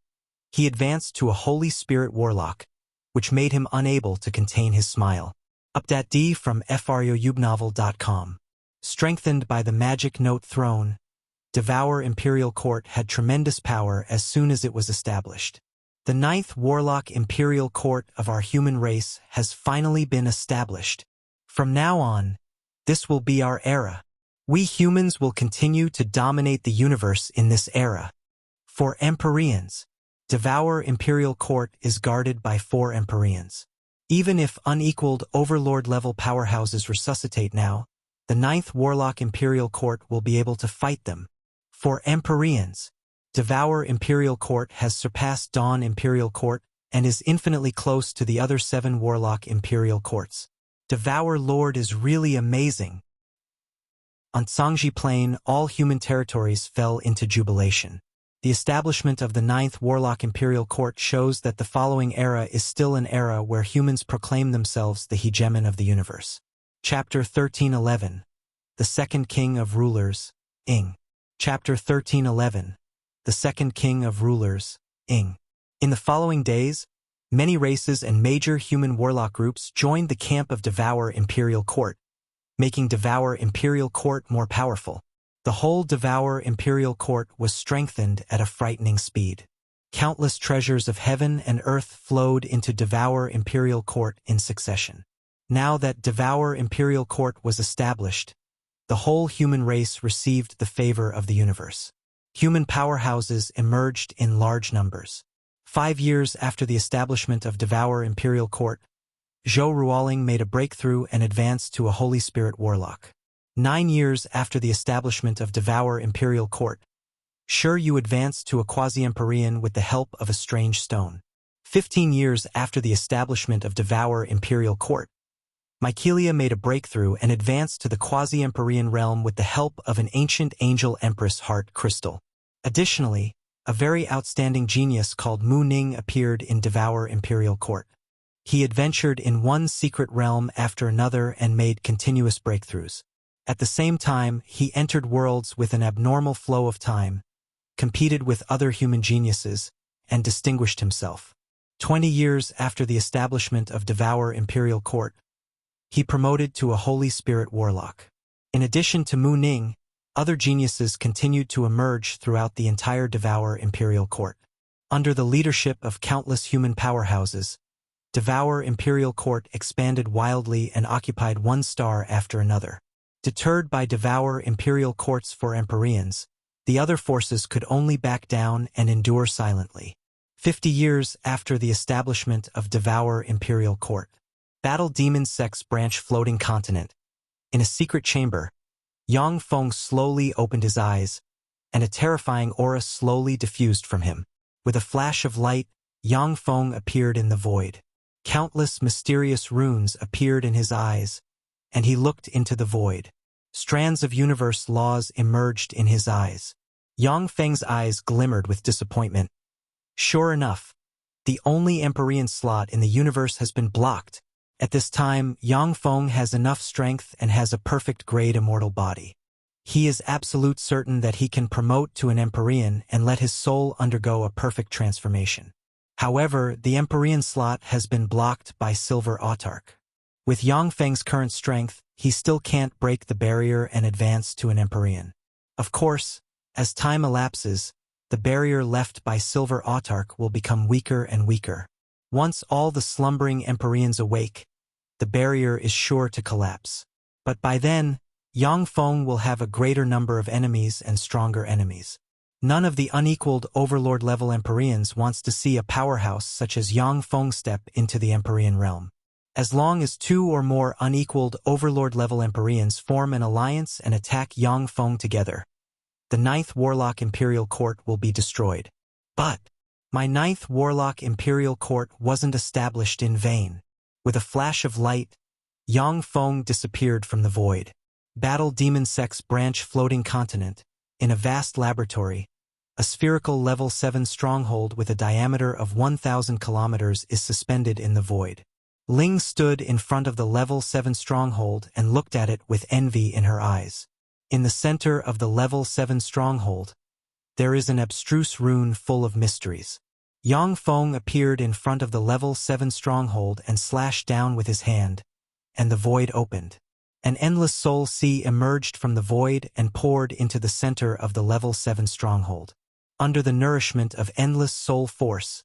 he advanced to a Holy Spirit warlock, which made him unable to contain his smile. Update D from freewebnovel.com. Strengthened by the magic note throne, Devour Imperial Court had tremendous power as soon as it was established. The 9th Warlock Imperial Court of our human race has finally been established. From now on, this will be our era. We humans will continue to dominate the universe in this era. For Empyreans, Devour Imperial Court is guarded by 4 Empyreans. Even if unequaled Overlord-level powerhouses resuscitate now, the 9th Warlock Imperial Court will be able to fight them. For Empyreans, Devour Imperial Court has surpassed Dawn Imperial Court and is infinitely close to the other 7 Warlock Imperial Courts. Devour Lord is really amazing. On Zhangji Plain, all human territories fell into jubilation. The establishment of the Ninth Warlock Imperial Court shows that the following era is still an era where humans proclaim themselves the hegemon of the universe. Chapter 1311. The Second King of Rulers, Ing. Chapter 1311. The Second King of Rulers, Ing. In the following days, many races and major human warlock groups joined the camp of Devour Imperial Court, making Devour Imperial Court more powerful. The whole Devour Imperial Court was strengthened at a frightening speed. Countless treasures of heaven and earth flowed into Devour Imperial Court in succession. Now that Devour Imperial Court was established, the whole human race received the favor of the universe. Human powerhouses emerged in large numbers. 5 years after the establishment of Devour Imperial Court, Zhou Ruoling made a breakthrough and advanced to a Holy Spirit Warlock. 9 years after the establishment of Devour Imperial Court, Shi Yu advanced to a quasi-Empyrean with the help of a strange stone. 15 years after the establishment of Devour Imperial Court, Mykelia made a breakthrough and advanced to the quasi-Empyrean realm with the help of an ancient angel empress heart crystal. Additionally, a very outstanding genius called Mu Ning appeared in Devour Imperial Court. He adventured in one secret realm after another and made continuous breakthroughs. At the same time, he entered worlds with an abnormal flow of time, competed with other human geniuses, and distinguished himself. 20 years after the establishment of Devour Imperial Court, he promoted to a Holy Spirit Warlock. In addition to Mu Ning, other geniuses continued to emerge throughout the entire Devour Imperial Court. Under the leadership of countless human powerhouses, Devour Imperial Court expanded wildly and occupied one star after another. Deterred by Devour Imperial Courts for Empyreans, the other forces could only back down and endure silently. 50 years after the establishment of Devour Imperial Court, Battle Demon Sect's branch floating continent. In a secret chamber, Yang Feng slowly opened his eyes, and a terrifying aura slowly diffused from him. With a flash of light, Yang Feng appeared in the void. Countless mysterious runes appeared in his eyes, and he looked into the void. Strands of universe laws emerged in his eyes. Yang Feng's eyes glimmered with disappointment. Sure enough, the only Empyrean slot in the universe has been blocked. At this time, Yang Feng has enough strength and has a perfect grade immortal body. He is absolute certain that he can promote to an Empyrean and let his soul undergo a perfect transformation. However, the Empyrean slot has been blocked by Silver Autarch. With Yang Feng's current strength, he still can't break the barrier and advance to an Empyrean. Of course, as time elapses, the barrier left by Silver Autarch will become weaker and weaker. Once all the slumbering Empyreans awake, the barrier is sure to collapse. But by then, Yang Feng will have a greater number of enemies and stronger enemies. None of the unequaled Overlord-level Empyreans wants to see a powerhouse such as Yang Feng step into the Empyrean realm. As long as 2 or more unequaled Overlord-level Empyreans form an alliance and attack Yang Feng together, the Ninth Warlock Imperial Court will be destroyed. But my Ninth Warlock Imperial Court wasn't established in vain. With a flash of light, Yang Feng disappeared from the void. Battle Demon Sect's branch floating continent, in a vast laboratory, a spherical level 7 stronghold with a diameter of 1,000 kilometers is suspended in the void. Ling stood in front of the level 7 stronghold and looked at it with envy in her eyes. In the center of the level 7 stronghold, there is an abstruse rune full of mysteries. Yang Feng appeared in front of the level 7 stronghold and slashed down with his hand, and the void opened. An endless soul sea emerged from the void and poured into the center of the level 7 stronghold. Under the nourishment of endless soul force,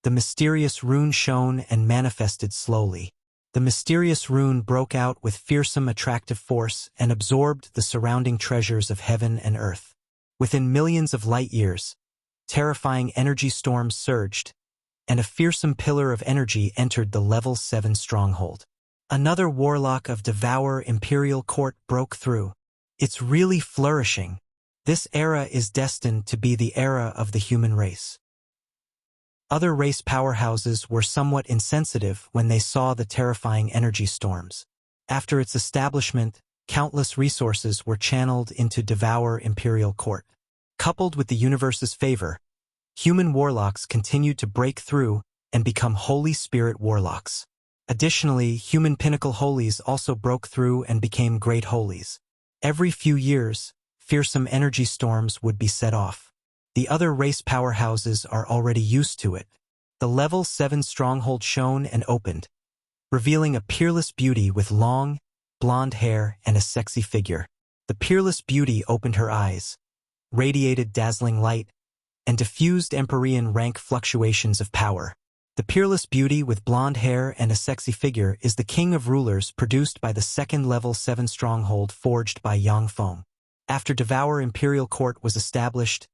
the mysterious rune shone and manifested slowly. The mysterious rune broke out with fearsome attractive force and absorbed the surrounding treasures of heaven and earth. Within millions of light years, terrifying energy storms surged, and a fearsome pillar of energy entered the level 7 stronghold. Another warlock of Devour Imperial Court broke through. It's really flourishing. This era is destined to be the era of the human race. Other race powerhouses were somewhat insensitive when they saw the terrifying energy storms. After its establishment, countless resources were channeled into Devour Imperial Court. Coupled with the universe's favor, human warlocks continued to break through and become Holy Spirit warlocks. Additionally, human pinnacle holies also broke through and became great holies. Every few years, fearsome energy storms would be set off. The other race powerhouses are already used to it. The level 7 stronghold shone and opened, revealing a peerless beauty with long, blonde hair and a sexy figure. The peerless beauty opened her eyes, radiated dazzling light, and diffused Empyrean rank fluctuations of power. The peerless beauty with blonde hair and a sexy figure is the king of rulers produced by the second level 7 stronghold forged by Yang Feng. After Devour Imperial Court was established,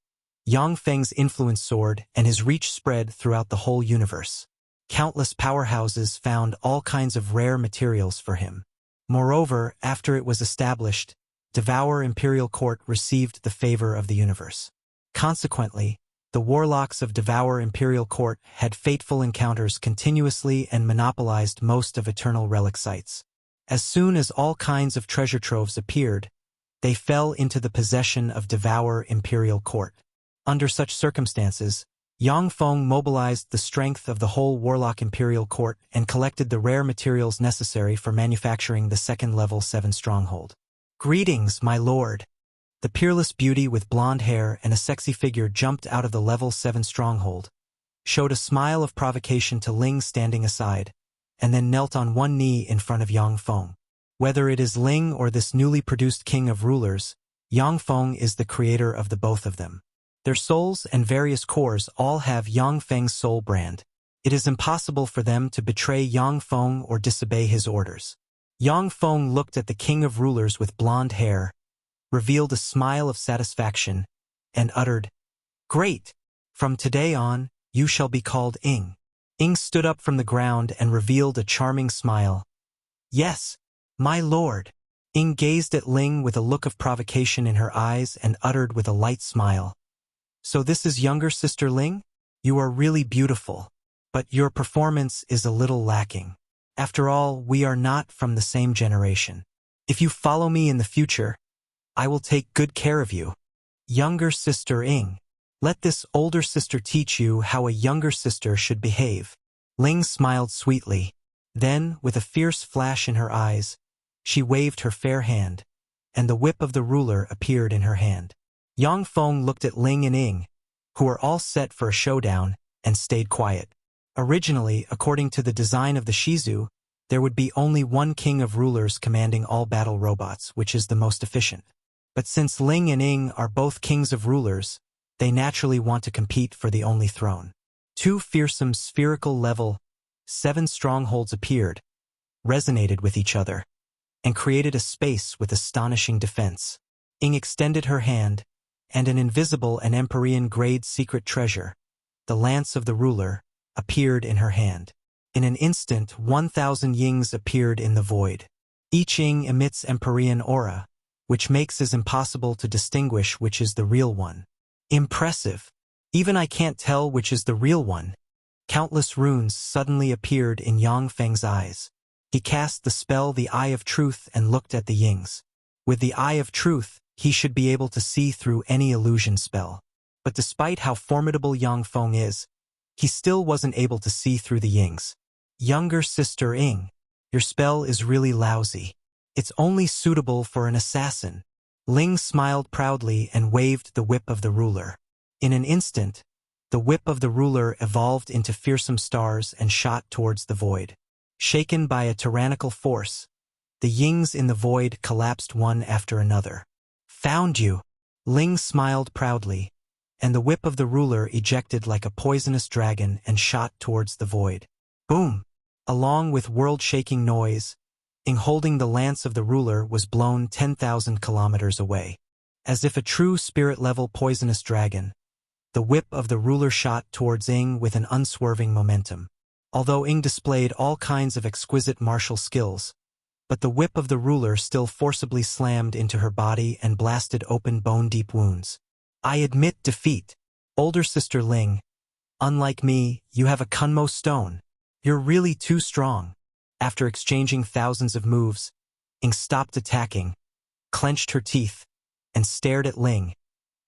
Yang Feng's influence soared and his reach spread throughout the whole universe. Countless powerhouses found all kinds of rare materials for him. Moreover, after it was established, Devour Imperial Court received the favor of the universe. Consequently, the warlocks of Devour Imperial Court had fateful encounters continuously and monopolized most of Eternal Relic sites. As soon as all kinds of treasure troves appeared, they fell into the possession of Devour Imperial Court. Under such circumstances, Yang Feng mobilized the strength of the whole Warlock Imperial Court and collected the rare materials necessary for manufacturing the second level 7 stronghold. "Greetings, my lord." The peerless beauty with blonde hair and a sexy figure jumped out of the level 7 stronghold, showed a smile of provocation to Ling standing aside, and then knelt on one knee in front of Yang Feng. Whether it is Ling or this newly produced king of rulers, Yang Feng is the creator of the both of them. Their souls and various cores all have Yang Feng's soul brand. It is impossible for them to betray Yang Feng or disobey his orders. Yang Feng looked at the king of rulers with blonde hair, revealed a smile of satisfaction, and uttered, "Great! From today on, you shall be called Ing." Ing stood up from the ground and revealed a charming smile. "Yes, my lord." Ing gazed at Ling with a look of provocation in her eyes and uttered with a light smile, "So this is younger sister Ling? You are really beautiful, but your performance is a little lacking. After all, we are not from the same generation. If you follow me in the future, I will take good care of you. Younger sister Ing, let this older sister teach you how a younger sister should behave." Ling smiled sweetly. Then, with a fierce flash in her eyes, she waved her fair hand, and the whip of the ruler appeared in her hand. Yang Feng looked at Ling and Ing, who were all set for a showdown, and stayed quiet. Originally, according to the design of the Shizu, there would be only one king of rulers commanding all battle robots, which is the most efficient. But since Ling and Ing are both kings of rulers, they naturally want to compete for the only throne. Two fearsome spherical level 7 strongholds appeared, resonated with each other, and created a space with astonishing defense. Ing extended her hand, and an invisible and Empyrean grade secret treasure, the lance of the ruler, appeared in her hand. In an instant, 1,000 Yings appeared in the void. Each Ying emits Empyrean aura, which makes it impossible to distinguish which is the real one. Impressive! Even I can't tell which is the real one. Countless runes suddenly appeared in Yang Feng's eyes. He cast the spell the Eye of Truth and looked at the Yings. With the Eye of Truth, he should be able to see through any illusion spell. But despite how formidable Yang Feng is, he still wasn't able to see through the Yings. "Younger sister Ing, your spell is really lousy. It's only suitable for an assassin." Ling smiled proudly and waved the whip of the ruler. In an instant, the whip of the ruler evolved into fearsome stars and shot towards the void. Shaken by a tyrannical force, the Yings in the void collapsed one after another. "Found you!" Ling smiled proudly, and the whip of the ruler ejected like a poisonous dragon and shot towards the void. Boom! Along with world-shaking noise, Ing holding the lance of the ruler was blown 10,000 kilometers away. As if a true spirit-level poisonous dragon, the whip of the ruler shot towards Ing with an unswerving momentum. Although Ing displayed all kinds of exquisite martial skills, but the whip of the ruler still forcibly slammed into her body and blasted open bone-deep wounds. "I admit defeat. Older sister Ling, unlike me, you have a Kunmo stone. You're really too strong." After exchanging thousands of moves, Ing stopped attacking, clenched her teeth, and stared at Ling,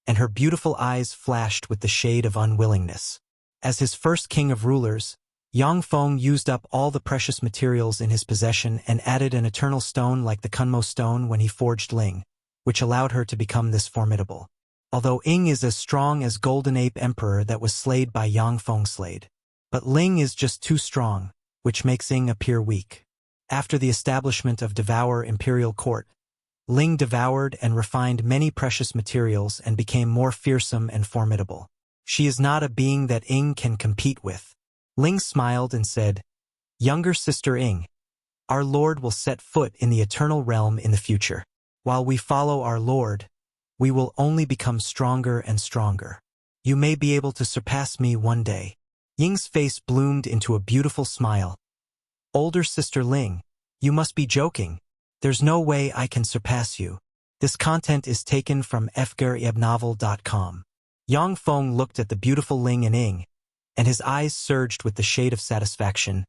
and her beautiful eyes flashed with the shade of unwillingness. As his first king of rulers, Yang Feng used up all the precious materials in his possession and added an eternal stone like the Kunmo stone when he forged Ling, which allowed her to become this formidable. Although Ing is as strong as Golden Ape Emperor that was slayed by Yang Feng slayed. But Ling is just too strong, which makes Ing appear weak. After the establishment of Devour Imperial Court, Ling devoured and refined many precious materials and became more fearsome and formidable. She is not a being that Ing can compete with. Ling smiled and said, "Younger sister Ing, our Lord will set foot in the eternal realm in the future. While we follow our Lord, we will only become stronger and stronger. You may be able to surpass me one day." Ying's face bloomed into a beautiful smile. "Older sister Ling, you must be joking. There's no way I can surpass you." This content is taken from fgaribnovel.com. Yang Feng looked at the beautiful Ling and Ing, and his eyes surged with the shade of satisfaction.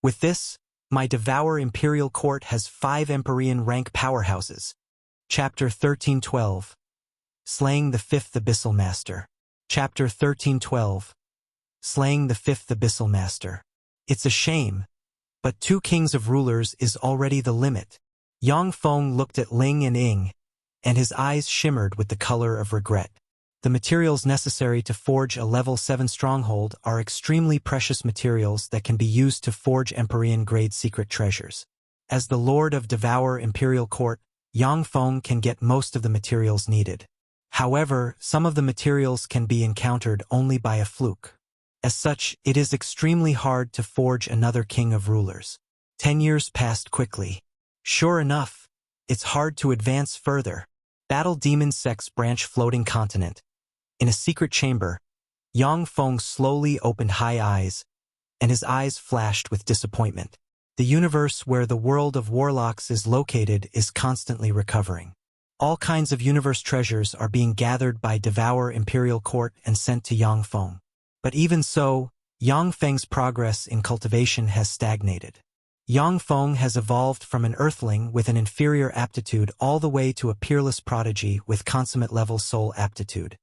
"With this, my Devour Imperial Court has 5 Empyrean rank powerhouses." Chapter 1312. Slaying the Fifth Abyssal Master. Chapter 1312. Slaying the Fifth Abyssal Master. It's a shame, but 2 kings of rulers is already the limit. Yang Feng looked at Ling and Ing, and his eyes shimmered with the color of regret. The materials necessary to forge a level 7 stronghold are extremely precious materials that can be used to forge Empyrean-grade secret treasures. As the Lord of Devour Imperial Court, Yang Feng can get most of the materials needed. However, some of the materials can be encountered only by a fluke. As such, it is extremely hard to forge another king of rulers. 10 years passed quickly. Sure enough, it's hard to advance further. Battle Demon Sect's branch floating continent. In a secret chamber, Yang Feng slowly opened high eyes, and his eyes flashed with disappointment. The universe where the world of warlocks is located is constantly recovering. All kinds of universe treasures are being gathered by Devour Imperial Court and sent to Yang Feng. But even so, Yang Feng's progress in cultivation has stagnated. Yang Feng has evolved from an earthling with an inferior aptitude all the way to a peerless prodigy with consummate-level soul aptitude.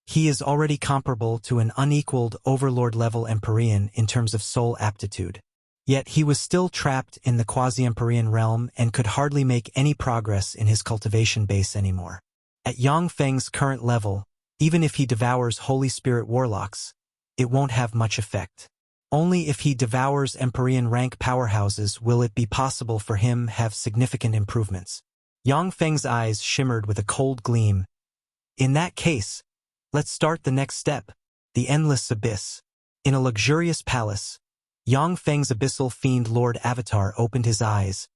He is already comparable to an unequaled overlord-level Empyrean in terms of soul aptitude. Yet he was still trapped in the quasi-Empyrean realm and could hardly make any progress in his cultivation base anymore. At Yang Feng's current level, even if he devours Holy Spirit warlocks, it won't have much effect. Only if he devours Empyrean rank powerhouses will it be possible for him have significant improvements. Yang Feng's eyes shimmered with a cold gleam. In that case, let's start the next step, the Endless Abyss. In a luxurious palace, Yang Feng's abyssal fiend Lord Avatar opened his eyes,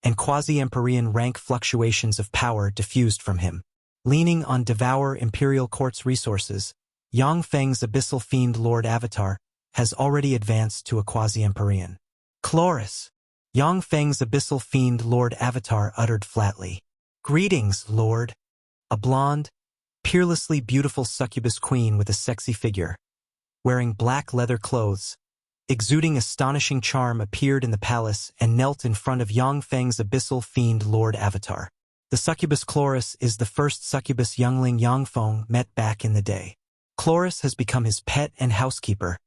and quasi-Empyrean rank fluctuations of power diffused from him. Leaning on Devour Imperial Court's resources, Yang Feng's abyssal fiend Lord Avatar has already advanced to a quasi-Empyrean. "Chloris!" Yang Feng's abyssal fiend Lord Avatar uttered flatly. "Greetings, Lord." A blonde, peerlessly beautiful succubus queen with a sexy figure, wearing black leather clothes, exuding astonishing charm appeared in the palace and knelt in front of Yang Feng's abyssal fiend Lord Avatar. The succubus Chloris is the first succubus youngling Yang Feng met back in the day. Chloris has become his pet and housekeeper,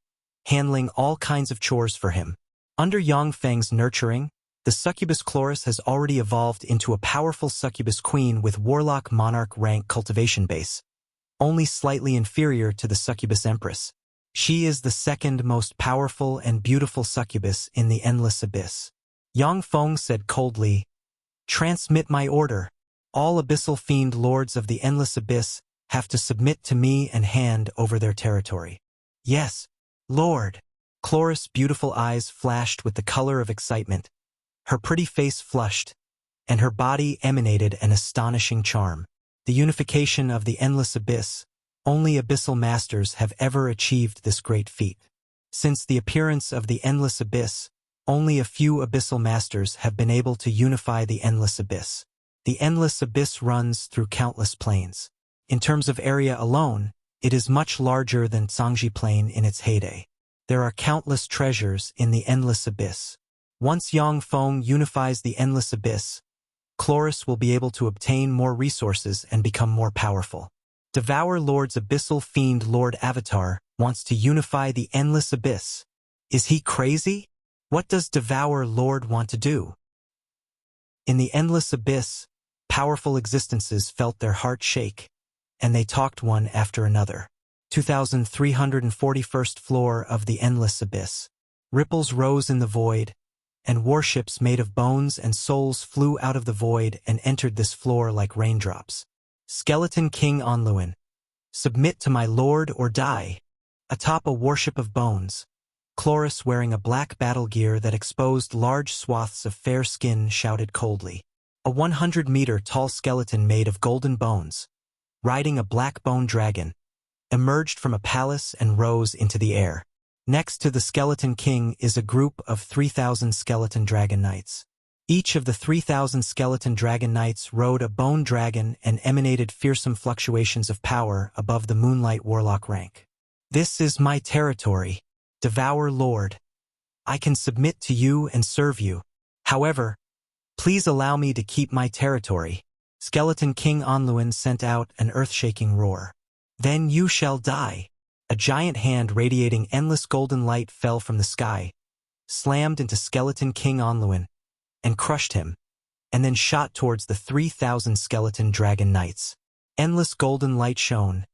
handling all kinds of chores for him. Under Yang Feng's nurturing, the succubus Chloris has already evolved into a powerful succubus queen with warlock monarch rank cultivation base, only slightly inferior to the succubus empress. She is the second most powerful and beautiful succubus in the Endless Abyss. Yang Feng said coldly, "Transmit my order. All abyssal fiend lords of the Endless Abyss have to submit to me and hand over their territory." "Yes, Lord." Chloris' beautiful eyes flashed with the color of excitement. Her pretty face flushed, and her body emanated an astonishing charm. The unification of the Endless Abyss. Only abyssal masters have ever achieved this great feat. Since the appearance of the Endless Abyss, only a few abyssal masters have been able to unify the Endless Abyss. The Endless Abyss runs through countless planes. In terms of area alone, it is much larger than Zhangji Plain in its heyday. There are countless treasures in the Endless Abyss. Once Yang Feng unifies the Endless Abyss, Chloris will be able to obtain more resources and become more powerful. Devour Lord's Abyssal Fiend Lord Avatar wants to unify the endless abyss. Is he crazy? What does Devour Lord want to do? In the endless abyss, powerful existences felt their heart shake, and they talked one after another. 2341st floor of the endless abyss. Ripples rose in the void, and warships made of bones and souls flew out of the void and entered this floor like raindrops. Skeleton King Xuanhuan. Submit to my lord or die. Atop a warship of bones, Chloris, wearing a black battle gear that exposed large swaths of fair skin, shouted coldly. A 100-meter-tall skeleton made of golden bones, riding a black bone dragon, emerged from a palace and rose into the air. Next to the Skeleton King is a group of 3,000 skeleton dragon knights. Each of the 3,000 skeleton dragon knights rode a bone dragon and emanated fearsome fluctuations of power above the Moonlight Warlock rank. This is my territory, Devour Lord. I can submit to you and serve you. However, please allow me to keep my territory. Skeleton King Xuanhuan sent out an earth-shaking roar. Then you shall die. A giant hand radiating endless golden light fell from the sky, slammed into Skeleton King Xuanhuan, and crushed him, and then shot towards the 3,000 skeleton dragon knights. Endless golden light shone,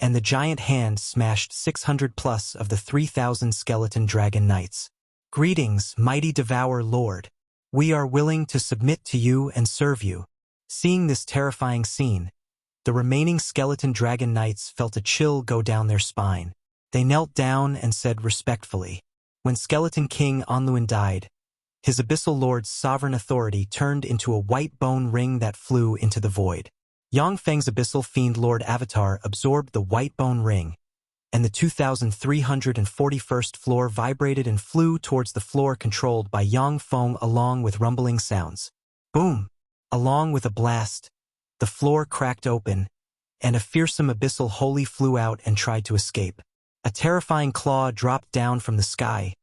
and the giant hand smashed 600+ of the 3,000 skeleton dragon knights. Greetings, mighty Devour Lord. We are willing to submit to you and serve you. Seeing this terrifying scene, the remaining skeleton dragon knights felt a chill go down their spine. They knelt down and said respectfully. When Skeleton King Xuanhuan died, his Abyssal Lord's sovereign authority turned into a white bone ring that flew into the void. Yang Feng's Abyssal Fiend Lord Avatar absorbed the white bone ring, and the 2,341st floor vibrated and flew towards the floor controlled by Yang Feng along with rumbling sounds. Boom! Along with a blast, the floor cracked open, and a fearsome Abyssal Holy flew out and tried to escape. A terrifying claw dropped down from the sky,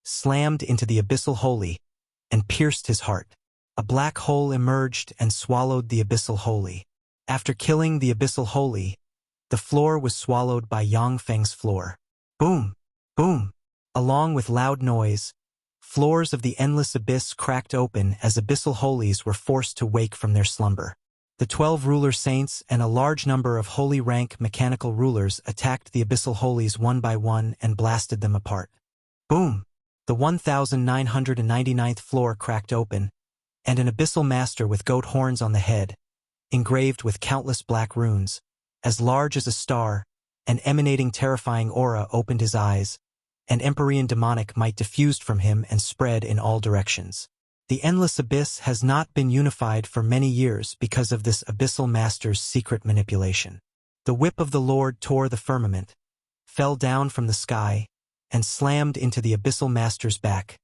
slammed into the Abyssal Holy, and pierced his heart. A black hole emerged and swallowed the Abyssal Holy. After killing the Abyssal Holy, the floor was swallowed by Yang Feng's floor. Boom! Boom! Along with loud noise, floors of the endless abyss cracked open as Abyssal Holies were forced to wake from their slumber. The 12 ruler saints and a large number of holy rank mechanical rulers attacked the Abyssal Holies one by one and blasted them apart. Boom! The 1,999th floor cracked open, and an Abyssal Master with goat horns on the head, engraved with countless black runes, as large as a star, and emanating terrifying aura, opened his eyes, and Empyrean demonic might diffused from him and spread in all directions. The endless abyss has not been unified for many years because of this Abyssal Master's secret manipulation. The whip of the Lord tore the firmament, fell down from the sky, and slammed into the Abyssal Master's back,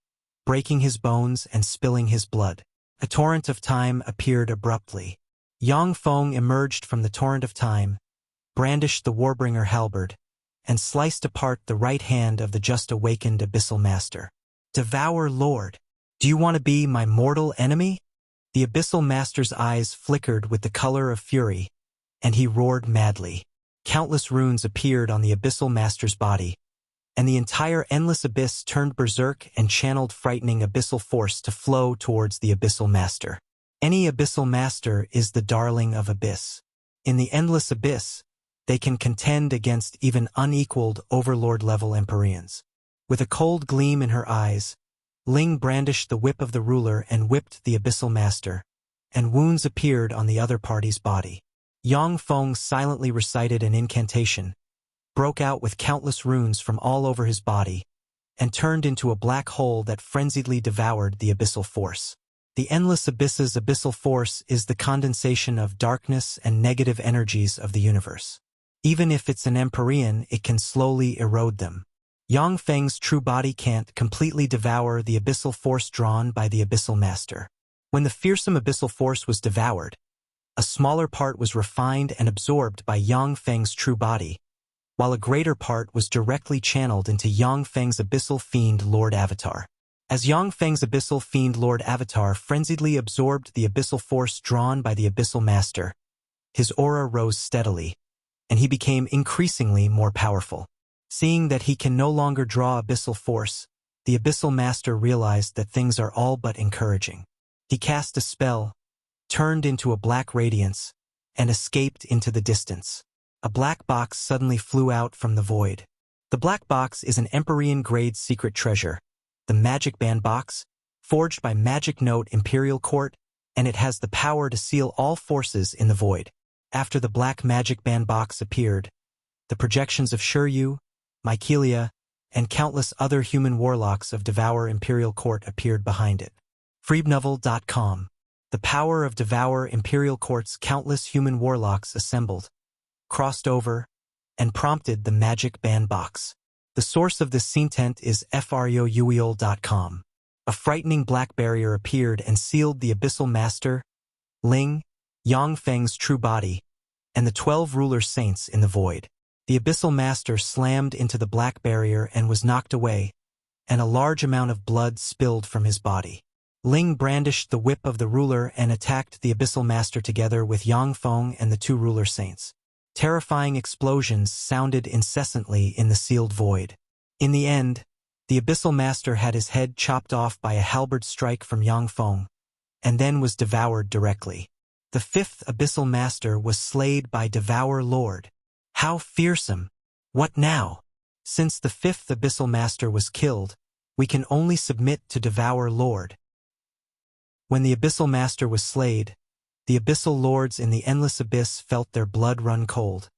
breaking his bones and spilling his blood. A torrent of time appeared abruptly. Yang Feng emerged from the torrent of time, brandished the Warbringer halberd, and sliced apart the right hand of the just awakened Abyssal Master. Devour Lord! Do you want to be my mortal enemy? The Abyssal Master's eyes flickered with the color of fury, and he roared madly. Countless runes appeared on the Abyssal Master's body, and the entire endless abyss turned berserk and channeled frightening abyssal force to flow towards the Abyssal Master. Any Abyssal Master is the darling of abyss. In the endless abyss, they can contend against even unequaled overlord-level Empyreans. With a cold gleam in her eyes, Ling brandished the whip of the ruler and whipped the Abyssal Master, and wounds appeared on the other party's body. Yang Feng silently recited an incantation, broke out with countless runes from all over his body, and turned into a black hole that frenziedly devoured the abyssal force. The endless abyss's abyssal force is the condensation of darkness and negative energies of the universe. Even if it's an Empyrean, it can slowly erode them. Yang Feng's true body can't completely devour the abyssal force drawn by the Abyssal Master. When the fearsome abyssal force was devoured, a smaller part was refined and absorbed by Yang Feng's true body, while a greater part was directly channeled into Yang Feng's Abyssal Fiend Lord Avatar. As Yang Feng's Abyssal Fiend Lord Avatar frenziedly absorbed the abyssal force drawn by the Abyssal Master, his aura rose steadily, and he became increasingly more powerful. Seeing that he can no longer draw abyssal force, the Abyssal Master realized that things are all but encouraging. He cast a spell, turned into a black radiance, and escaped into the distance. A black box suddenly flew out from the void. The black box is an Empyrean-grade secret treasure, the Magic Band Box, forged by Magic Note Imperial Court, and it has the power to seal all forces in the void. After the black Magic Band Box appeared, the projections of Shiryu, Mykelia, and countless other human warlocks of Devour Imperial Court appeared behind it. Freebnovel.com. The power of Devour Imperial Court's countless human warlocks assembled, crossed over, and prompted the Magic Band Box. The source of this scentent is fryouyol.com. A frightening black barrier appeared and sealed the Abyssal Master, Ling, Yang Feng's true body, and the 12 ruler saints in the void. The Abyssal Master slammed into the black barrier and was knocked away, and a large amount of blood spilled from his body. Ling brandished the whip of the ruler and attacked the Abyssal Master together with Yang Feng and the 2 ruler saints. Terrifying explosions sounded incessantly in the sealed void. In the end, the Abyssal Master had his head chopped off by a halberd strike from Yang Feng, and then was devoured directly. The 5th Abyssal Master was slayed by Devour Lord. How fearsome! What now? Since the 5th Abyssal Master was killed, we can only submit to Devour Lord. When the Abyssal Master was slayed, the Abyssal Lords in the Endless Abyss felt their blood run cold,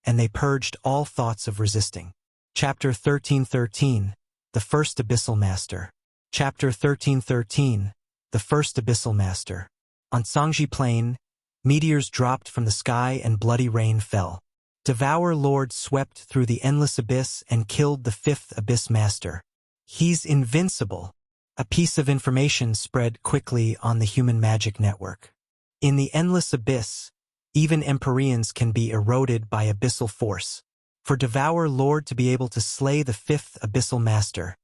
and they purged all thoughts of resisting. Chapter 1313. The First Abyssal Master. Chapter 1313. The First Abyssal Master. On Sangji Plain, meteors dropped from the sky and bloody rain fell. Devour Lord swept through the Endless Abyss and killed the 5th Abyss Master. He's invincible. A piece of information spread quickly on the human magic network. In the Endless Abyss, even Empyreans can be eroded by abyssal force. For Devour Lord to be able to slay the 5th Abyssal Master,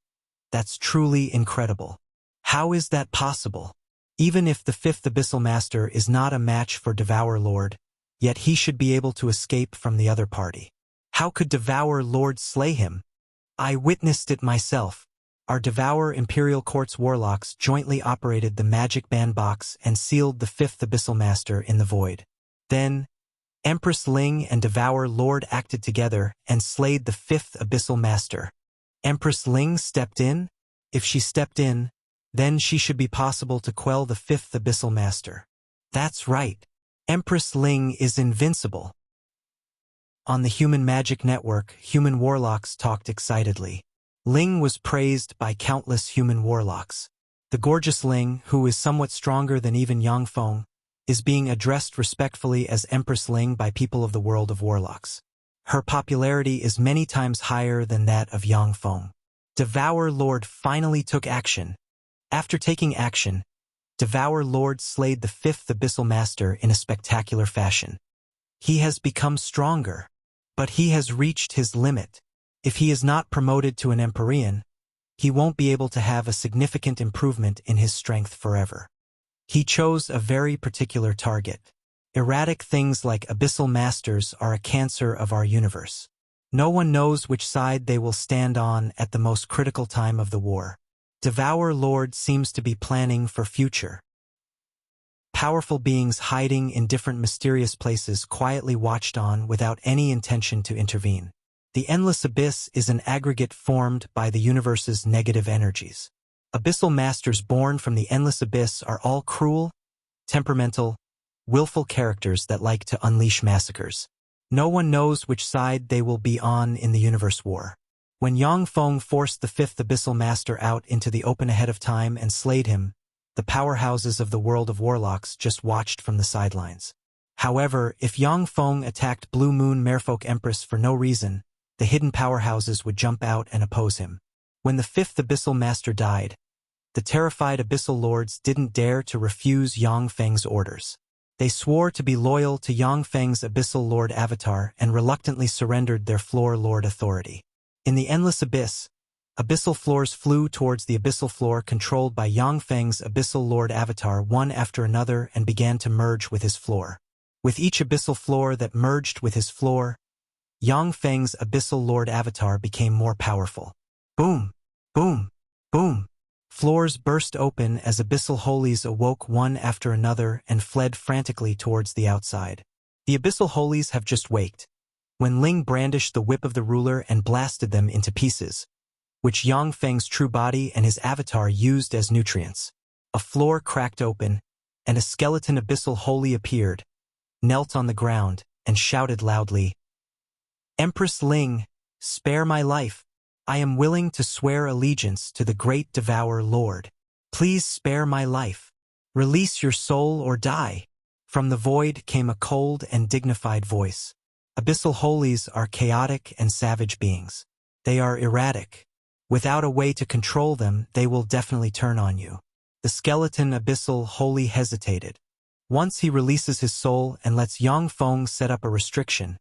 that's truly incredible. How is that possible? Even if the 5th Abyssal Master is not a match for Devour Lord, yet he should be able to escape from the other party. How could Devour Lord slay him? I witnessed it myself. Our Devour Imperial Court's warlocks jointly operated the Magic Band Box and sealed the 5th Abyssal Master in the void. Then, Empress Ling and Devour Lord acted together and slayed the 5th Abyssal Master. Empress Ling stepped in? If she stepped in, then she should be possible to quell the 5th Abyssal Master. That's right. Empress Ling is invincible. On the Human Magic Network, human warlocks talked excitedly. Ling was praised by countless human warlocks. The gorgeous Ling, who is somewhat stronger than even Yang Feng, is being addressed respectfully as Empress Ling by people of the world of warlocks. Her popularity is many times higher than that of Yang Feng. Devour Lord finally took action. After taking action, Devour Lord slayed the 5th Abyssal Master in a spectacular fashion. He has become stronger, but he has reached his limit. If he is not promoted to an Empyrean, he won't be able to have a significant improvement in his strength forever. He chose a very particular target. Erratic things like Abyssal Masters are a cancer of our universe. No one knows which side they will stand on at the most critical time of the war. Devour Lord seems to be planning for future. Powerful beings hiding in different mysterious places quietly watched on without any intention to intervene. The Endless Abyss is an aggregate formed by the universe's negative energies. Abyssal Masters born from the Endless Abyss are all cruel, temperamental, willful characters that like to unleash massacres. No one knows which side they will be on in the universe war. When Yang Feng forced the 5th Abyssal Master out into the open ahead of time and slayed him, the powerhouses of the world of warlocks just watched from the sidelines. However, if Yang Feng attacked Blue Moon Merfolk Empress for no reason, the hidden powerhouses would jump out and oppose him. When the 5th Abyssal Master died, the terrified Abyssal Lords didn't dare to refuse Yang Feng's orders. They swore to be loyal to Yang Feng's Abyssal Lord avatar and reluctantly surrendered their Floor Lord authority. In the Endless Abyss, Abyssal Floors flew towards the Abyssal Floor controlled by Yang Feng's Abyssal Lord avatar one after another and began to merge with his floor. With each Abyssal Floor that merged with his floor, Yang Feng's Abyssal Lord avatar became more powerful. Boom! Boom! Boom! Floors burst open as Abyssal Holies awoke one after another and fled frantically towards the outside. The Abyssal Holies have just waked, when Ling brandished the whip of the ruler and blasted them into pieces, which Yang Feng's true body and his avatar used as nutrients. A floor cracked open, and a skeleton Abyssal Holy appeared, knelt on the ground, and shouted loudly, "Empress Ling, spare my life. I am willing to swear allegiance to the great Devourer Lord. Please spare my life. Release your soul or die." From the void came a cold and dignified voice. Abyssal Holies are chaotic and savage beings. They are erratic. Without a way to control them, they will definitely turn on you. The skeleton Abyssal Holy hesitated. Once he releases his soul and lets Yang Feng set up a restriction,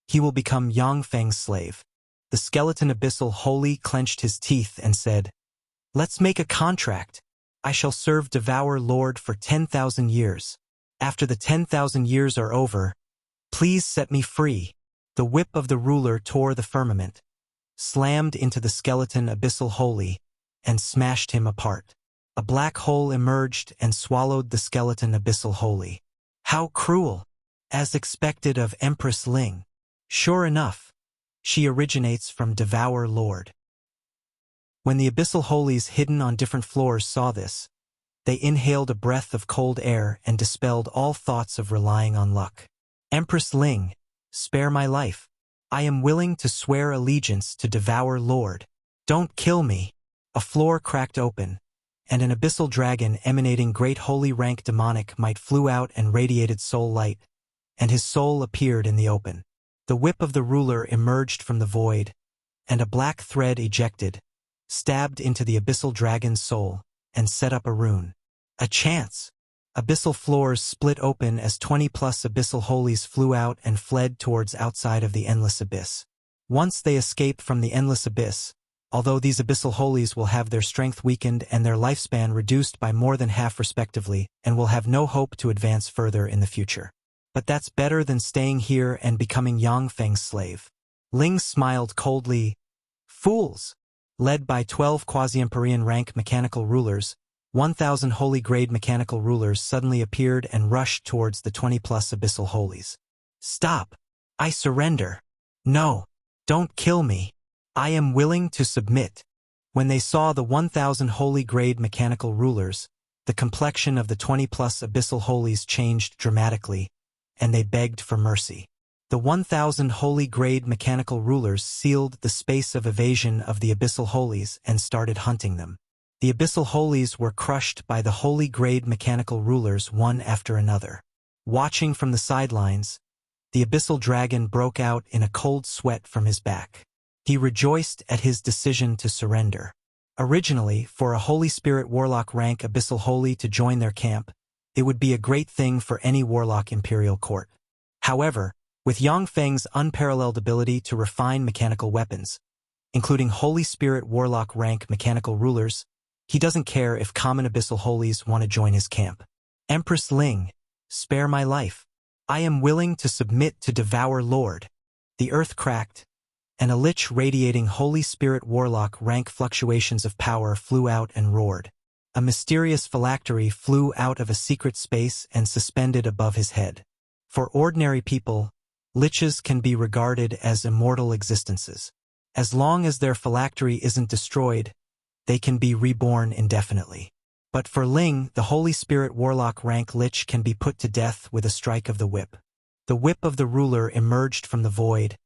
he will become Yang Feng's slave. The skeleton Abyssal Holy clenched his teeth and said, "Let's make a contract. I shall serve Devourer Lord for 10,000 years. After the 10,000 years are over, please set me free." The whip of the ruler tore the firmament, slammed into the skeleton Abyssal Holy, and smashed him apart. A black hole emerged and swallowed the skeleton Abyssal Holy. How cruel! As expected of Empress Ling. Sure enough, she originates from Devourer Lord. When the Abyssal Holies hidden on different floors saw this, they inhaled a breath of cold air and dispelled all thoughts of relying on luck. "Empress Ling, spare my life. I am willing to swear allegiance to Devourer Lord. Don't kill me." A floor cracked open, and an abyssal dragon emanating great holy rank demonic might flew out and radiated soul light, and his soul appeared in the open. The whip of the ruler emerged from the void, and a black thread ejected, stabbed into the abyssal dragon's soul, and set up a rune. A chance! Abyssal floors split open as 20+ Abyssal Holies flew out and fled towards outside of the Endless Abyss. Once they escape from the Endless Abyss, although these Abyssal Holies will have their strength weakened and their lifespan reduced by more than half respectively, and will have no hope to advance further in the future. But that's better than staying here and becoming Yang Feng's slave. Ling smiled coldly. Fools! Led by 12 quasi-Empyrean rank mechanical rulers, 1,000 holy-grade mechanical rulers suddenly appeared and rushed towards the 20+ Abyssal Holies. "Stop! I surrender! No! Don't kill me! I am willing to submit." When they saw the 1,000 holy-grade mechanical rulers, the complexion of the 20+ Abyssal Holies changed dramatically, and they begged for mercy. The 1,000 holy-grade mechanical rulers sealed the space of evasion of the Abyssal Holies and started hunting them. The Abyssal Holies were crushed by the holy-grade mechanical rulers one after another. Watching from the sidelines, the Abyssal Dragon broke out in a cold sweat from his back. He rejoiced at his decision to surrender. Originally, for a Holy Spirit Warlock rank Abyssal Holy to join their camp, it would be a great thing for any Warlock Imperial Court. However, with Yang Feng's unparalleled ability to refine mechanical weapons, including Holy Spirit Warlock rank mechanical rulers, he doesn't care if common Abyssal Holies want to join his camp. "Empress Ling, spare my life. I am willing to submit to Devourer Lord." The earth cracked, and a lich radiating Holy Spirit Warlock rank fluctuations of power flew out and roared. A mysterious phylactery flew out of a secret space and suspended above his head. For ordinary people, liches can be regarded as immortal existences. As long as their phylactery isn't destroyed, they can be reborn indefinitely. But for Ling, the Holy Spirit Warlock rank lich can be put to death with a strike of the whip. The whip of the ruler emerged from the void,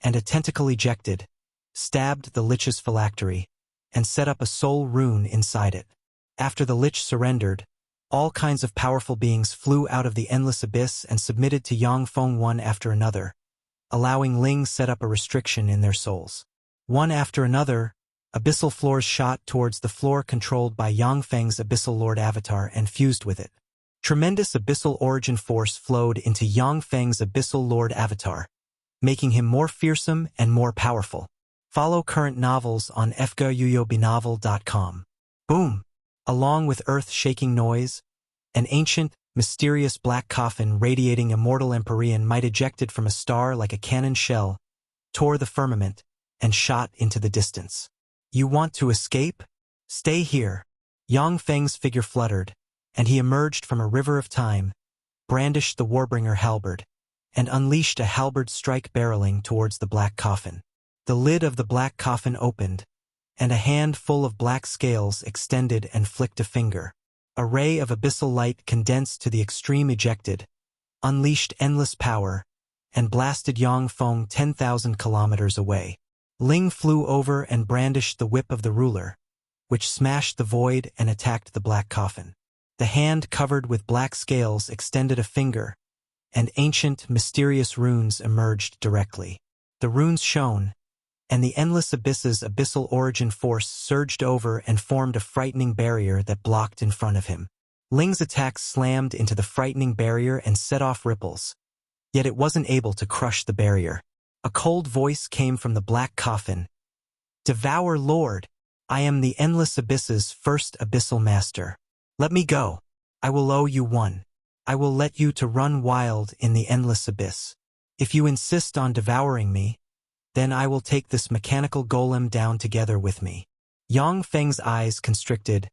and a tentacle ejected, stabbed the lich's phylactery, and set up a soul rune inside it. After the lich surrendered, all kinds of powerful beings flew out of the Endless Abyss and submitted to Yang Feng one after another, allowing Ling set up a restriction in their souls. One after another, abyssal floors shot towards the floor controlled by Yang Feng's Abyssal Lord avatar and fused with it. Tremendous abyssal origin force flowed into Yang Feng's Abyssal Lord avatar, making him more fearsome and more powerful. Follow current novels on fguyuyobinovel.com. Boom! Along with earth-shaking noise, an ancient, mysterious black coffin radiating immortal Empyrean might ejected from a star like a cannon shell tore the firmament, and shot into the distance. You want to escape? Stay here. Yang Feng's figure fluttered, and he emerged from a river of time, brandished the Warbringer halberd, and unleashed a halberd strike barreling towards the black coffin. The lid of the black coffin opened, and a hand full of black scales extended and flicked a finger. A ray of abyssal light condensed to the extreme ejected, unleashed endless power, and blasted Yang Feng 10,000 kilometers away. Ling flew over and brandished the whip of the ruler, which smashed the void and attacked the black coffin. The hand covered with black scales extended a finger, and ancient, mysterious runes emerged directly. The runes shone, and the endless abyss's abyssal origin force surged over and formed a frightening barrier that blocked in front of him. Ling's attack slammed into the frightening barrier and set off ripples, yet it wasn't able to crush the barrier. A cold voice came from the black coffin. "Devour Lord, I am the endless abyss's first abyssal master. Let me go. I will owe you one. I will let you to run wild in the endless abyss. If you insist on devouring me, then I will take this mechanical golem down together with me." Yang Feng's eyes constricted.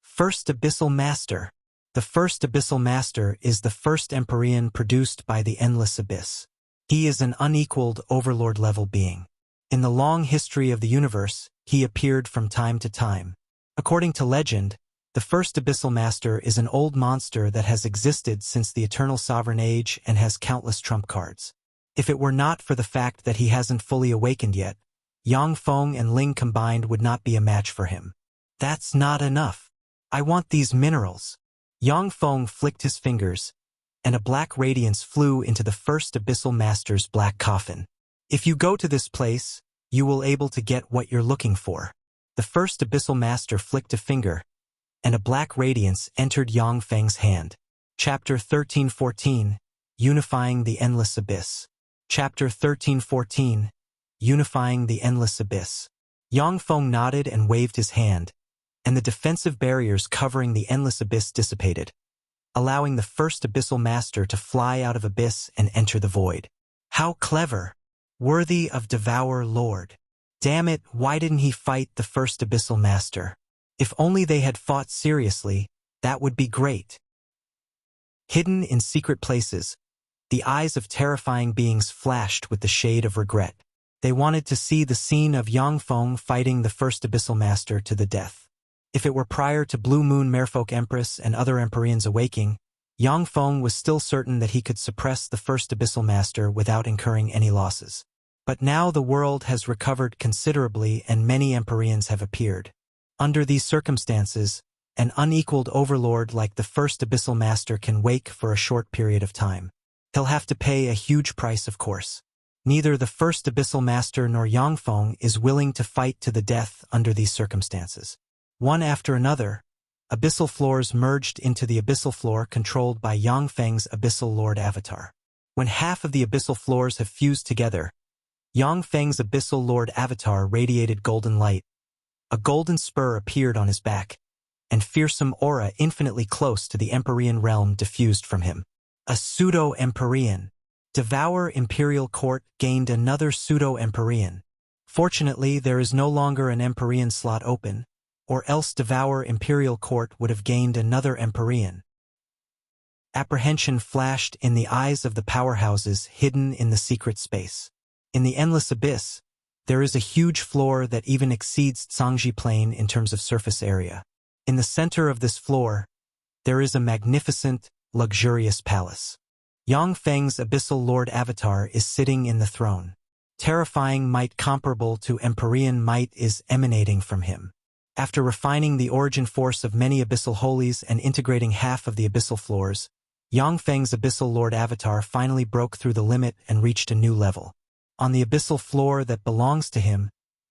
First abyssal master. The first abyssal master is the first Empyrean produced by the endless abyss. He is an unequaled overlord-level being. In the long history of the universe, he appeared from time to time. According to legend, the first abyssal master is an old monster that has existed since the eternal sovereign age and has countless trump cards. If it were not for the fact that he hasn't fully awakened yet, Yang Feng and Ling combined would not be a match for him. That's not enough. I want these minerals. Yang Feng flicked his fingers, and a black radiance flew into the first abyssal master's black coffin. If you go to this place, you will able to get what you're looking for. The first abyssal master flicked a finger, and a black radiance entered Yang Feng's hand. Chapter 1314, Unifying the Endless Abyss. Chapter 1314, Unifying the Endless Abyss. Yang Feng nodded and waved his hand, and the defensive barriers covering the endless abyss dissipated, allowing the first abyssal master to fly out of abyss and enter the void. How clever! Worthy of Devour Lord. Damn it, why didn't he fight the first abyssal master? If only they had fought seriously, that would be great. Hidden in secret places, the eyes of terrifying beings flashed with the shade of regret. They wanted to see the scene of Yang Feng fighting the first abyssal master to the death. If it were prior to Blue Moon Merfolk Empress and other Empyreans awaking, Yang Feng was still certain that he could suppress the first abyssal master without incurring any losses. But now the world has recovered considerably and many Empyreans have appeared. Under these circumstances, an unequaled overlord like the first abyssal master can wake for a short period of time. He'll have to pay a huge price, of course. Neither the first abyssal master nor Yang Feng is willing to fight to the death under these circumstances. One after another, abyssal floors merged into the abyssal floor controlled by Yang Feng's abyssal lord avatar. When half of the abyssal floors have fused together, Yang Feng's abyssal lord avatar radiated golden light. A golden spur appeared on his back, and fearsome aura infinitely close to the Empyrean realm diffused from him. A pseudo-Empyrean. Devour Imperial Court gained another pseudo-Empyrean. Fortunately, there is no longer an Empyrean slot open, or else Devour Imperial Court would have gained another Empyrean. Apprehension flashed in the eyes of the powerhouses hidden in the secret space. In the endless abyss, there is a huge floor that even exceeds Zhangji Plain in terms of surface area. In the center of this floor, there is a magnificent, luxurious palace. Yang Feng's abyssal lord avatar is sitting in the throne. Terrifying might comparable to Empyrean might is emanating from him. After refining the origin force of many abyssal holies and integrating half of the abyssal floors, Yang Feng's abyssal lord avatar finally broke through the limit and reached a new level. On the abyssal floor that belongs to him,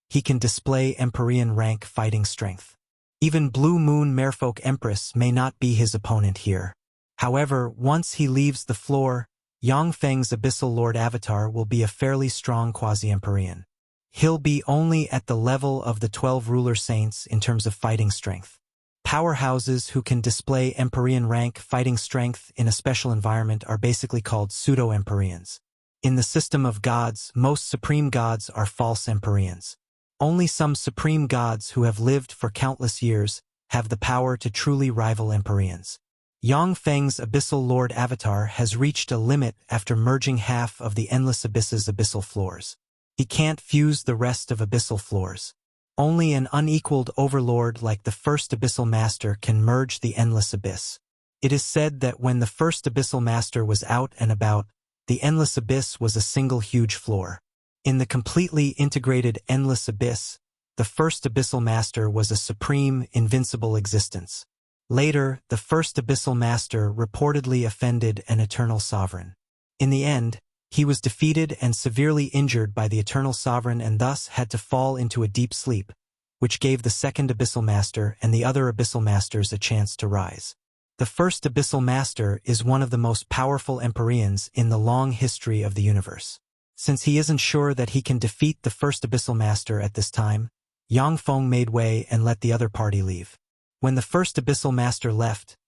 he can display Empyrean rank fighting strength. Even Blue Moon Merfolk Empress may not be his opponent here. However, once he leaves the floor, Yang Feng's abyssal lord avatar will be a fairly strong quasi-Empyrean. He'll be only at the level of the 12 ruler saints in terms of fighting strength. Powerhouses who can display Empyrean rank fighting strength in a special environment are basically called pseudo-Empyreans. In the system of gods, most supreme gods are false Empyreans. Only some supreme gods who have lived for countless years have the power to truly rival Empyreans. Yang Feng's Abyssal Lord avatar has reached a limit after merging half of the Endless Abyss's abyssal floors. He can't fuse the rest of abyssal floors. Only an unequaled overlord like the first Abyssal Master can merge the Endless Abyss. It is said that when the first Abyssal Master was out and about, the Endless Abyss was a single huge floor. In the completely integrated Endless Abyss, the first Abyssal Master was a supreme, invincible existence. Later, the first Abyssal Master reportedly offended an Eternal Sovereign. In the end, he was defeated and severely injured by the Eternal Sovereign and thus had to fall into a deep sleep, which gave the second Abyssal Master and the other Abyssal Masters a chance to rise. The first Abyssal Master is one of the most powerful Empyreans in the long history of the universe. Since he isn't sure that he can defeat the first Abyssal Master at this time, Yang Feng made way and let the other party leave. When the first Abyssal Master left,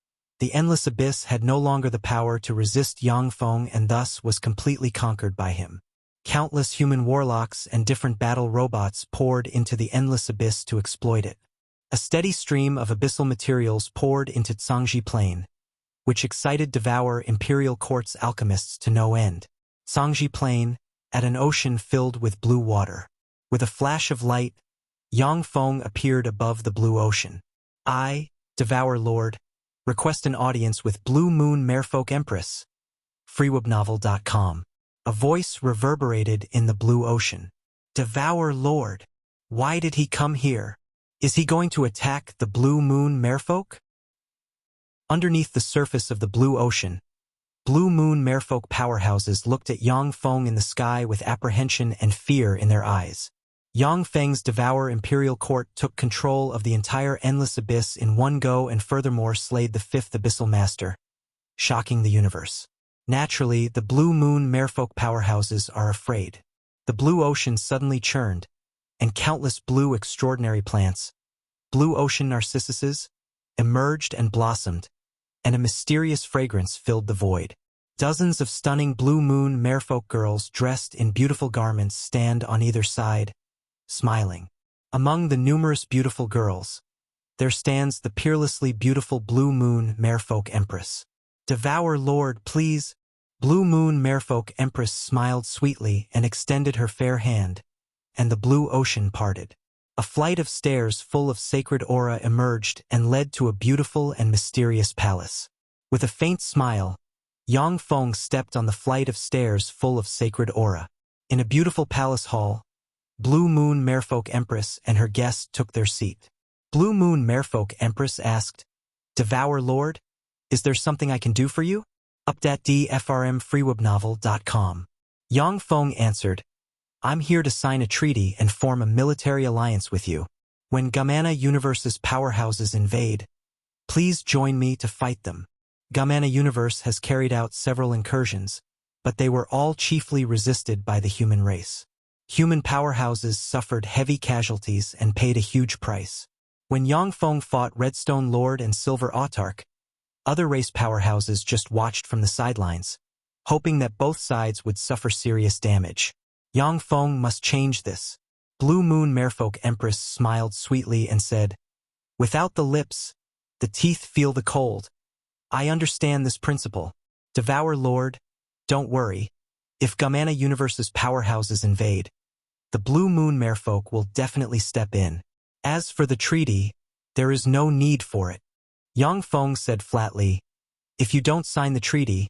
the Endless Abyss had no longer the power to resist Yang Feng and thus was completely conquered by him. Countless human warlocks and different battle robots poured into the Endless Abyss to exploit it. A steady stream of abyssal materials poured into Zhangji Plain, which excited devour Imperial Court's alchemists to no end. Zhangji Plain, at an ocean filled with blue water. With a flash of light, Yang Feng appeared above the blue ocean. I, Devour Lord, request an audience with Blue Moon Merfolk Empress. freewebnovel.com. A voice reverberated in the blue ocean. Devour Lord. Why did he come here? Is he going to attack the Blue Moon Merfolk? Underneath the surface of the blue ocean, Blue Moon Merfolk powerhouses looked at Yang Feng in the sky with apprehension and fear in their eyes. Yang Feng's Devour Imperial Court took control of the entire Endless Abyss in one go and furthermore slayed the fifth Abyssal Master, shocking the universe. Naturally, the Blue Moon Merfolk powerhouses are afraid. The blue ocean suddenly churned, and countless blue extraordinary plants, blue ocean narcissuses, emerged and blossomed, and a mysterious fragrance filled the void. Dozens of stunning Blue Moon Merfolk girls dressed in beautiful garments stand on either side, smiling. Among the numerous beautiful girls, there stands the peerlessly beautiful Blue Moon Merfolk Empress. Devour Lord, please. Blue Moon Merfolk Empress smiled sweetly and extended her fair hand, and the blue ocean parted. A flight of stairs full of sacred aura emerged and led to a beautiful and mysterious palace. With a faint smile, Yang Feng stepped on the flight of stairs full of sacred aura. In a beautiful palace hall, Blue Moon Merfolk Empress and her guests took their seat. Blue Moon Merfolk Empress asked, Devour Lord, is there something I can do for you? Freewebnovel.com. Yang Feng answered, I'm here to sign a treaty and form a military alliance with you. When Gamana Universe's powerhouses invade, please join me to fight them. Gamana Universe has carried out several incursions, but they were all chiefly resisted by the human race. Human powerhouses suffered heavy casualties and paid a huge price. When Yang Feng fought Redstone Lord and Silver Autarch, other race powerhouses just watched from the sidelines, hoping that both sides would suffer serious damage. Yang Feng must change this. Blue Moon Merfolk Empress smiled sweetly and said, Without the lips, the teeth feel the cold. I understand this principle. Devour Lord, don't worry. If Gamana Universe's powerhouses invade, the Blue Moon Merfolk will definitely step in. As for the treaty, there is no need for it. Yang Feng said flatly, If you don't sign the treaty,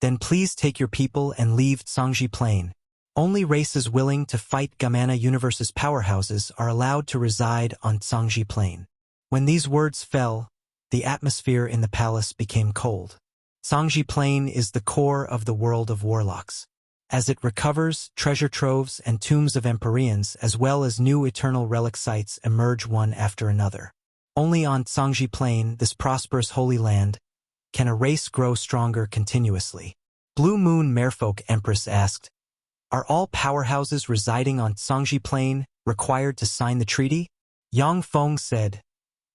then please take your people and leave Zhangji Plain. Only races willing to fight Gamana Universe's powerhouses are allowed to reside on Zhangji Plain. When these words fell, the atmosphere in the palace became cold. Zhangji Plain is the core of the world of warlocks. As it recovers, treasure troves and tombs of Empyreans as well as new eternal relic sites emerge one after another. Only on Zhangji Plain, this prosperous holy land, can a race grow stronger continuously. Blue Moon Merfolk Empress asked, Are all powerhouses residing on Zhangji Plain required to sign the treaty? Yang Feng said,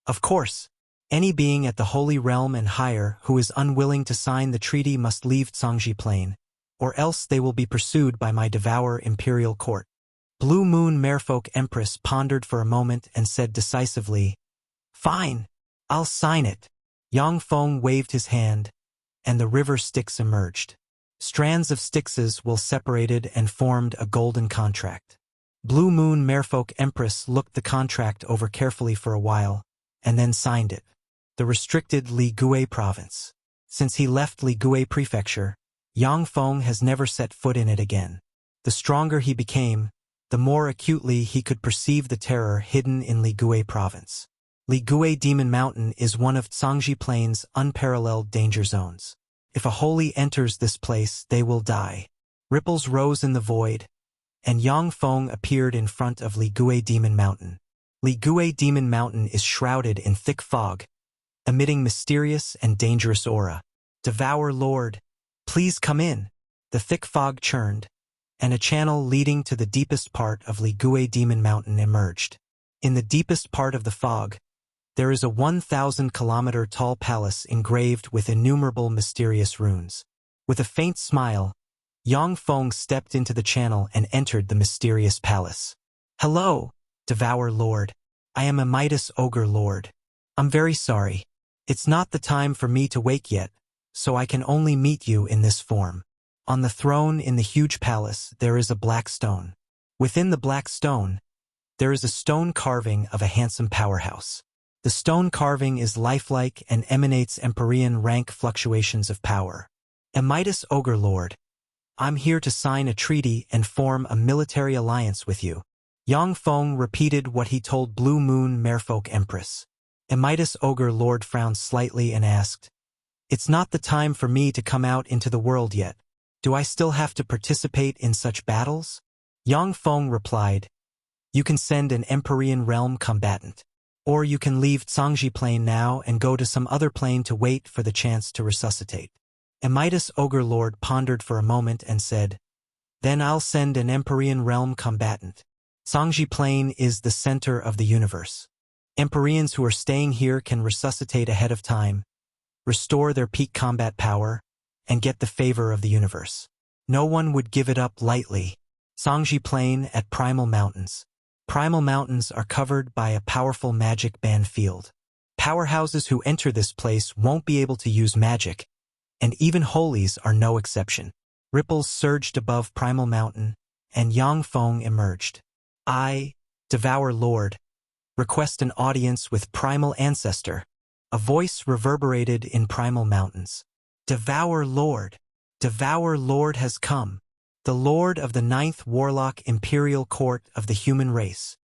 Of course. Any being at the Holy Realm and higher who is unwilling to sign the treaty must leave Zhangji Plain, or else they will be pursued by my devourer imperial court. Blue Moon Merfolk Empress pondered for a moment and said decisively, "Fine, I'll sign it." Yang Feng waved his hand, and the river Styx emerged. Strands of Styxes will separated and formed a golden contract. Blue Moon Merfolk Empress looked the contract over carefully for a while, and then signed it. The restricted Li Gui province. Since he left Li Gui Prefecture, Yang Feng has never set foot in it again. The stronger he became, the more acutely he could perceive the terror hidden in Li Gui province. Li Gui Demon Mountain is one of Zhangji Plain's unparalleled danger zones. If a holy enters this place, they will die. Ripples rose in the void, and Yang Feng appeared in front of Li Gui Demon Mountain. Li Gui Demon Mountain is shrouded in thick fog, emitting mysterious and dangerous aura. "Devour Lord, please come in." The thick fog churned, and a channel leading to the deepest part of Li Gui Demon Mountain emerged. In the deepest part of the fog, there is a 1,000-kilometer tall palace engraved with innumerable mysterious runes. With a faint smile, Yang Feng stepped into the channel and entered the mysterious palace. "Hello, Devour Lord. I am a Midas Ogre Lord. I'm very sorry. It's not the time for me to wake yet, so I can only meet you in this form." On the throne in the huge palace there is a black stone. Within the black stone, there is a stone carving of a handsome powerhouse. The stone carving is lifelike and emanates Empyrean rank fluctuations of power. "A Midas Ogre Lord, I'm here to sign a treaty and form a military alliance with you." Yang Feng repeated what he told Blue Moon Merfolk Empress. A Midas Ogre Lord frowned slightly and asked, "It's not the time for me to come out into the world yet. Do I still have to participate in such battles?" Yang Feng replied, "You can send an Empyrean realm combatant. Or you can leave Zhangji Plain now and go to some other plane to wait for the chance to resuscitate." A Midas Ogre Lord pondered for a moment and said, "Then I'll send an Empyrean realm combatant. Zhangji Plain is the center of the universe. Empyreans who are staying here can resuscitate ahead of time, restore their peak combat power, and get the favor of the universe. No one would give it up lightly." Zhangji Plain at Primal Mountains. Primal Mountains are covered by a powerful magic band field. Powerhouses who enter this place won't be able to use magic, and even holies are no exception. Ripples surged above Primal Mountain, and Yang Feng emerged. "I, Devour Lord, request an audience with Primal Ancestor." A voice reverberated in Primal Mountains. "Devour Lord! Devour Lord has come. The Lord of the 9th Warlock Imperial Court of the human race."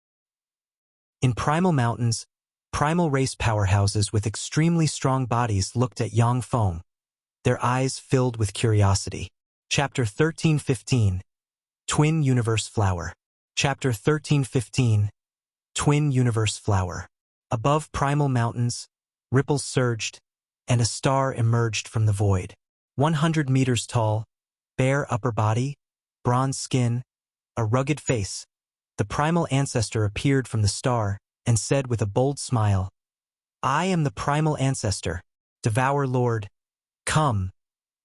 In Primal Mountains, primal race powerhouses with extremely strong bodies looked at Yang Feng, their eyes filled with curiosity. Chapter 1315, Twin Universe Flower. Chapter 1315, Twin Universe Flower. Above Primal Mountains, ripples surged, and a star emerged from the void. 100 meters tall, bare upper body, bronze skin, a rugged face, the Primal Ancestor appeared from the star and said with a bold smile, "I am the Primal Ancestor, Devour Lord. Come,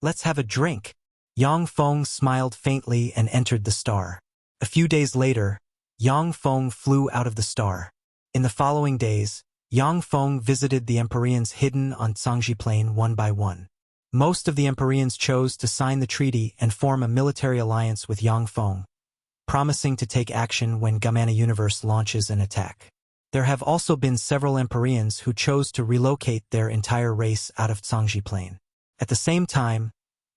let's have a drink." Yang Feng smiled faintly and entered the star. A few days later, Yang Feng flew out of the star. In the following days, Yang Feng visited the Empyreans hidden on Zhangji Plain one by one. Most of the Empyreans chose to sign the treaty and form a military alliance with Yang Feng, promising to take action when Gamana Universe launches an attack. There have also been several Empyreans who chose to relocate their entire race out of Zhangji Plain. At the same time,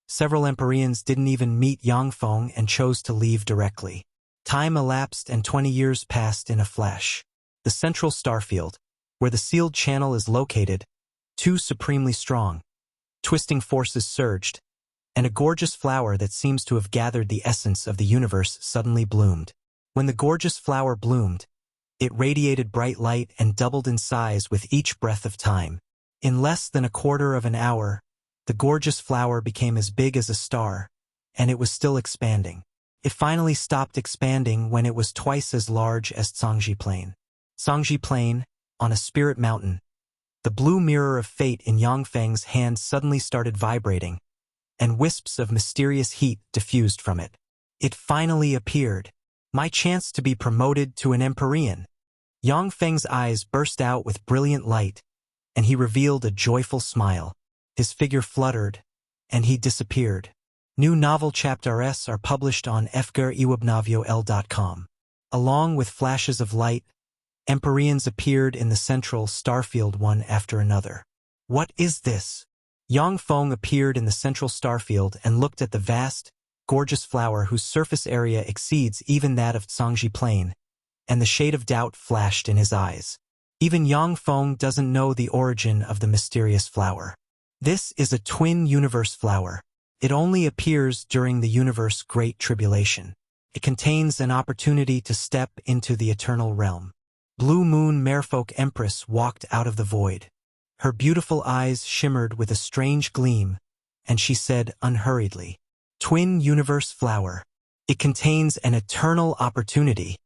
several Empyreans didn't even meet Yang Feng and chose to leave directly. Time elapsed and 20 years passed in a flash. The central starfield, where the sealed channel is located, too supremely strong, twisting forces surged, and a gorgeous flower that seems to have gathered the essence of the universe suddenly bloomed. When the gorgeous flower bloomed, it radiated bright light and doubled in size with each breath of time. In less than a quarter of an hour, the gorgeous flower became as big as a star, and it was still expanding. It finally stopped expanding when it was twice as large as Zhangji Plain. Zhangji Plain, on a spirit mountain. The blue mirror of fate in Yang Feng's hand suddenly started vibrating, and wisps of mysterious heat diffused from it. It finally appeared. My chance to be promoted to an Empyrean. Yang Feng's eyes burst out with brilliant light, and he revealed a joyful smile. His figure fluttered, and he disappeared. New novel chapters are published on fgeriwebnovel.com. Along with flashes of light, Empyreans appeared in the central starfield one after another. What is this? Yang Feng appeared in the central starfield and looked at the vast, gorgeous flower whose surface area exceeds even that of Zhangji Plain, and the shade of doubt flashed in his eyes. Even Yang Feng doesn't know the origin of the mysterious flower. This is a twin universe flower. It only appears during the universe Great Tribulation. It contains an opportunity to step into the eternal realm. Blue Moon Merfolk Empress walked out of the void. Her beautiful eyes shimmered with a strange gleam, and she said unhurriedly, "Twin universe flower. It contains an eternal opportunity.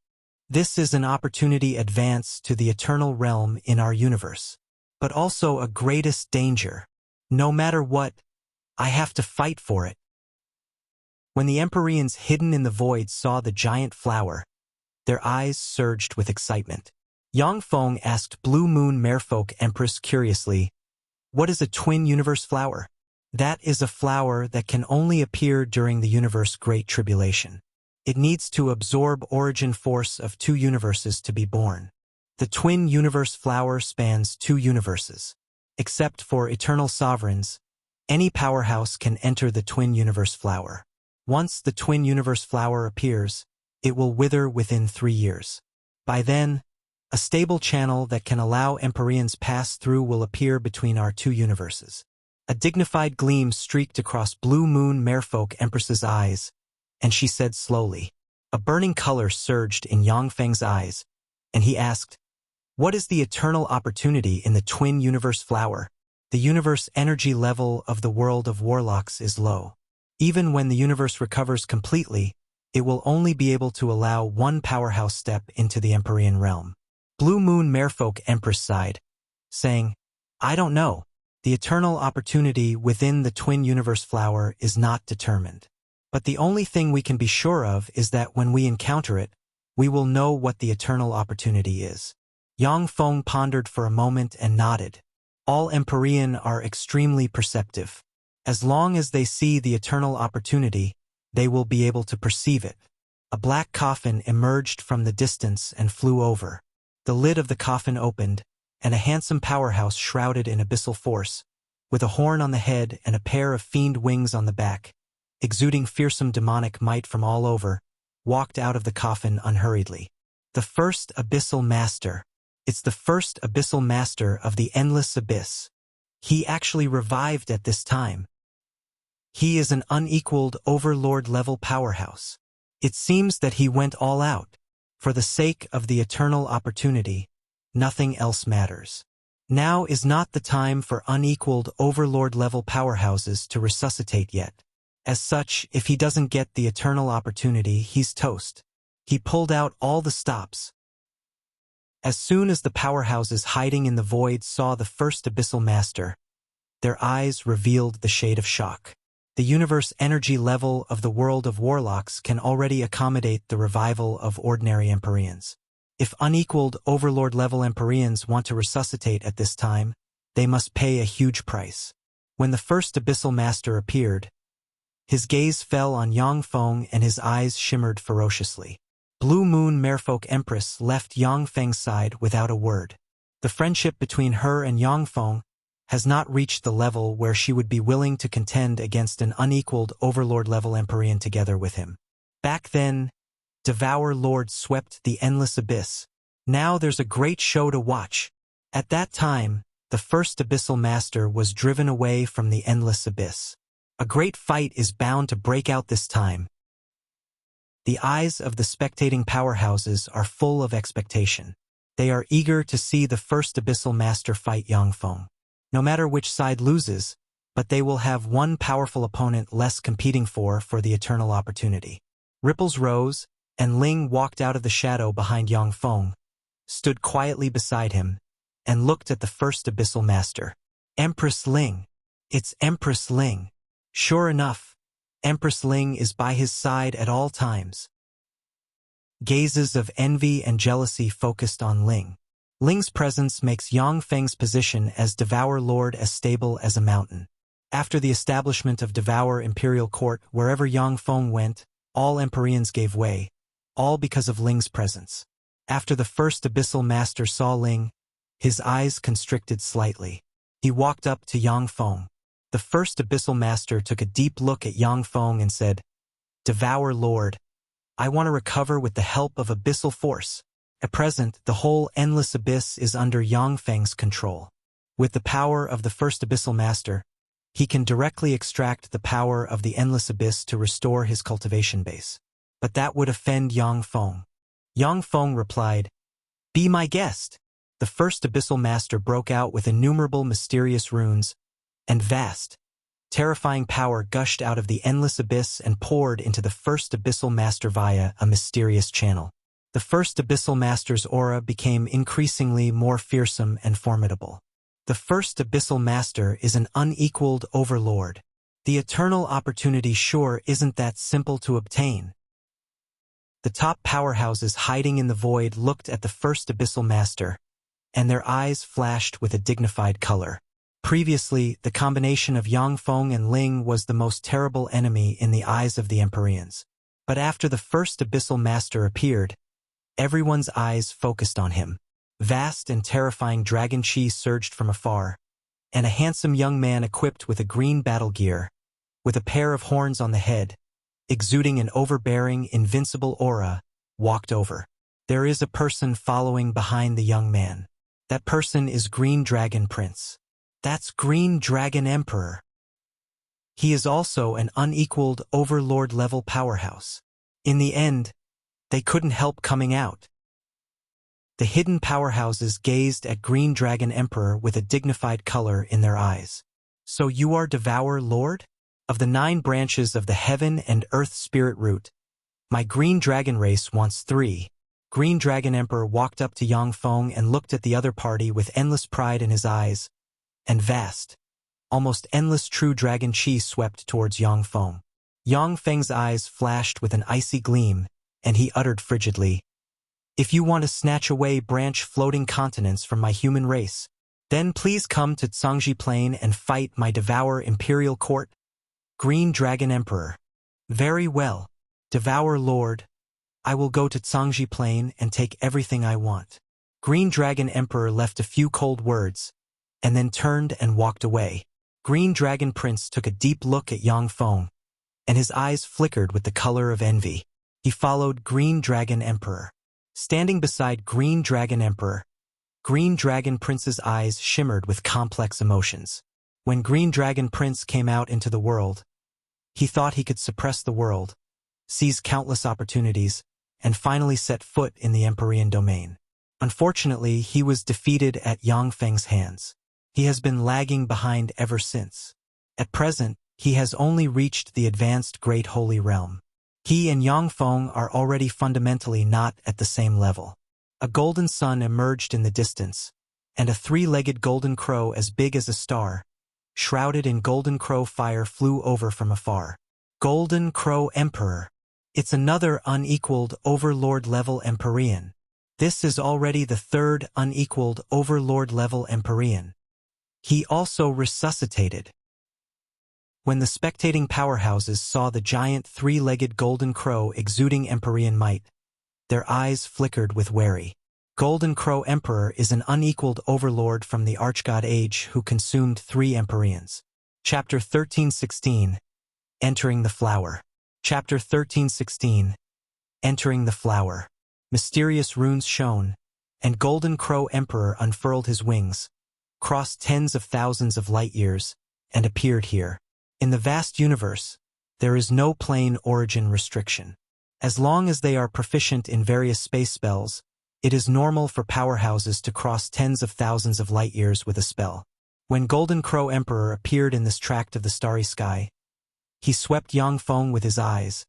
This is an opportunity advance to the eternal realm in our universe, but also a greatest danger. No matter what, I have to fight for it." When the Empyreans hidden in the void saw the giant flower, their eyes surged with excitement. Yang Feng asked Blue Moon Merfolk Empress curiously, "What is a twin universe flower?" "That is a flower that can only appear during the universe Great Tribulation. It needs to absorb origin force of two universes to be born. The twin universe flower spans two universes. Except for eternal sovereigns, any powerhouse can enter the twin universe flower. Once the twin universe flower appears, it will wither within 3 years. By then, a stable channel that can allow Empyreans pass through will appear between our two universes." A dignified gleam streaked across Blue Moon Merfolk Empress's eyes, and she said slowly. A burning color surged in Yang Feng's eyes, and he asked, "What is the eternal opportunity in the twin universe flower?" "The universe energy level of the world of warlocks is low. Even when the universe recovers completely, it will only be able to allow one powerhouse step into the Empyrean realm." Blue Moon Merfolk Empress sighed, saying, "I don't know. The eternal opportunity within the twin universe flower is not determined. But the only thing we can be sure of is that when we encounter it, we will know what the eternal opportunity is." Yang Feng pondered for a moment and nodded. All Empyrean are extremely perceptive. As long as they see the eternal opportunity, they will be able to perceive it. A black coffin emerged from the distance and flew over. The lid of the coffin opened, and a handsome powerhouse shrouded in abyssal force, with a horn on the head and a pair of fiend wings on the back, exuding fearsome demonic might from all over, walked out of the coffin unhurriedly. The first abyssal master. It's the first abyssal master of the endless abyss. He actually revived at this time. He is an unequaled overlord-level powerhouse. It seems that he went all out. For the sake of the eternal opportunity, nothing else matters. Now is not the time for unequaled overlord-level powerhouses to resuscitate yet. As such, if he doesn't get the eternal opportunity, he's toast. He pulled out all the stops. As soon as the powerhouses hiding in the void saw the first abyssal master, their eyes revealed the shade of shock. The universe energy level of the world of warlocks can already accommodate the revival of ordinary Empyreans. If unequaled overlord-level Empyreans want to resuscitate at this time, they must pay a huge price. When the first abyssal master appeared, his gaze fell on Yang Feng and his eyes shimmered ferociously. Blue Moon Merfolk Empress left Yang Feng's side without a word. The friendship between her and Yang Feng has not reached the level where she would be willing to contend against an unequaled overlord-level Empyrean together with him. Back then, Devour Lord swept the endless abyss. Now there's a great show to watch. At that time, the first abyssal master was driven away from the endless abyss. A great fight is bound to break out this time. The eyes of the spectating powerhouses are full of expectation. They are eager to see the first abyssal master fight Yang Feng. No matter which side loses, but they will have one powerful opponent less competing for the eternal opportunity. Ripples rose, and Ling walked out of the shadow behind Yang Feng, stood quietly beside him, and looked at the first abyssal master. "Empress Ling. It's Empress Ling." Sure enough, Empress Ling is by his side at all times. Gazes of envy and jealousy focused on Ling. Ling's presence makes Yang Feng's position as Devour Lord as stable as a mountain. After the establishment of Devour Imperial Court, wherever Yang Feng went, all Empyreans gave way, all because of Ling's presence. After the first Abyssal Master saw Ling, his eyes constricted slightly. He walked up to Yang Feng. The first Abyssal Master took a deep look at Yang Feng and said, "Devour Lord, I want to recover with the help of Abyssal Force. At present, the whole Endless Abyss is under Yang Feng's control. With the power of the first Abyssal Master, he can directly extract the power of the Endless Abyss to restore his cultivation base. But that would offend Yang Feng." Yang Feng replied, "Be my guest." The first Abyssal Master broke out with innumerable mysterious runes, and vast, terrifying power gushed out of the Endless Abyss and poured into the first Abyssal Master via a mysterious channel. The first Abyssal Master's aura became increasingly more fearsome and formidable. The first Abyssal Master is an unequaled overlord. The eternal opportunity sure isn't that simple to obtain. The top powerhouses hiding in the void looked at the first Abyssal Master, and their eyes flashed with a dignified color. Previously, the combination of Yang Feng and Ling was the most terrible enemy in the eyes of the Empyreans. But after the first Abyssal Master appeared, everyone's eyes focused on him. Vast and terrifying dragon chi surged from afar, and a handsome young man equipped with a green battle gear, with a pair of horns on the head, exuding an overbearing, invincible aura, walked over. There is a person following behind the young man. That person is Green Dragon Prince. That's Green Dragon Emperor. He is also an unequaled overlord-level powerhouse. In the end, they couldn't help coming out. The hidden powerhouses gazed at Green Dragon Emperor with a dignified color in their eyes. "So you are Devour Lord? Of the 9 branches of the Heaven and Earth Spirit Root, my Green Dragon race wants 3. Green Dragon Emperor walked up to Yang Feng and looked at the other party with endless pride in his eyes, and vast, almost endless true dragon chi swept towards Yang Feng. Yang Feng's eyes flashed with an icy gleam, and he uttered frigidly, "If you want to snatch away branch floating continents from my human race, then please come to Zhangji Plain and fight my Devour Imperial Court." Green Dragon Emperor. "Very well, Devour Lord. I will go to Zhangji Plain and take everything I want." Green Dragon Emperor left a few cold words, and then turned and walked away. Green Dragon Prince took a deep look at Yang Feng, and his eyes flickered with the color of envy. He followed Green Dragon Emperor. Standing beside Green Dragon Emperor, Green Dragon Prince's eyes shimmered with complex emotions. When Green Dragon Prince came out into the world, he thought he could suppress the world, seize countless opportunities, and finally set foot in the Empyrean domain. Unfortunately, he was defeated at Yang Feng's hands. He has been lagging behind ever since. At present, he has only reached the advanced Great Holy Realm. He and Yang Feng are already fundamentally not at the same level. A golden sun emerged in the distance, and a 3-legged golden crow as big as a star, shrouded in golden crow fire, flew over from afar. Golden Crow Emperor. It's another unequaled overlord-level Empyrean. This is already the 3rd unequaled overlord-level Empyrean. He also resuscitated. When the spectating powerhouses saw the giant 3-legged golden crow exuding Empyrean might, their eyes flickered with worry. Golden Crow Emperor is an unequaled overlord from the Archgod Age who consumed 3 Empyreans. Chapter 13:16. Entering the Flower. Chapter 13:16. Entering the Flower. Mysterious runes shone, and Golden Crow Emperor unfurled his wings, crossed tens of thousands of light years, and appeared here. In the vast universe, there is no plane origin restriction. As long as they are proficient in various space spells, it is normal for powerhouses to cross tens of thousands of light years with a spell. When Golden Crow Emperor appeared in this tract of the starry sky, he swept Yang Feng with his eyes,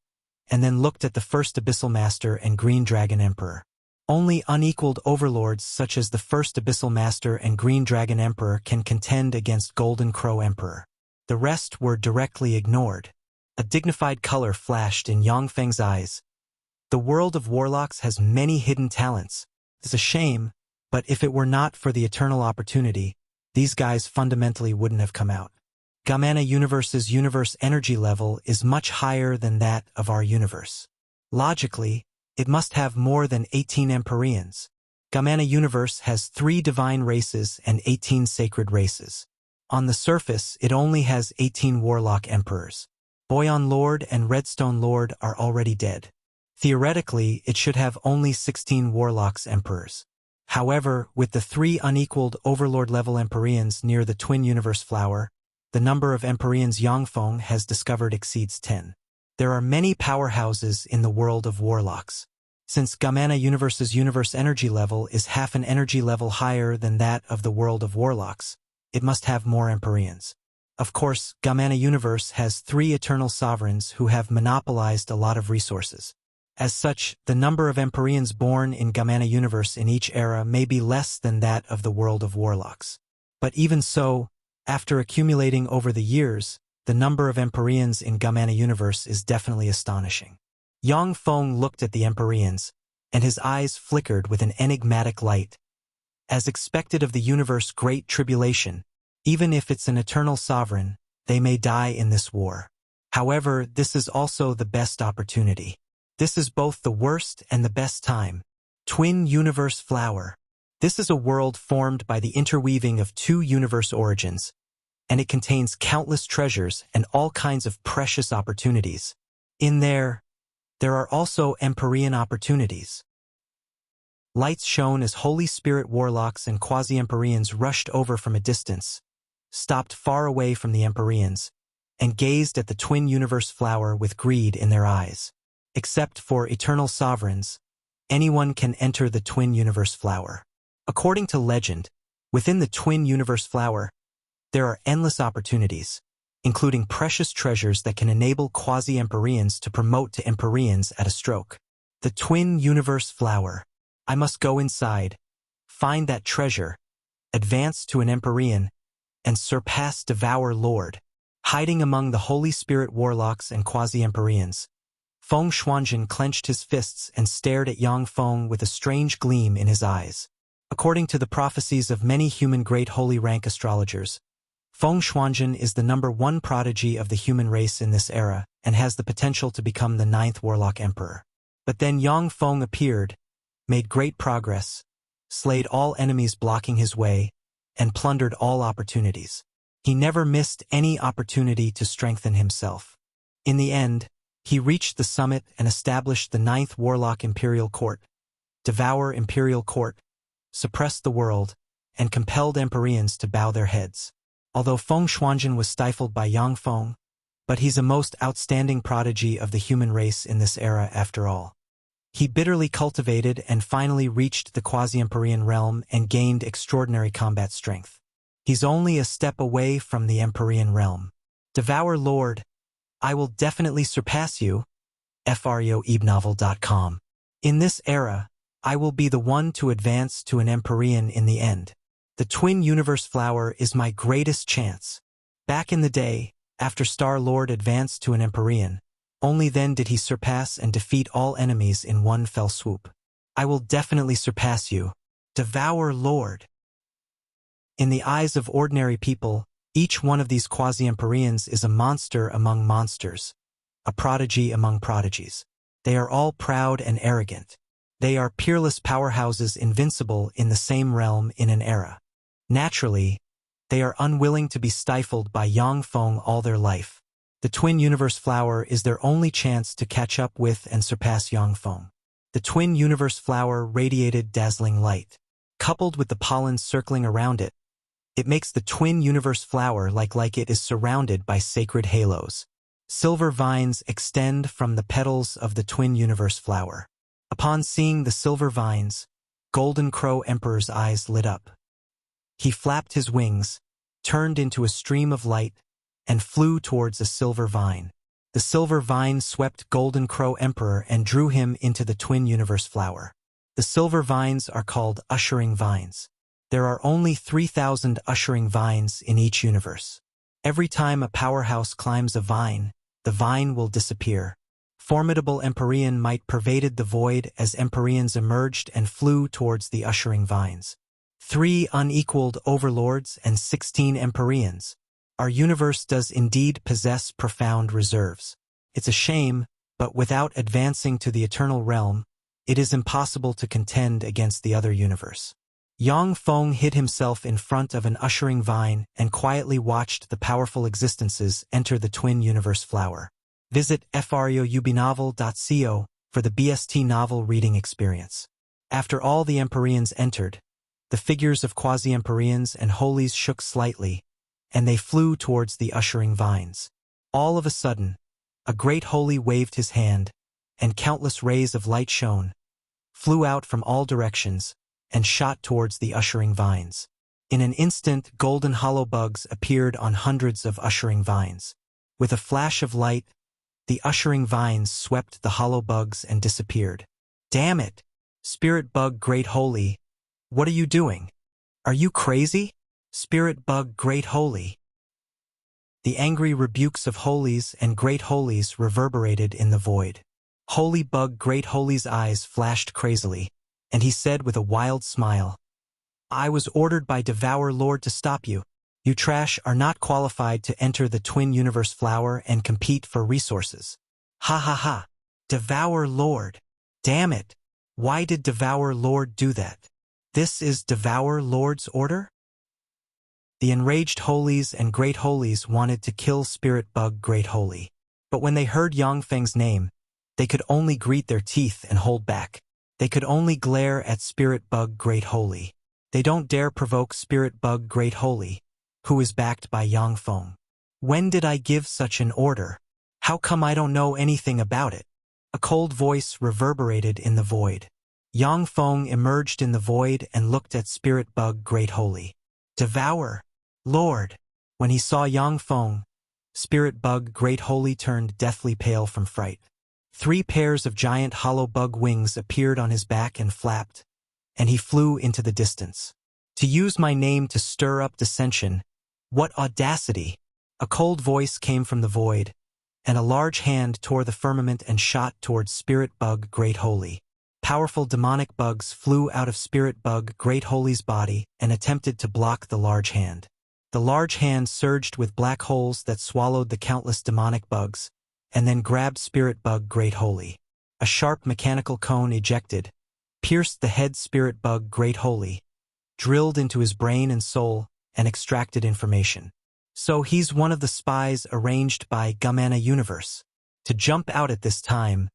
and then looked at the first Abyssal Master and Green Dragon Emperor. Only unequaled overlords such as the first Abyssal Master and Green Dragon Emperor can contend against Golden Crow Emperor. The rest were directly ignored. A dignified color flashed in Yang Feng's eyes. The world of warlocks has many hidden talents. It's a shame, but if it were not for the eternal opportunity, these guys fundamentally wouldn't have come out. Gamana Universe's universe energy level is much higher than that of our universe. Logically, it must have more than 18 Empyreans. Gamana Universe has 3 divine races and 18 sacred races. On the surface, it only has 18 warlock emperors. Boyan Lord and Redstone Lord are already dead. Theoretically, it should have only 16 warlocks emperors. However, with the 3 unequaled overlord-level Empyreans near the twin universe flower, the number of Empyreans Yang Feng has discovered exceeds 10. There are many powerhouses in the world of warlocks. Since Gamana Universe's universe energy level is half an energy level higher than that of the world of warlocks, it must have more Empyreans. Of course, Gamana Universe has 3 eternal sovereigns who have monopolized a lot of resources. As such, the number of Empyreans born in Gamana Universe in each era may be less than that of the world of warlocks. But even so, after accumulating over the years, the number of Empyreans in Gamana Universe is definitely astonishing. Yang Feng looked at the Empyreans, and his eyes flickered with an enigmatic light. As expected of the universe Great Tribulation, even if it's an eternal sovereign, they may die in this war. However, this is also the best opportunity. This is both the worst and the best time. Twin Universe Flower. This is a world formed by the interweaving of 2 universe origins, and it contains countless treasures and all kinds of precious opportunities. In there are also Empyrean opportunities. Lights shown as Holy Spirit warlocks and quasi-Empyreans rushed over from a distance, stopped far away from the Empyreans, and gazed at the twin universe flower with greed in their eyes. Except for eternal sovereigns, anyone can enter the twin universe flower. According to legend, within the twin universe flower, there are endless opportunities, including precious treasures that can enable quasi-Empyreans to promote to Empyreans at a stroke. The twin universe flower. I must go inside, find that treasure, advance to an Empyrean, and surpass Devour Lord. Hiding among the Holy Spirit warlocks and quasi-Empyreans, Feng Xuanhuan clenched his fists and stared at Yang Feng with a strange gleam in his eyes. According to the prophecies of many human great holy rank astrologers, Feng Xuanhuan is the #1 prodigy of the human race in this era and has the potential to become the 9th Warlock Emperor. But then Yang Feng appeared, made great progress, slayed all enemies blocking his way, and plundered all opportunities. He never missed any opportunity to strengthen himself. In the end, he reached the summit and established the 9th Warlock Imperial Court, Devour Imperial Court, suppressed the world, and compelled Empyreans to bow their heads. Although Feng Xuanhuan was stifled by Yang Feng, but he's a most outstanding prodigy of the human race in this era after all. He bitterly cultivated and finally reached the quasi-Empyrean realm and gained extraordinary combat strength. He's only a step away from the Empyrean realm. Devour Lord, I will definitely surpass you. FREOEBnovel.com. In this era, I will be the one to advance to an Empyrean in the end. The Twin Universe Flower is my greatest chance. Back in the day, after Star-Lord advanced to an Empyrean, only then did he surpass and defeat all enemies in one fell swoop. I will definitely surpass you. Devour Lord. In the eyes of ordinary people, each one of these quasi-Empyreans is a monster among monsters, a prodigy among prodigies. They are all proud and arrogant. They are peerless powerhouses invincible in the same realm in an era. Naturally, they are unwilling to be stifled by Yang Feng all their life. The Twin Universe Flower is their only chance to catch up with and surpass Yang Feng. The Twin Universe Flower radiated dazzling light. Coupled with the pollen circling around it, it makes the Twin Universe Flower like it is surrounded by sacred halos. Silver vines extend from the petals of the Twin Universe Flower. Upon seeing the silver vines, Golden Crow Emperor's eyes lit up. He flapped his wings, turned into a stream of light, and flew towards a silver vine. The silver vine swept Golden Crow Emperor and drew him into the Twin Universe Flower. The silver vines are called ushering vines. There are only 3,000 ushering vines in each universe. Every time a powerhouse climbs a vine, the vine will disappear. Formidable Empyrean might pervaded the void as Empyreans emerged and flew towards the ushering vines. 3 unequaled overlords and 16 Empyreans. Our universe does indeed possess profound reserves. It's a shame, but without advancing to the eternal realm, it is impossible to contend against the other universe. Yang Feng hid himself in front of an ushering vine and quietly watched the powerful existences enter the twin universe flower. Visit frioubinovel.co for the BST novel reading experience. After all the Empyreans entered, the figures of quasi-Empyreans and holies shook slightly, and they flew towards the ushering vines. All of a sudden, a great holy waved his hand, and countless rays of light shone, flew out from all directions, and shot towards the ushering vines. In an instant, golden hollow bugs appeared on hundreds of ushering vines. With a flash of light, the ushering vines swept the hollow bugs and disappeared. Damn it! Spirit Bug Great Holy, what are you doing? Are you crazy? Spirit Bug Great Holy. The angry rebukes of holies and great holies reverberated in the void. Holy Bug Great Holy's eyes flashed crazily, and he said with a wild smile, I was ordered by Devour Lord to stop you. You trash are not qualified to enter the Twin Universe Flower and compete for resources. Ha ha ha. Devour Lord. Damn it. Why did Devour Lord do that? This is Devour Lord's order? The enraged holies and great holies wanted to kill Spirit Bug Great Holy. But when they heard Yang Feng's name, they could only grit their teeth and hold back. They could only glare at Spirit Bug Great Holy. They don't dare provoke Spirit Bug Great Holy, who is backed by Yang Feng. When did I give such an order? How come I don't know anything about it? A cold voice reverberated in the void. Yang Feng emerged in the void and looked at Spirit Bug Great Holy. Devour, Lord. When he saw Yang Feng, Spirit Bug Great Holy turned deathly pale from fright. 3 pairs of giant hollow bug wings appeared on his back and flapped, and he flew into the distance. To use my name to stir up dissension, what audacity! A cold voice came from the void, and a large hand tore the firmament and shot towards Spirit Bug Great Holy. Powerful demonic bugs flew out of Spirit Bug Great Holy's body and attempted to block the large hand. The large hand surged with black holes that swallowed the countless demonic bugs, and then grabbed Spirit Bug Great Holy. A sharp mechanical cone ejected, pierced the head Spirit Bug Great Holy, drilled into his brain and soul, and extracted information. So he's one of the spies arranged by Gamana Universe. To jump out at this time,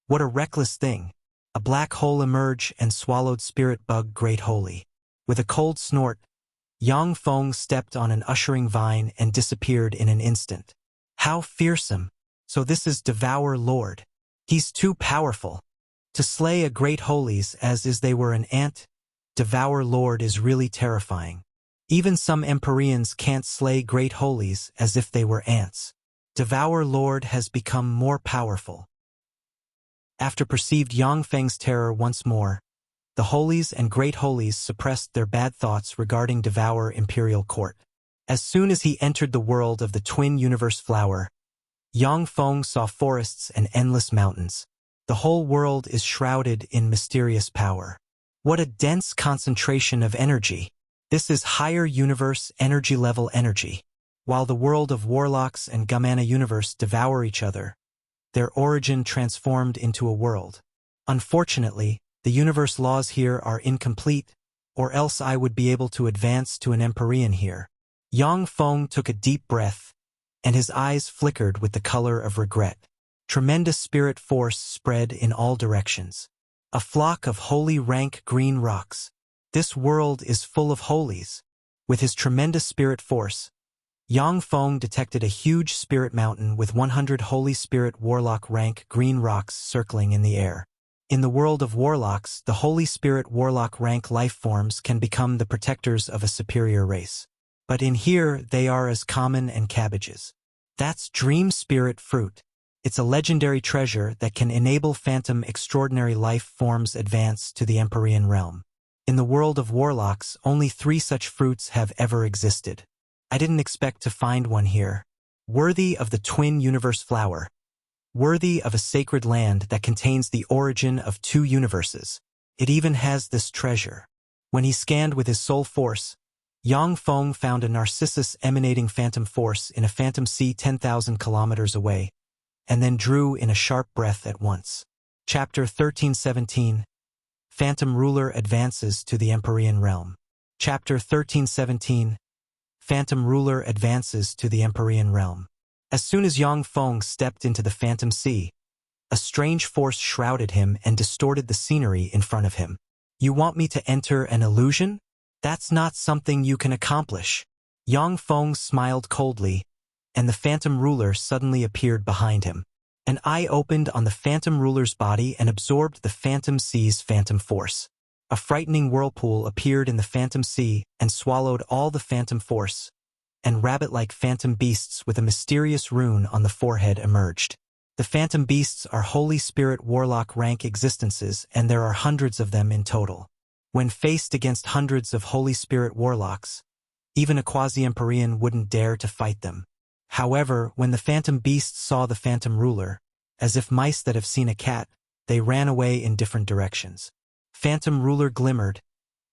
what a reckless thing. A black hole emerged and swallowed Spirit Bug Great Holy. With a cold snort, Yang Feng stepped on an ushering vine and disappeared in an instant. How fearsome! So this is Devour Lord. He's too powerful. To slay a great holies as is they were an ant, Devour Lord is really terrifying. Even some Empyreans can't slay great holies as if they were ants. Devour Lord has become more powerful. After perceived Yang Feng's terror once more, the holies and great holies suppressed their bad thoughts regarding Devour Imperial Court. As soon as he entered the world of the Twin Universe Flower, Yang Feng saw forests and endless mountains. The whole world is shrouded in mysterious power. What a dense concentration of energy! This is higher universe energy level energy. While the world of warlocks and Gamana Universe devour each other, their origin transformed into a world. Unfortunately, the universe laws here are incomplete, or else I would be able to advance to an Empyrean here. Yang Feng took a deep breath, and his eyes flickered with the color of regret. Tremendous spirit force spread in all directions. A flock of holy rank green rocks. This world is full of holies. With his tremendous spirit force, Yang Feng detected a huge spirit mountain with 100 holy spirit warlock rank green rocks circling in the air. In the world of warlocks, the holy spirit warlock rank life forms can become the protectors of a superior race. But in here, they are as common as cabbages. That's Dream Spirit Fruit. It's a legendary treasure that can enable phantom extraordinary life forms advance to the Empyrean realm. In the world of warlocks, only 3 such fruits have ever existed. I didn't expect to find one here. Worthy of the twin universe flower. Worthy of a sacred land that contains the origin of two universes. It even has this treasure. When he scanned with his soul force, Yang Feng found a Narcissus emanating phantom force in a phantom sea 10,000 kilometers away, and then drew in a sharp breath at once. Chapter 1317. Phantom Ruler advances to the Empyrean realm. Chapter 1317. Phantom Ruler advances to the Empyrean realm. As soon as Yang Feng stepped into the Phantom Sea, a strange force shrouded him and distorted the scenery in front of him. You want me to enter an illusion? That's not something you can accomplish. Yang Feng smiled coldly, and the Phantom Ruler suddenly appeared behind him. An eye opened on the Phantom Ruler's body and absorbed the Phantom Sea's phantom force. A frightening whirlpool appeared in the Phantom Sea and swallowed all the phantom force, and rabbit-like phantom beasts with a mysterious rune on the forehead emerged. The phantom beasts are Holy Spirit Warlock rank existences, and there are hundreds of them in total. When faced against hundreds of Holy Spirit Warlocks, even a quasi-Empyrean wouldn't dare to fight them. However, when the phantom beasts saw the Phantom Ruler, as if mice that have seen a cat, they ran away in different directions. Phantom Ruler glimmered,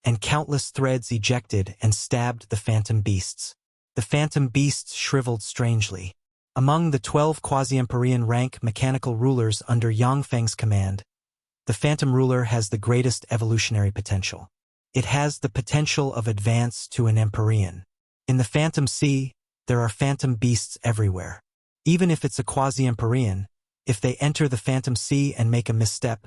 and countless threads ejected and stabbed the phantom beasts. The phantom beasts shriveled strangely. Among the 12 quasi-Empyrean rank mechanical rulers under Yang Feng's command, the Phantom Ruler has the greatest evolutionary potential. It has the potential of advance to an Empyrean. In the Phantom Sea, there are phantom beasts everywhere. Even if it's a quasi-Empyrean, if they enter the Phantom Sea and make a misstep,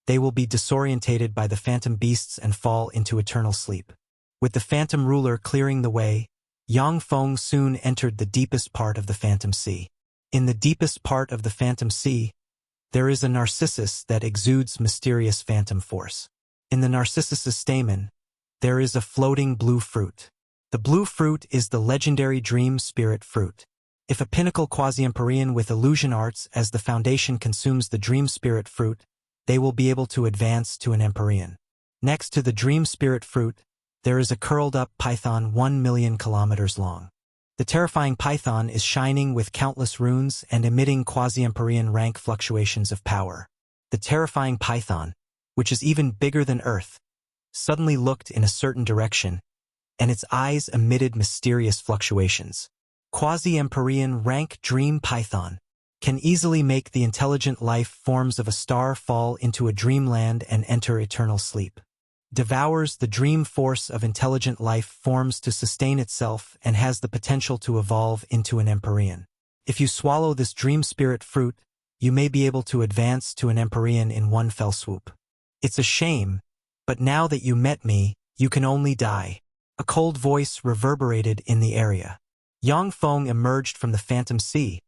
they will be disorientated by the phantom beasts and fall into eternal sleep. With the Phantom Ruler clearing the way, Yang Feng soon entered the deepest part of the Phantom Sea. In the deepest part of the Phantom Sea, there is a Narcissus that exudes mysterious phantom force. In the Narcissus's stamen, there is a floating blue fruit. The blue fruit is the legendary Dream Spirit fruit. If a pinnacle quasi-Empyrean with illusion arts as the foundation consumes the Dream Spirit fruit, they will be able to advance to an Empyrean. Next to the Dream Spirit fruit, there is a curled-up python 1 million kilometers long. The terrifying python is shining with countless runes and emitting quasi-Empyrean rank fluctuations of power. The terrifying python, which is even bigger than Earth, suddenly looked in a certain direction, and its eyes emitted mysterious fluctuations. Quasi-Empyrean rank Dream Python can easily make the intelligent life forms of a star fall into a dreamland and enter eternal sleep. Devours the dream force of intelligent life forms to sustain itself and has the potential to evolve into an Empyrean. If you swallow this Dream Spirit fruit, you may be able to advance to an Empyrean in one fell swoop. It's a shame, but now that you met me, you can only die. A cold voice reverberated in the area. Yang Feng emerged from the Phantom Sea,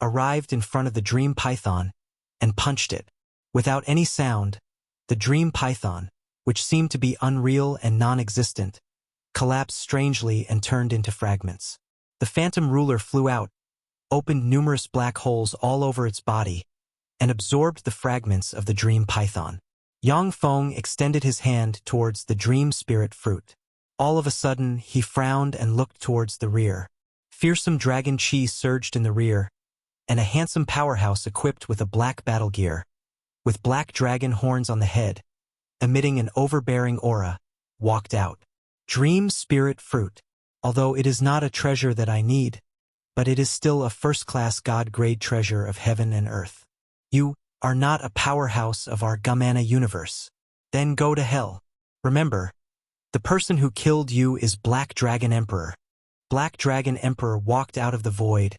arrived in front of the Dream Python, and punched it. Without any sound, the Dream Python, which seemed to be unreal and non-existent, collapsed strangely and turned into fragments. The Phantom Ruler flew out, opened numerous black holes all over its body, and absorbed the fragments of the Dream Python. Yang Feng extended his hand towards the Dream Spirit fruit. All of a sudden, he frowned and looked towards the rear. Fearsome dragon chi surged in the rear, and a handsome powerhouse equipped with a black battle gear, with black dragon horns on the head, emitting an overbearing aura, walked out. Dream Spirit fruit. Although it is not a treasure that I need, but it is still a first-class God-grade treasure of heaven and earth. You are not a powerhouse of our Gamana universe. Then go to hell. Remember, the person who killed you is Black Dragon Emperor. Black Dragon Emperor walked out of the void,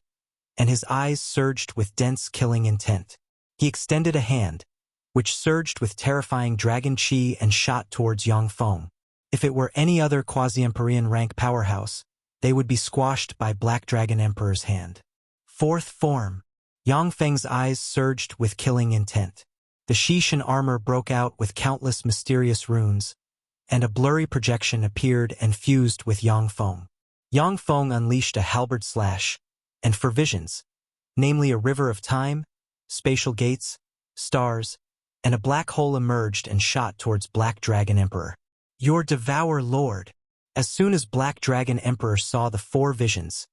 and his eyes surged with dense killing intent. He extended a hand, which surged with terrifying dragon chi and shot towards Yang Feng. If it were any other quasi-Empyrean rank powerhouse, they would be squashed by Black Dragon Emperor's hand. Fourth form. Yang Feng's eyes surged with killing intent. The Shishan armor broke out with countless mysterious runes, and a blurry projection appeared and fused with Yang Feng. Yang Feng unleashed a halberd slash, and for visions, namely a river of time, spatial gates, stars, and a black hole emerged and shot towards Black Dragon Emperor. Your Devour Lord. As soon as Black Dragon Emperor saw the 4 visions,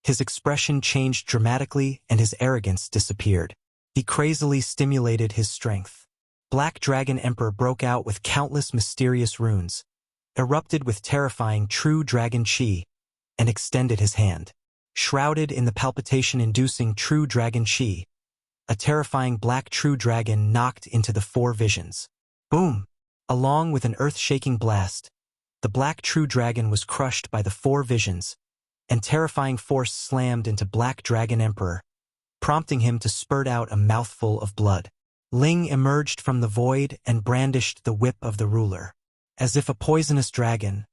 his expression changed dramatically and his arrogance disappeared. He crazily stimulated his strength. Black Dragon Emperor broke out with countless mysterious runes, erupted with terrifying true dragon chi, and extended his hand. Shrouded in the palpitation-inducing true dragon chi, a terrifying black true dragon knocked into the 4 visions. Boom! Along with an earth-shaking blast, the black true dragon was crushed by the 4 visions, and terrifying force slammed into Black Dragon Emperor, prompting him to spurt out a mouthful of blood. Ling emerged from the void and brandished the whip of the ruler. As if a poisonous dragon,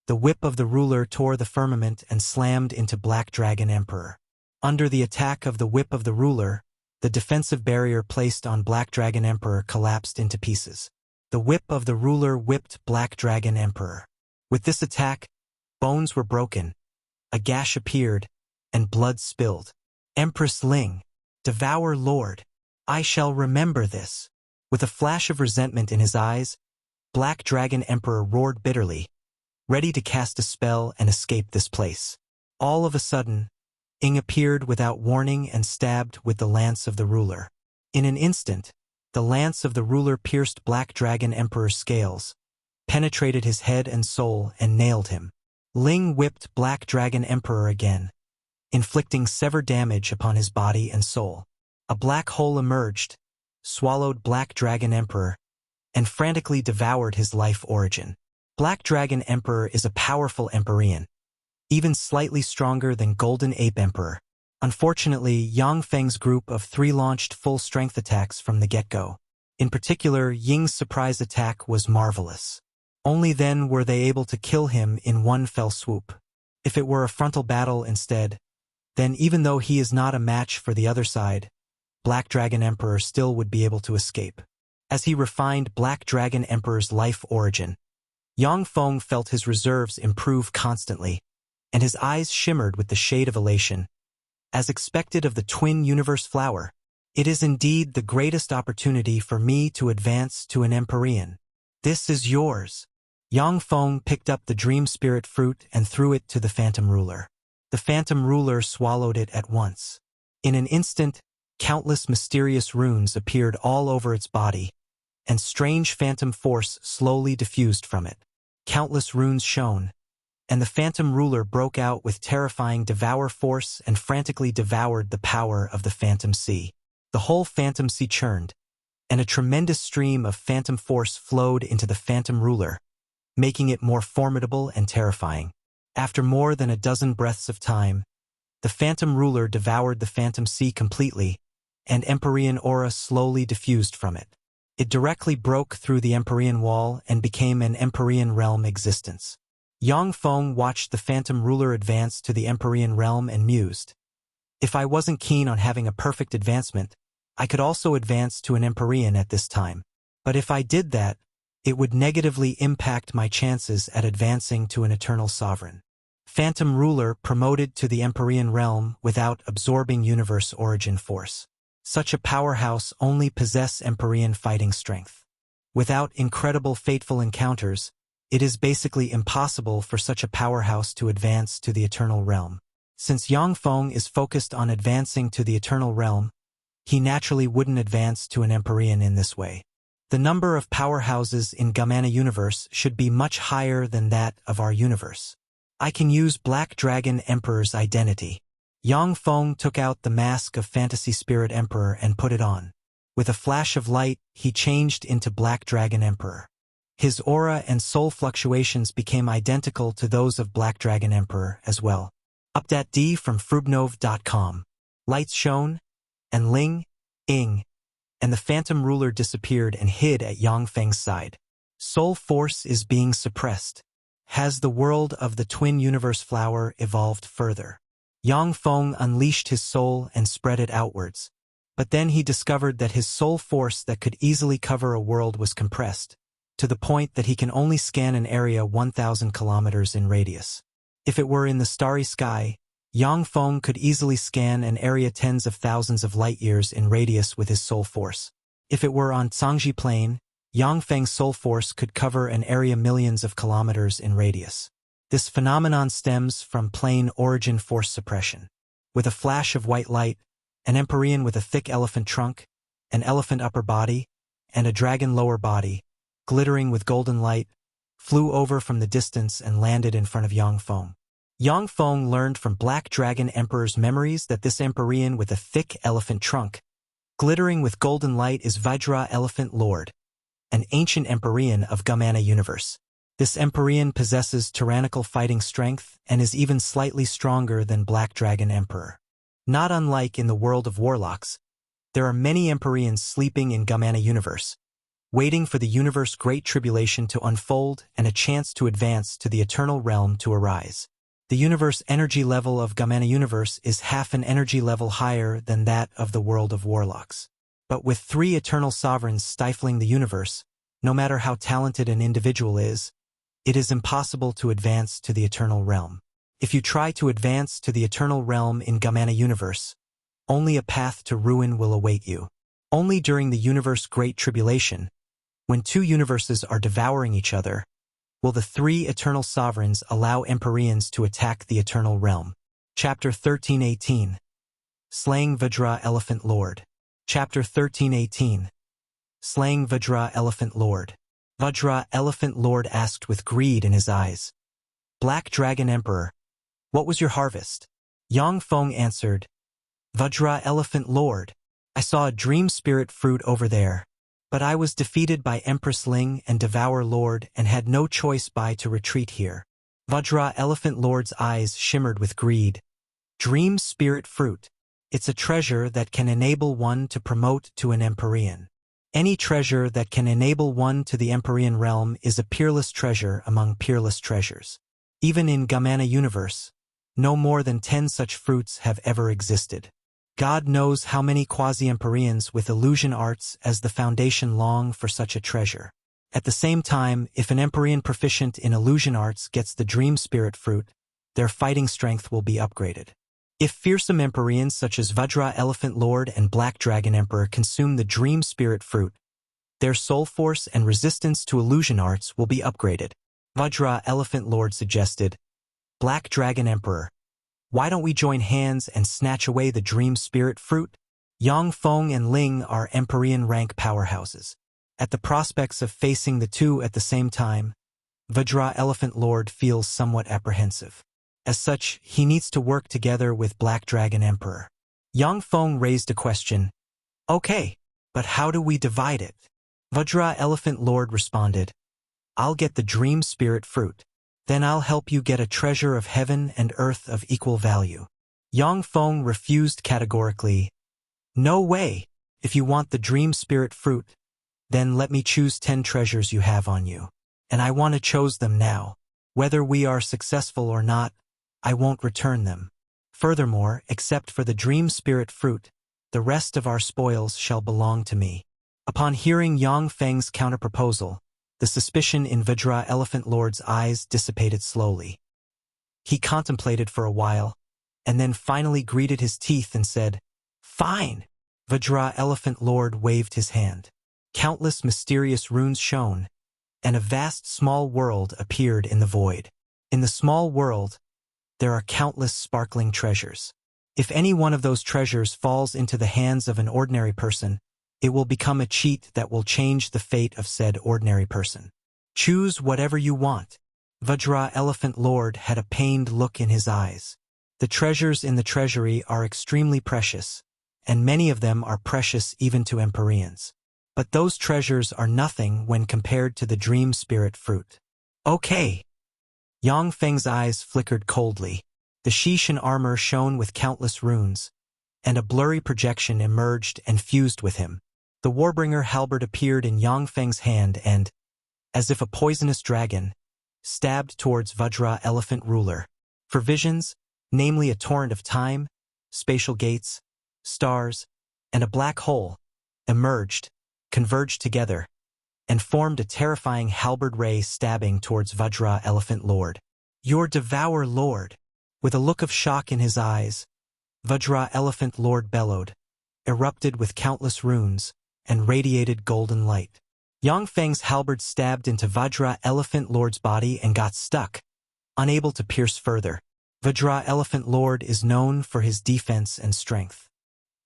the whip of the ruler tore the firmament and slammed into Black Dragon Emperor. Under the attack of the whip of the ruler, the defensive barrier placed on Black Dragon Emperor collapsed into pieces. The whip of the ruler whipped Black Dragon Emperor. With this attack, bones were broken, a gash appeared, and blood spilled. Empress Ling, Devour Lord, I shall remember this. With a flash of resentment in his eyes, Black Dragon Emperor roared bitterly, ready to cast a spell and escape this place. All of a sudden, Ing appeared without warning and stabbed with the lance of the ruler. In an instant, the lance of the ruler pierced Black Dragon Emperor's scales, penetrated his head and soul, and nailed him. Ling whipped Black Dragon Emperor again, inflicting severe damage upon his body and soul. A black hole emerged, swallowed Black Dragon Emperor, and frantically devoured his life origin. Black Dragon Emperor is a powerful Empyrean, even slightly stronger than Golden Ape Emperor. Unfortunately, Yang Feng's group of 3 launched full-strength attacks from the get-go. In particular, Ying's surprise attack was marvelous. Only then were they able to kill him in one fell swoop. If it were a frontal battle instead, then even though he is not a match for the other side, Black Dragon Emperor still would be able to escape. As he refined Black Dragon Emperor's life origin, Yang Feng felt his reserves improve constantly, and his eyes shimmered with the shade of elation. As expected of the twin universe flower, it is indeed the greatest opportunity for me to advance to an Empyrean. This is yours. Yang Feng picked up the dream spirit fruit and threw it to the phantom ruler. The phantom ruler swallowed it at once. In an instant, countless mysterious runes appeared all over its body, and strange phantom force slowly diffused from it. Countless runes shone, and the phantom ruler broke out with terrifying devour force and frantically devoured the power of the phantom sea. The whole phantom sea churned, and a tremendous stream of phantom force flowed into the phantom ruler, making it more formidable and terrifying. After more than a dozen breaths of time, the phantom ruler devoured the phantom sea completely, and Empyrean aura slowly diffused from it. It directly broke through the Empyrean wall and became an Empyrean realm existence. Yang Feng watched the phantom ruler advance to the Empyrean realm and mused. If I wasn't keen on having a perfect advancement, I could also advance to an Empyrean at this time. But if I did that, it would negatively impact my chances at advancing to an eternal sovereign. Phantom ruler promoted to the Empyrean realm without absorbing universe origin force. Such a powerhouse only possess Empyrean fighting strength. Without incredible fateful encounters, it is basically impossible for such a powerhouse to advance to the eternal realm. Since Yang Feng is focused on advancing to the eternal realm, he naturally wouldn't advance to an Empyrean in this way. The number of powerhouses in Gamana universe should be much higher than that of our universe. I can use Black Dragon Emperor's identity. Yang Feng took out the mask of Fantasy Spirit Emperor and put it on. With a flash of light, he changed into Black Dragon Emperor. His aura and soul fluctuations became identical to those of Black Dragon Emperor as well. Update D from frubnov.com. Lights shone, and Ling, Ing, and the phantom ruler disappeared and hid at Yang Feng's side. Soul force is being suppressed. Has the world of the twin universe flower evolved further? Yang Feng unleashed his soul and spread it outwards. But then he discovered that his soul force that could easily cover a world was compressed, to the point that he can only scan an area 1,000 kilometers in radius. If it were in the starry sky, Yang Feng could easily scan an area tens of thousands of light years in radius with his soul force. If it were on Zhangji Plain, Yang Feng's soul force could cover an area millions of kilometers in radius. This phenomenon stems from plain origin force suppression. With a flash of white light, an Empyrean with a thick elephant trunk, an elephant upper body, and a dragon lower body, glittering with golden light, flew over from the distance and landed in front of Yang Feng. Yang Feng learned from Black Dragon Emperor's memories that this Empyrean with a thick elephant trunk, glittering with golden light, is Vajra Elephant Lord, an ancient Empyrean of Gamana universe. This Empyrean possesses tyrannical fighting strength and is even slightly stronger than Black Dragon Emperor. Not unlike in the world of warlocks, there are many Empyreans sleeping in Gamana universe, waiting for the universe Great Tribulation to unfold and a chance to advance to the eternal realm to arise. The universe energy level of Gamana universe is half an energy level higher than that of the world of warlocks. But with 3 eternal sovereigns stifling the universe, no matter how talented an individual is, it is impossible to advance to the eternal realm. If you try to advance to the eternal realm in Gamana universe, only a path to ruin will await you. Only during the universe Great Tribulation, when 2 universes are devouring each other, will the 3 eternal sovereigns allow Empyreans to attack the eternal realm. Chapter 13:18. Slaying Vajra Elephant Lord. Chapter 13:18. Slaying Vajra Elephant Lord. Vajra Elephant Lord asked with greed in his eyes. Black Dragon Emperor, what was your harvest? Yang Feng answered, Vajra Elephant Lord, I saw a dream spirit fruit over there, but I was defeated by Empress Ling and Devour Lord and had no choice but to retreat here. Vajra Elephant Lord's eyes shimmered with greed. Dream spirit fruit. It's a treasure that can enable one to promote to an Empyrean. Any treasure that can enable one to the Empyrean realm is a peerless treasure among peerless treasures. Even in Gamana universe, no more than 10 such fruits have ever existed. God knows how many quasi-Empyreans with illusion arts as the foundation long for such a treasure. At the same time, if an Empyrean proficient in illusion arts gets the dream spirit fruit, their fighting strength will be upgraded. If fearsome Empyreans such as Vajra Elephant Lord and Black Dragon Emperor consume the dream spirit fruit, their soul force and resistance to illusion arts will be upgraded. Vajra Elephant Lord suggested, Black Dragon Emperor, why don't we join hands and snatch away the dream spirit fruit? Yang Feng and Ling are Empyrean rank powerhouses. At the prospects of facing the 2 at the same time, Vajra Elephant Lord feels somewhat apprehensive. As such, he needs to work together with Black Dragon Emperor. Yang Feng raised a question. Okay, but how do we divide it? Vajra Elephant Lord responded, I'll get the dream spirit fruit. Then I'll help you get a treasure of heaven and earth of equal value. Yang Feng refused categorically. No way. If you want the dream spirit fruit, then let me choose 10 treasures you have on you. And I want to choose them now. Whether we are successful or not, I won't return them. Furthermore, except for the dream spirit fruit, the rest of our spoils shall belong to me. Upon hearing Yang Feng's counterproposal, the suspicion in Vajra Elephant Lord's eyes dissipated slowly. He contemplated for a while, and then finally gritted his teeth and said, Fine! Vajra Elephant Lord waved his hand. Countless mysterious runes shone, and a vast small world appeared in the void. In the small world, there are countless sparkling treasures. If any one of those treasures falls into the hands of an ordinary person, it will become a cheat that will change the fate of said ordinary person. Choose whatever you want. Vajra Elephant Lord had a pained look in his eyes. The treasures in the treasury are extremely precious, and many of them are precious even to Empyreans. But those treasures are nothing when compared to the dream spirit fruit. Okay. Yang Feng's eyes flickered coldly. The Shishan armor shone with countless runes, and a blurry projection emerged and fused with him. The Warbringer halberd appeared in Yang Feng's hand and, as if a poisonous dragon, stabbed towards Vajra Elephant Ruler. For visions, namely a torrent of time, spatial gates, stars, and a black hole, emerged, converged together, and formed a terrifying halberd ray stabbing towards Vajra Elephant Lord. Your Devour Lord! With a look of shock in his eyes, Vajra Elephant Lord bellowed, erupted with countless runes, and radiated golden light. Yang Feng's halberd stabbed into Vajra Elephant Lord's body and got stuck, unable to pierce further. Vajra Elephant Lord is known for his defense and strength.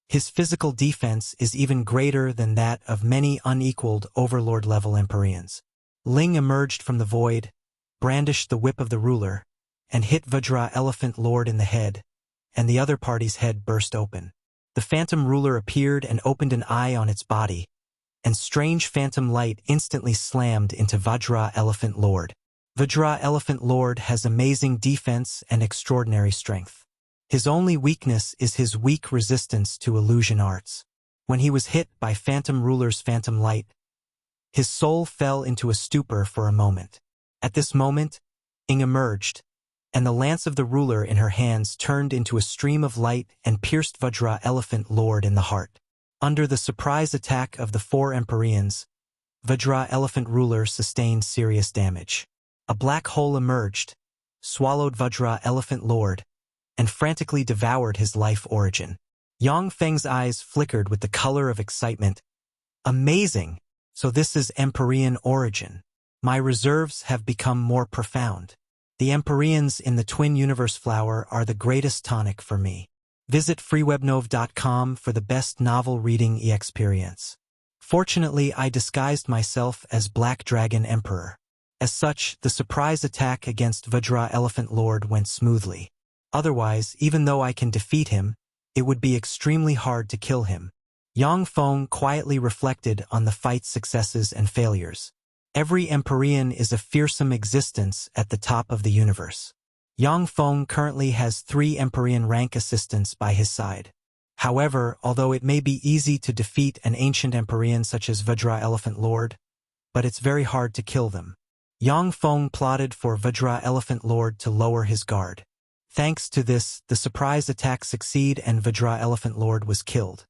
His physical defense is even greater than that of many unequaled overlord-level Empyreans. Ling emerged from the void, brandished the whip of the ruler, and hit Vajra Elephant Lord in the head, and the other party's head burst open. The phantom ruler appeared and opened an eye on its body, and strange phantom light instantly slammed into Vajra Elephant Lord. Vajra Elephant Lord has amazing defense and extraordinary strength. His only weakness is his weak resistance to illusion arts. When he was hit by Phantom Ruler's phantom light, his soul fell into a stupor for a moment. At this moment, Ing emerged, and the lance of the ruler in her hands turned into a stream of light and pierced Vajra Elephant Lord in the heart. Under the surprise attack of the 4 Empyreans, Vajra Elephant Ruler sustained serious damage. A black hole emerged, swallowed Vajra Elephant Lord, and frantically devoured his life origin. Yang Feng's eyes flickered with the color of excitement. Amazing! So this is Empyrean origin. My reserves have become more profound. The Empyreans in the Twin Universe Flower are the greatest tonic for me. Visit freewebnov.com for the best novel reading experience. Fortunately, I disguised myself as Black Dragon Emperor. As such, the surprise attack against Vajra Elephant Lord went smoothly. Otherwise, even though I can defeat him, it would be extremely hard to kill him. Yang Feng quietly reflected on the fight's successes and failures. Every Empyrean is a fearsome existence at the top of the universe. Yang Feng currently has 3 Empyrean rank assistants by his side. However, although it may be easy to defeat an ancient Empyrean such as Vajra Elephant Lord, but it's very hard to kill them. Yang Feng plotted for Vajra Elephant Lord to lower his guard. Thanks to this, the surprise attack succeeded and Vajra Elephant Lord was killed.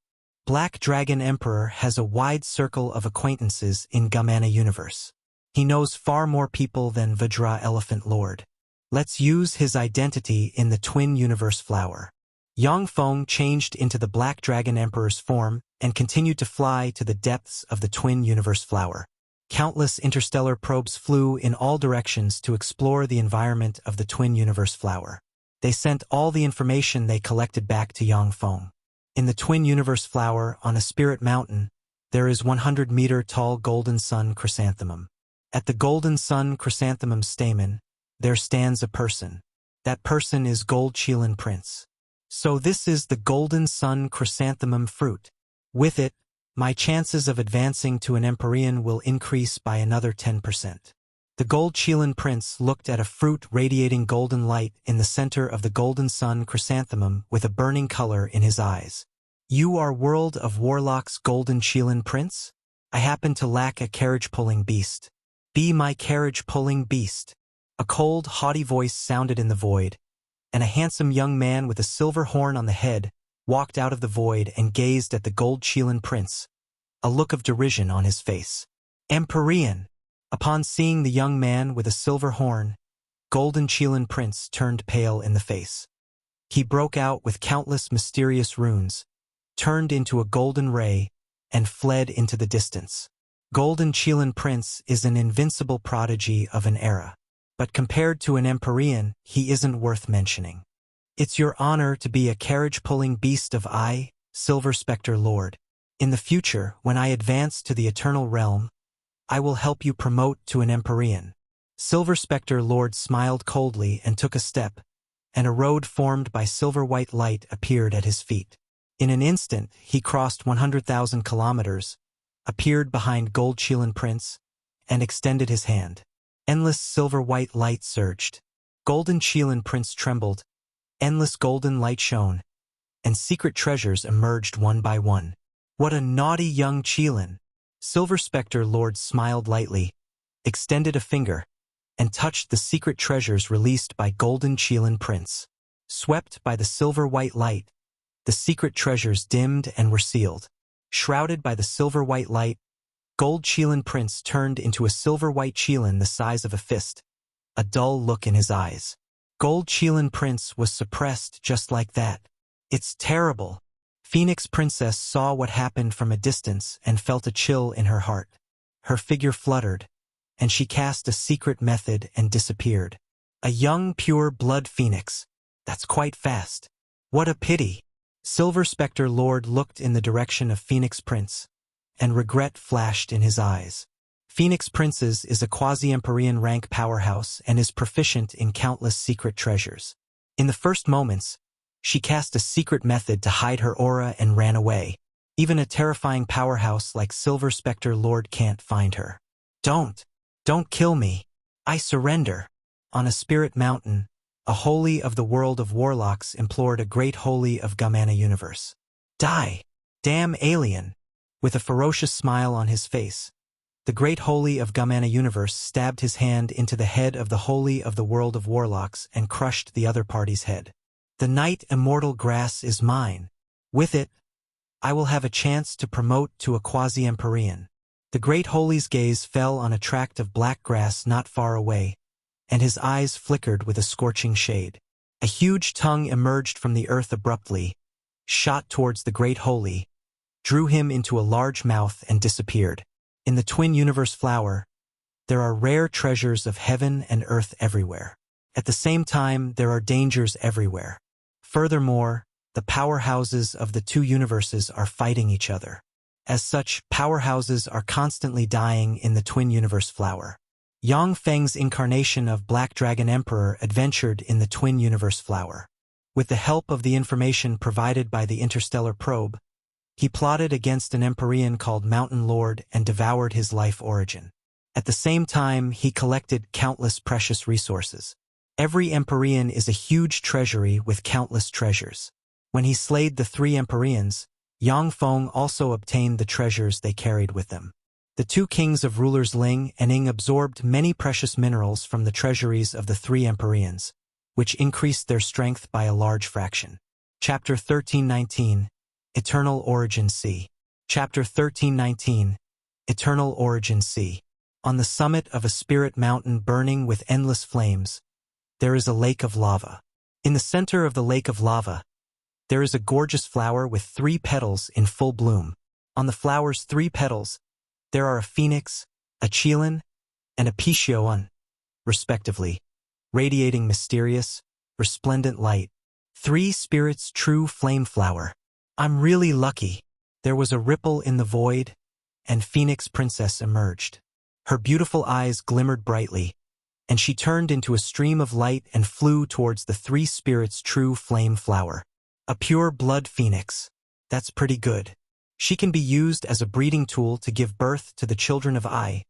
Black Dragon Emperor has a wide circle of acquaintances in Gamana universe. He knows far more people than Vajra Elephant Lord. Let's use his identity in the Twin Universe Flower. Yang Feng changed into the Black Dragon Emperor's form and continued to fly to the depths of the Twin Universe Flower. Countless interstellar probes flew in all directions to explore the environment of the Twin Universe Flower. They sent all the information they collected back to Yang Feng. In the Twin Universe Flower, on a spirit mountain, there is 100-meter-tall golden sun chrysanthemum. At the golden sun chrysanthemum stamen, there stands a person. That person is Gold Qilin Prince. So this is the golden sun chrysanthemum fruit. With it, my chances of advancing to an Empyrean will increase by another 10%. The Gold Qilin Prince looked at a fruit radiating golden light in the center of the golden sun chrysanthemum with a burning color in his eyes. You are World of Warlock's Golden Qilin Prince? I happen to lack a carriage-pulling beast. Be my carriage-pulling beast. A cold, haughty voice sounded in the void, and a handsome young man with a silver horn on the head walked out of the void and gazed at the Gold Qilin Prince, a look of derision on his face. Empyrean! Upon seeing the young man with a silver horn, Golden Qilin Prince turned pale in the face. He broke out with countless mysterious runes, turned into a golden ray, and fled into the distance. Golden Qilin Prince is an invincible prodigy of an era, but compared to an Empyrean, he isn't worth mentioning. It's your honor to be a carriage-pulling beast of Silver Spectre Lord. In the future, when I advance to the Eternal Realm, I will help you promote to an Empyrean. Silver Spectre Lord smiled coldly and took a step, and a road formed by silver-white light appeared at his feet. In an instant, he crossed 100,000 kilometers, appeared behind Gold Qilin Prince, and extended his hand. Endless silver-white light surged. Golden Qilin Prince trembled, endless golden light shone, and secret treasures emerged one by one. What a naughty young Qilin! Silver Spectre Lord smiled lightly, extended a finger, and touched the secret treasures released by Golden Qilin Prince. Swept by the silver-white light, the secret treasures dimmed and were sealed. Shrouded by the silver-white light, Gold Qilin Prince turned into a silver-white Qilin the size of a fist, a dull look in his eyes. Gold Qilin Prince was suppressed just like that. It's terrible. Phoenix Princess saw what happened from a distance and felt a chill in her heart. Her figure fluttered, and she cast a secret method and disappeared. A young pure blood phoenix. That's quite fast. What a pity. Silver Spectre Lord looked in the direction of Phoenix Prince, and regret flashed in his eyes. Phoenix Prince's is a quasi-Empyrean rank powerhouse and is proficient in countless secret treasures. In the first moments, she cast a secret method to hide her aura and ran away. Even a terrifying powerhouse like Silver Spectre Lord can't find her. Don't kill me. I surrender. On a spirit mountain, a holy of the world of warlocks implored a great holy of Gamana universe. Die! Damn alien! With a ferocious smile on his face, the great holy of Gamana universe stabbed his hand into the head of the holy of the world of warlocks and crushed the other party's head. The night immortal grass is mine. With it, I will have a chance to promote to a quasi-Empyrean. The great holy's gaze fell on a tract of black grass not far away, and his eyes flickered with a scorching shade. A huge tongue emerged from the earth abruptly, shot towards the great holy, drew him into a large mouth and disappeared. In the twin universe flower, there are rare treasures of heaven and earth everywhere. At the same time, there are dangers everywhere. Furthermore, the powerhouses of the two universes are fighting each other. As such, powerhouses are constantly dying in the twin universe flower. Yang Feng's incarnation of Black Dragon Emperor adventured in the twin universe flower. With the help of the information provided by the interstellar probe, he plotted against an Empyrean called Mountain Lord and devoured his life origin. At the same time, he collected countless precious resources. Every Empyrean is a huge treasury with countless treasures. When he slayed the 3 Empyreans, Yang Feng also obtained the treasures they carried with them. The 2 kings of rulers Ling and Ying absorbed many precious minerals from the treasuries of the 3 Empyreans, which increased their strength by a large fraction. Chapter 1319, Eternal Origin C. Chapter 1319, Eternal Origin C. On the summit of a spirit mountain burning with endless flames, there is a lake of lava. In the center of the lake of lava, there is a gorgeous flower with 3 petals in full bloom. On the flower's 3 petals, there are a phoenix, a qilin, and a Xuanhuan, respectively, radiating mysterious, resplendent light. 3 spirits true flame flower. I'm really lucky. There was a ripple in the void, and Phoenix Princess emerged. Her beautiful eyes glimmered brightly, and she turned into a stream of light and flew towards the 3 spirits true flame flower. A pure blood phoenix. That's pretty good. She can be used as a breeding tool to give birth to the children of I,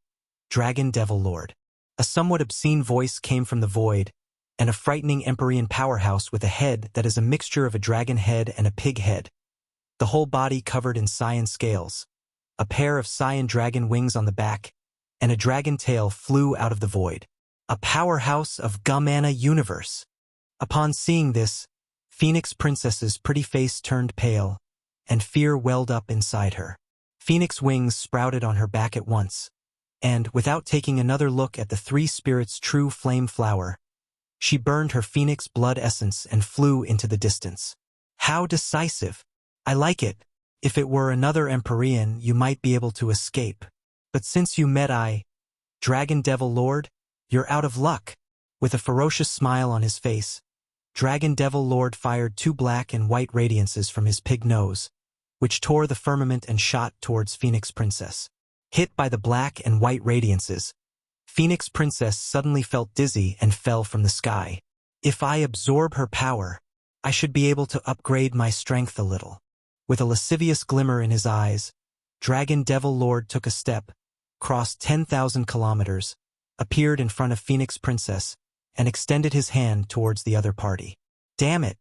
Dragon Devil Lord. A somewhat obscene voice came from the void, and a frightening Empyrean powerhouse with a head that is a mixture of a dragon head and a pig head. The whole body covered in cyan scales, a pair of cyan dragon wings on the back, and a dragon tail flew out of the void. A powerhouse of Gamana universe. Upon seeing this, Phoenix Princess's pretty face turned pale, and fear welled up inside her. Phoenix wings sprouted on her back at once, and, without taking another look at the 3 spirits' true flame flower, she burned her phoenix blood essence and flew into the distance. How decisive! I like it. If it were another Empyrean, you might be able to escape. But since you met I, Dragon Devil Lord, you're out of luck. With a ferocious smile on his face, Dragon Devil Lord fired 2 black and white radiances from his pig nose, which tore the firmament and shot towards Phoenix Princess. Hit by the black and white radiances, Phoenix Princess suddenly felt dizzy and fell from the sky. If I absorb her power, I should be able to upgrade my strength a little. With a lascivious glimmer in his eyes, Dragon Devil Lord took a step, crossed 10,000 kilometers, appeared in front of Phoenix Princess, and extended his hand towards the other party. Damn it!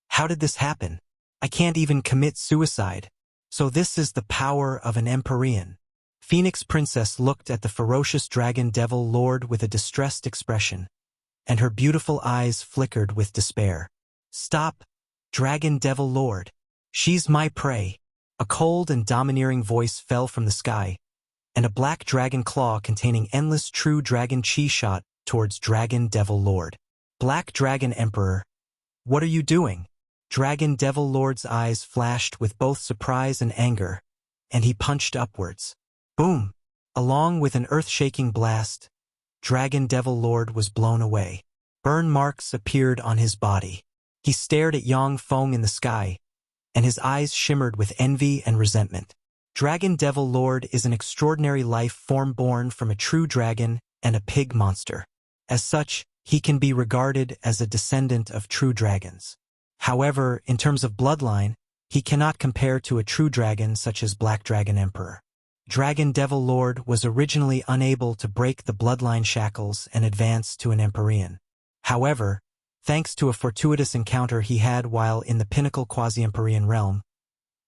How did this happen? I can't even commit suicide. So this is the power of an Empyrean. Phoenix Princess looked at the ferocious Dragon Devil Lord with a distressed expression, and her beautiful eyes flickered with despair. Stop, Dragon Devil Lord. She's my prey. A cold and domineering voice fell from the sky, and a black dragon claw containing endless true dragon chi shot towards Dragon Devil Lord. Black Dragon Emperor, what are you doing? Dragon Devil Lord's eyes flashed with both surprise and anger, and he punched upwards. Boom! Along with an earth-shaking blast, Dragon Devil Lord was blown away. Burn marks appeared on his body. He stared at Yang Feng in the sky, and his eyes shimmered with envy and resentment. Dragon Devil Lord is an extraordinary life form born from a true dragon and a pig monster. As such, he can be regarded as a descendant of true dragons. However, in terms of bloodline, he cannot compare to a true dragon such as Black Dragon Emperor. Dragon Devil Lord was originally unable to break the bloodline shackles and advance to an Empyrean. However, thanks to a fortuitous encounter he had while in the pinnacle quasi-Empyrean realm,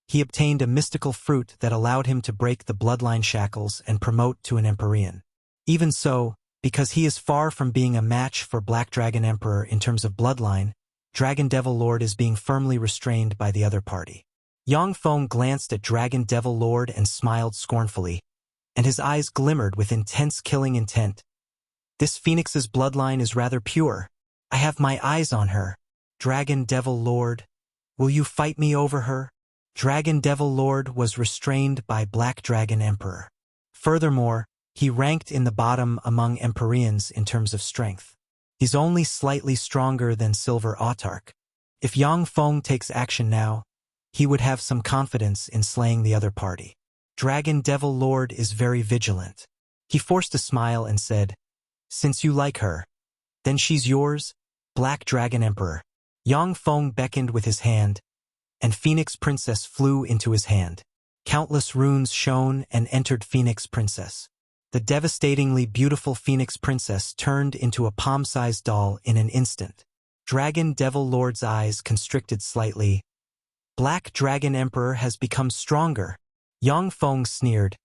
he obtained a mystical fruit that allowed him to break the bloodline shackles and promote to an Empyrean. Even so, because he is far from being a match for Black Dragon Emperor in terms of bloodline, Dragon Devil Lord is being firmly restrained by the other party. Yang Feng glanced at Dragon Devil Lord and smiled scornfully, and his eyes glimmered with intense killing intent. This phoenix's bloodline is rather pure. I have my eyes on her. Dragon Devil Lord, will you fight me over her? Dragon Devil Lord was restrained by Black Dragon Emperor. Furthermore, he ranked in the bottom among Empyreans in terms of strength. He's only slightly stronger than Silver Autarch. If Yang Feng takes action now, he would have some confidence in slaying the other party. Dragon Devil Lord is very vigilant. He forced a smile and said, "Since you like her, then she's yours, Black Dragon Emperor." Yang Feng beckoned with his hand, and Phoenix Princess flew into his hand. Countless runes shone and entered Phoenix Princess. The devastatingly beautiful Phoenix Princess turned into a palm-sized doll in an instant. Dragon Devil Lord's eyes constricted slightly. Black Dragon Emperor has become stronger. Yang Feng sneered.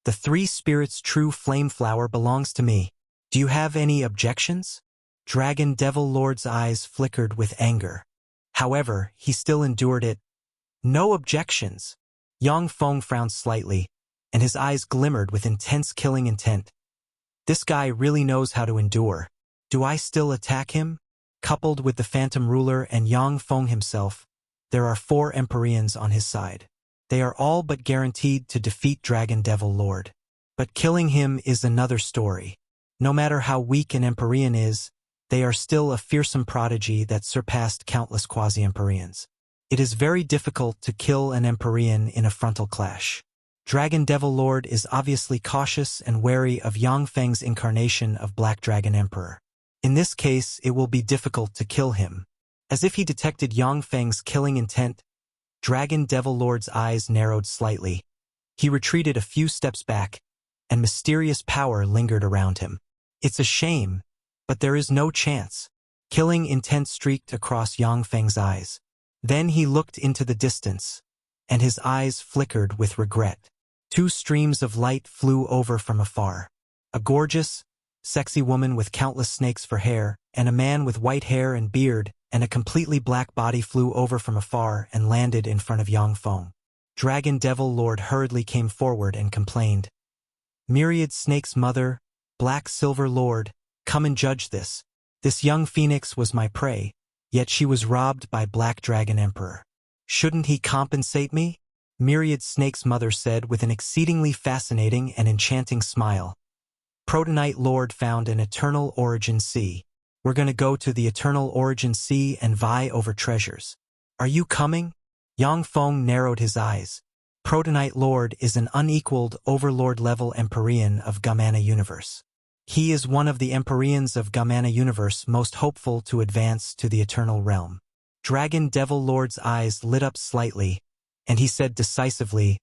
The Three Spirits' true flame flower belongs to me. Do you have any objections? Dragon Devil Lord's eyes flickered with anger. However, he still endured it. No objections. Yang Feng frowned slightly, and his eyes glimmered with intense killing intent. This guy really knows how to endure. Do I still attack him? Coupled with the Phantom Ruler and Yang Feng himself, there are 4 Empyreans on his side. They are all but guaranteed to defeat Dragon Devil Lord. But killing him is another story. No matter how weak an Empyrean is, they are still a fearsome prodigy that surpassed countless quasi-Empyreans. It is very difficult to kill an Empyrean in a frontal clash. Dragon Devil Lord is obviously cautious and wary of Yang Feng's incarnation of Black Dragon Emperor. In this case, it will be difficult to kill him. As if he detected Yang Feng's killing intent, Dragon Devil Lord's eyes narrowed slightly. He retreated a few steps back, and mysterious power lingered around him. It's a shame, but there is no chance. Killing intent streaked across Yang Feng's eyes. Then he looked into the distance, and his eyes flickered with regret. 2 streams of light flew over from afar. A gorgeous, sexy woman with countless snakes for hair, and a man with white hair and beard, and a completely black body flew over from afar and landed in front of Yang Feng. Dragon Devil Lord hurriedly came forward and complained. Myriad Snake's mother, Black Silver Lord, come and judge this. This young phoenix was my prey, yet she was robbed by Black Dragon Emperor. Shouldn't he compensate me? Myriad Snake's mother said with an exceedingly fascinating and enchanting smile. Protonite Lord found an Eternal Origin Sea. We're gonna go to the Eternal Origin Sea and vie over treasures. Are you coming? Yang Feng narrowed his eyes. Protonite Lord is an unequaled overlord-level Empyrean of Gamana Universe. He is one of the Empyreans of Gamana Universe most hopeful to advance to the Eternal Realm. Dragon Devil Lord's eyes lit up slightly, and he said decisively,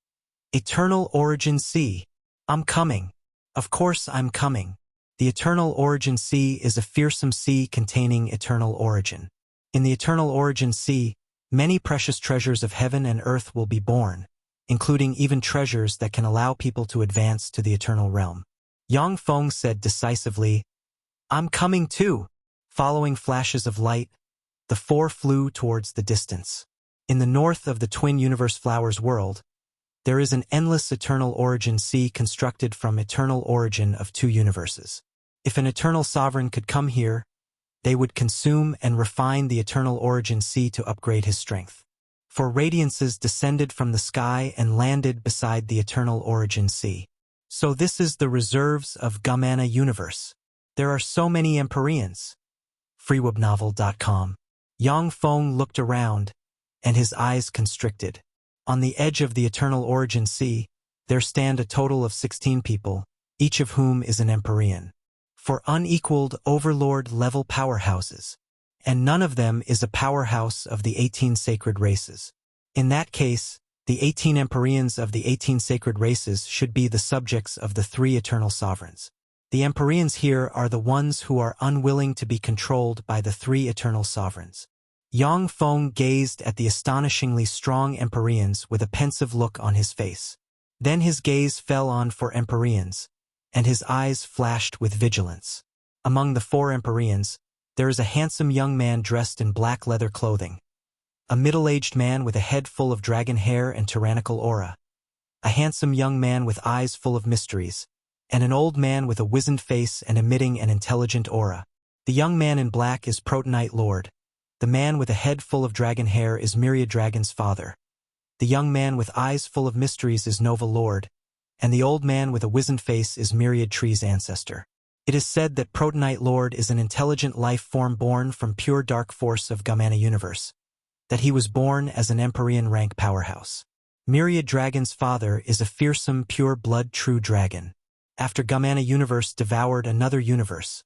Eternal Origin Sea. I'm coming. Of course I'm coming. The Eternal Origin Sea is a fearsome sea containing eternal origin. In the Eternal Origin Sea, many precious treasures of heaven and earth will be born, including even treasures that can allow people to advance to the Eternal Realm. Yang Feng said decisively, I'm coming too. Following flashes of light, the 4 flew towards the distance. In the north of the Twin Universe Flowers world, there is an endless Eternal Origin Sea constructed from eternal origin of 2 universes. If an eternal sovereign could come here, they would consume and refine the Eternal Origin Sea to upgrade his strength. 4 radiances descended from the sky and landed beside the Eternal Origin Sea. So this is the reserves of Gamana Universe. There are so many Empyreans. freewebnovel.com. Yang Feng looked around, and his eyes constricted. On the edge of the Eternal Origin Sea, there stand a total of 16 people, each of whom is an Empyrean. For unequaled overlord-level powerhouses, and none of them is a powerhouse of the 18 sacred races. In that case, the 18 Empyreans of the 18 sacred races should be the subjects of the 3 eternal sovereigns. The Empyreans here are the ones who are unwilling to be controlled by the 3 eternal sovereigns. Yang Feng gazed at the astonishingly strong Empyreans with a pensive look on his face. Then his gaze fell on 4 Empyreans, and his eyes flashed with vigilance. Among the 4 Empyreans, there is a handsome young man dressed in black leather clothing, a middle-aged man with a head full of dragon hair and tyrannical aura, a handsome young man with eyes full of mysteries, and an old man with a wizened face and emitting an intelligent aura. The young man in black is Protonite Lord. The man with a head full of dragon hair is Myriad Dragon's father. The young man with eyes full of mysteries is Nova Lord, and the old man with a wizened face is Myriad Tree's ancestor. It is said that Protonite Lord is an intelligent life form born from pure dark force of Gamana universe, that he was born as an Empyrean rank powerhouse. Myriad Dragon's father is a fearsome pure blood true dragon. After Gamana universe devoured another universe,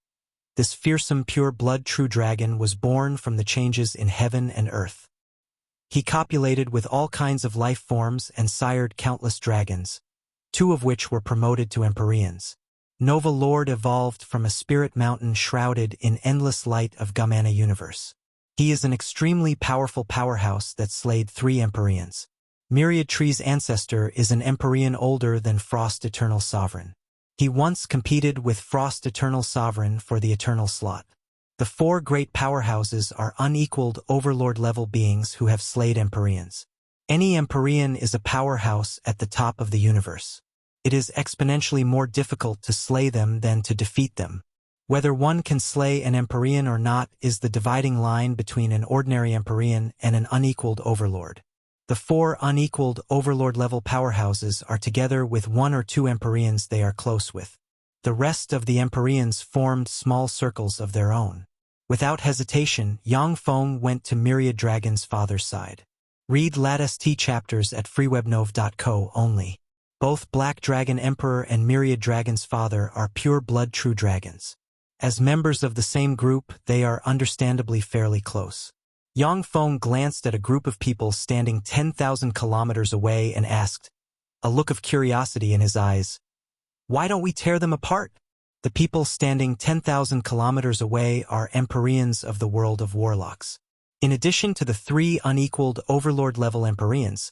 this fearsome pure blood true dragon was born from the changes in heaven and earth. He copulated with all kinds of life forms and sired countless dragons, 2 of which were promoted to Empyreans. Nova Lord evolved from a spirit mountain shrouded in endless light of Gamana universe. He is an extremely powerful powerhouse that slayed 3 Empyreans. Myriad Tree's ancestor is an Empyrean older than Frost Eternal Sovereign. He once competed with Frost Eternal Sovereign for the Eternal slot. The 4 great powerhouses are unequaled overlord-level beings who have slayed Empyreans. Any Empyrean is a powerhouse at the top of the universe. It is exponentially more difficult to slay them than to defeat them. Whether one can slay an Empyrean or not is the dividing line between an ordinary Empyrean and an unequaled overlord. The 4 unequaled overlord-level powerhouses are together with 1 or 2 Empyreans they are close with. The rest of the Empyreans formed small circles of their own. Without hesitation, Yang Feng went to Myriad Dragon's father's side. Read latest chapters at freewebnov.co only. Both Black Dragon Emperor and Myriad Dragon's father are pure blood true dragons. As members of the same group, they are understandably fairly close. Yang Feng glanced at a group of people standing 10,000 kilometers away and asked, a look of curiosity in his eyes, "Why don't we tear them apart?" The people standing 10,000 kilometers away are Empyreans of the world of warlocks. In addition to the 3 unequaled overlord-level Empyreans,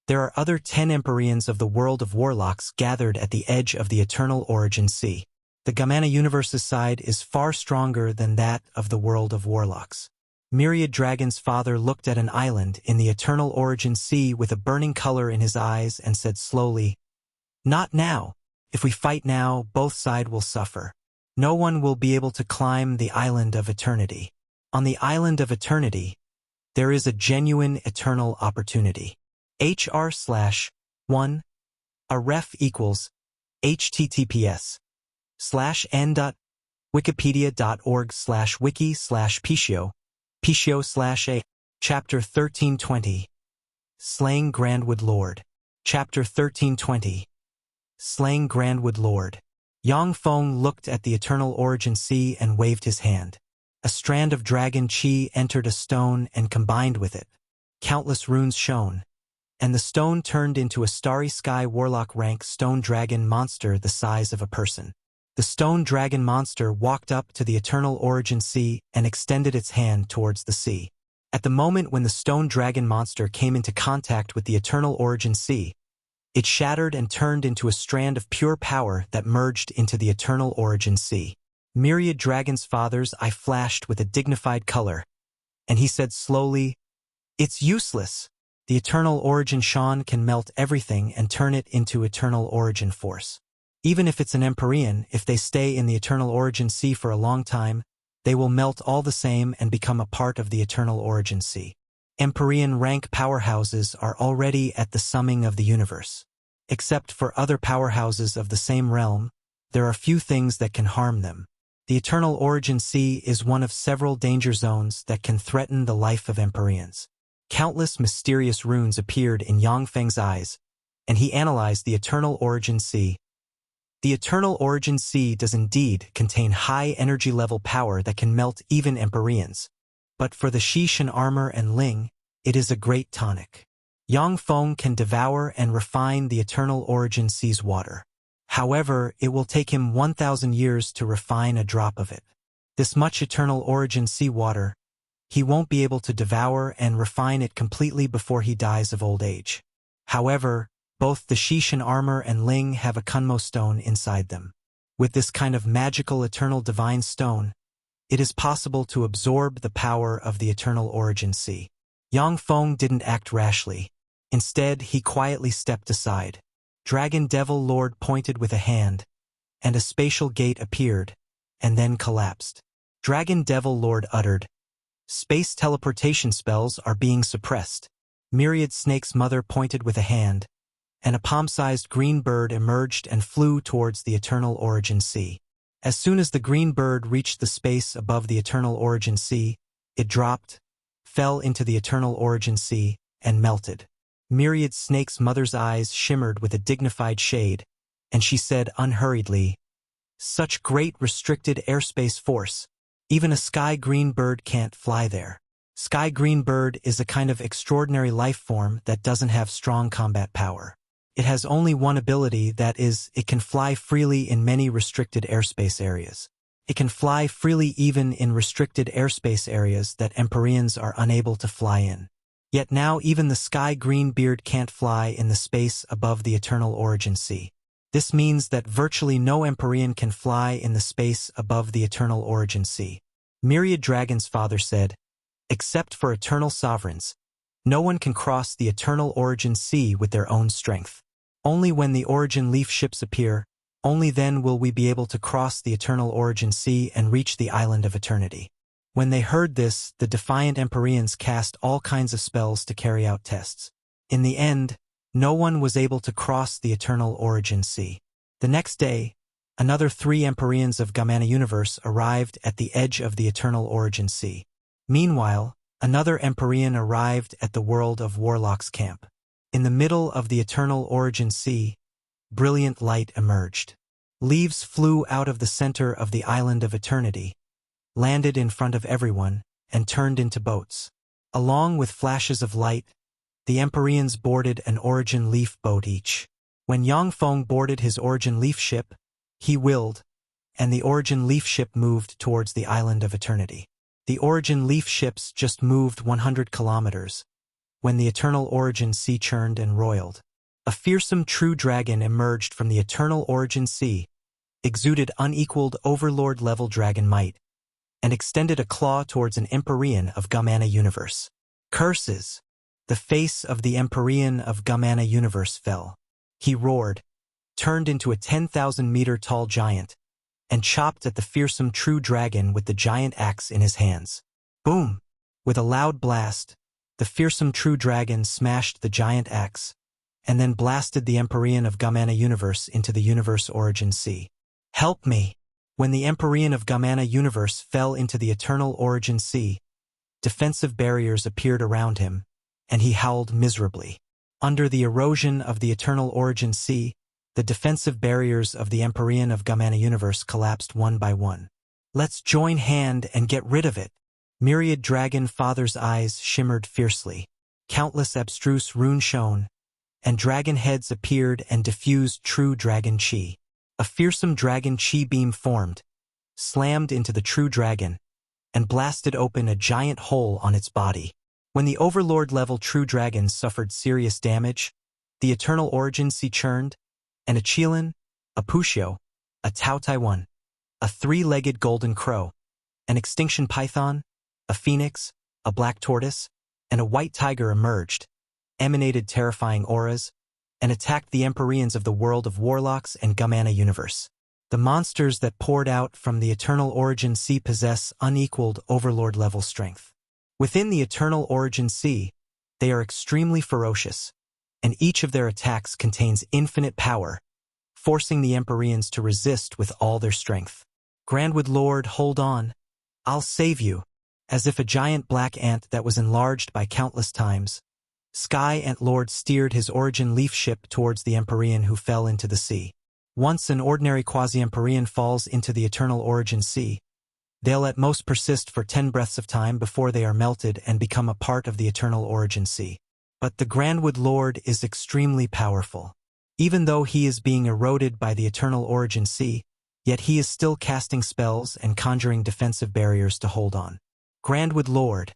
there are other 10 Empyreans of the world of warlocks gathered at the edge of the Eternal Origin Sea. The Gamana universe's side is far stronger than that of the world of warlocks. Myriad Dragon's father looked at an island in the Eternal Origin Sea with a burning color in his eyes and said slowly, "Not now. If we fight now, both sides will suffer. No one will be able to climb the island of eternity. On the island of eternity, there is a genuine eternal opportunity. HR/1 a ref equals https://wikipedia.org/wiki/Pishio/a Chapter 1320 Slaying Grandwood Lord. Chapter 1320 Slaying Grandwood Lord. Yang Feng looked at the Eternal Origin Sea and waved his hand. A strand of dragon chi entered a stone and combined with it. Countless runes shone, and the stone turned into a starry sky warlock rank stone dragon monster the size of a person. The stone dragon monster walked up to the Eternal Origin Sea and extended its hand towards the sea. At the moment when the stone dragon monster came into contact with the Eternal Origin Sea, it shattered and turned into a strand of pure power that merged into the Eternal Origin Sea. Myriad Dragon's father's eye flashed with a dignified color, and he said slowly, "It's useless. The Eternal Origin Shan can melt everything and turn it into Eternal Origin Force. Even if it's an Empyrean, if they stay in the Eternal Origin Sea for a long time, they will melt all the same and become a part of the Eternal Origin Sea. Empyrean rank powerhouses are already at the summing of the universe. Except for other powerhouses of the same realm, there are few things that can harm them. The Eternal Origin Sea is one of several danger zones that can threaten the life of Empyreans. Countless mysterious runes appeared in Yang Feng's eyes, and he analyzed the Eternal Origin Sea. The Eternal Origin Sea does indeed contain high energy level power that can melt even Empyreans. But for the Xuanhuan armor and Ling, it is a great tonic. Yang Feng can devour and refine the Eternal Origin Sea's water. However, it will take him 1,000 years to refine a drop of it. This much Eternal Origin Sea water, he won't be able to devour and refine it completely before he dies of old age. However, both the Xuanhuan armor and Ling have a Kunmo stone inside them. With this kind of magical eternal divine stone, it is possible to absorb the power of the Eternal Origin Sea. Yang Feng didn't act rashly. Instead, he quietly stepped aside. Dragon Devil Lord pointed with a hand, and a spatial gate appeared, and then collapsed. Dragon Devil Lord uttered, "Space teleportation spells are being suppressed." Myriad Snake's mother pointed with a hand, and a palm-sized green bird emerged and flew towards the Eternal Origin Sea. As soon as the green bird reached the space above the Eternal Origin Sea, it dropped, fell into the Eternal Origin Sea, and melted. Myriad Snake's mother's eyes shimmered with a dignified shade, and she said unhurriedly, "Such great restricted airspace force, even a sky green bird can't fly there." Sky green bird is a kind of extraordinary life form that doesn't have strong combat power. It has only one ability, that is, it can fly freely in many restricted airspace areas. It can fly freely even in restricted airspace areas that Empyreans are unable to fly in. Yet now even the sky green beard can't fly in the space above the Eternal Origin Sea. This means that virtually no Empyrean can fly in the space above the Eternal Origin Sea. Myriad Dragon's father said, "Except for eternal sovereigns, no one can cross the Eternal Origin Sea with their own strength. Only when the Origin Leaf ships appear, only then will we be able to cross the Eternal Origin Sea and reach the Island of Eternity." When they heard this, the defiant Empyreans cast all kinds of spells to carry out tests. In the end, no one was able to cross the Eternal Origin Sea. The next day, another 3 Empyreans of Gamana Universe arrived at the edge of the Eternal Origin Sea. Meanwhile, another Empyrean arrived at the world of Warlock's camp. In the middle of the Eternal Origin Sea, brilliant light emerged. Leaves flew out of the center of the Island of Eternity, landed in front of everyone, and turned into boats. Along with flashes of light, the Empyreans boarded an Origin Leaf boat each. When Yang Feng boarded his Origin Leaf ship, he willed, and the Origin Leaf ship moved towards the Island of Eternity. The Origin Leaf ships just moved 100 kilometers, when the Eternal Origin Sea churned and roiled. A fearsome true dragon emerged from the Eternal Origin Sea, exuded unequaled overlord-level dragon might, and extended a claw towards an Empyrean of Gamana Universe. Curses! The face of the Empyrean of Gamana Universe fell. He roared, turned into a 10,000-meter tall giant, and chopped at the fearsome true dragon with the giant axe in his hands. Boom! With a loud blast, the fearsome true dragon smashed the giant axe, and then blasted the Empyrean of Gamana Universe into the Universe Origin Sea. "Help me!" When the Empyrean of Gamana Universe fell into the Eternal Origin Sea, defensive barriers appeared around him, and he howled miserably. Under the erosion of the Eternal Origin Sea, the defensive barriers of the Empyrean of Gamana Universe collapsed one by one. "Let's join hand and get rid of it." Myriad Dragon Father's eyes shimmered fiercely. Countless abstruse runes shone, and dragon heads appeared and diffused true dragon chi. A fearsome dragon chi beam formed, slammed into the true dragon, and blasted open a giant hole on its body. When the Overlord-level true dragon suffered serious damage, the Eternal Origin Sea churned, and a Qilin, a Pushio, a Tao Taiwan, a 3-legged golden crow, an extinction python, a phoenix, a black tortoise, and a white tiger emerged, emanated terrifying auras, and attacked the Empyreans of the world of Warlocks and Gamana Universe. The monsters that poured out from the Eternal Origin Sea possess unequaled Overlord-level strength. Within the Eternal Origin Sea, they are extremely ferocious, and each of their attacks contains infinite power, forcing the Empyreans to resist with all their strength. Grandwood Lord, hold on. I'll save you. As if a giant black ant that was enlarged by countless times, Sky Ant Lord steered his origin leaf ship towards the Empyrean, who fell into the sea. Once an ordinary quasi-Empyrean falls into the eternal origin sea, they'll at most persist for 10 breaths of time before they are melted and become a part of the eternal origin sea. But the Grandwood Lord is extremely powerful. Even though he is being eroded by the eternal origin sea, yet he is still casting spells and conjuring defensive barriers to hold on. Grandwood Lord,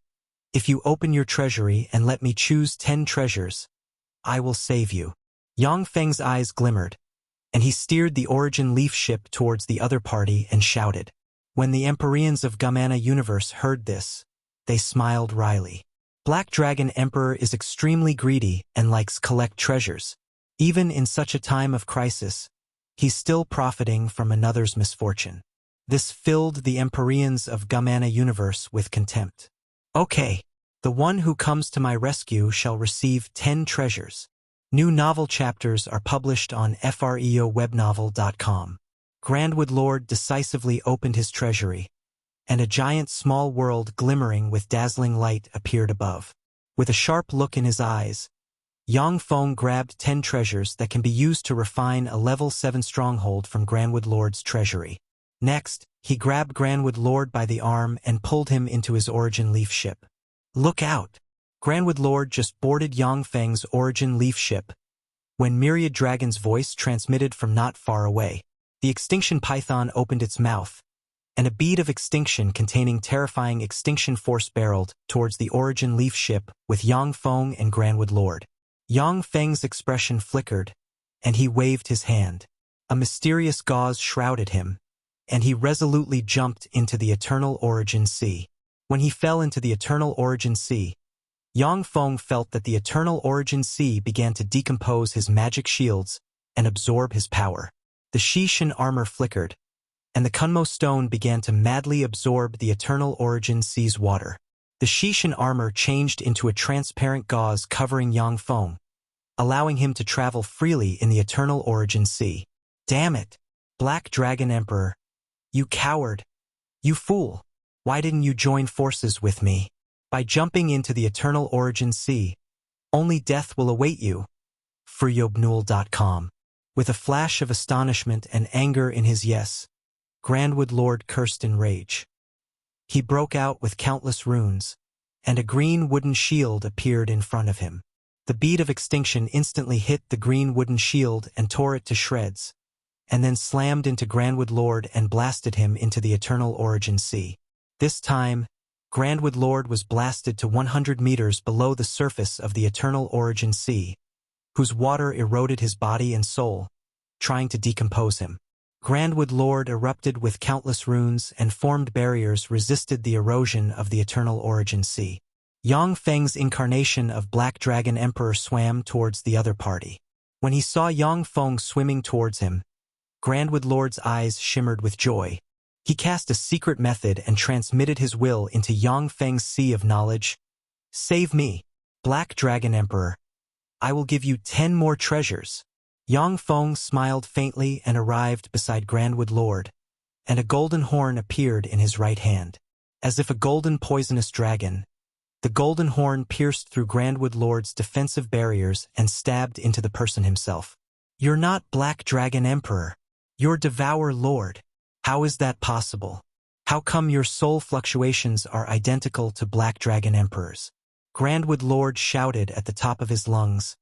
if you open your treasury and let me choose 10 treasures, I will save you. Yang Feng's eyes glimmered, and he steered the origin leaf ship towards the other party and shouted. When the Empyreans of Gamana Universe heard this, they smiled wryly. Black Dragon Emperor is extremely greedy and likes collect treasures. Even in such a time of crisis, he's still profiting from another's misfortune. This filled the Empyreans of Gamana Universe with contempt. Okay, the one who comes to my rescue shall receive 10 treasures. New novel chapters are published on freowebnovel.com. Grandwood Lord decisively opened his treasury, and a giant small world glimmering with dazzling light appeared above. With a sharp look in his eyes, Yang Feng grabbed 10 treasures that can be used to refine a level 7 stronghold from Grandwood Lord's treasury. Next, he grabbed Grandwood Lord by the arm and pulled him into his origin leaf ship. Look out! Grandwood Lord just boarded Yang Feng's origin leaf ship when Myriad Dragon's voice transmitted from not far away. The extinction python opened its mouth, and a bead of extinction containing terrifying extinction force barreled towards the origin leaf ship with Yang Feng and Grandwood Lord. Yang Feng's expression flickered, and he waved his hand. A mysterious gauze shrouded him, and he resolutely jumped into the eternal origin sea. When he fell into the eternal origin sea, Yang Feng felt that the eternal origin sea began to decompose his magic shields and absorb his power. The Shishin armor flickered, and the Kunmo stone began to madly absorb the eternal origin sea's water. The Shishin armor changed into a transparent gauze covering Yang Feng, allowing him to travel freely in the eternal origin sea. Damn it! Black Dragon Emperor! You coward! You fool! Why didn't you join forces with me? By jumping into the eternal origin sea, only death will await you. freewebnovel.com. With a flash of astonishment and anger in his yes, Grandwood Lord cursed in rage. He broke out with countless runes, and a green wooden shield appeared in front of him. The bead of extinction instantly hit the green wooden shield and tore it to shreds, and then slammed into Grandwood Lord and blasted him into the eternal origin sea. This time, Grandwood Lord was blasted to 100 meters below the surface of the eternal origin sea, whose water eroded his body and soul, trying to decompose him. Grandwood Lord erupted with countless runes and formed barriers resisted the erosion of the eternal origin sea. Yang Feng's incarnation of Black Dragon Emperor swam towards the other party. When he saw Yang Feng swimming towards him, Grandwood Lord's eyes shimmered with joy. He cast a secret method and transmitted his will into Yang Feng's sea of knowledge. Save me, Black Dragon Emperor. I will give you 10 more treasures. Yang Feng smiled faintly and arrived beside Grandwood Lord, and a golden horn appeared in his right hand. As if a golden poisonous dragon, the golden horn pierced through Grandwood Lord's defensive barriers and stabbed into the person himself. You're not Black Dragon Emperor. You're Devour Lord. How is that possible? How come your soul fluctuations are identical to Black Dragon Emperor's? Grandwood Lord shouted at the top of his lungs,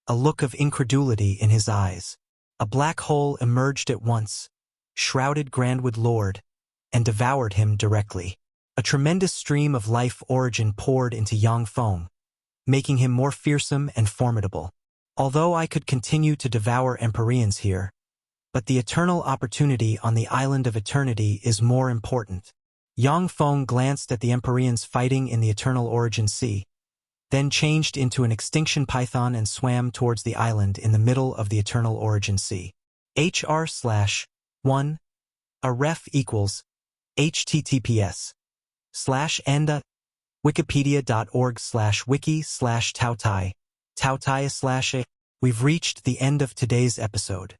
a look of incredulity in his eyes. A black hole emerged at once, shrouded Grandwood Lord, and devoured him directly. A tremendous stream of life origin poured into Yang Feng, making him more fearsome and formidable. Although I could continue to devour Empyreans here, but the eternal opportunity on the Island of Eternity is more important. Yang Feng glanced at the Empyreans fighting in the eternal origin sea, then changed into an extinction python and swam towards the island in the middle of the eternal origin sea. HR/1 a ref equals https://enda wikipedia.org/wiki/tautai Tautai/a. We've reached the end of today's episode.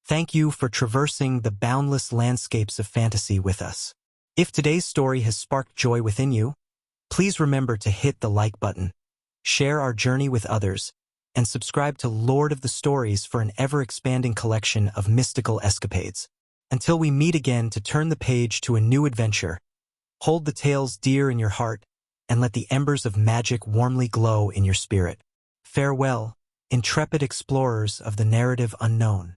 Thank you for traversing the boundless landscapes of fantasy with us. If today's story has sparked joy within you, please remember to hit the like button, share our journey with others, and subscribe to Lord of the Stories for an ever-expanding collection of mystical escapades. Until we meet again to turn the page to a new adventure, hold the tales dear in your heart and let the embers of magic warmly glow in your spirit. Farewell, intrepid explorers of the narrative unknown.